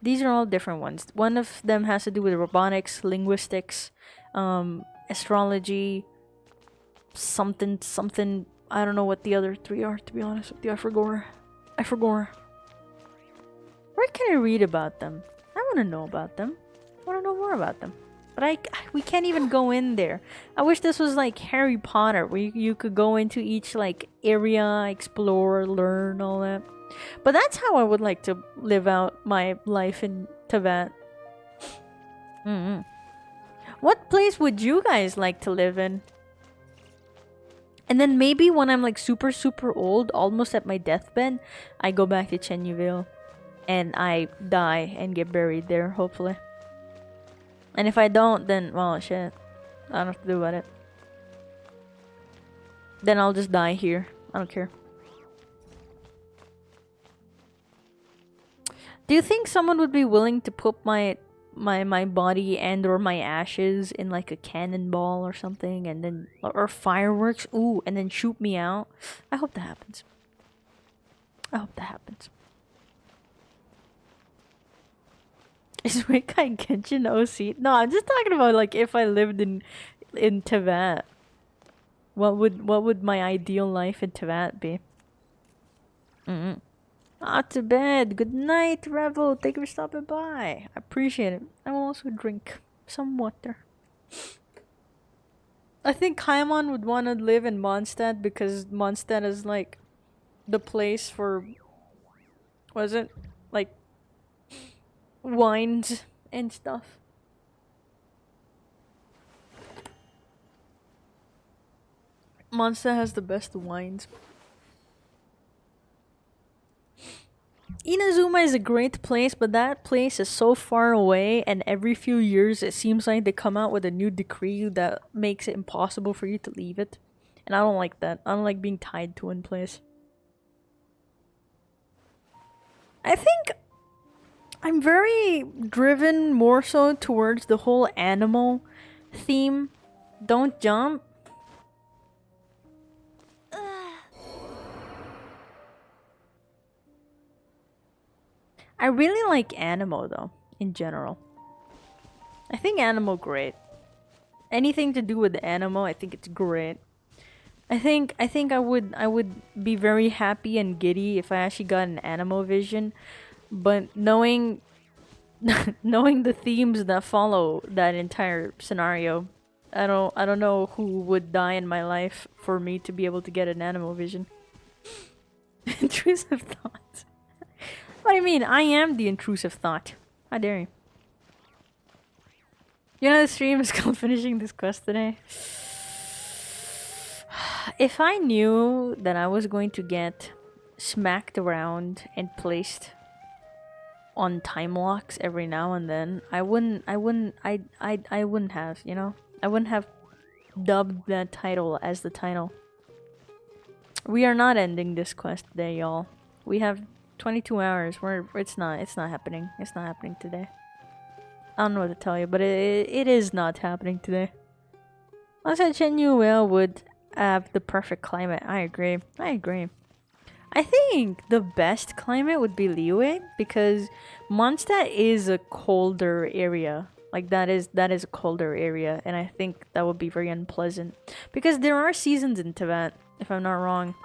These are all different ones. One of them has to do with robotics, linguistics, astrology, something. I don't know what the other three are, to be honest with you. I forgot. Where can I read about them? I want to know about them. I want to know more about them. But we can't even go in there. I wish this was like Harry Potter, where you could go into each like area, explore, learn, all that. But that's how I would like to live out my life in Tibet. What place would you guys like to live in? And then maybe when I'm like super old, almost at my deathbed, I go back to Chenyuville and I die and get buried there, hopefully. And if I don't, then, well, shit. I don't have to do about it. Then I'll just die here. I don't care. Do you think someone would be willing to put my body and or my ashes in like a cannonball or something, and then or fireworks? Ooh, and then shoot me out? I hope that happens. I hope that happens. Is Rekai Genshin OC? No, I'm just talking about like if I lived in Teyvat. What would my ideal life in Teyvat be? To bed. Good night, Revel. Thank you for stopping by. I appreciate it. I will also drink some water. I think Kaimon would want to live in Mondstadt because Mondstadt is like the place for, was it? Like wines and stuff. Mondstadt has the best wines. Inazuma is a great place, but that place is so far away, and every few years it seems like they come out with a new decree that makes it impossible for you to leave it. And I don't like that. I don't like being tied to one place. I think I'm very driven more so towards the whole animal theme. Don't jump. I really like Animo though, in general. I think Animo great. Anything to do with Animo, I think it's great. I think I would be very happy and giddy if I actually got an Animo vision, but knowing knowing the themes that follow that entire scenario, I don't know who would die in my life for me to be able to get an Animo vision. Intrusive thoughts. What do you mean? I am the intrusive thought. How dare you? You know the stream is called finishing this quest today. If I knew that I was going to get smacked around and placed on time locks every now and then, I wouldn't have, you know? I wouldn't have dubbed that title as the title. We are not ending this quest today, y'all. We have 22 hours. It's not happening. It's not happening today. I don't know what to tell you, but it is not happening today. I said Chenyuville would have the perfect climate. I agree. I think the best climate would be Liyue, because Mondstadt is a colder area. Like that is a colder area, and I think that would be very unpleasant. Because there are seasons in Teyvat, if I'm not wrong.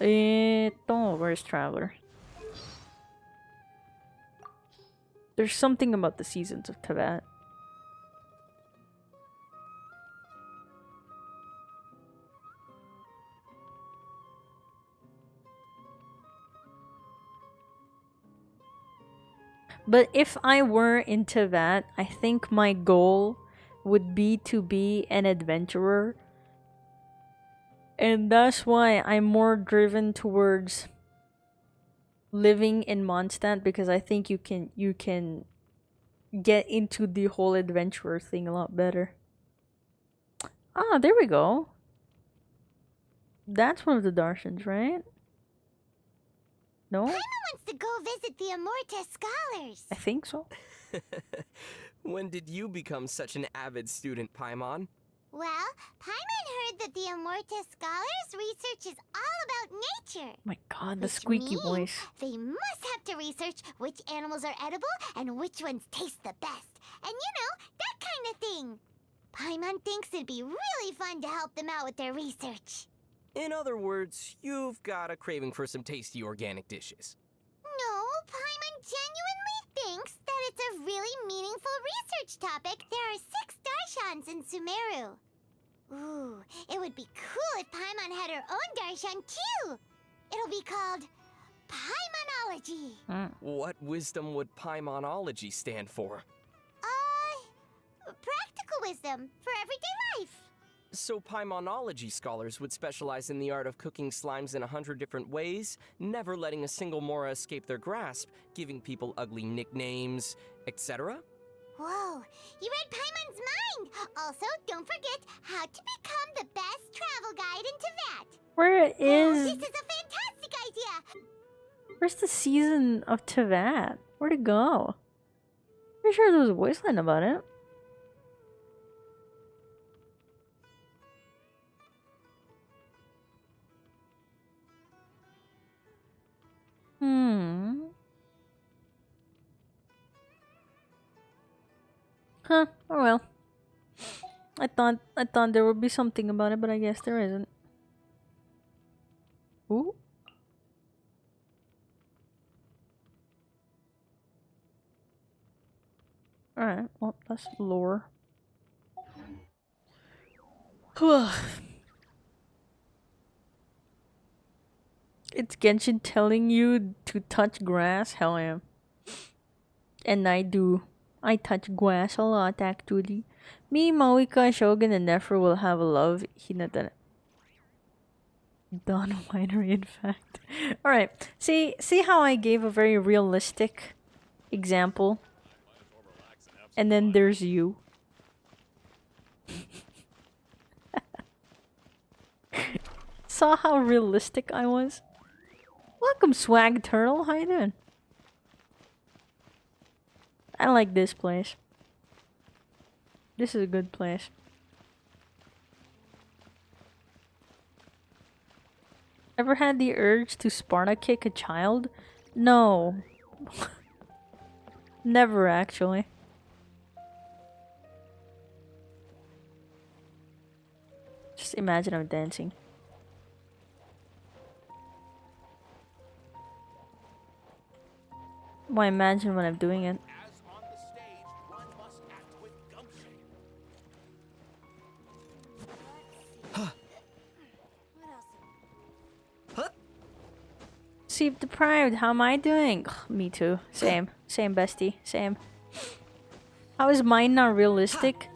Where's Traveler? There's something about the seasons of Teyvat. But if I were in Teyvat, I think my goal would be to be an adventurer. And that's why I'm more driven towards living in Mondstadt, because I think you can get into the whole adventurer thing a lot better. Ah, there we go. That's one of the Darshans, right? No? Paimon wants to go visit the Immortus scholars. I think so. When did you become such an avid student, Paimon? Well, Paimon heard that the Immortus scholars' research is all about nature. My god, the squeaky voice. They must have to research which animals are edible and which ones taste the best. And you know, that kind of thing. Paimon thinks it'd be really fun to help them out with their research. In other words, you've got a craving for some tasty organic dishes. No, Paimon genuinely thinks that it's a really meaningful research topic. There are 6 Darshans in Sumeru. Ooh, it would be cool if Paimon had her own Darshan too. It'll be called Paimonology. What wisdom would Paimonology stand for? Practical wisdom for everyday life. So Paimonology scholars would specialize in the art of cooking slimes in 100 different ways, never letting a single Mora escape their grasp, giving people ugly nicknames, etc.? Whoa, you read Paimon's mind! Also, don't forget how to become the best travel guide in Tibet! Where Oh, is... this is a fantastic idea! Where's the season of Tibet? Where'd it go? Pretty sure there was a voice line about it. Huh, oh well. I thought there would be something about it, but I guess there isn't. Ooh. Alright, well, that's lore. It's Genshin telling you to touch grass? Hell yeah. And I do. I touch grass a lot, actually. Me, Mawika, Shogun, and Nefer will have a love. Hinata. Dawn Winery, in fact. Alright. See how I gave a very realistic example? And then there's you. Saw how realistic I was? Welcome, Swag Turtle. How you doing? I like this place. This is a good place. Ever had the urge to Sparta kick a child? No. Never, actually. Just imagine I'm dancing. Why imagine when I'm doing it? Sleep deprived, how am I doing? Ugh, me too. Same. Same, bestie. Same. How is mine not realistic?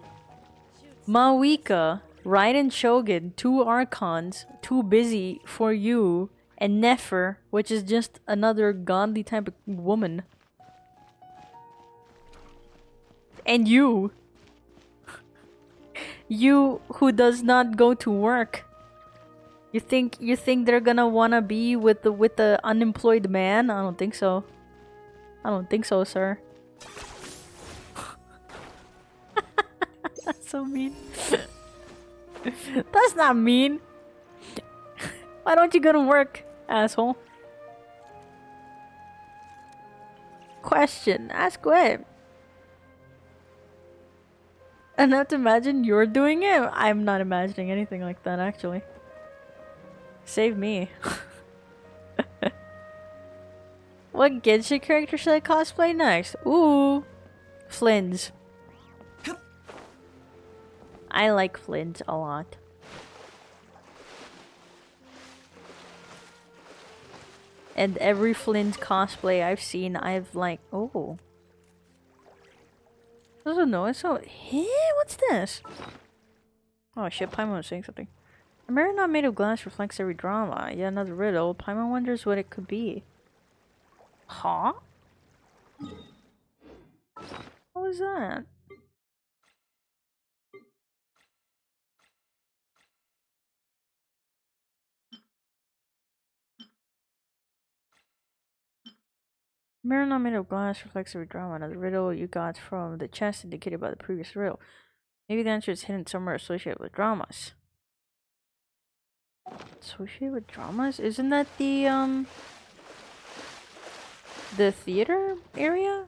Mawika, Raiden Shogun, 2 Archons, too busy for you, and Nefer, which is just another godly type of woman. And you. You who does not go to work. You think they're gonna wanna be with the unemployed man? I don't think so. I don't think so, sir. That's so mean. That's not mean. Why don't you go to work, asshole? Question. Ask what? And not to imagine you're doing it? I'm not imagining anything like that, actually. Save me. What Genshin character should I cosplay next? Ooh. Flynn's. I like Flynn's a lot. And every Flynn's cosplay I've seen, I've like, oh. Doesn't know it's so. Hey, what's this? Oh shit, Paimon was saying something. A mirror not made of glass reflects every drama. Yet another riddle. Paimon wonders what it could be. Huh? What was that? Mirror not made of glass reflects every drama. Another riddle you got from the chest indicated by the previous riddle. Maybe the answer is hidden somewhere associated with dramas. Associated with dramas? Isn't that the theater area?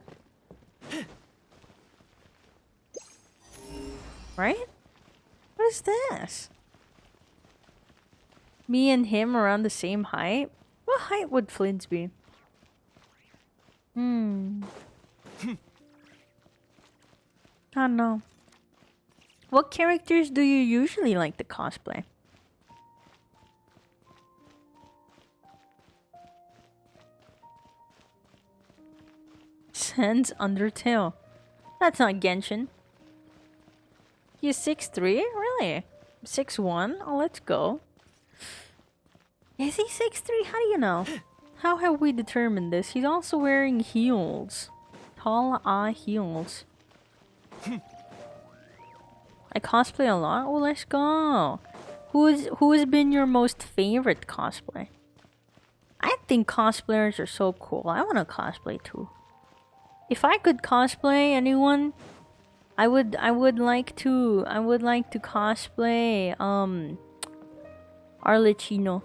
Right? What is this? Me and him around the same height? What height would Flynn's be? I don't know. What characters do you usually like to cosplay? Sans Undertale. That's not Genshin. He's 6'3"? Really? 6'1"? Oh, let's go. Is he 6'3"? How do you know? How have we determined this? He's also wearing heels. Tall heels. I cosplay a lot? Oh, let's go. Who has been your most favorite cosplay? I think cosplayers are so cool. I want to cosplay too. If I could cosplay anyone, I would like to cosplay Arlecchino,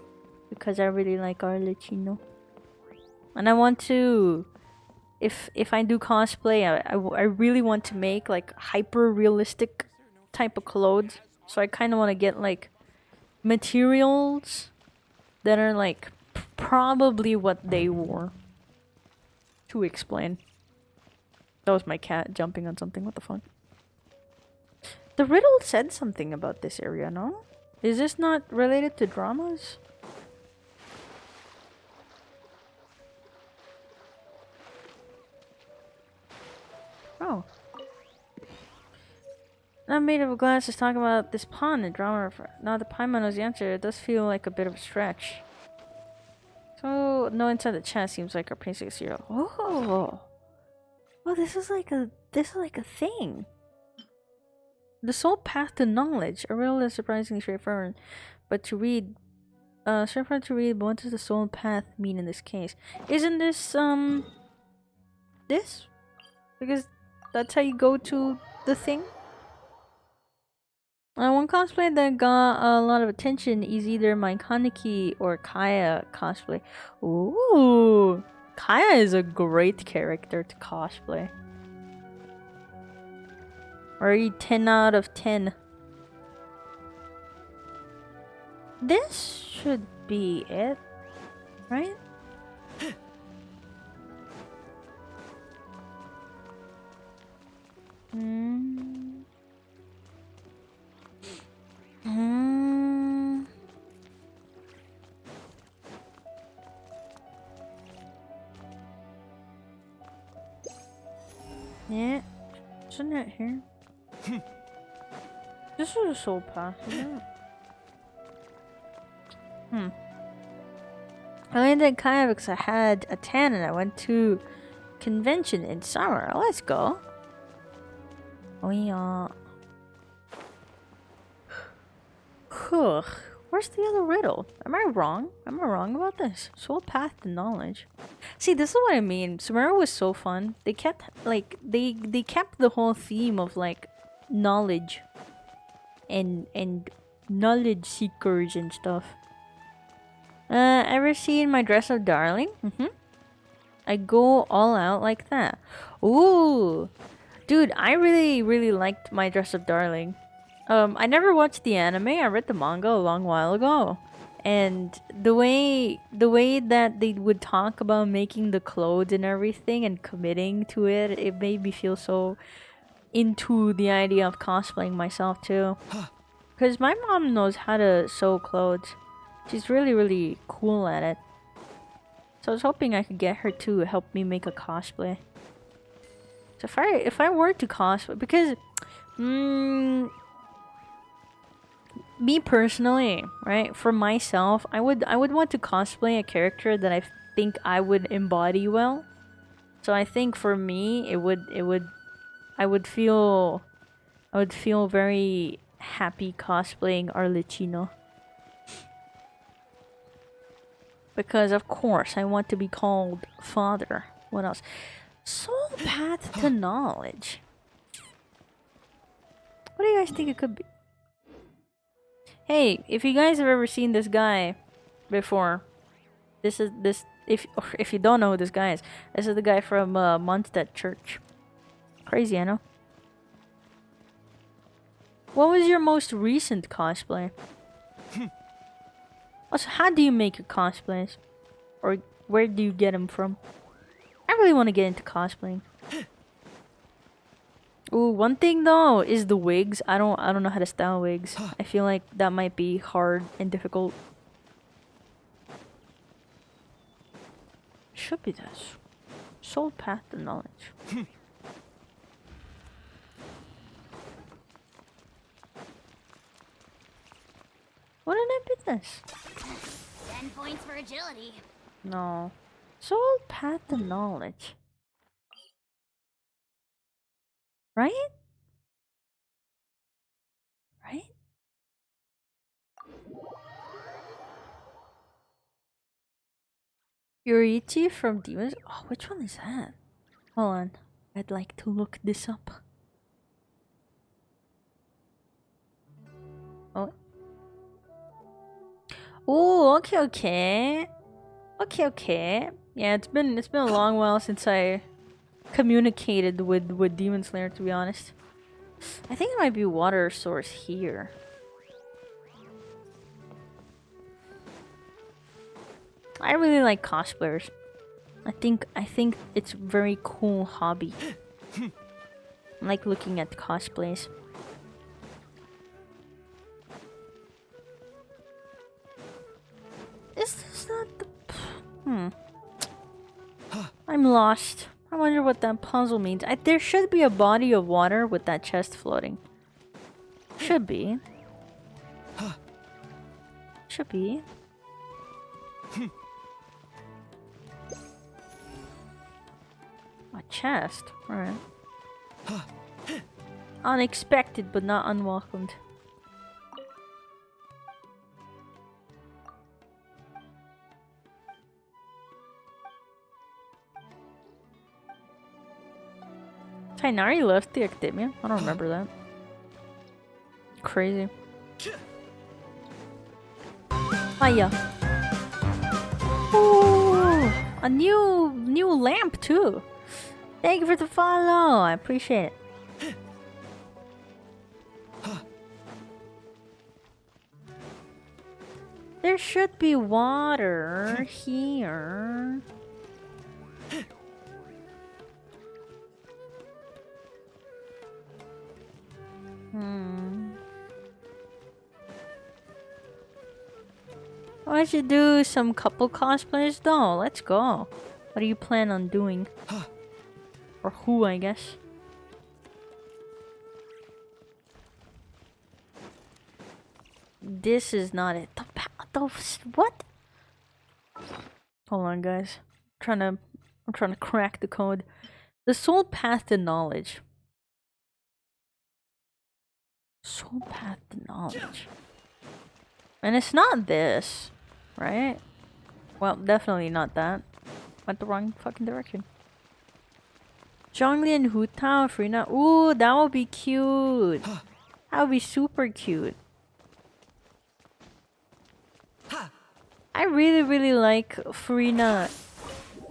because I really like Arlecchino. And I want to, if I do cosplay, I really want to make like hyper realistic type of clothes. So I kind of want to get like materials that are like probably what they wore. To explain. That was my cat jumping on something. What the fuck? The riddle said something about this area, no? Is this not related to dramas? Oh. Not made of glass is talking about this pond in drama. Now the Paimon knows the answer. It does feel like a bit of a stretch. So, no inside the chest seems like our basic cereal. Oh! Well, this is like a thing. The sole path to knowledge. A riddle is surprisingly straightforward, but to read, straightforward to read. But what does the sole path mean in this case? Isn't this this? Because that's how you go to the thing. One cosplay that got a lot of attention is either my Kaneki or Kaya cosplay. Ooh, Kaya is a great character to cosplay. Already 10 out of 10. This should be it, right? Yeah, isn't it here? This is a soul path, isn't it? I landed Kaya because I had a tan and I went to convention in summer. Let's go. Oh yeah. Where's the other riddle? Am I wrong? Am I wrong about this? Soul path to knowledge. See, this is what I mean. Sumeru was so fun. They kept like they kept the whole theme of like knowledge and knowledge seekers and stuff. Ever seen my dress of darling? I go all out like that. Ooh, dude, I really liked my dress of darling. I never watched the anime. I read the manga a long while ago, and the way that they would talk about making the clothes and everything and committing to it, it made me feel so into the idea of cosplaying myself too. Because my mom knows how to sew clothes. She's really cool at it. So I was hoping I could get her to help me make a cosplay. So if I were to cosplay, because me personally, right, for myself, I would want to cosplay a character that I think I would embody well. So I think for me, I would feel very happy cosplaying Arlecchino. Because of course I want to be called father. What else? Soul path to knowledge. What do you guys think it could be? Hey, if you guys have ever seen this guy before, if you don't know who this guy is, this is the guy from Mondstadt Church. Crazy, I know. What was your most recent cosplay? Also, how do you make your cosplays? Or where do you get them from? I really want to get into cosplaying. Ooh, one thing though is the wigs. I don't know how to style wigs. I feel like that might be hard and difficult. Should be this. Soul path to knowledge. Wouldn't it be this? 10 points for agility. No. Soul Path to Knowledge. Right? Right? Yurichi from Demons? Oh, which one is that? Hold on. I'd like to look this up. Oh. Oh, okay, okay. Okay, okay. Yeah, it's been a long while since I communicated with Demon Slayer, to be honest. I think it might be water source here. I really like cosplayers. I think it's a very cool hobby. I like looking at cosplays. Is this not the... I'm lost. I wonder what that puzzle means. There should be a body of water with that chest floating. Should be. Should be. A chest? Alright. Unexpected but not unwelcomed. Tainari left the academia? I don't remember that. Crazy. Hiya. Ooh, a new lamp too. Thank you for the follow. I appreciate it. There should be water here. Why don't you do some couple cosplays though? Let's go. What do you plan on doing? Or who, I guess. This is not it. What? Hold on, guys. I'm trying to crack the code. The soul path to knowledge. Soul path to knowledge. And it's not this, right? Well, definitely not that. Went the wrong fucking direction. Zhongli and Hu Tao, Frina. Ooh, that would be cute. That would be super cute. I really, really like Farina.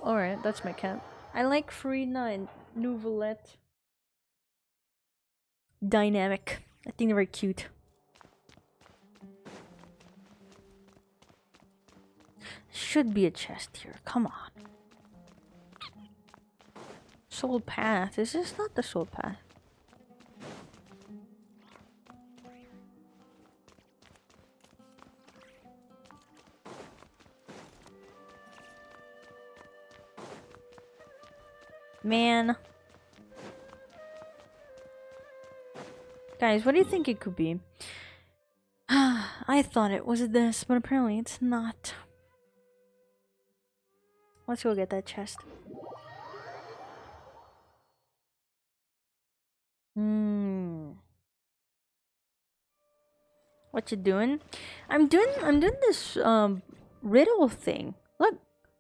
Alright, that's my cat. I like Farina and Nouvelette. Dynamic. I think they're very cute. Should be a chest here. Come on. Soul path. Is this not the soul path? Man. Guys, what do you think it could be? I thought it was this, but apparently it's not. Let's go get that chest. What you doing? I'm doing this riddle thing. Look,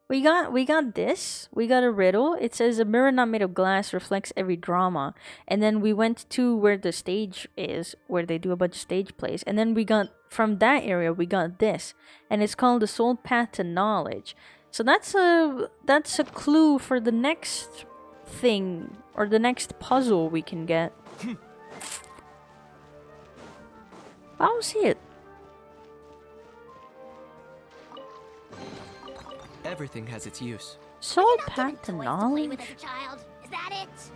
we got this. We got a riddle. It says a mirror not made of glass reflects every drama. And then we went to where the stage is, where they do a bunch of stage plays. And then we got from that area we got this, and it's called the soul path to knowledge. So that's a clue for the next thing or the next puzzle we can get. I don't see it. Everything has its use. Soul path to knowledge. Is that it?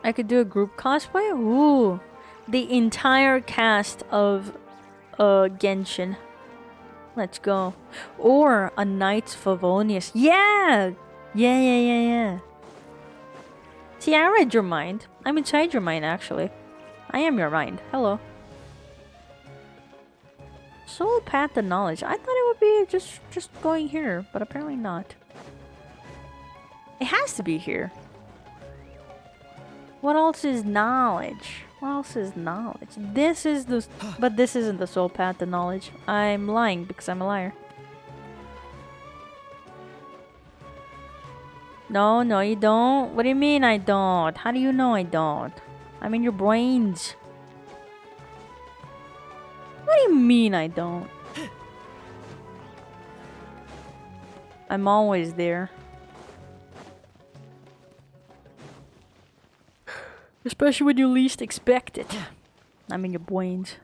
I could do a group cosplay. Ooh, the entire cast of Genshin. Let's go. Or a Knights Favonius. Yeah! Yeah. See, I read your mind. I'm inside your mind, actually. I am your mind. Hello. Soul Path of Knowledge. I thought it would be just going here, but apparently not. It has to be here. What else is knowledge? What else is knowledge? This is the... But this isn't the Soul Path of Knowledge. I'm lying because I'm a liar. No, you don't. What do you mean I don't? How do you know I don't? I'm in your brains. What do you mean I don't? I'm always there. Especially when you least expect it. I'm in your brains.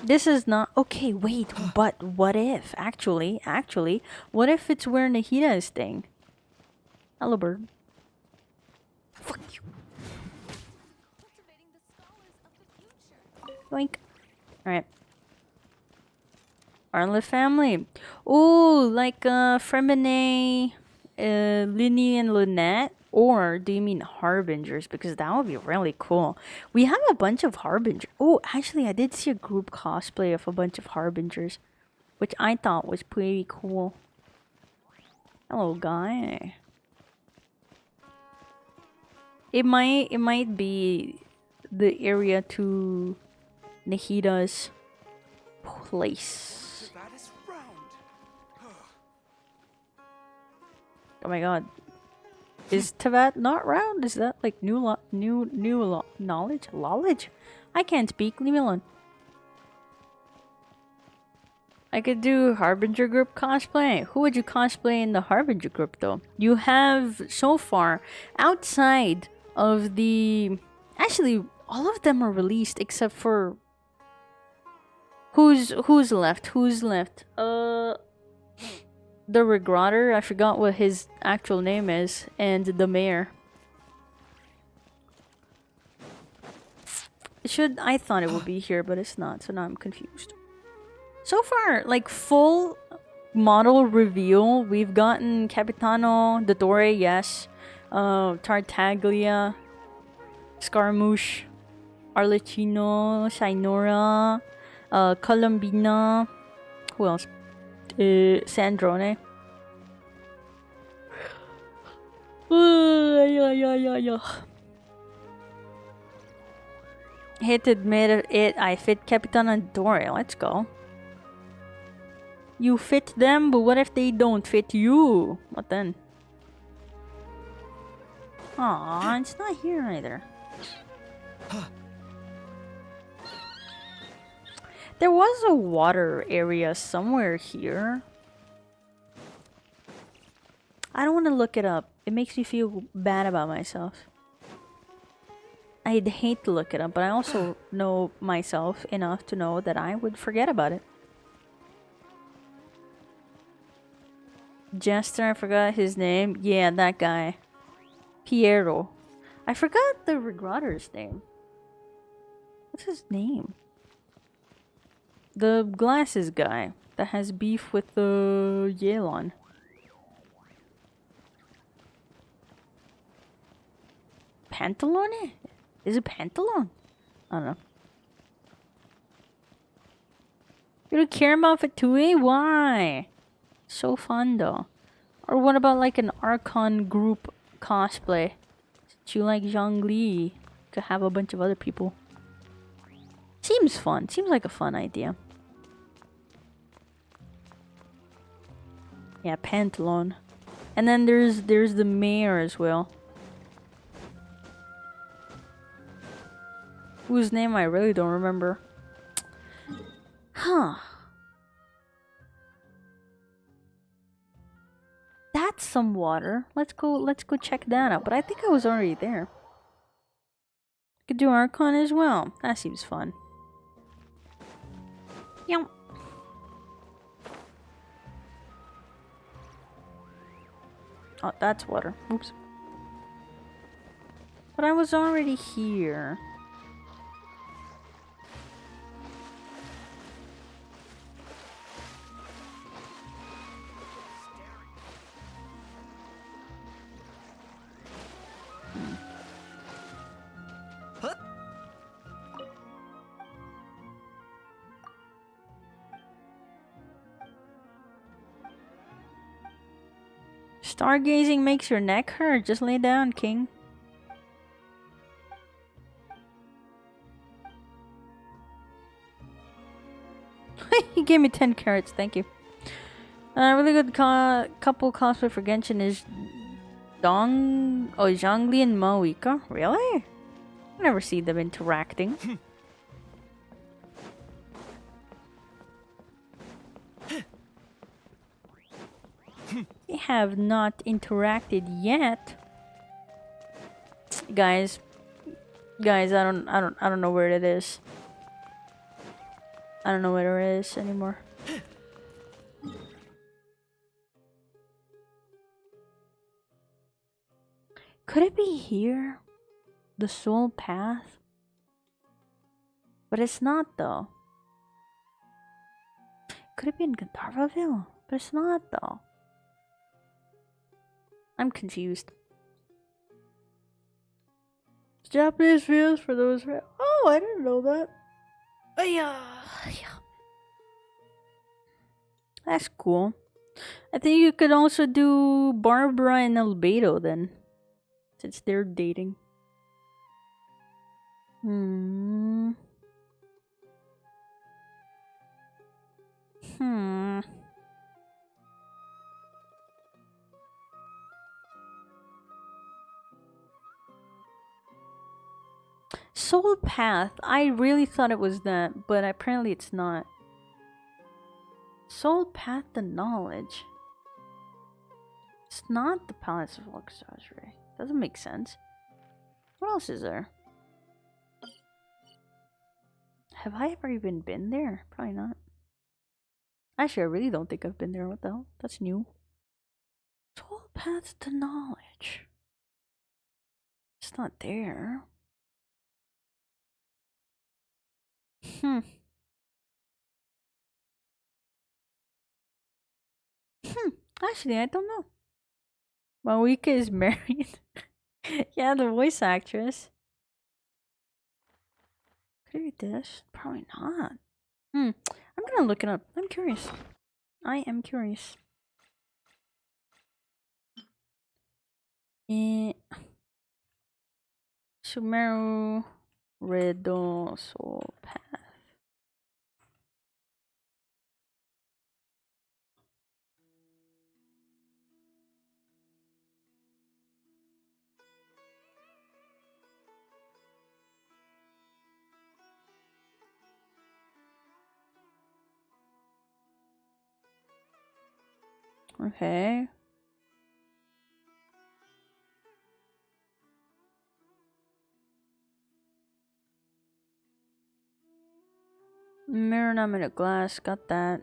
This is not... Okay, wait, but what if? Actually, what if it's where Nahida is staying? Hello, bird. Fuck you. Boink. Alright. Arnlet family. Ooh, like Fremine, Linny and Lynette? Or do you mean Harbingers? Because that would be really cool. We have a bunch of Harbingers. Oh, actually, I did see a group cosplay of a bunch of Harbingers, which I thought was pretty cool. Hello, guy. It might be the area to Nahida's place. Oh my god. Is Tevat not round? Is that like new knowledge? Knowledge? I can't speak. Leave me alone. I could do Harbinger group cosplay. Who would you cosplay in the Harbinger group though? You have so far outside of the... Actually, all of them are released except for... Who's left? Who's left? The Regrotter, I forgot what his actual name is, and the mayor. I thought it would be here, but it's not, so now I'm confused. So far, like full model reveal, we've gotten Capitano, Dottore, yes, Tartaglia, Scaramouche, Arlecchino, Sainora, Colombina, who else? Sandrone. Hate to admit it, I fit Capitan and Dory. Let's go. You fit them, but what if they don't fit you? What then? Aw, it's not here either. There was a water area somewhere here. I don't want to look it up. It makes me feel bad about myself. I'd hate to look it up, but I also know myself enough to know that I would forget about it. Jester, I forgot his name. Yeah, that guy. Piero. I forgot the Regrotter's name. What's his name? The glasses guy that has beef with the Yelan. Pantalone? Is it Pantalone? I don't know. You don't care about Fatui? Why? So fun though. Or what about like an Archon group cosplay? Since you like Zhongli, could have a bunch of other people. Seems fun. Seems like a fun idea. Yeah, Pantalone. And then there's the mayor as well. Whose name I really don't remember. Huh. That's some water. Let's go check that out. But I think I was already there. Could do Archon as well. That seems fun. Yum. Oh, that's water. Oops. But I was already here. Stargazing makes your neck hurt. Just lay down, King. He gave me 10 carrots. Thank you. Really good couple cosplay for Genshin is Zhongli and Moika. Really? I never see them interacting. They have not interacted yet. Guys, I don't know where it is. I don't know where it is anymore. Could it be here? The soul path? But it's not though. Could it be in Gandharvaville? But it's not though. I'm confused. It's Japanese views for those. Oh, I didn't know that. Oh yeah. That's cool. I think you could also do Barbara and Albedo then, since they're dating. Soul Path. I really thought it was that, but apparently it's not. Soul Path to Knowledge. It's not the Palace of Luxury. Doesn't make sense. What else is there? Have I ever even been there? Probably not. Actually, I really don't think I've been there. What the hell? That's new. Soul Path to Knowledge. It's not there. Actually, I don't know. Moika is married. Yeah, the voice actress. Could it be this? Probably not. I'm gonna look it up. I'm curious. I am curious. Sumeru Redo Soul Path. Okay. Mirror in a glass, got that.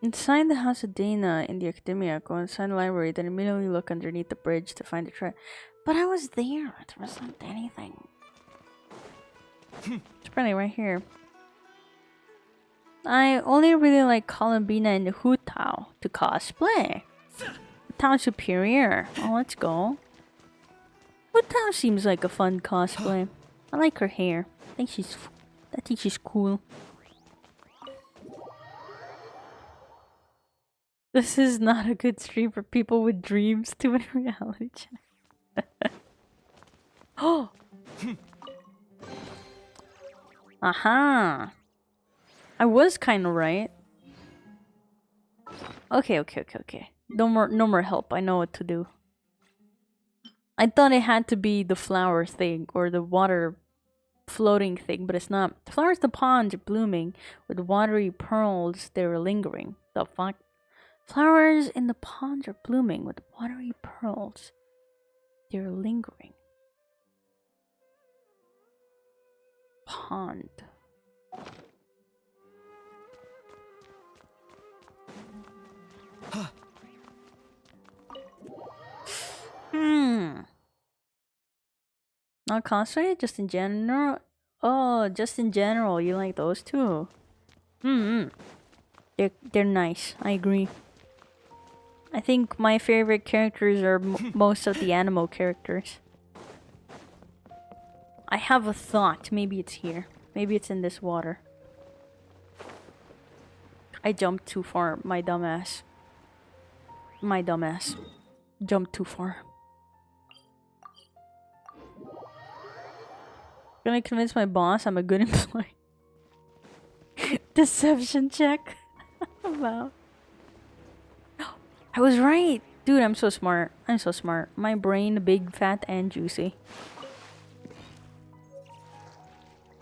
Inside the house of Dana in the academia, go inside the library, then immediately look underneath the bridge to find the track. But I was there. There wasn't anything. It's probably right here. I only really like Columbina and Hu Tao to cosplay. Hu Tao Superior. Oh, let's go. Hu Tao seems like a fun cosplay. I like her hair. I think she's cool. This is not a good stream for people with dreams. Too many reality check. Oh! Aha! I was kind of right. Okay. No more help. I know what to do. I thought it had to be the flower thing or the water floating thing, but it's not. Flowers the pond are blooming with watery pearls. They were lingering. The fuck? Flowers in the pond are blooming with watery pearls. They're lingering. Pond. Not cosplay, just in general. Oh, just in general, you like those too. They're nice. I agree. I think my favorite characters are most of the animal characters. I have a thought. Maybe it's here. Maybe it's in this water. I jumped too far. My dumbass. My dumbass. Jumped too far. Gonna convince my boss I'm a good employee. Deception check. Wow. I was right. Dude, I'm so smart. I'm so smart. My brain big, fat, and juicy.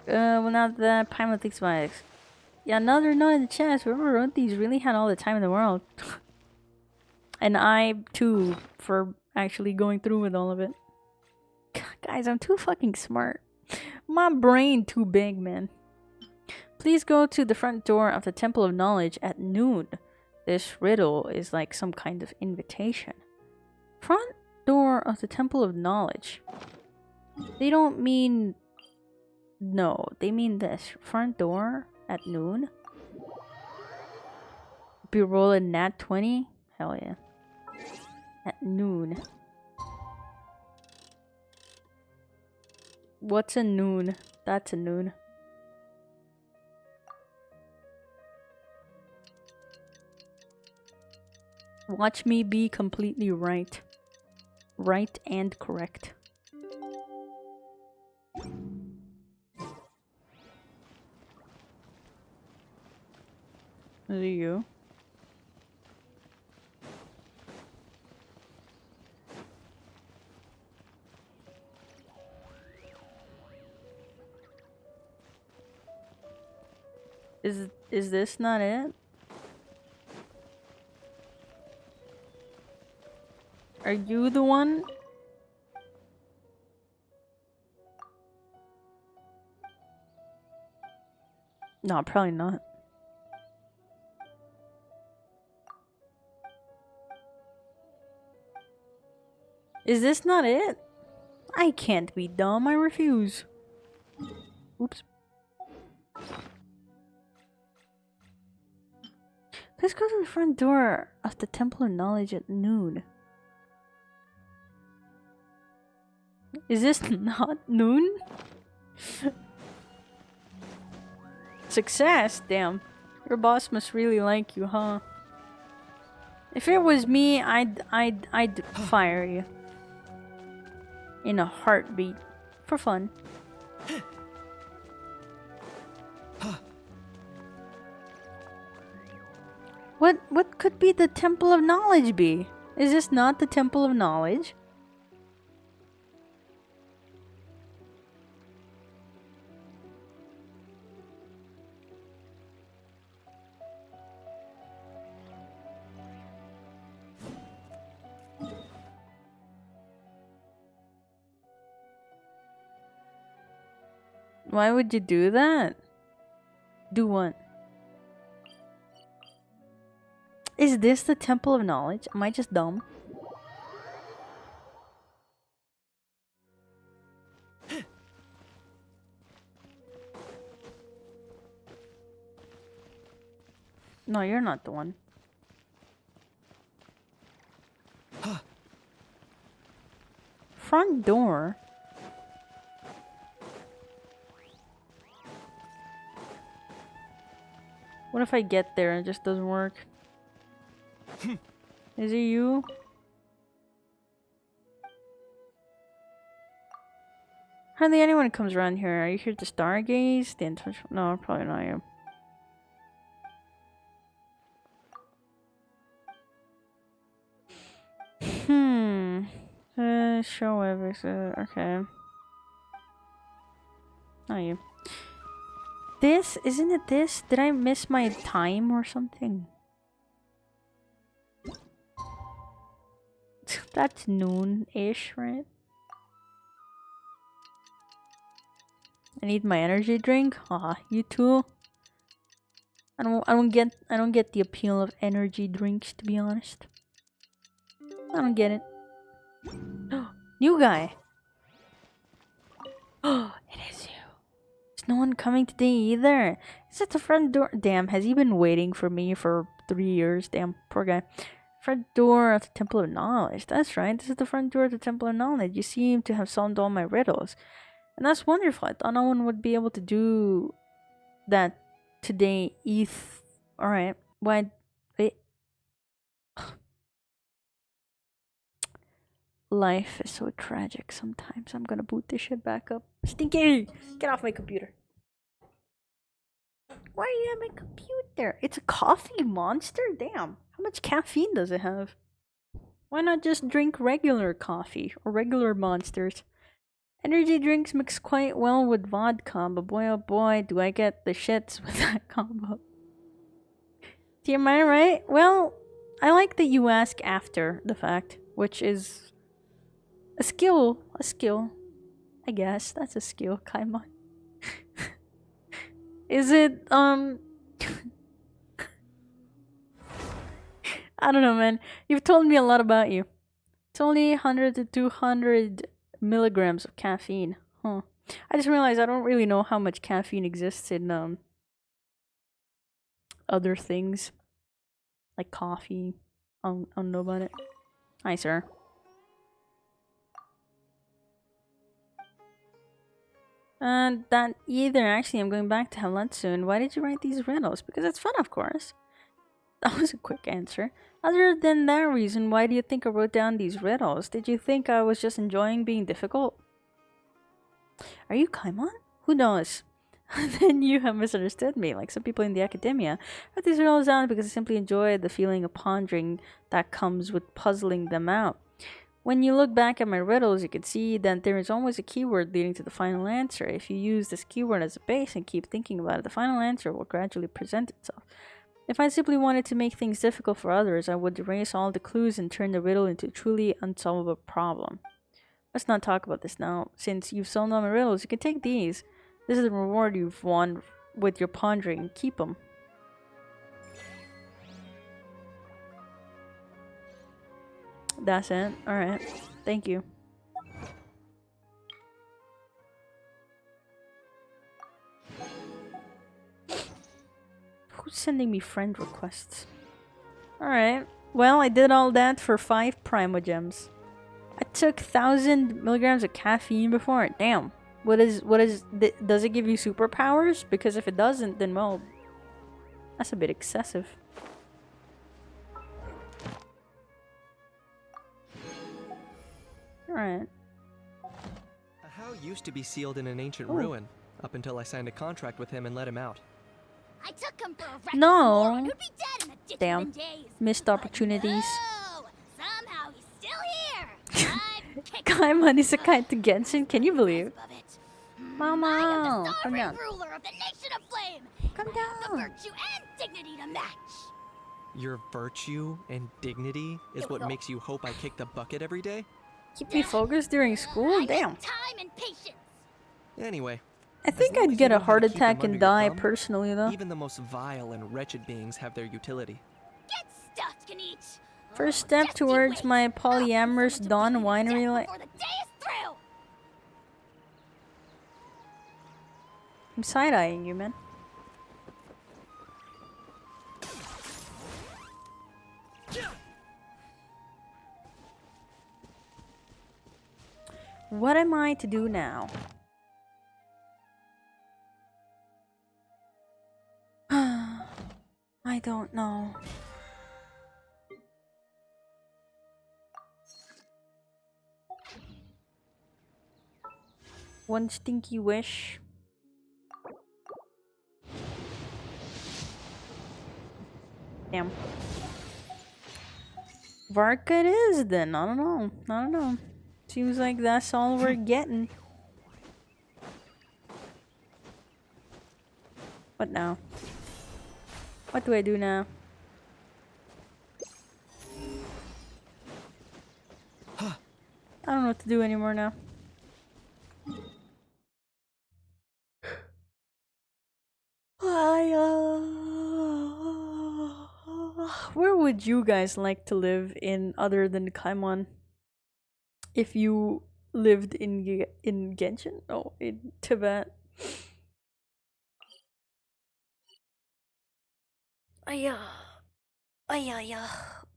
Well, not that Paimon thinks about it. Yeah, another note in the chat. Whoever wrote these really had all the time in the world. And I, too, for actually going through with all of it. Guys, I'm too fucking smart. My brain too big, man. Please go to the front door of the Temple of Knowledge at noon. This riddle is like some kind of invitation. Front door of the Temple of Knowledge. They don't mean... No, they mean this. Front door at noon? Be rolling nat 20? Hell yeah. At noon. What's a noon? That's a noon. Watch me be completely right. Right and correct. Is it you? Is this not it? Are you the one? No, probably not. Is this not it? I can't be dumb. I refuse. Oops. Let's go to the front door of the Temple of Knowledge at noon. Is this not noon? Success? Damn. Your boss must really like you, huh? If it was me, I'd fire you. In a heartbeat. For fun. What could be the Temple of Knowledge be? Is this not the Temple of Knowledge? Why would you do that? Do what? Is this the Temple of Knowledge? Am I just dumb? No, you're not the one. Front door? What if I get there and it just doesn't work? Is it you? Hardly anyone comes around here. Are you here to stargaze? Stay in touch? No, probably not you. Show everything. Okay. Not you. This? Isn't it this? Did I miss my time or something? That's noon-ish, right? I need my energy drink. Aw, you too. I don't get the appeal of energy drinks, to be honest. I don't get it. New guy. Oh, it is you. There's no one coming today either. Is it the front door? Damn, has he been waiting for me for 3 years? Damn, poor guy. Front door of the Temple of Knowledge. That's right. This is the front door of the Temple of Knowledge. You seem to have solved all my riddles. And that's wonderful. I thought no one would be able to do that today. Alright. Why? Wait. Life is so tragic sometimes. I'm gonna boot this shit back up. Stinky! Get off my computer. Why are you at my computer? It's a coffee monster? Damn. How much caffeine does it have? Why not just drink regular coffee or regular monsters? Energy drinks mix quite well with vodka, but boy oh boy do I get the shits with that combo. Am I right? Well, I like that you ask after the fact, which is a skill. I guess that's a skill, Kaimon. Is it, I don't know, man. You've told me a lot about you. It's only 100 to 200 milligrams of caffeine. Huh. I just realized I don't really know how much caffeine exists in, other things. Like coffee. I don't know about it. Hi, sir. That either. Actually, I'm going back to Helen soon. Why did you write these riddles? Because it's fun, of course. That was a quick answer. Other than that reason, why do you think I wrote down these riddles? Did you think I was just enjoying being difficult? Are you Kaimon? Who knows? Then you have misunderstood me, like some people in the academia. I wrote these riddles down because I simply enjoy the feeling of pondering that comes with puzzling them out. When you look back at my riddles, you can see that there is always a keyword leading to the final answer. If you use this keyword as a base and keep thinking about it, the final answer will gradually present itself. If I simply wanted to make things difficult for others, I would erase all the clues and turn the riddle into a truly unsolvable problem. Let's not talk about this now. Since you've solved all my riddles, you can take these. This is the reward you've won with your pondering. Keep them. That's it. Alright. Thank you. Who's sending me friend requests? Alright. Well, I did all that for 5 Primogems. I took 1,000 milligrams of caffeine before. Damn. Does it give you superpowers? Because if it doesn't, then well, that's a bit excessive. Alright. A How used to be sealed in an ancient ruin, up until I signed a contract with him and let him out. I took him for a reckless No. moron who'd be dead in a ditch Damn. within days. Missed opportunities. Oh, somehow he's still here. Kaimon is a kind to Genshin, can you believe? Mama, I am the calm sovereign down. ruler of the nation of flame. Calm And I have the down. virtue and dignity to match. Your virtue and dignity is what makes you hope I kick the bucket every day? Keep me focused during school? Damn. Time and patience. Anyway. I think I'd get a heart attack and die personally though. Even the most vile and wretched beings have their utility. Get stuffed, can eat. First step towards my polyamorous Dawn winery life. Before the day is through. I'm side-eyeing you, man. What am I to do now? I don't know. One stinky wish. Damn. Varka it is then. I don't know. I don't know. Seems like that's all we're getting. What now? What do I do now? I don't know what to do anymore now. Where would you guys like to live in other than Kaimon? If you lived in Genshin? Oh, in Tibet.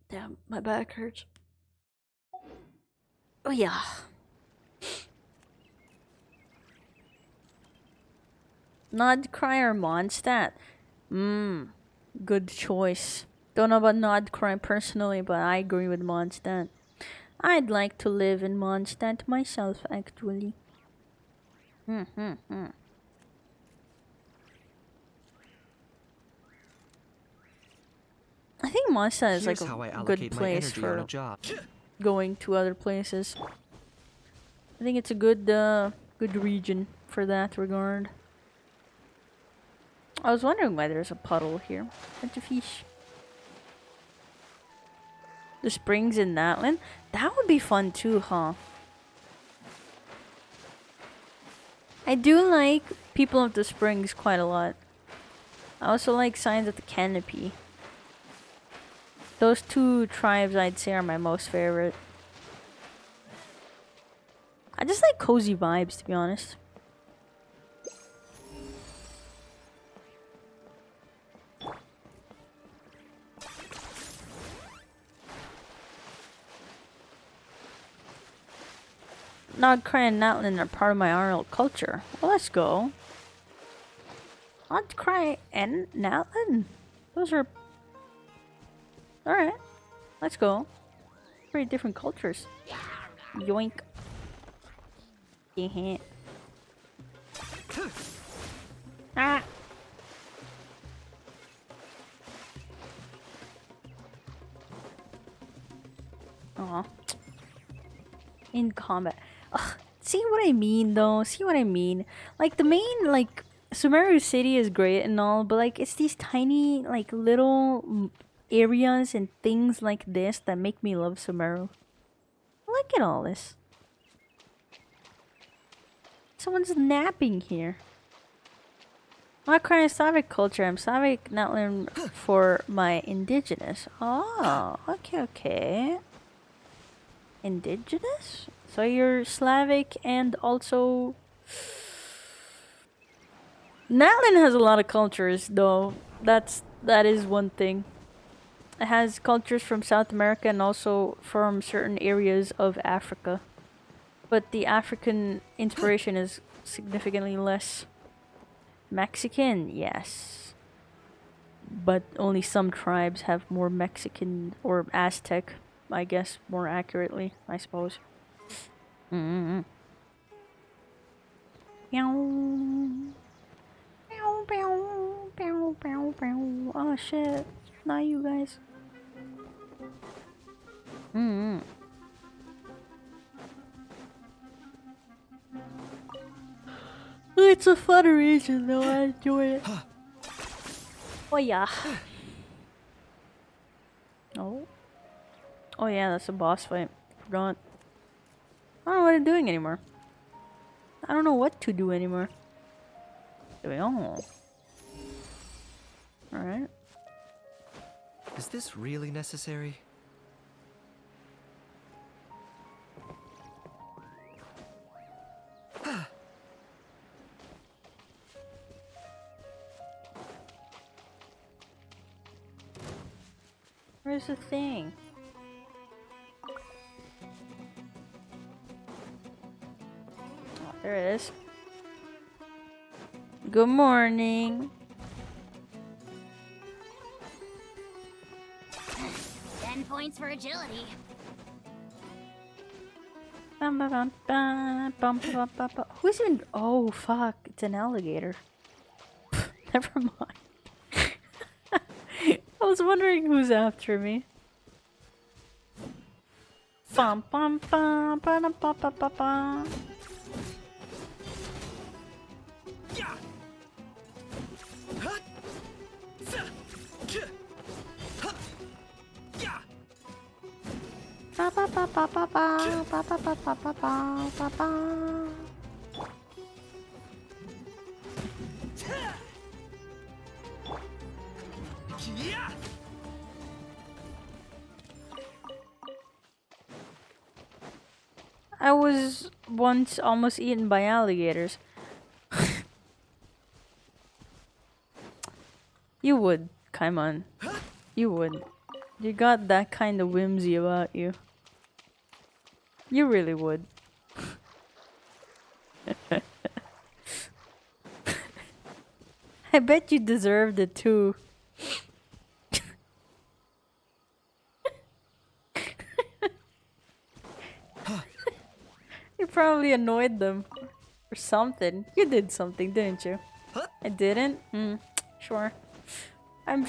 Damn, my back hurts. Oh yeah. Nodcry or Mondstadt? Good choice. Don't know about Nodcry personally, but I agree with Mondstadt. I'd like to live in Mondstadt myself, actually. I think Mondstadt is like a good place for going to other places. I think it's a good good region for that regard. I was wondering why there's a puddle here. Bunch of fish. The springs in Natlan? That would be fun too, huh? I do like People of the Springs quite a lot. I also like Signs of the Canopy. Those two tribes I'd say are my most favorite. I just like cozy vibes, to be honest. Nodcry and Natlan are part of my RL culture. Well, let's go. Nodcry and Natlan? Those are... Alright. Let's go. Pretty different cultures. Yoink. Yeah. Ah! Aw. In combat. Ugh, see what I mean though? See what I mean? Like the main, like, Sumeru City is great and all, but like it's these tiny, like, little areas and things like this that make me love Sumeru. Look at all this. Someone's napping here. What kind of Slavic culture? I'm Slavic, Natlan for my indigenous. Oh, okay, okay. Indigenous? So you're Slavic and also... Natlan has a lot of cultures though. That is one thing. It has cultures from South America and also from certain areas of Africa. But the African inspiration is significantly less. Mexican, yes. But only some tribes have more Mexican or Aztec, I guess, more accurately, I suppose. Oh shit. Not you guys. It's a fun region though, I enjoy it. Oh yeah. Oh. Oh yeah, that's a boss fight. Forgot. I don't know what I'm doing anymore. I don't know what to do anymore. Oh. Alright. Is this really necessary? Where's the thing? Oh, there it is. Good morning. 10 points for agility. Who's in? Oh fuck! It's an alligator. Never mind. I was wondering who's after me. Bum bum bum ba ba ba ba ba. Ba ba ba ba ba ba ba ba ba ba ba ba ba. I was once almost eaten by alligators. You would, Kaimon. You would. You got that kind of whimsy about you. You really would. I bet you deserved it too. You probably annoyed them or something. You did something, didn't you? I didn't? Sure. I'm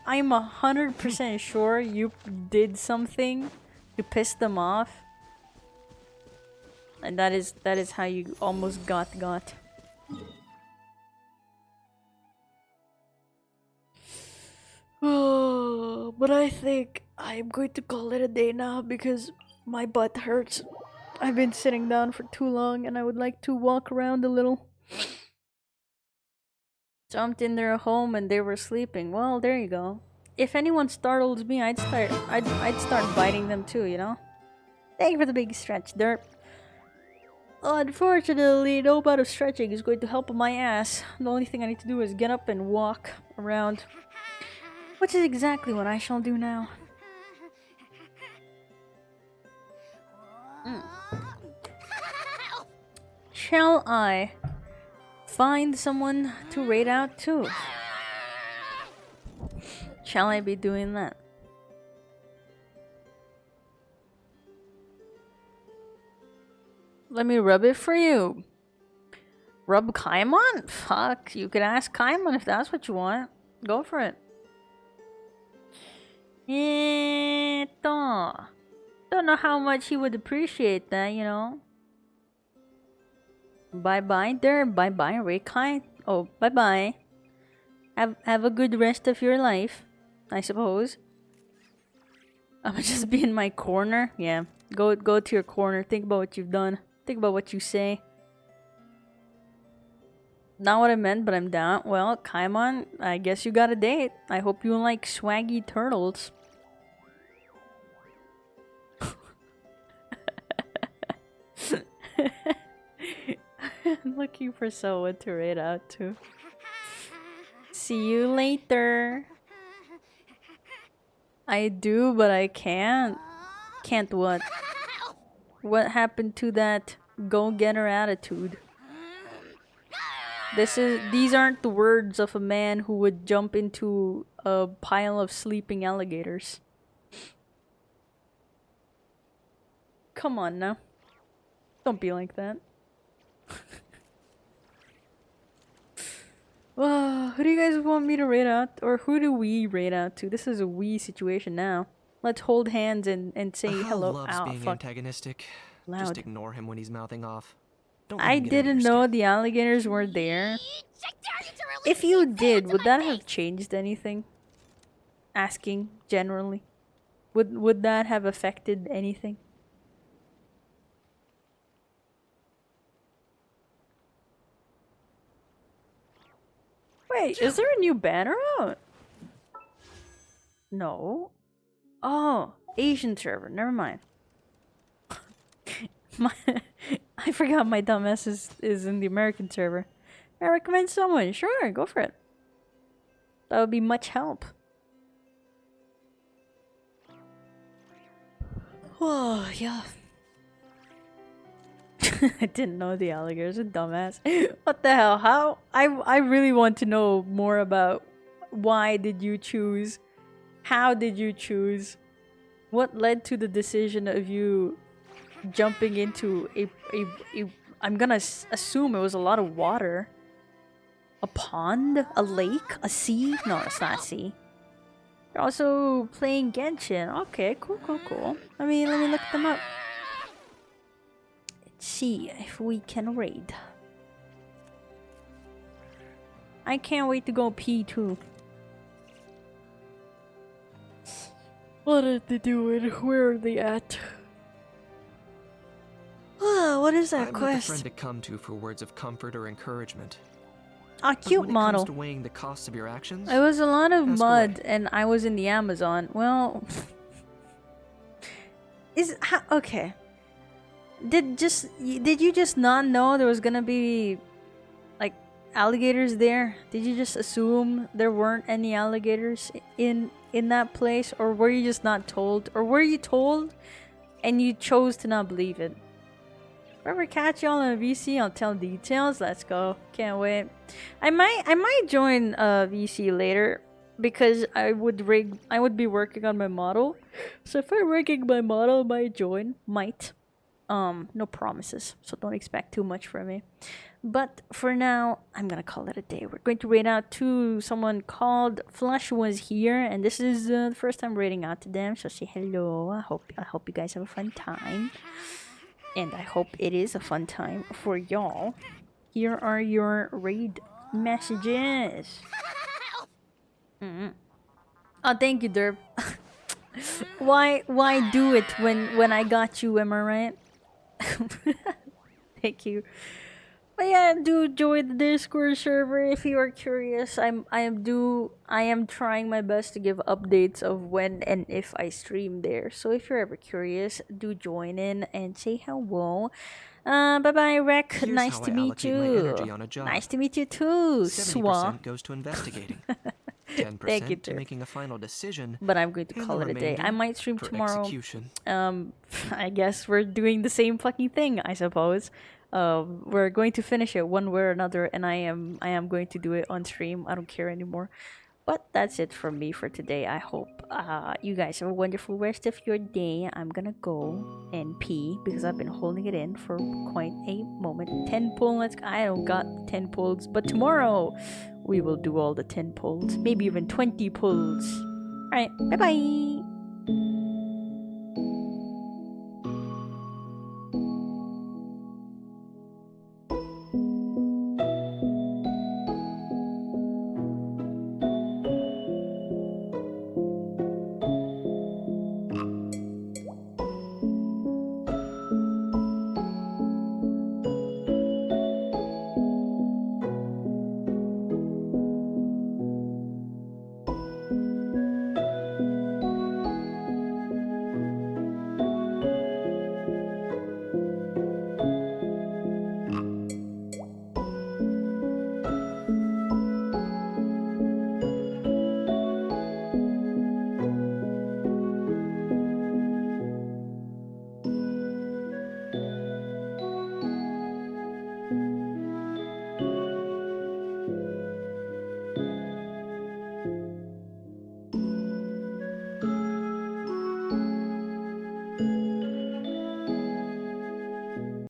100% sure you did something to piss them off. And that is how you almost got. Oh, but I think I'm going to call it a day now because my butt hurts. I've been sitting down for too long and I would like to walk around a little. Jumped in their home and they were sleeping. Well, there you go. If anyone startles me, I'd start biting them too, you know? Thank you for the big stretch, Derp. Unfortunately, no amount of stretching is going to help my ass. The only thing I need to do is get up and walk around. Which is exactly what I shall do now. Shall I find someone to raid out to? Shall I be doing that? Let me rub it for you. Rub Kaimon? Fuck, you could ask Kaimon if that's what you want. Go for it. Don't know how much he would appreciate that, you know. Bye-bye there. Bye-bye, Rekai. Oh, bye-bye. Have a good rest of your life, I suppose. I'm gonna just be in my corner. Yeah, go to your corner. Think about what you've done. Think about what you say. Not what I meant, but I'm down. Well, Kaimon, I guess you got a date. I hope you like swaggy turtles. I'm looking for someone to raid out to. See you later. I do, but I can't. Can't what? What happened to that go-getter attitude? These aren't the words of a man who would jump into a pile of sleeping alligators. Come on now. Don't be like that. Who do you guys want me to raid out? Or who do we raid out to? This is a we situation now. Let's hold hands and say hello. Loves being antagonistic. Loud. Just ignore him when he's mouthing off. Don't I didn't know the alligators were there. If you did, would that have changed anything? Asking generally. Would that have affected anything? Wait, is there a new banner out? No. Oh, Asian server. Never mind. I forgot my dumbass is in the American server. I recommend someone. Sure, go for it. That would be much help. Oh, yeah. I didn't know the alligators. A dumbass. What the hell? How? I really want to know more about why did you choose? How did you choose? What led to the decision of you jumping into a I'm gonna assume it was a lot of water. A pond? A lake? A sea? No, it's not a sea. You're also playing Genshin. Okay, cool. Let me look them up. Let's see if we can raid. I can't wait to go pee too. What are they doing? Where are they at? What is that I'm quest? not the friend to come to for words of comfort or encouragement. A cute model. When it comes to weighing the costs of your actions, It was a lot of ask mud, away. and I was in the Amazon. Well, okay? Did you just not know there was gonna be like alligators there? Did you just assume there weren't any alligators in that place, or were you just not told, or were you told and you chose to not believe it? If I ever catch y'all on a VC, I'll tell details. Let's go. Can't wait. I might join VC later because I would be working on my model. So if I'm rigging my model, I might join. Might. No promises, so don't expect too much from me. But for now, I'm gonna call it a day. We're going to raid out to someone called Flush Was Here, and this is the first time raiding out to them. So say hello. I hope you guys have a fun time, and I hope it is a fun time for y'all. Here are your raid messages. Oh, thank you, Derp. Why do it when I got you? Am I right? Thank you. But yeah, do join the Discord server if you are curious. I am trying my best to give updates of when and if I stream there. So if you're ever curious, do join in and say hello. Bye bye, Rek. Here's nice how to I meet allocate my energy you. on a job. Nice to meet you too, 70% Swa. goes to investigating. 10% Thank you, to Derp. making a final decision. But I'm going to and call the it a day. I remainder might stream for tomorrow. execution. I guess we're doing the same fucking thing, I suppose. We're going to finish it one way or another, and I am going to do it on stream. I don't care anymore. But that's it from me for today. I hope you guys have a wonderful rest of your day. I'm gonna go and pee because I've been holding it in for quite a moment. 10 pull, I don't got 10 pulls, but tomorrow we will do all the 10 pulls, maybe even 20 pulls. Alright, bye bye.